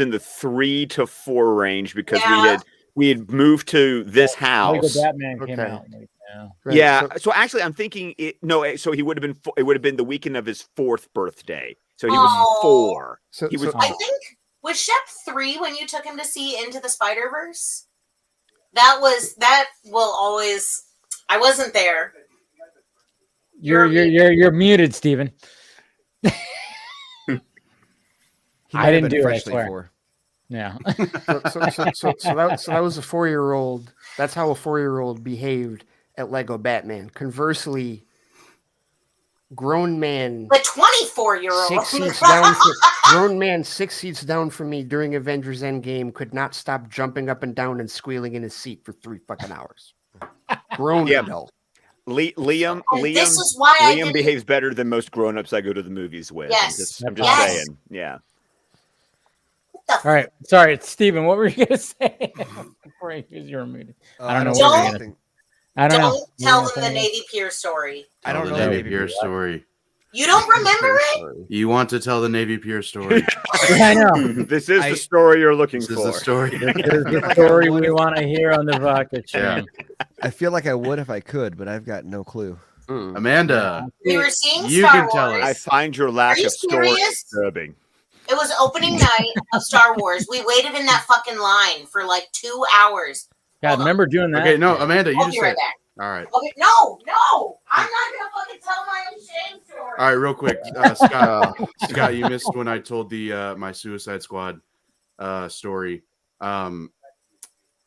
in the 3 to 4 range because we had moved to this house.
Batman came out.
Right.
Yeah. So actually, I'm thinking So he would have been. It would have been the weekend of his 4th birthday. So he was 4. He was.
I think was Shep 3 when you took him to see Into the Spider-Verse. That will always. I wasn't there.
You're muted, Steven. I didn't do it. I swear. Yeah.
so that was a 4-year-old. That's how a 4-year-old behaved at Lego Batman. Conversely, grown man,
the 24-year-old
6 seats down. Grown man 6 seats down from me during Avengers Endgame could not stop jumping up and down and squealing in his seat for 3 fucking hours. Grown adult.
Liam behaves better than most grown-ups I go to the movies with.
Yes.
I'm just saying. Yeah.
All right. Sorry, it's Steven. What were you going to say before I use your muted? I don't know.
Don't tell them the Navy Pier story.
I don't know the Navy Pier story.
You don't remember it?
You want to tell the Navy Pier story?
I know.
This is the story you're looking for.
This is the story.
This is the story we want to hear on the Vodka Chain.
I feel like I would if I could, but I've got no clue.
Amanda,
we were seeing
you
Star
can
Wars.
tell us.
I find your lack of story disturbing.
It was opening night of Star Wars. We waited in that fucking line for like 2 hours.
God, remember doing that?
Okay, no, Amanda, you just said. All right.
Okay, no, I'm not gonna fucking tell my own shame story.
All right, real quick, Scott, you missed when I told the my Suicide Squad story. Back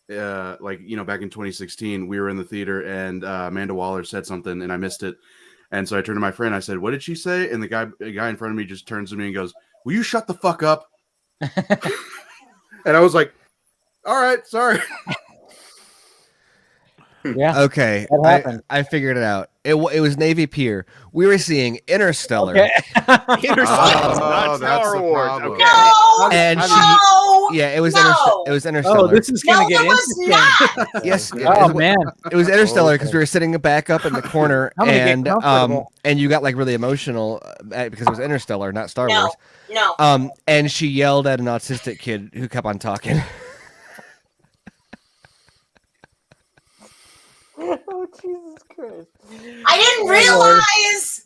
in 2016, we were in the theater and Amanda Waller said something and I missed it, and so I turned to my friend. I said, "What did she say?" And the guy in front of me just turns to me and goes, "Will you shut the fuck up?" And I was like, "All right, sorry."
Yeah.
Okay. I figured it out. It was Navy Pier. We were seeing Interstellar.
Okay.
Not Star Wars. Okay.
No,
and it was Interstellar.
Oh, this is gonna get interesting.
Yes.
Man,
it was Interstellar because we were sitting back up in the corner, and you got like really emotional because it was Interstellar, not Star Wars.
No.
And she yelled at an autistic kid who kept on talking.
Oh, Jesus Christ.
I didn't realize.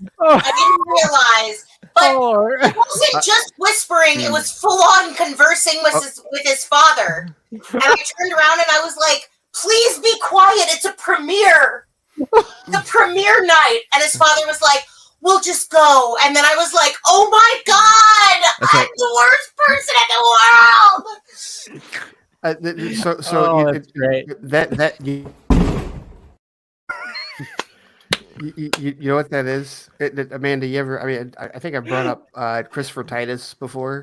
But it wasn't just whispering. It was full on conversing with his father. And I turned around and I was like, please be quiet. It's a premiere. The premiere night. And his father was like, we'll just go. And then I was like, oh my God, I'm the worst person in the world.
That's great.
You know what that is, Amanda? I think I brought up Christopher Titus before,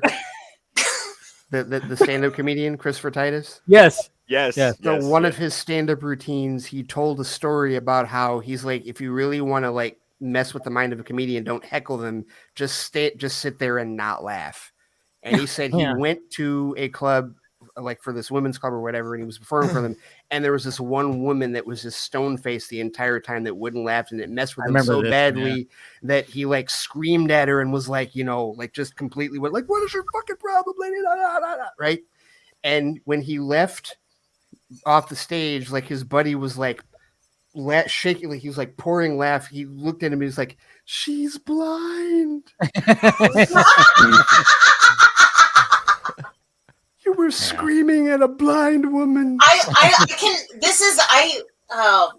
the stand-up comedian Christopher Titus.
Yes.
So one of his stand-up routines, he told a story about how he's like, if you really want to like mess with the mind of a comedian, don't heckle them, just sit there and not laugh. And he said he went to a club, like for this women's club or whatever, and he was performing for them, and there was this one woman that was just stone-faced the entire time that wouldn't laugh, and it messed with him so badly that he like screamed at her and was like, like just completely went like, what is your fucking problem, lady? Right? And when he left off the stage, like his buddy was like shaking, like he was like pouring laugh. He looked at him and he was like, she's blind. You were screaming at a blind woman.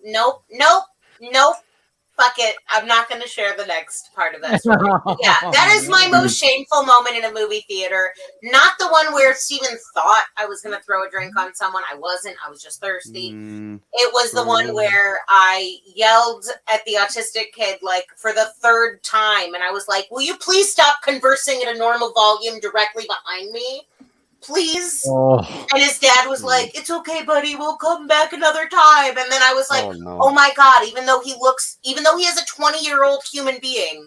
Nope. Fuck it. I'm not going to share the next part of that story. Yeah, that is my most shameful moment in a movie theater. Not the one where Steven thought I was going to throw a drink on someone. I wasn't. I was just thirsty. It was the one where I yelled at the autistic kid, like, for the 3rd time. And I was like, will you please stop conversing at a normal volume directly behind me? Please. And his dad was like, it's okay, buddy, we'll come back another time. And then I was like, oh my God, even though he is a 20-year-old human being.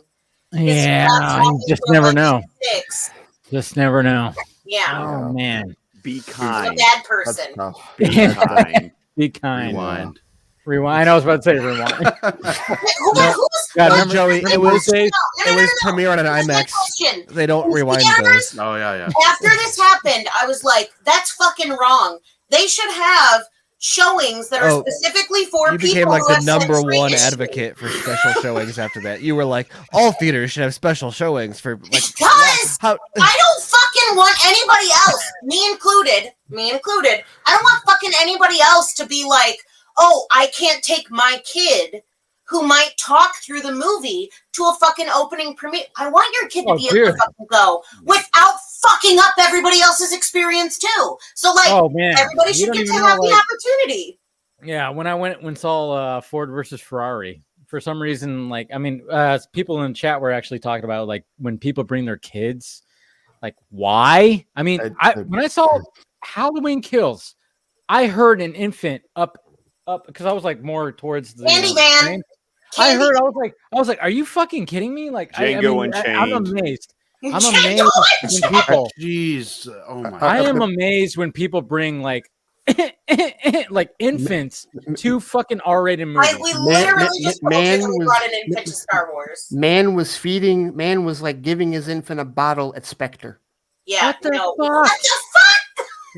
Yeah, you just never know.
Six.
Just never know.
Yeah.
Oh man.
Be
A
kind.
bad person.
Be kind.
Be kind.
Rewind.
I was about to say rewind.
No, Joey, it was premiere on an IMAX. They don't rewind those.
Oh yeah.
After this happened, I was like, "That's fucking wrong. They should have showings that are specifically for
you
people."
became like
who
the
have
number
sensory
one
issues.
advocate for special showings after that. You were like, all theaters should have special showings for like.
Because I don't fucking want anybody else, me included. I don't want fucking anybody else to be like, "Oh, I can't take my kid who might talk through the movie to a fucking opening premiere." I want your kid to be able to fucking go without fucking up everybody else's experience too. So like, everybody should get to have the opportunity.
Yeah, when I saw Ford versus Ferrari, for some reason, like, I mean, people in the chat were actually talking about like when people bring their kids, like why? I mean, when I saw Halloween Kills, I heard an infant up because I was like more towards the
Candyman.
I was like, are you fucking kidding me? Like,
Django
I'm
Unchained.
amazed. I'm amazed when people.
Jeez, oh my!
I am amazed when people bring like infants to fucking R-rated movies.
We literally just brought an infant to Star Wars.
Man was like giving his infant a bottle at Spectre.
Yeah.
What the fuck?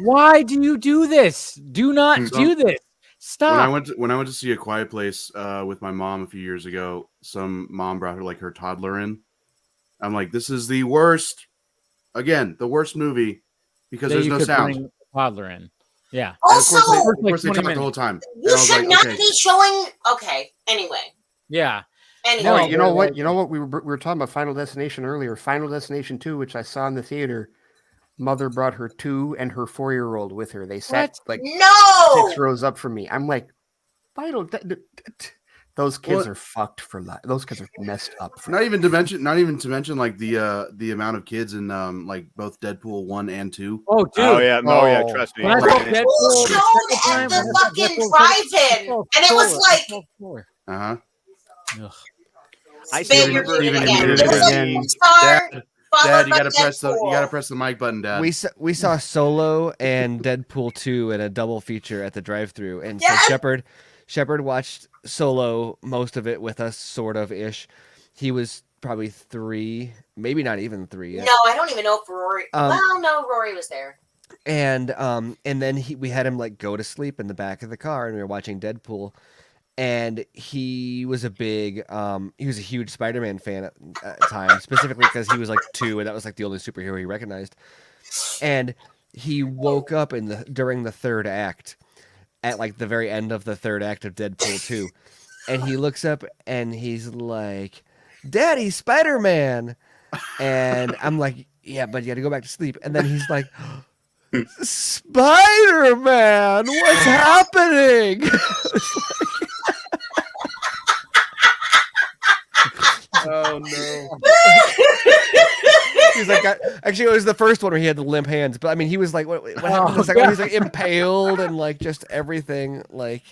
Why do you do this? Do not do this. Stop.
When I went to see A Quiet Place with my mom a few years ago, some mom brought her toddler in. I'm like, this is the worst. Again, the worst movie because there's no sound.
Bring a toddler in. Yeah.
Also,
of course they talk the whole time.
You should not be showing. Okay. Anyway.
Yeah.
Anyway.
No, you know what? You know what? We were talking about Final Destination earlier. Final Destination 2, which I saw in the theater. Mother brought her 2 and her 4-year-old with her. They sat 6 rows up from me. I'm like, those kids are fucked for life. Those kids are messed up.
Not even to mention like the amount of kids in like both Deadpool 1 and 2.
Oh, dude.
Oh yeah, trust me.
Who showed at the fucking drive-in, and it was like,
I still remember
Dad, you gotta press the mic button, Dad.
We saw Solo and Deadpool 2 in a double feature at the drive-thru, and so Shepard watched Solo most of it with us, sort of ish. He was probably 3, maybe not even 3 yet.
No, I don't even know if Rory. Well, no, Rory was there.
And then we had him like go to sleep in the back of the car, and we were watching Deadpool. And he was a huge Spider-Man fan at the time, specifically because he was like 2, and that was like the only superhero he recognized. And he woke up during the third act, at like the very end of the third act of Deadpool 2, and he looks up and he's like, "Daddy, Spider-Man," and I'm like, "Yeah, but you got to go back to sleep." And then he's like, "Spider-Man, what's happening?"
Oh no!
He's like, actually, it was the first one where he had the limp hands. But I mean, he was like, what happened? The second one, he's like impaled and like just everything. Like,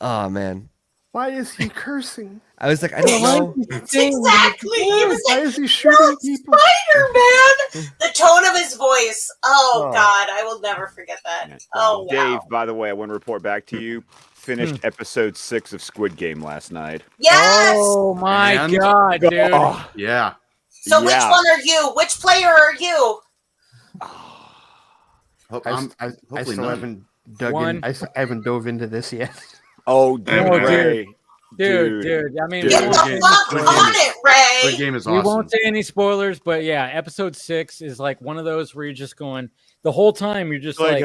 oh man,
why is he cursing?
I was like, I don't know.
Exactly. He was
why
like,
is he shooting people?
Spider-Man. The tone of his voice. Oh God, I will never forget that. Oh,
Dave. By the way, I want to report back to you. Finished episode 6 of Squid Game last night.
Yes.
Oh my God, dude.
Oh, yeah.
So which one are you? Which player are you?
I still haven't dug in. I haven't dove into this yet.
Oh, dude.
Dude. I mean,
get the fuck on it, Ray.
The game is awesome.
We won't say any spoilers, but yeah, episode 6 is like one of those where you're just going the whole time. You're just like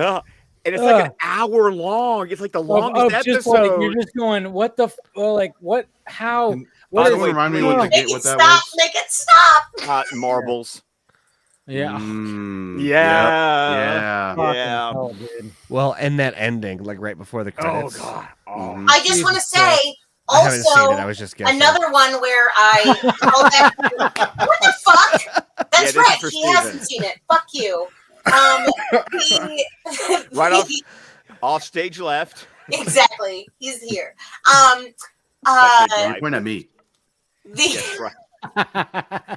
and it's like an hour long. It's like the longest episode.
You're just going, what the what? How?
What is? Remind me what that was.
Make it stop.
Marbles.
Yeah.
Yeah.
Oh, dude.
Well, and that ending, like right before the credits.
Oh God.
I just want to say.
I haven't seen
Also,
it. I was just guessing.
another one where what the fuck? That's right. He hasn't seen it. Fuck you.
Right off stage left.
Exactly. He's here.
You point at me.
Yes, right.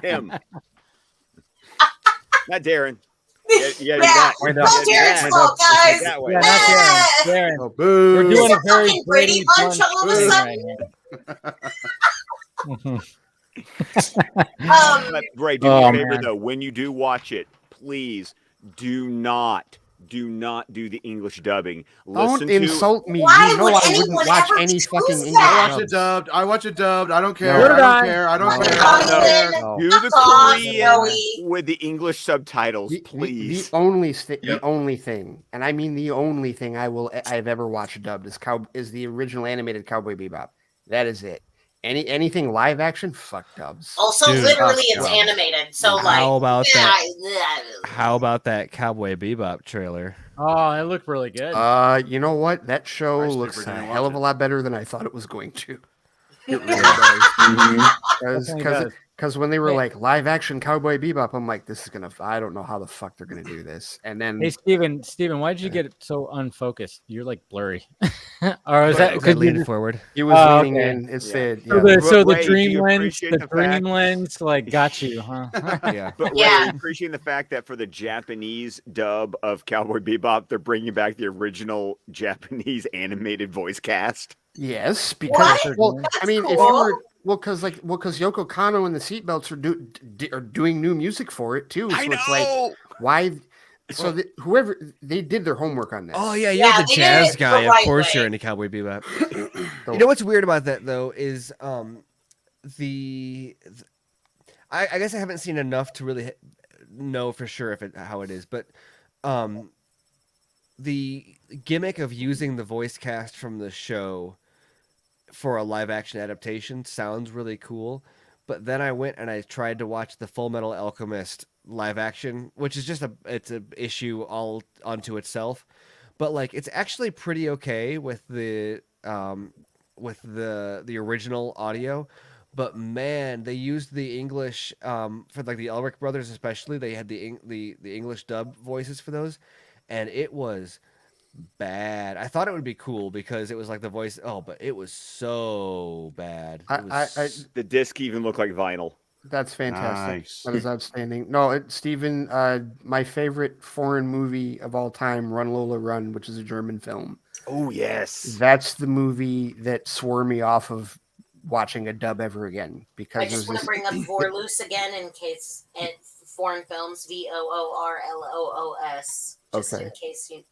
Him. Not Darren. Yeah, that.
Not Darren's fault, guys.
Yeah, not Darren.
Oh, boo.
We're doing a
It's a
very
fucking Brady Bunch all of a sudden.
But Ray, do me a favor
man.
though. When you do watch it, please do not do the English dubbing.
Don't
Listen
insult me.
Why
You know
would
I wouldn't
anyone
watch
ever
any
choose
fucking
that?
English
I watch
dubs.
it dubbed. I watch it dubbed. I don't care.
No.
I don't care. I don't
No.
care.
No,
I don't care.
No.
do the
Stop,
Korean
Joey.
with the English subtitles,
The
please.
only thing, and I mean the only thing I've ever watched dubbed is the original animated Cowboy Bebop. That is it. Anything live action, fuck dubs.
Also,
Dude,
literally, it's
well,
animated. So,
how about that?
that?
How about that Cowboy Bebop trailer?
Oh, it looked really good.
You know what? That show
I
looks
super
a
didn't
hell
watch
of a
it.
lot better than I thought it was going to. It really
Definitely
does.
does.
Because when they were
Hey.
like live action Cowboy Bebop, I'm like, this is gonna. I don't know how the fuck they're gonna do this. And then
Hey, Steven, why did you get so unfocused? You're like blurry. Or is that
Was I
because
leaning forward?
he was
Oh,
leaning
okay.
in. It
Yeah.
said,
So
yeah.
the
Ray, do
dream
you
lens,
appreciate
the
the
dream
fact-
lens, like got you, huh?
Yeah.
But
Yeah.
Ray, appreciating the fact that for the Japanese dub of Cowboy Bebop, they're bringing back the original Japanese animated voice cast.
Yes, because
What?
well, I
That's
mean, if you
cool.
were because Yoko Kanno and the Seatbelts are doing new music for it too. So
I
it's like
know.
why? So whoever they did their homework on this.
Oh yeah,
Yeah,
you're the
they did
jazz
it the
guy. Of
right
course,
way.
you're into Cowboy Bebop.
So-
You know what's weird about that though is I guess I haven't seen enough to really know for sure how it is, but the gimmick of using the voice cast from the show for a live action adaptation sounds really cool. But then I went and I tried to watch the Full Metal Alchemist live action, which is just it's an issue all onto itself. But like it's actually pretty okay with the original audio. But man, they used the English for like the Elric brothers especially. They had the English dub voices for those, and it was bad. I thought it would be cool because it was like the voice. Oh, but it was so bad. It was
The disc even looked like vinyl.
That's fantastic.
Nice.
That is outstanding. No, Steven, my favorite foreign movie of all time, Run Lola Run, which is a German film.
Oh yes,
That's the movie that swore me off of watching a dub ever again because
I just want to bring up Vorloos again in case foreign films, VOORLOOS. Just
Okay.
in case you.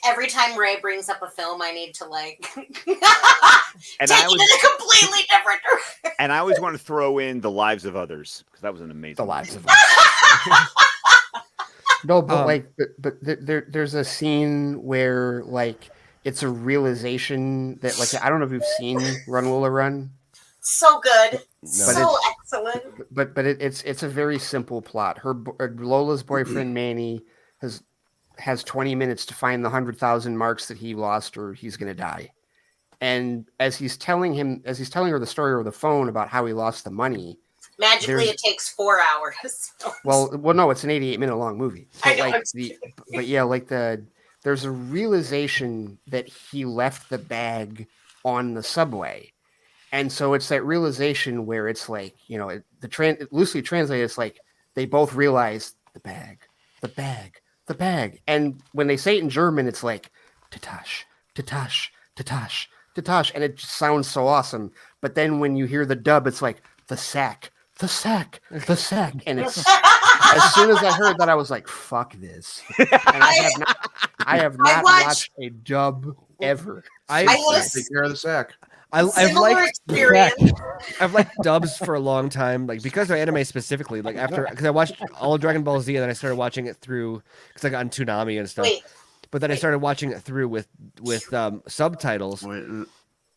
Every time Ray brings up a film, I need to like
And
take
I
it
was-
in a completely different direction.
and I always want to throw in The Lives of Others because that was an amazing.
The
movie.
Lives of No, but there's a scene where like it's a realization that like I don't know if you've seen Run Lola Run.
So good,
But
so excellent.
But it's a very simple plot. Lola's boyfriend Manny has 20 minutes to find the 100,000 marks that he lost or he's going to die. And as he's telling her the story over the phone about how he lost the money,
Magically, it takes 4 hours.
well, no, it's an 88-minute long movie.
I know,
There's a realization that he left the bag on the subway. And so it's that realization where it's like, you know, loosely translated, it's like they both realize the bag. And when they say it in German, it's like, Tatash, Tatash, Tatash, Tatash. And it just sounds so awesome. But then when you hear the dub, it's like, the sack. And it's, as soon as I heard that, I was like, fuck this. And I have not watched a dub ever.
Take care of the sack.
I've liked dubs for a long time, like because of anime specifically. Like because I watched all of Dragon Ball Z, and then I started watching it through because I got on Toonami and stuff. But then I started watching it through with subtitles,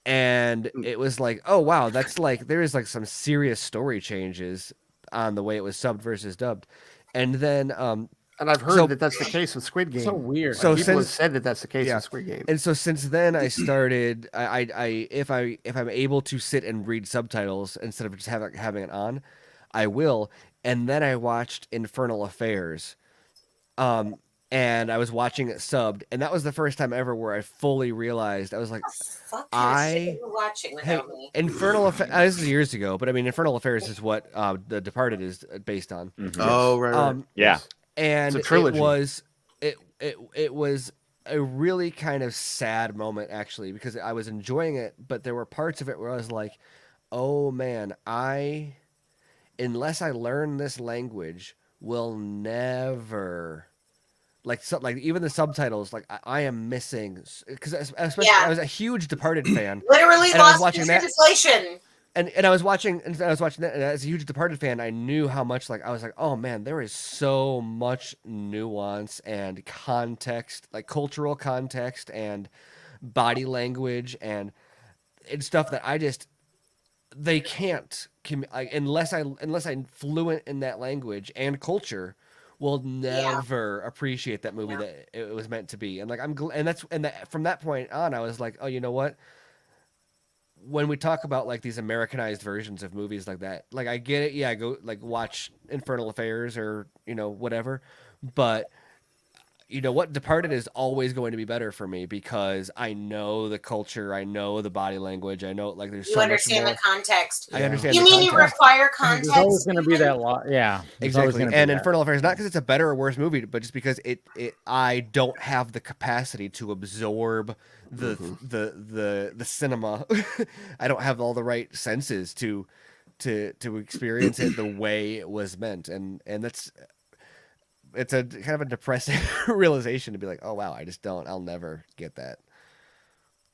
and it was like, oh wow, that's like there is like some serious story changes on the way it was subbed versus dubbed, and then
and I've heard that that's the case with Squid Game.
So weird.
So people have said that that's the case with Squid Game.
And so since then, I started. If I'm able to sit and read subtitles instead of just having it on, I will. And then I watched Infernal Affairs, and I was watching it subbed, and that was the first time ever where I fully realized I was like,
you watching without me.
Infernal Affairs. This is years ago, but I mean, Infernal Affairs is what The Departed is based on.
Mm-hmm. Oh right.
Yeah.
And
It's a trilogy.
it was a really kind of sad moment, actually, because I was enjoying it, but there were parts of it where I was like, oh man, unless I learn this language, will never like even the subtitles, like I am missing, because especially I was a huge Departed fan.
Literally
and I was
lost
watching
in
that
translation.
and I was watching that, and as a huge Departed fan, I knew how much, like, I was like, oh man, there is so much nuance and context, like cultural context and body language and stuff that they can't unless I'm fluent in that language and culture, will never appreciate that movie that it was meant to be. And like from that point on, I was like, oh, you know what? When we talk about like these Americanized versions of movies like that, like I get it, yeah, go like watch Infernal Affairs or whatever, but you know what? Departed is always going to be better for me because I know the culture, I know the body language, I know like there's
You
so
understand
much
the context.
I understand.
You mean you require context?
There's always going to be that lot. Yeah,
exactly. And Infernal Affairs, not because it's a better or worse movie, but just because I don't have the capacity to absorb the cinema. I don't have all the right senses to experience it the way it was meant, and it's a kind of a depressing realization to be like, oh wow, I'll never get that.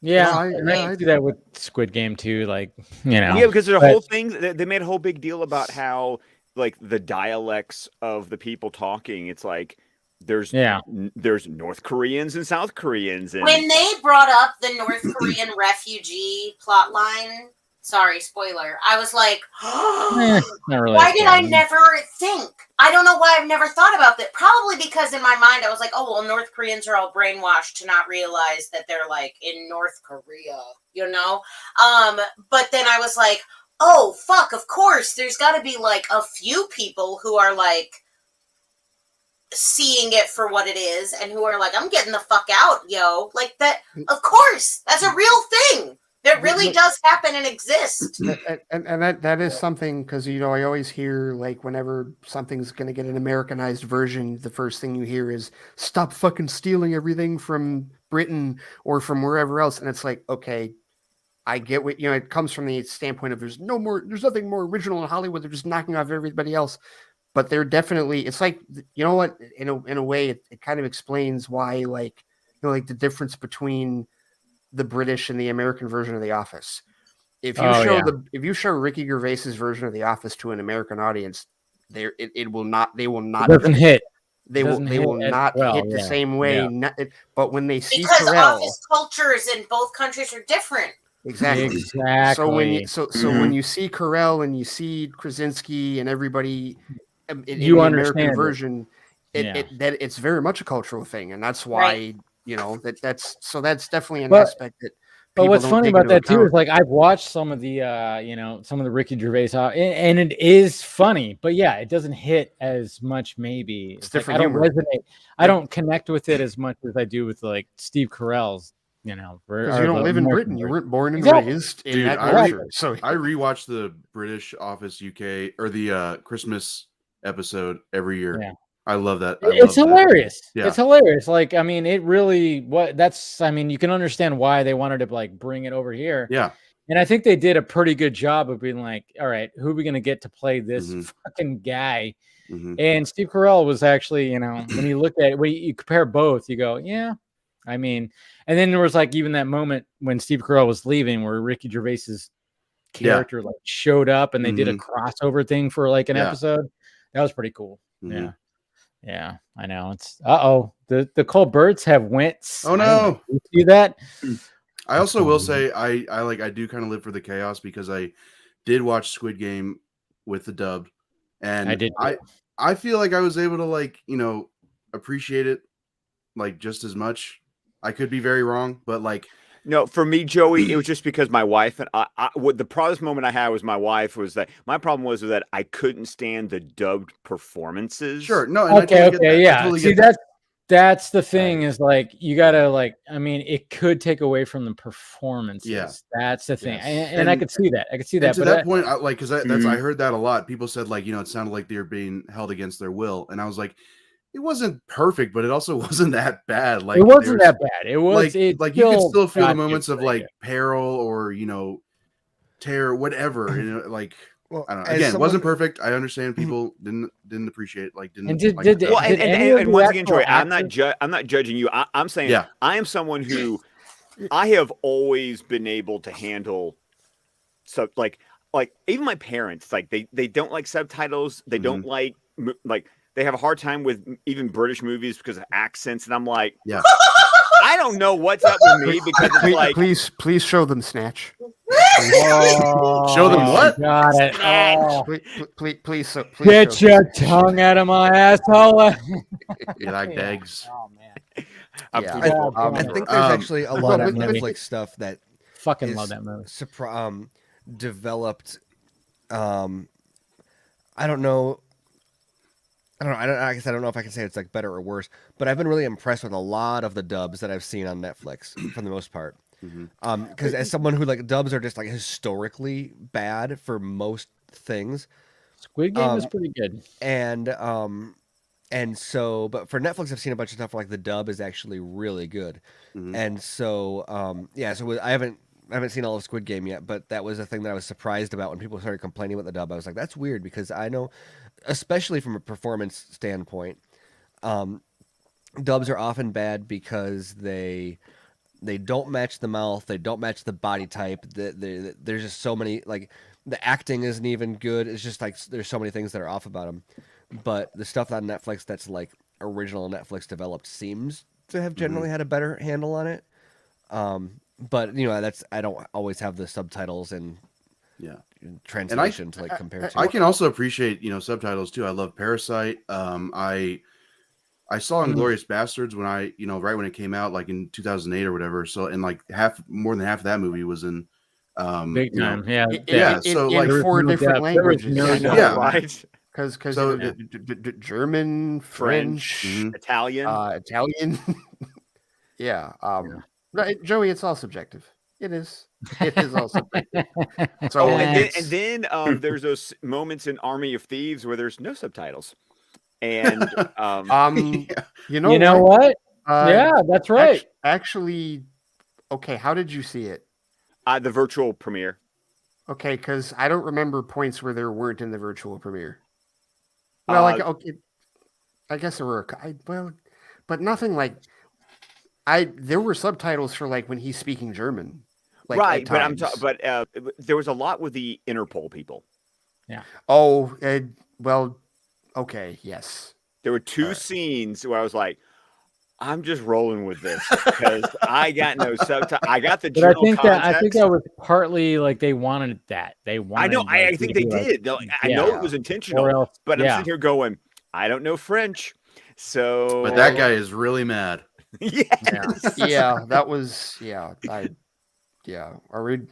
Yeah, I do that with Squid Game too. Like,
yeah, because there's a whole thing. They made a whole big deal about how like the dialects of the people talking. It's like there's North Koreans and South Koreans. And
when they brought up the North Korean refugee plot line, sorry, spoiler, I was like, why did I never think? I don't know why I've never thought about that. Probably because in my mind I was like, oh, well, North Koreans are all brainwashed to not realize that they're like in North Korea, But then I was like, oh, fuck, of course. There's got to be like a few people who are like seeing it for what it is and who are like, I'm getting the fuck out, yo. Like that, of course, that's a real thing. That really does happen and exist.
And that is something, because, I always hear, like, whenever something's going to get an Americanized version, the first thing you hear is, stop fucking stealing everything from Britain or from wherever else. And it's like, okay, I get what, it comes from the standpoint of there's nothing more original in Hollywood. They're just knocking off everybody else. But they're definitely, it's like, you know what, in a way, it kind of explains why, like, like the difference between the British and the American version of The Office. If you show Ricky Gervais's version of The Office to an American audience, they will not
hit.
They will not hit the same way.
Yeah.
But when they see
because
Carell,
office cultures in both countries are different.
Exactly. So when you see Carell and you see Krasinski and everybody in the American version, that it's very much a cultural thing, and that's why. Right. That's definitely an aspect that.
But what's funny about that too is like I've watched some of the some of the Ricky Gervais and it is funny, but yeah, it doesn't hit as much. Maybe
it's different.
I don't resonate. I don't connect with it as much as I do with like Steve Carell's.
Because you don't live in Britain. You weren't born and raised in that culture. So
I rewatch the British Office UK or the Christmas episode every year. Yeah. I love that.
It's hilarious. Yeah. It's hilarious. Like, I mean, it really, you can understand why they wanted to like bring it over here.
Yeah.
And I think they did a pretty good job of being like, all right, who are we going to get to play this fucking guy? And Steve Carell was actually, when you look at it, when you compare both, you go, yeah, I mean, and then there was like even that moment when Steve Carell was leaving where Ricky Gervais's character like showed up and they did a crossover thing for like an episode. That was pretty cool. Yeah. Yeah, I know. It's the Colberts have went.
Oh no!
You see that?
I also will say I do kind of live for the chaos because I did watch Squid Game with the dub, and
I did.
I feel like I was able to appreciate it like just as much. I could be very wrong, but like.
No, for me, Joey, it was just because my wife and the proudest moment I had was my wife was that my problem was that I couldn't stand the dubbed performances.
Sure. No.
And okay. Yeah. Totally see, that's the thing is like, you gotta it could take away from the performances. Yeah. That's the thing. Yes. And I could see that. But
to that point, I heard that a lot. People said it sounded like they were being held against their will. And I was like, it wasn't perfect, but it also wasn't that bad. Like
it wasn't that bad. It was
like you could still feel the moments of like peril or terror, whatever. Like
well,
I don't know. Again, it wasn't perfect. I understand people didn't appreciate
and
once again, Troy, I'm not judging you. I'm saying I am someone who I have always been able to handle like even my parents, like they don't like subtitles. They don't like they have a hard time with even British movies because of accents, and I'm like, I don't know what's up with me because it's like,
please show them Snatch.
Show them what?
Got it.
Please
get your tongue out of my asshole.
You like eggs?
Oh man.
I think there's actually a lot of Netflix stuff that
fucking love that movie.
Developed. I don't know. I guess I don't know if I can say it's like better or worse, but I've been really impressed with a lot of the dubs that I've seen on Netflix for the most part. Because as someone who like dubs are just like historically bad for most things.
Squid Game was pretty good.
And so, but for Netflix, I've seen a bunch of stuff where like the dub is actually really good. And so, so I haven't seen all of Squid Game yet, but that was a thing that I was surprised about when people started complaining about the dub. I was like, that's weird because I know, especially from a performance standpoint, dubs are often bad because they don't match the mouth, they don't match the body type. There's just so many, like the acting isn't even good. It's just like there's so many things that are off about them. But the stuff on Netflix that's like original Netflix developed seems to have generally had a better handle on it. But I don't always have the subtitles and translation to like compare to.
I can also appreciate subtitles too. I love Parasite. I saw Inglourious Bastards when right when it came out, like in 2008 or whatever. So and like more than half of that movie was in
big time.
So
in
like
4 different languages.
Right.
Because German, French,
Italian.
Joey, it's all subjective. It is. It is all subjective. So,
and then there's those moments in Army of Thieves where there's no subtitles. And
you know
what? Yeah, that's right.
Actually, okay. How did you see it?
The virtual premiere.
Okay, because I don't remember points where there weren't in the virtual premiere. Well, I guess there were. But nothing like. There were subtitles for like when he's speaking German. Like,
right, but there was a lot with the Interpol people.
Yeah.
Oh, well, okay, yes.
There were 2 scenes where I was like, I'm just rolling with this because I got no subtitle. I got the general context.
I think that was partly like they wanted that.
I know. I think they did. I know it was intentional. But I'm sitting here going, I don't know French, so.
But that guy is really mad.
Yes.
Yeah, that was. Yeah,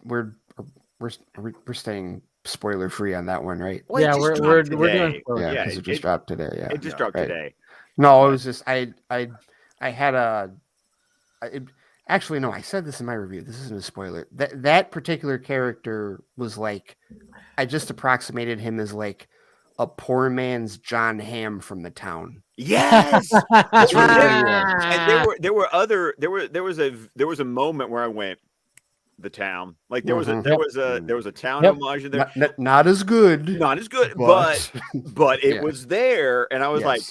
we're staying spoiler free on that one, right?
Well,
we're doing.
Yeah, because it just dropped today. Yeah,
it just dropped today.
No, it was just I had actually no. I said this in my review. This isn't a spoiler. That particular character was like, I just approximated him as like a poor man's John Hamm from The Town.
Yes, that's right. And there was a moment where I went, The Town. Like there was a Town homage in there.
Not as good.
Not as good, but it was there, and I was like,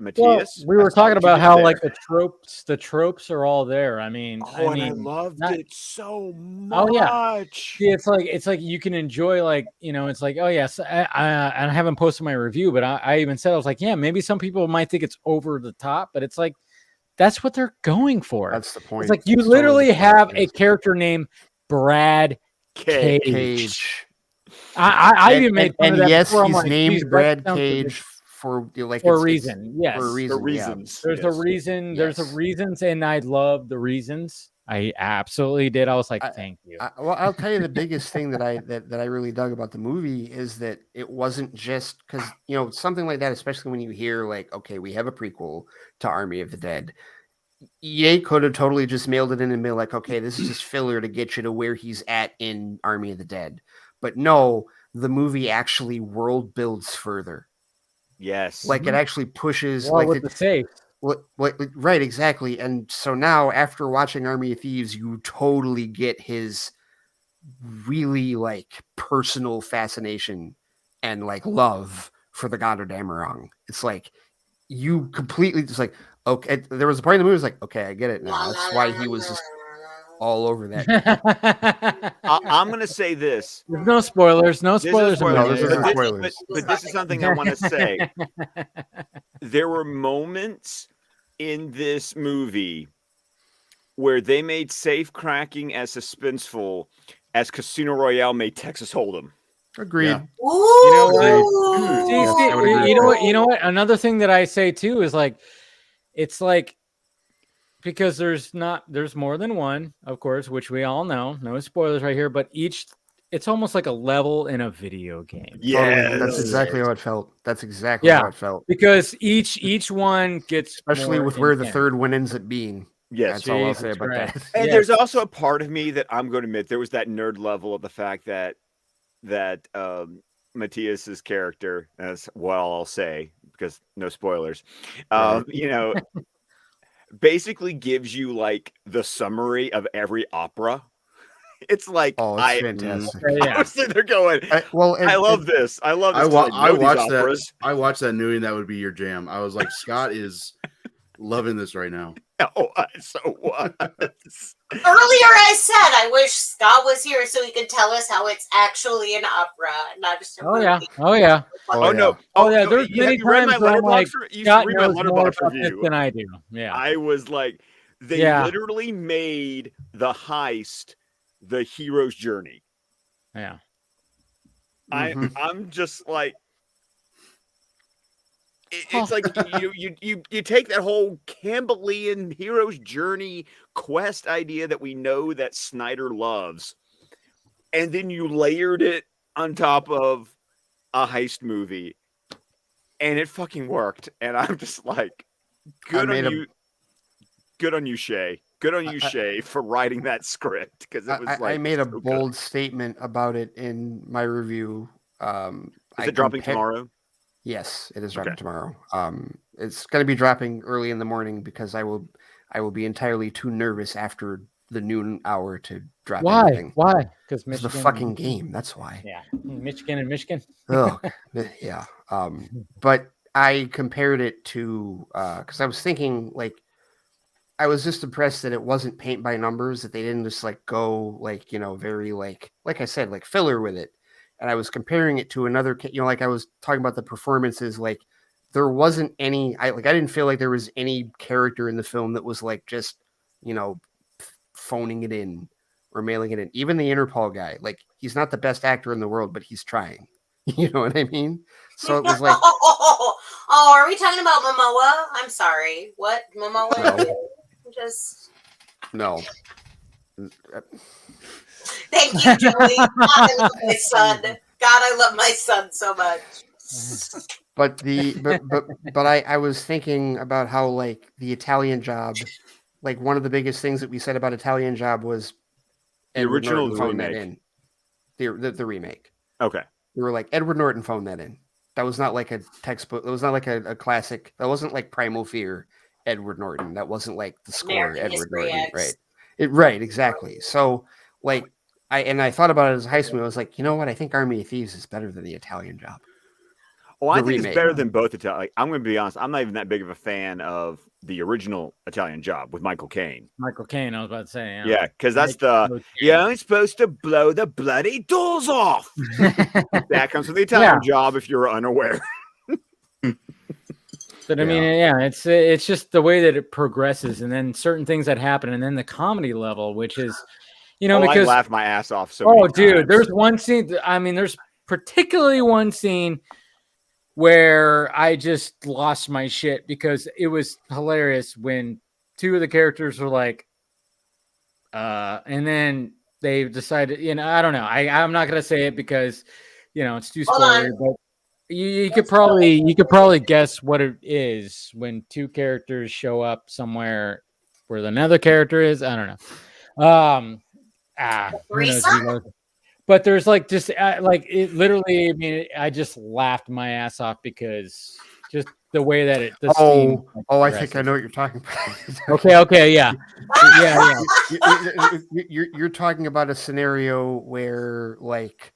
Matthias.
Well, we were talking about how like the tropes are all there. I mean,
I loved it so much.
Oh yeah, see, it's like you can enjoy it's like, oh yes, I haven't posted my review, but I even said, I was like, yeah, maybe some people might think it's over the top, but it's like that's what they're going for.
That's the point.
It's like you literally have a character named Brad Cage. I even made fun of that
yes,
before.
he's named Brad Cage. For
a reason, yes.
For a reason,
reasons.
There's a reason. There's a reasons, and I love the reasons. I absolutely did. I was like, thank you.
I'll tell you the biggest thing that I really dug about the movie is that it wasn't just because something like that, especially when you hear like, okay, we have a prequel to Army of the Dead. EA could have totally just mailed it in and been like, okay, this is just filler to get you to where he's at in Army of the Dead. But no, the movie actually world builds further.
Yes.
Like it actually pushes
Well,
like
with the safe.
Right, exactly. And so now after watching Army of Thieves, you totally get his really like personal fascination and like love for the God of Damarong. It's like you completely just like, okay, there was a point in the movie was like, okay, I get it now. That's why he was just all over that.
I'm going to say this.
There's no spoilers. No spoilers.
No, there's no spoilers.
But this is something I want to say. There were moments in this movie where they made safe cracking as suspenseful as Casino Royale made Texas Hold'em.
Agreed.
Yeah.
You know what? You know what? Another thing that I say too is like, it's like, because there's more than one, of course, which we all know. No spoilers right here, but it's almost like a level in a video game.
Yeah, that's exactly how it felt. That's exactly how it felt.
Because each one gets,
especially with where the third one ends up being.
Yes,
that's all I'll say about that.
And there's also a part of me that I'm going to admit there was that nerd level of the fact that Matthias's character, that's what I'll say because no spoilers, you know, basically gives you like the summary of every opera. It's like,
it's fantastic.
I was sitting there going, I love this. I love this.
I watched that. I watched that knowing that would be your jam. I was like, Scott is loving this right now.
Oh, so was.
Earlier I said I wish Scott was here so he could tell us how it's actually an opera, not just a movie.
There's many times where I'm like, Scott knows more about this than I do. Yeah,
I was like, they literally made the heist the hero's journey.
Yeah,
I'm just like, it's like you take that whole Campbellian hero's journey quest idea that we know that Snyder loves, and then you layered it on top of a heist movie, and it fucking worked. And I'm just like, good on you, Shay. Good on you, Shay, for writing that script, because it was like
I made a bold statement about it in my review.
Is it dropping tomorrow?
Yes, it is dropping tomorrow. It's going to be dropping early in the morning because I will be entirely too nervous after the noon hour to drop anything.
Why? Because
it's the fucking game. That's why.
Yeah, Michigan.
Oh, yeah. But I compared it to because I was thinking like I was just impressed that it wasn't paint by numbers, that they didn't just like go like, you know, very like I said, like filler with it. And I was comparing it to another, you know, like I was talking about the performances, like there wasn't any, I didn't feel like there was any character in the film that was like just, you know, phoning it in or mailing it in. Even the Interpol guy, like he's not the best actor in the world, but he's trying. You know what I mean? So it was like,
oh, are we talking about Momoa? I'm sorry. What Momoa?
No.
Thank you, Joey. God, I love my son. God, I love my son so much.
But I was thinking about how like the Italian Job, like one of the biggest things that we said about Italian Job was
the original remake.
The remake.
Okay.
We were like, Edward Norton phoned that in. That was not like a textbook. It was not like a classic. That wasn't like Primal Fear, Edward Norton. That wasn't like the score,
American
Edward Norton.
X.
Right. Right, exactly. So like I thought about it as a heist movie. I was like, you know what? I think Army of Thieves is better than the Italian Job.
Oh, I think it's better than both Italian. Like, I'm going to be honest. I'm not even that big of a fan of the original Italian Job with Michael Caine.
I was about to say.
Yeah, because that's you're only supposed to blow the bloody doors off. That comes from the Italian Job if you're unaware.
But I mean, it's just the way that it progresses, and then certain things that happen, and then the comedy level, which is, you know, because
I laughed my ass off. So
dude, there's one scene. I mean, there's particularly one scene where I just lost my shit because it was hilarious when two of the characters were like, and then they decided, you know, I don't know. I'm not gonna say it because, you know, it's too spoilery, but you could probably guess what it is when two characters show up somewhere where another character is. I don't know. but there's like just like it literally. I mean, I just laughed my ass off because just the way that it. The scene, like,
I think I know what you're talking about.
Okay, yeah.
You're talking about a scenario where like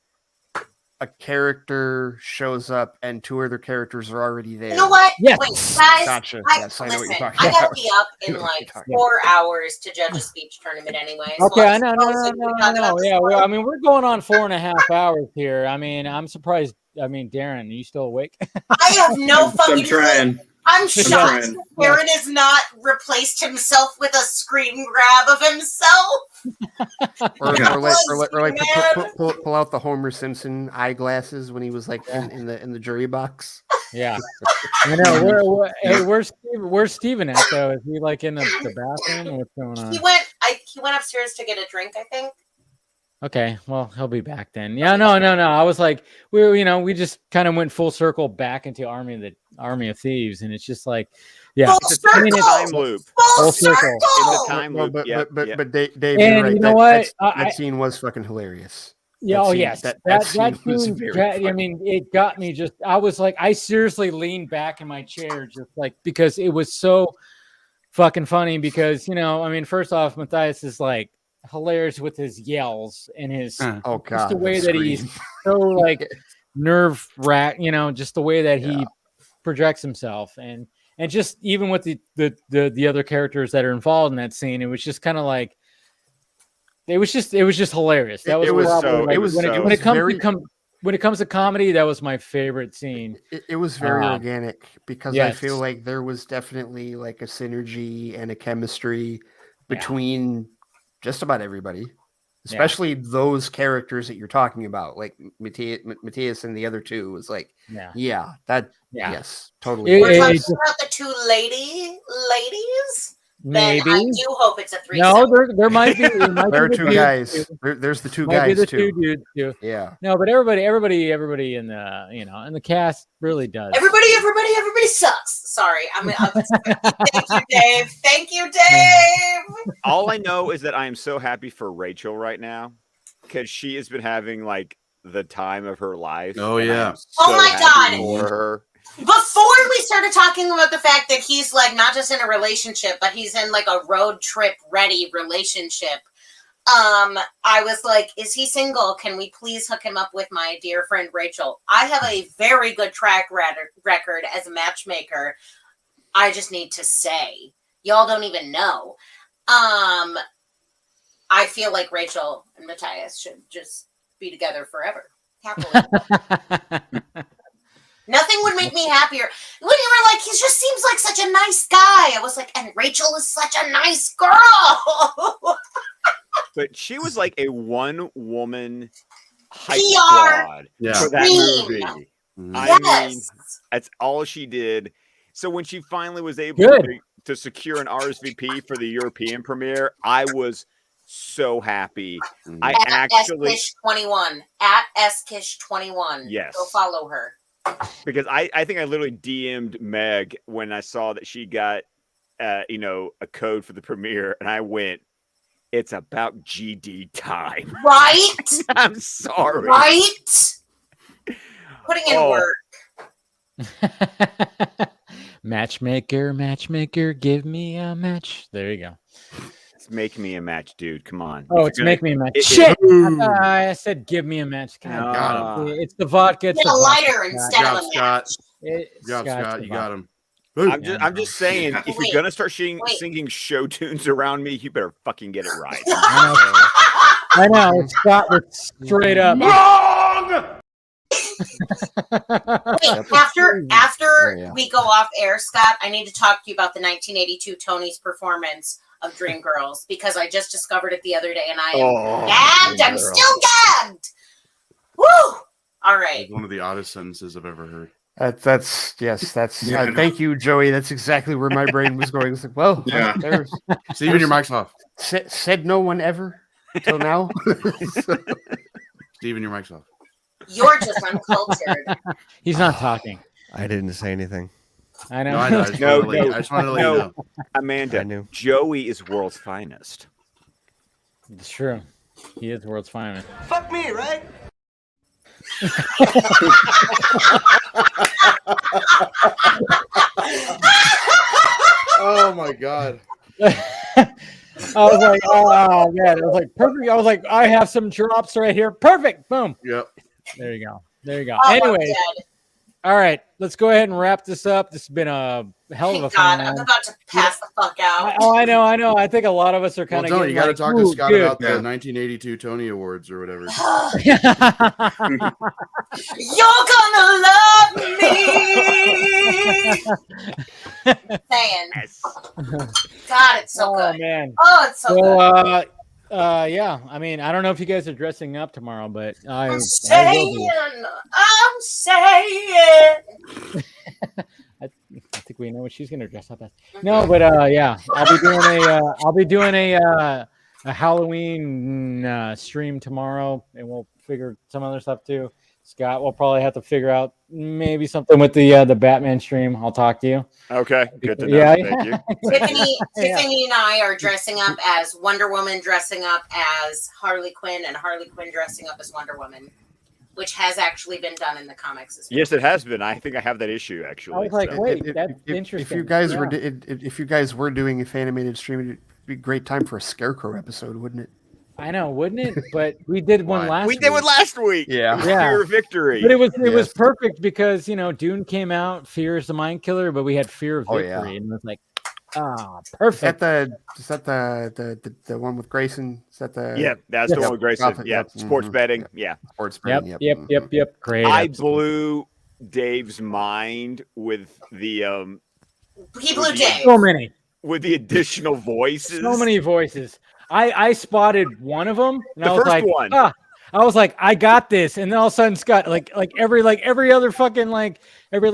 a character shows up and two other characters are already there.
You know what?
Yes.
Wait, guys.
Gotcha.
Yes, I know what you're talking about. I gotta be up in like 4 hours to judge a speech tournament anyway. So
Okay, I know. No. Yeah, well, I mean, we're going on 4.5 hours here. I mean, I'm surprised. I mean, Darren, are you still awake?
I have no fucking
I'm trying.
I'm shocked Darren has not replaced himself with a screen grab of himself.
or pull out the Homer Simpson eyeglasses when he was like in the jury box.
Yeah, I know. Where's Steven at though? Is he like in the bathroom? What's going on?
He went upstairs to get a drink, I think.
Okay, well, he'll be back then. Yeah, no. I was like, we just kind of went full circle back into Army of Thieves, and it's just like, yeah,
it's a time
loop.
Full circle.
It's a time loop.
But Dave,
and
you're right.
You know what?
That scene was fucking hilarious.
Yeah, yes.
That scene was very funny.
I mean, it got me just, I was like, I seriously leaned back in my chair just like, because it was so fucking funny because, I mean, first off, Matthias is like hilarious with his yells and his, just the way that he's so like nerve wrack, just the way that he projects himself and just even with the other characters that are involved in that scene, it was just kind of like, it was just hilarious. That when it comes to comedy, that was my favorite scene.
It was very organic because I feel like there was definitely like a synergy and a chemistry between just about everybody, especially those characters that you're talking about, like Matthias and the other two. Was like, yes, totally.
We're talking about the two ladies.
Maybe.
Then I do hope it's a threesome.
No, there might be.
There are two guys. There's the two guys
the
too.
Two dudes too.
Yeah.
No, but everybody in the in the cast really does.
Everybody sucks. Sorry, Thank you, Dave.
All I know is that I am so happy for Rachel right now because she has been having like the time of her life.
Oh yeah.
Oh my god.
For her.
Before we started talking about the fact that he's like not just in a relationship, but he's in like a road trip ready relationship. I was like, is he single? Can we please hook him up with my dear friend Rachel? I have a very good track record as a matchmaker. I just need to say, y'all don't even know. I feel like Rachel and Matthias should just be together forever. Happily. Nothing would make me happier. When you were like, he just seems like such a nice guy. I was like, and Rachel is such a nice girl.
But she was like a one-woman hype
PR
squad for that movie.
Yes.
I mean, that's all she did. So when she finally was able to secure an RSVP for the European premiere, I was so happy. I actually
Skish21 at Skish21.
Yes.
Go follow her.
Because I think I literally DM'd Meg when I saw that she got a code for the premiere, and I went, it's about GD time.
Right?
I'm sorry.
Right? Putting in work.
Matchmaker, give me a match. There you go.
It's make me a match, dude. Come on.
Oh, it's make me a match. Shit! I said give me a match. It's the vodka.
Get a lighter instead of a match.
Scott, you got him.
I'm just saying, if you're gonna start singing show tunes around me, you better fucking get it right.
I know. Scott was straight up
wrong. Wait, after we go off air, Scott, I need to talk to you about the 1982 Tony's performance of Dreamgirls because I just discovered it the other day and I am gagged. I'm still gagged. Woo! All right.
One of the oddest sentences I've ever heard.
That's thank you, Joey. That's exactly where my brain was going. It's like, well, there's
Steven, your mic's off.
Said no one ever till now.
Steven, your mic's off.
You're just uncultured.
He's not talking.
I didn't say anything.
I know.
No, I know. I just wanted to let you know.
Amanda, Joey is world's finest.
It's true. He is the world's finest.
Fuck me, right?
Oh my god.
I was like, oh man, I was like, perfect. I was like, I have some drops right here. Perfect. Boom.
Yep.
There you go. There you go.
Oh,
Anyway, all right, let's go ahead and wrap this up. This has been a hell of a fun
God, I'm
one.
about to pass the fuck out.
I know. I think a lot of us are kind of.
Well, you got to talk to Scott
dude.
about the 1982 Tony Awards or whatever.
You're gonna love me. Saying. God, it's so good.
Man.
Oh, it's so good.
Yeah. I mean, I don't know if you guys are dressing up tomorrow, but
I'm
I will
saying.
be. I think we know what she's gonna dress up as. No, but yeah, I'll be doing a Halloween stream tomorrow, and we'll figure some other stuff too. Scott will probably have to figure out maybe something with the Batman stream. I'll talk to you.
Okay, good to know.
Yeah.
Thank you.
Tiffany and I are dressing up as Wonder Woman, dressing up as Harley Quinn, and Harley Quinn dressing up as Wonder Woman, which has actually been done in the comics as well.
Yes, it has been. I think I have that issue actually.
I was like,
so.
wait, that's interesting.
If you guys were doing a fan animated stream, it'd be a great time for a Scarecrow episode, wouldn't it?
I know, wouldn't it? But we did one last week.
We did one last week.
Yeah.
Fear of Victory.
But it was perfect because Dune came out, Fear is the Mind Killer, but we had Fear of Victory, and it was like, perfect.
Is that the one with Grayson? Is that the?
Yeah, that's the one with Grayson. Yeah, sports betting. Yeah,
sports betting.
Yep. Great.
I blew Dave's mind with the
He blew Dave.
So many.
With the additional voices.
So many voices. I spotted one of them, and I was
first
like,
one.
I was like, I got this, and then all of a sudden, Scott, every other fucking every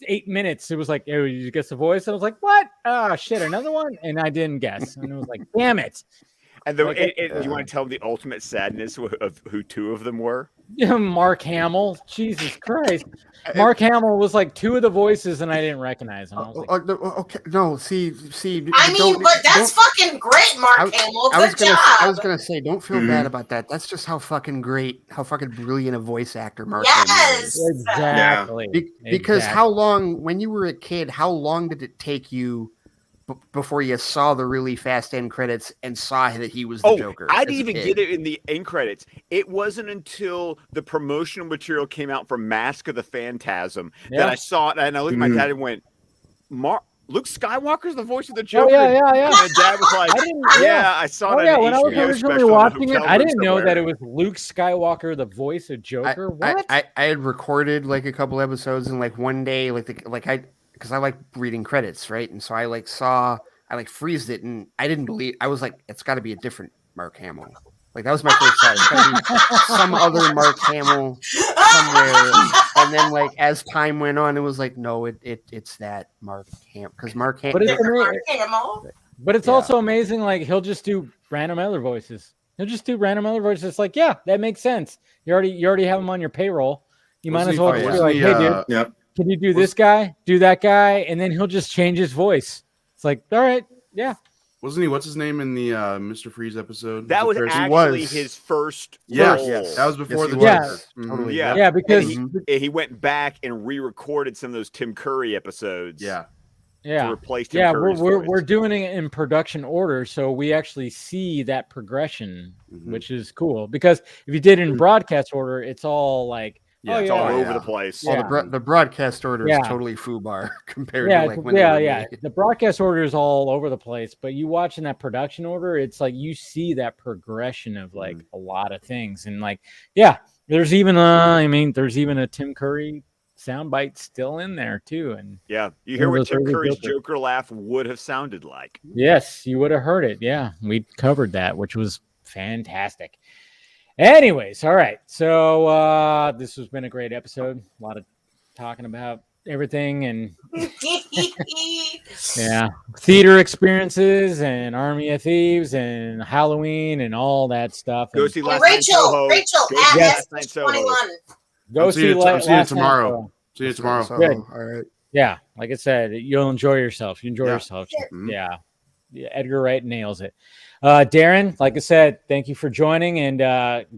8 minutes, it was like, oh, you guess the voice. I was like, what? Oh shit, another one, and I didn't guess, and it was like, damn it.
And do you want to tell them the ultimate sadness of who two of them were?
Mark Hamill. Jesus Christ. Mark Hamill was like two of the voices, and I didn't recognize him. I was like,
okay, no, see.
I mean, but that's fucking great, Mark Hamill. Good job.
I was gonna say, don't feel bad about that. That's just how fucking brilliant a voice actor Mark Hamill is.
Exactly.
Because how long, when you were a kid, how long did it take you before you saw the really fast end credits and saw that he was the Joker?
I didn't even get it in the end credits. It wasn't until the promotional material came out for Mask of the Phantasm that I saw it, and I looked at my dad and went, Luke Skywalker's the voice of the Joker?
Yeah.
And my dad was like, I saw that.
When I was originally watching it, I didn't know that it was Luke Skywalker, the voice of Joker. What?
I had recorded like a couple episodes, and like one day, because I like reading credits, right? And so I freezed it, and I didn't believe. I was like, it's got to be a different Mark Hamill. Like that was my first thought. It's got to be some other Mark Hamill somewhere. And then, like as time went on, it was like, no, it's that Mark Hamill, because Mark Hamill.
But it's also amazing. Like he'll just do random other voices. It's like, yeah, that makes sense. You already have him on your payroll. You might as well just be like, hey, dude.
Yep.
Can you do this guy? Do that guy? And then he'll just change his voice. It's like, all right, yeah.
Wasn't he? What's his name in the Mr. Freeze episode?
That was actually his first.
Yeah, that was before the
Joker.
Totally.
Yeah, because
he went back and re-recorded some of those Tim Curry episodes.
Yeah.
To replace Tim Curry's voice.
We're doing it in production order, so we actually see that progression, which is cool. Because if you did it in broadcast order, it's all like.
It's all over the place.
Well, the broadcast order is totally foobar compared to like when
the broadcast order is all over the place, but you watch in that production order, it's like you see that progression of like a lot of things, and like there's even a Tim Curry soundbite still in there too, and
you hear what Tim Curry's Joker laugh would have sounded like.
Yes, you would have heard it. Yeah, we covered that, which was fantastic. Anyways, all right. So this has been a great episode. A lot of talking about everything and theater experiences and Army of Thieves and Halloween and all that stuff.
Go see Last
Rachel at S21.
Go see Last Night
tomorrow. See you tomorrow.
Good.
All right.
Yeah, like I said, you'll enjoy yourself. You enjoy yourself. Yeah. Edgar Wright nails it. Darren, like I said, thank you for joining, and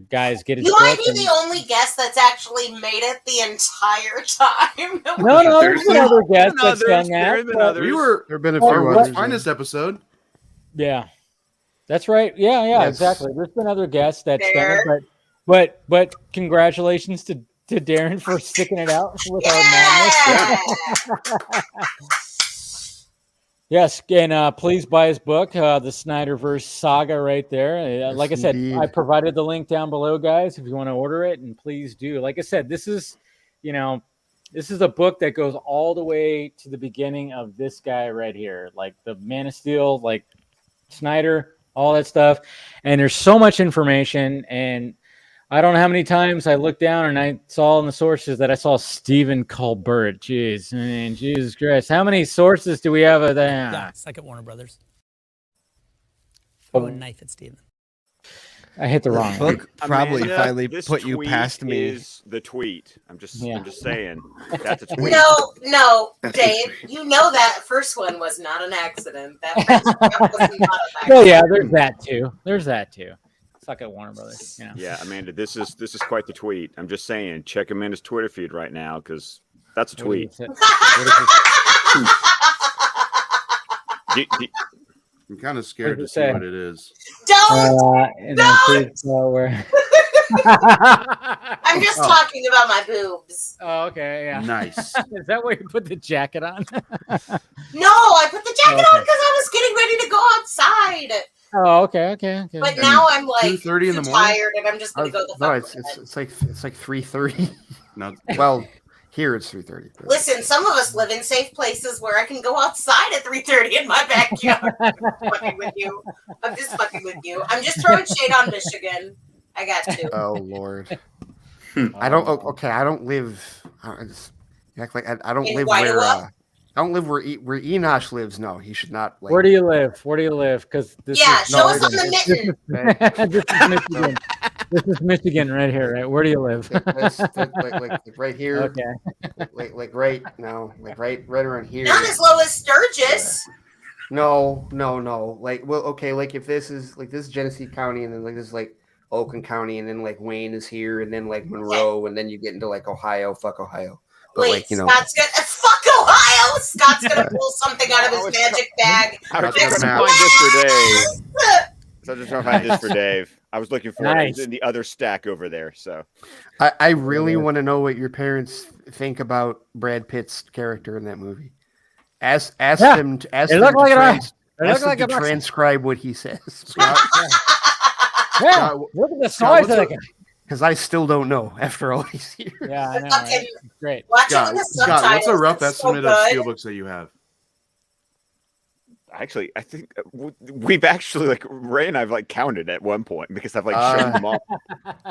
guys, get it.
You might be the only guest that's actually made it the entire time.
No, there's been other guests that's done that.
There have been a few others. Finest episode.
Yeah, that's right. Yeah, exactly. There's been other guests that's done it, but congratulations to Darren for sticking it out with our madness. Yes, and please buy his book, the SnyderVerse Saga, right there. Like I said, I provided the link down below, guys, if you want to order it, and please do. Like I said, this is a book that goes all the way to the beginning of this guy right here, like the Man of Steel, like Snyder, all that stuff. And there's so much information, and I don't know how many times I looked down and I saw in the sources that I saw Stephen Colbert. Jeez, man, Jesus Christ. How many sources do we have of that?
Yeah, second Warner Brothers. Throw a knife at Stephen.
I hit the wrong
book.
one.
Probably
Amanda,
finally
this
put you
tweet
past me.
Is the tweet. I'm just saying. That's a tweet.
No, Dave. You know that first one was not an accident. That was not an accident.
Well, yeah, there's that too. Suck at Warner Brothers.
Yeah, Amanda, this is quite the tweet. I'm just saying, check Amanda's Twitter feed right now because that's a tweet.
I'm kind of scared to see what it is.
Don't.
Where...
I'm just talking about my boobs.
Oh, okay, yeah.
Nice.
Is that where you put the jacket on?
No, I put the jacket on because I was getting ready to go outside.
Oh, okay.
But now I'm like
2:30 in the morning.
tired, and I'm just gonna go the fuck.
No, it's like 3:30. No, well, here it's 3:30.
Listen, some of us live in safe places where I can go outside at 3:30 in my backyard. I'm just fucking with you. I'm just throwing shade on Michigan. I got to.
Oh Lord. I don't. Okay, I don't live. I just act like I don't live where. I don't live where Enosh lives. No, he should not.
Where do you live? Because
show us on the mitten.
This is Michigan. This is Michigan right here. Right, where do you live?
like right here.
Okay.
Like right now, like right around here.
Not as low as Sturgis.
No. Like like if this is Genesee County, and then like this is like Oakland County, and then like Wayne is here, and then like Monroe, and then you get into like Ohio. Fuck Ohio. But
wait, Scott's gonna fuck Ohio. Scott's gonna pull something out of his magic bag.
I was trying to find this for Dave. So I'm just trying to find this for Dave. I was looking for it in the other stack over there. So
I really want to know what your parents think about Brad Pitt's character in that movie. Ask them to transcribe what he says.
Yeah, look at the size of that guy.
Because I still don't know after all these years.
Yeah, I know. Right? Great.
Scott, what's a rough estimate of steelbooks that you have?
Actually, I think we've actually Ray and I've counted at one point because I've shown them all.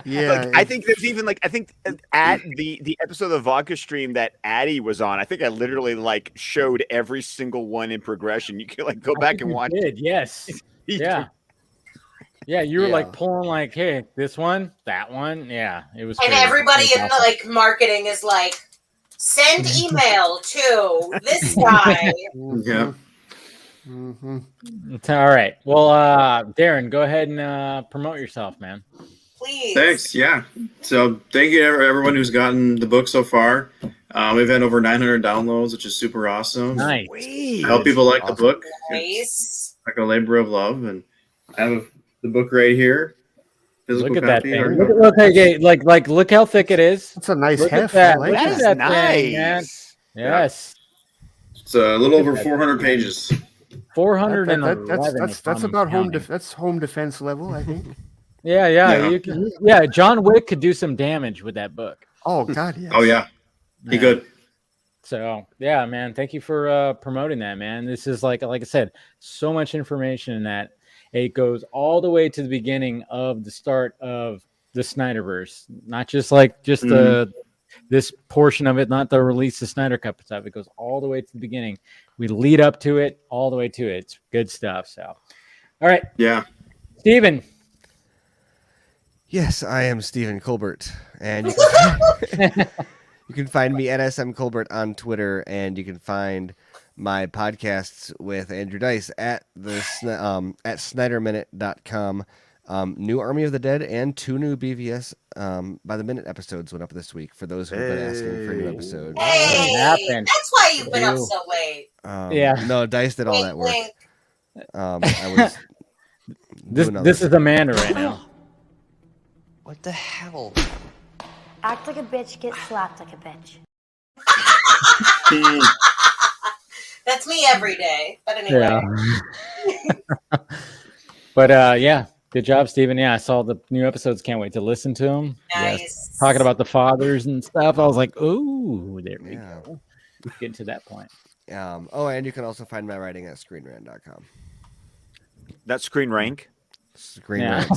Yeah,
I think there's even at the episode of the Vodka stream that Addie was on. I think I literally showed every single one in progression. You can go back and watch.
Did yes, yeah. Yeah, you were pulling hey, this one, that one. Yeah, it was.
And
crazy.
everybody in the marketing is send email to this guy.
Yeah.
Mm-hmm.
All right. Well, Darren, go ahead and promote yourself, man.
Please.
Thanks. Yeah. So thank you to everyone who's gotten the book so far. We've had over 900 downloads, which is super awesome.
Nice.
I hope people like the book.
Nice.
It's like a labor of love, and I have the book right here. Physical
Look at
copy.
that thing. Look how thick it is.
It's a nice heft.
That
is
thing,
nice.
Man. Yes.
It's a little over 400 pages.
411.
That's about home defense level, I think.
Yeah. John Wick could do some damage with that book.
Oh God, yes.
Oh yeah, he could.
So yeah, man. Thank you for promoting that, man. This is like I said, so much information in that. It goes all the way to the beginning of the start of the Snyderverse, not just this portion of it, not the release of Snyder Cut stuff. It goes all the way to the beginning. We lead up to it, all the way to it. It's good stuff. So, all right.
Yeah.
Steven.
Yes, I am Stephen Colbert. And you can find me at SM Colbert on Twitter. And you can find my podcasts with Andrew Dice at SnyderMinute.com. New Army of the Dead and 2 new BVS by the minute episodes went up this week for those who have been asking for new episodes.
Hey,
happened?
that's why you've been up so late.
No, Dice did all that work.
Wink.
I was
this is Amanda right now.
What the hell?
Act like a bitch, get slapped like a bitch.
That's me every day. But anyway.
Yeah. But yeah, good job, Steven. Yeah, I saw the new episodes. Can't wait to listen to them.
Nice.
Yes. Talking about the fathers and stuff. I was like, ooh, there we go. Getting to that point.
And you can also find my writing at screenrant.com.
That's Screen Rank.
Screen
Yeah.
Rant.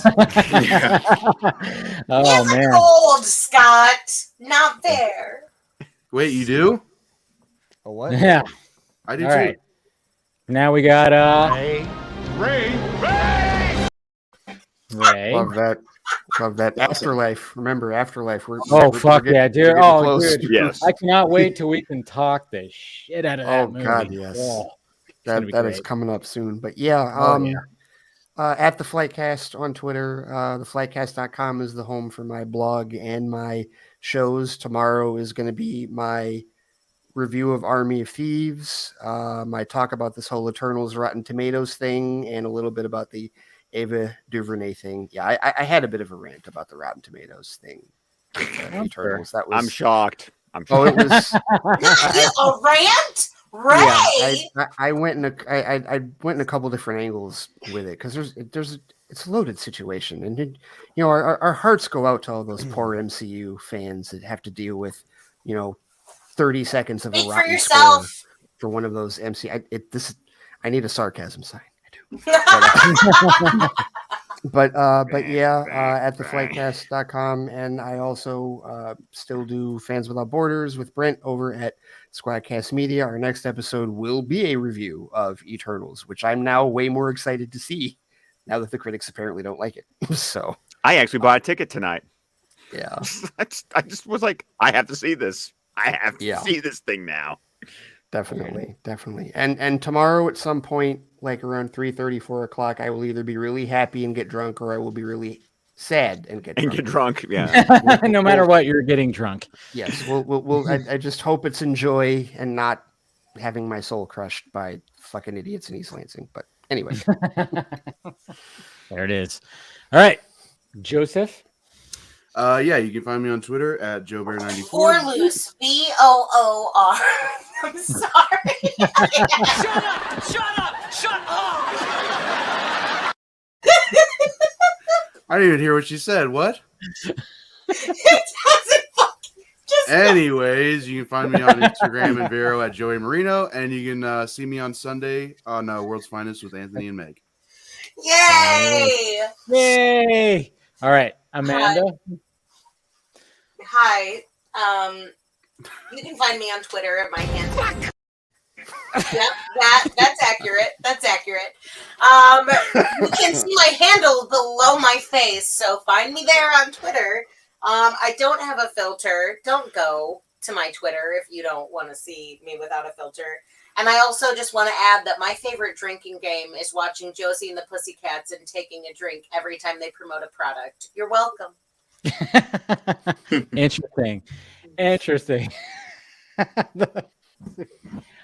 Oh
Never
man.
cold, Scott. Not there.
Wait, you do?
A what?
Yeah.
I do
All
too.
right. Now we got
Ray.
Ray.
Love that. Love that. Afterlife. Remember, Afterlife.
Oh fuck yeah, dude! Oh
close.
dude,
Yes.
I cannot wait till we can talk the shit out of that
Oh
movie.
God, yes.
Oh, it's gonna be
That is
great.
coming up soon. But yeah,
Oh, yeah.
At the Flightcast on Twitter. Theflightcast.com is the home for my blog and my shows. Tomorrow is going to be my review of Army of Thieves, my talk about this whole Eternals Rotten Tomatoes thing, and a little bit about the Ava DuVernay thing. Yeah, I had a bit of a rant about the Rotten Tomatoes thing. Eternals. That was.
I'm shocked.
Oh, it was
A rant? Ray?
Yeah, I went in I went in a couple different angles with it because it's a loaded situation, and our hearts go out to all those poor MCU fans that have to deal with 30 seconds of
Speak
a
for
rotten
yourself.
score for one of those MCU. I need a sarcasm sign. But yeah, at theflightcast.com, and I also still do Fans Without Borders with Brent over at Squadcast Media. Our next episode will be a review of Eternals, which I'm now way more excited to see now that the critics apparently don't like it. So
I actually bought a ticket tonight.
Yeah.
I just was like, I have to see this. I have to see this thing now.
Definitely. And tomorrow at some point, like around 3:30, 4 o'clock, I will either be really happy and get drunk, or I will be really sad and get drunk.
Yeah.
No matter what, you're getting drunk.
Yes. I just hope it's enjoy and not having my soul crushed by fucking idiots in East Lansing. But anyway.
There it is. All right. Joseph?
Yeah, you can find me on Twitter at JoeBear94.
Or loose. VOOR. I'm sorry.
Shut up!
I didn't even hear what you said. What?
It doesn't fucking just
Anyways, you can find me on Instagram and Vero at Joey Marino, and you can see me on Sunday on World's Finest with Anthony and Meg.
Yay!
Yay! All right, Amanda.
Hi. You can find me on Twitter at my hand. Yep, that's accurate. That's accurate. You can see my handle below my face, so find me there on Twitter. I don't have a filter. Don't go to my Twitter if you don't want to see me without a filter. And I also just want to add that my favorite drinking game is watching Josie and the Pussycats and taking a drink every time they promote a product. You're welcome.
Interesting.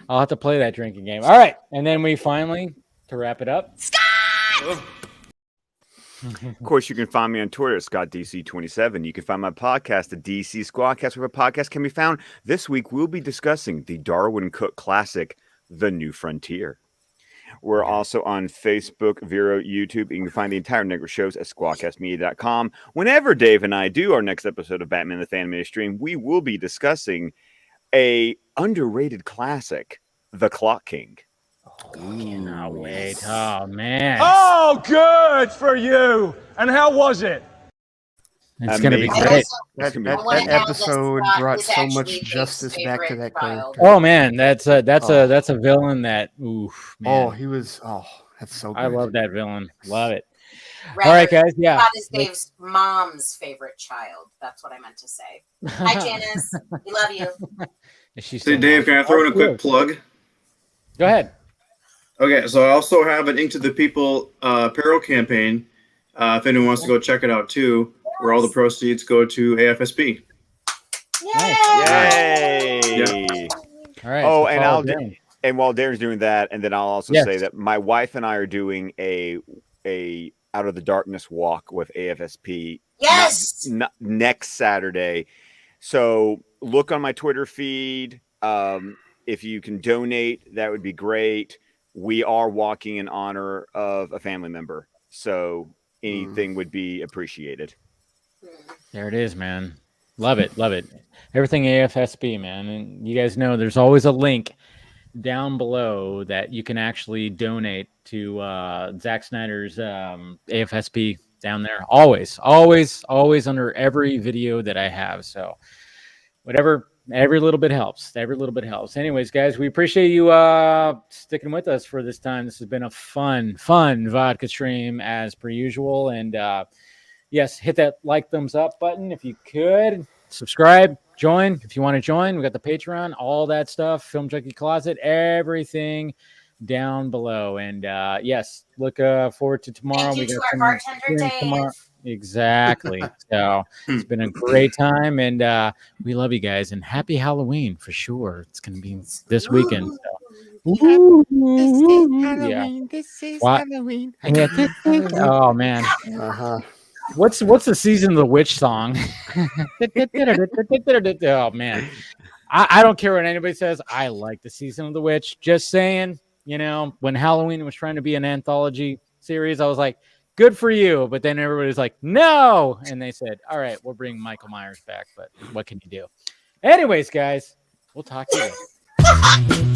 I'll have to play that drinking game. All right. And then we finally, to wrap it up.
Of course, you can find me on Twitter at ScottDC27. You can find my podcast, the DC Squadcast, where a podcast can be found. This week, we'll be discussing the Darwin Cook classic, The New Frontier. We're also on Facebook, Vero, YouTube. You can find the entire network shows at squadcastmedia.com. Whenever Dave and I do our next episode of Batman the Animated Stream, we will be discussing a underrated classic, The Clock King.
Cannot wait. Oh, man.
Oh, good for you. And how was it?
It's going to be great.
That episode brought so much justice back to that character.
Oh, man. That's a villain that, oof, man.
Oh, he was, that's so good.
I love that villain. Love it.
Rather,
All right, guys. Yeah.
Scott is Dave's mom's favorite child. That's what I meant to say. Hi, Janice. We love you.
Hey, Dave, can I throw in a quick plug?
Go ahead.
Okay, so I also have an Ink to the People apparel campaign. If anyone wants to go check it out too, where all the proceeds go to AFSP.
Yay!
Yeah.
All right.
Oh,
so
and
follow Darren.
and while Darren's doing that, and then I'll also
Yes.
say that my wife and I are doing a Out of the Darkness walk with AFSP.
Yes.
Next Saturday. So look on my Twitter feed. If you can donate, that would be great. We are walking in honor of a family member, so anything would be appreciated.
There it is, man. Love it. Love it. Everything AFSP, man. And you guys know there's always a link down below that you can actually donate to Zack Snyder's AFSP down there. Always under every video that I have. So whatever, every little bit helps. Every little bit helps. Anyways, guys, we appreciate you sticking with us for this time. This has been a fun vodka stream as per usual. And yes, hit that like, thumbs up button if you could. Subscribe, join if you want to join. We got the Patreon, all that stuff, Film Junkie Closet, everything down below. And yes, look forward to tomorrow.
Thank you
We got
to our
some
bartender,
streams
Dave.
tomorrow. Exactly. So it's been a great time, and we love you guys. And happy Halloween for sure. It's going to be this weekend. So.
Halloween. This is Halloween.
Oh man. What's the Season of the Witch song? Oh man. I don't care what anybody says. I like the Season of the Witch. Just saying, when Halloween was trying to be an anthology series, I was like, good for you. But then everybody's like, no. And they said, all right, we'll bring Michael Myers back. But what can you do? Anyways, guys, we'll talk to you later.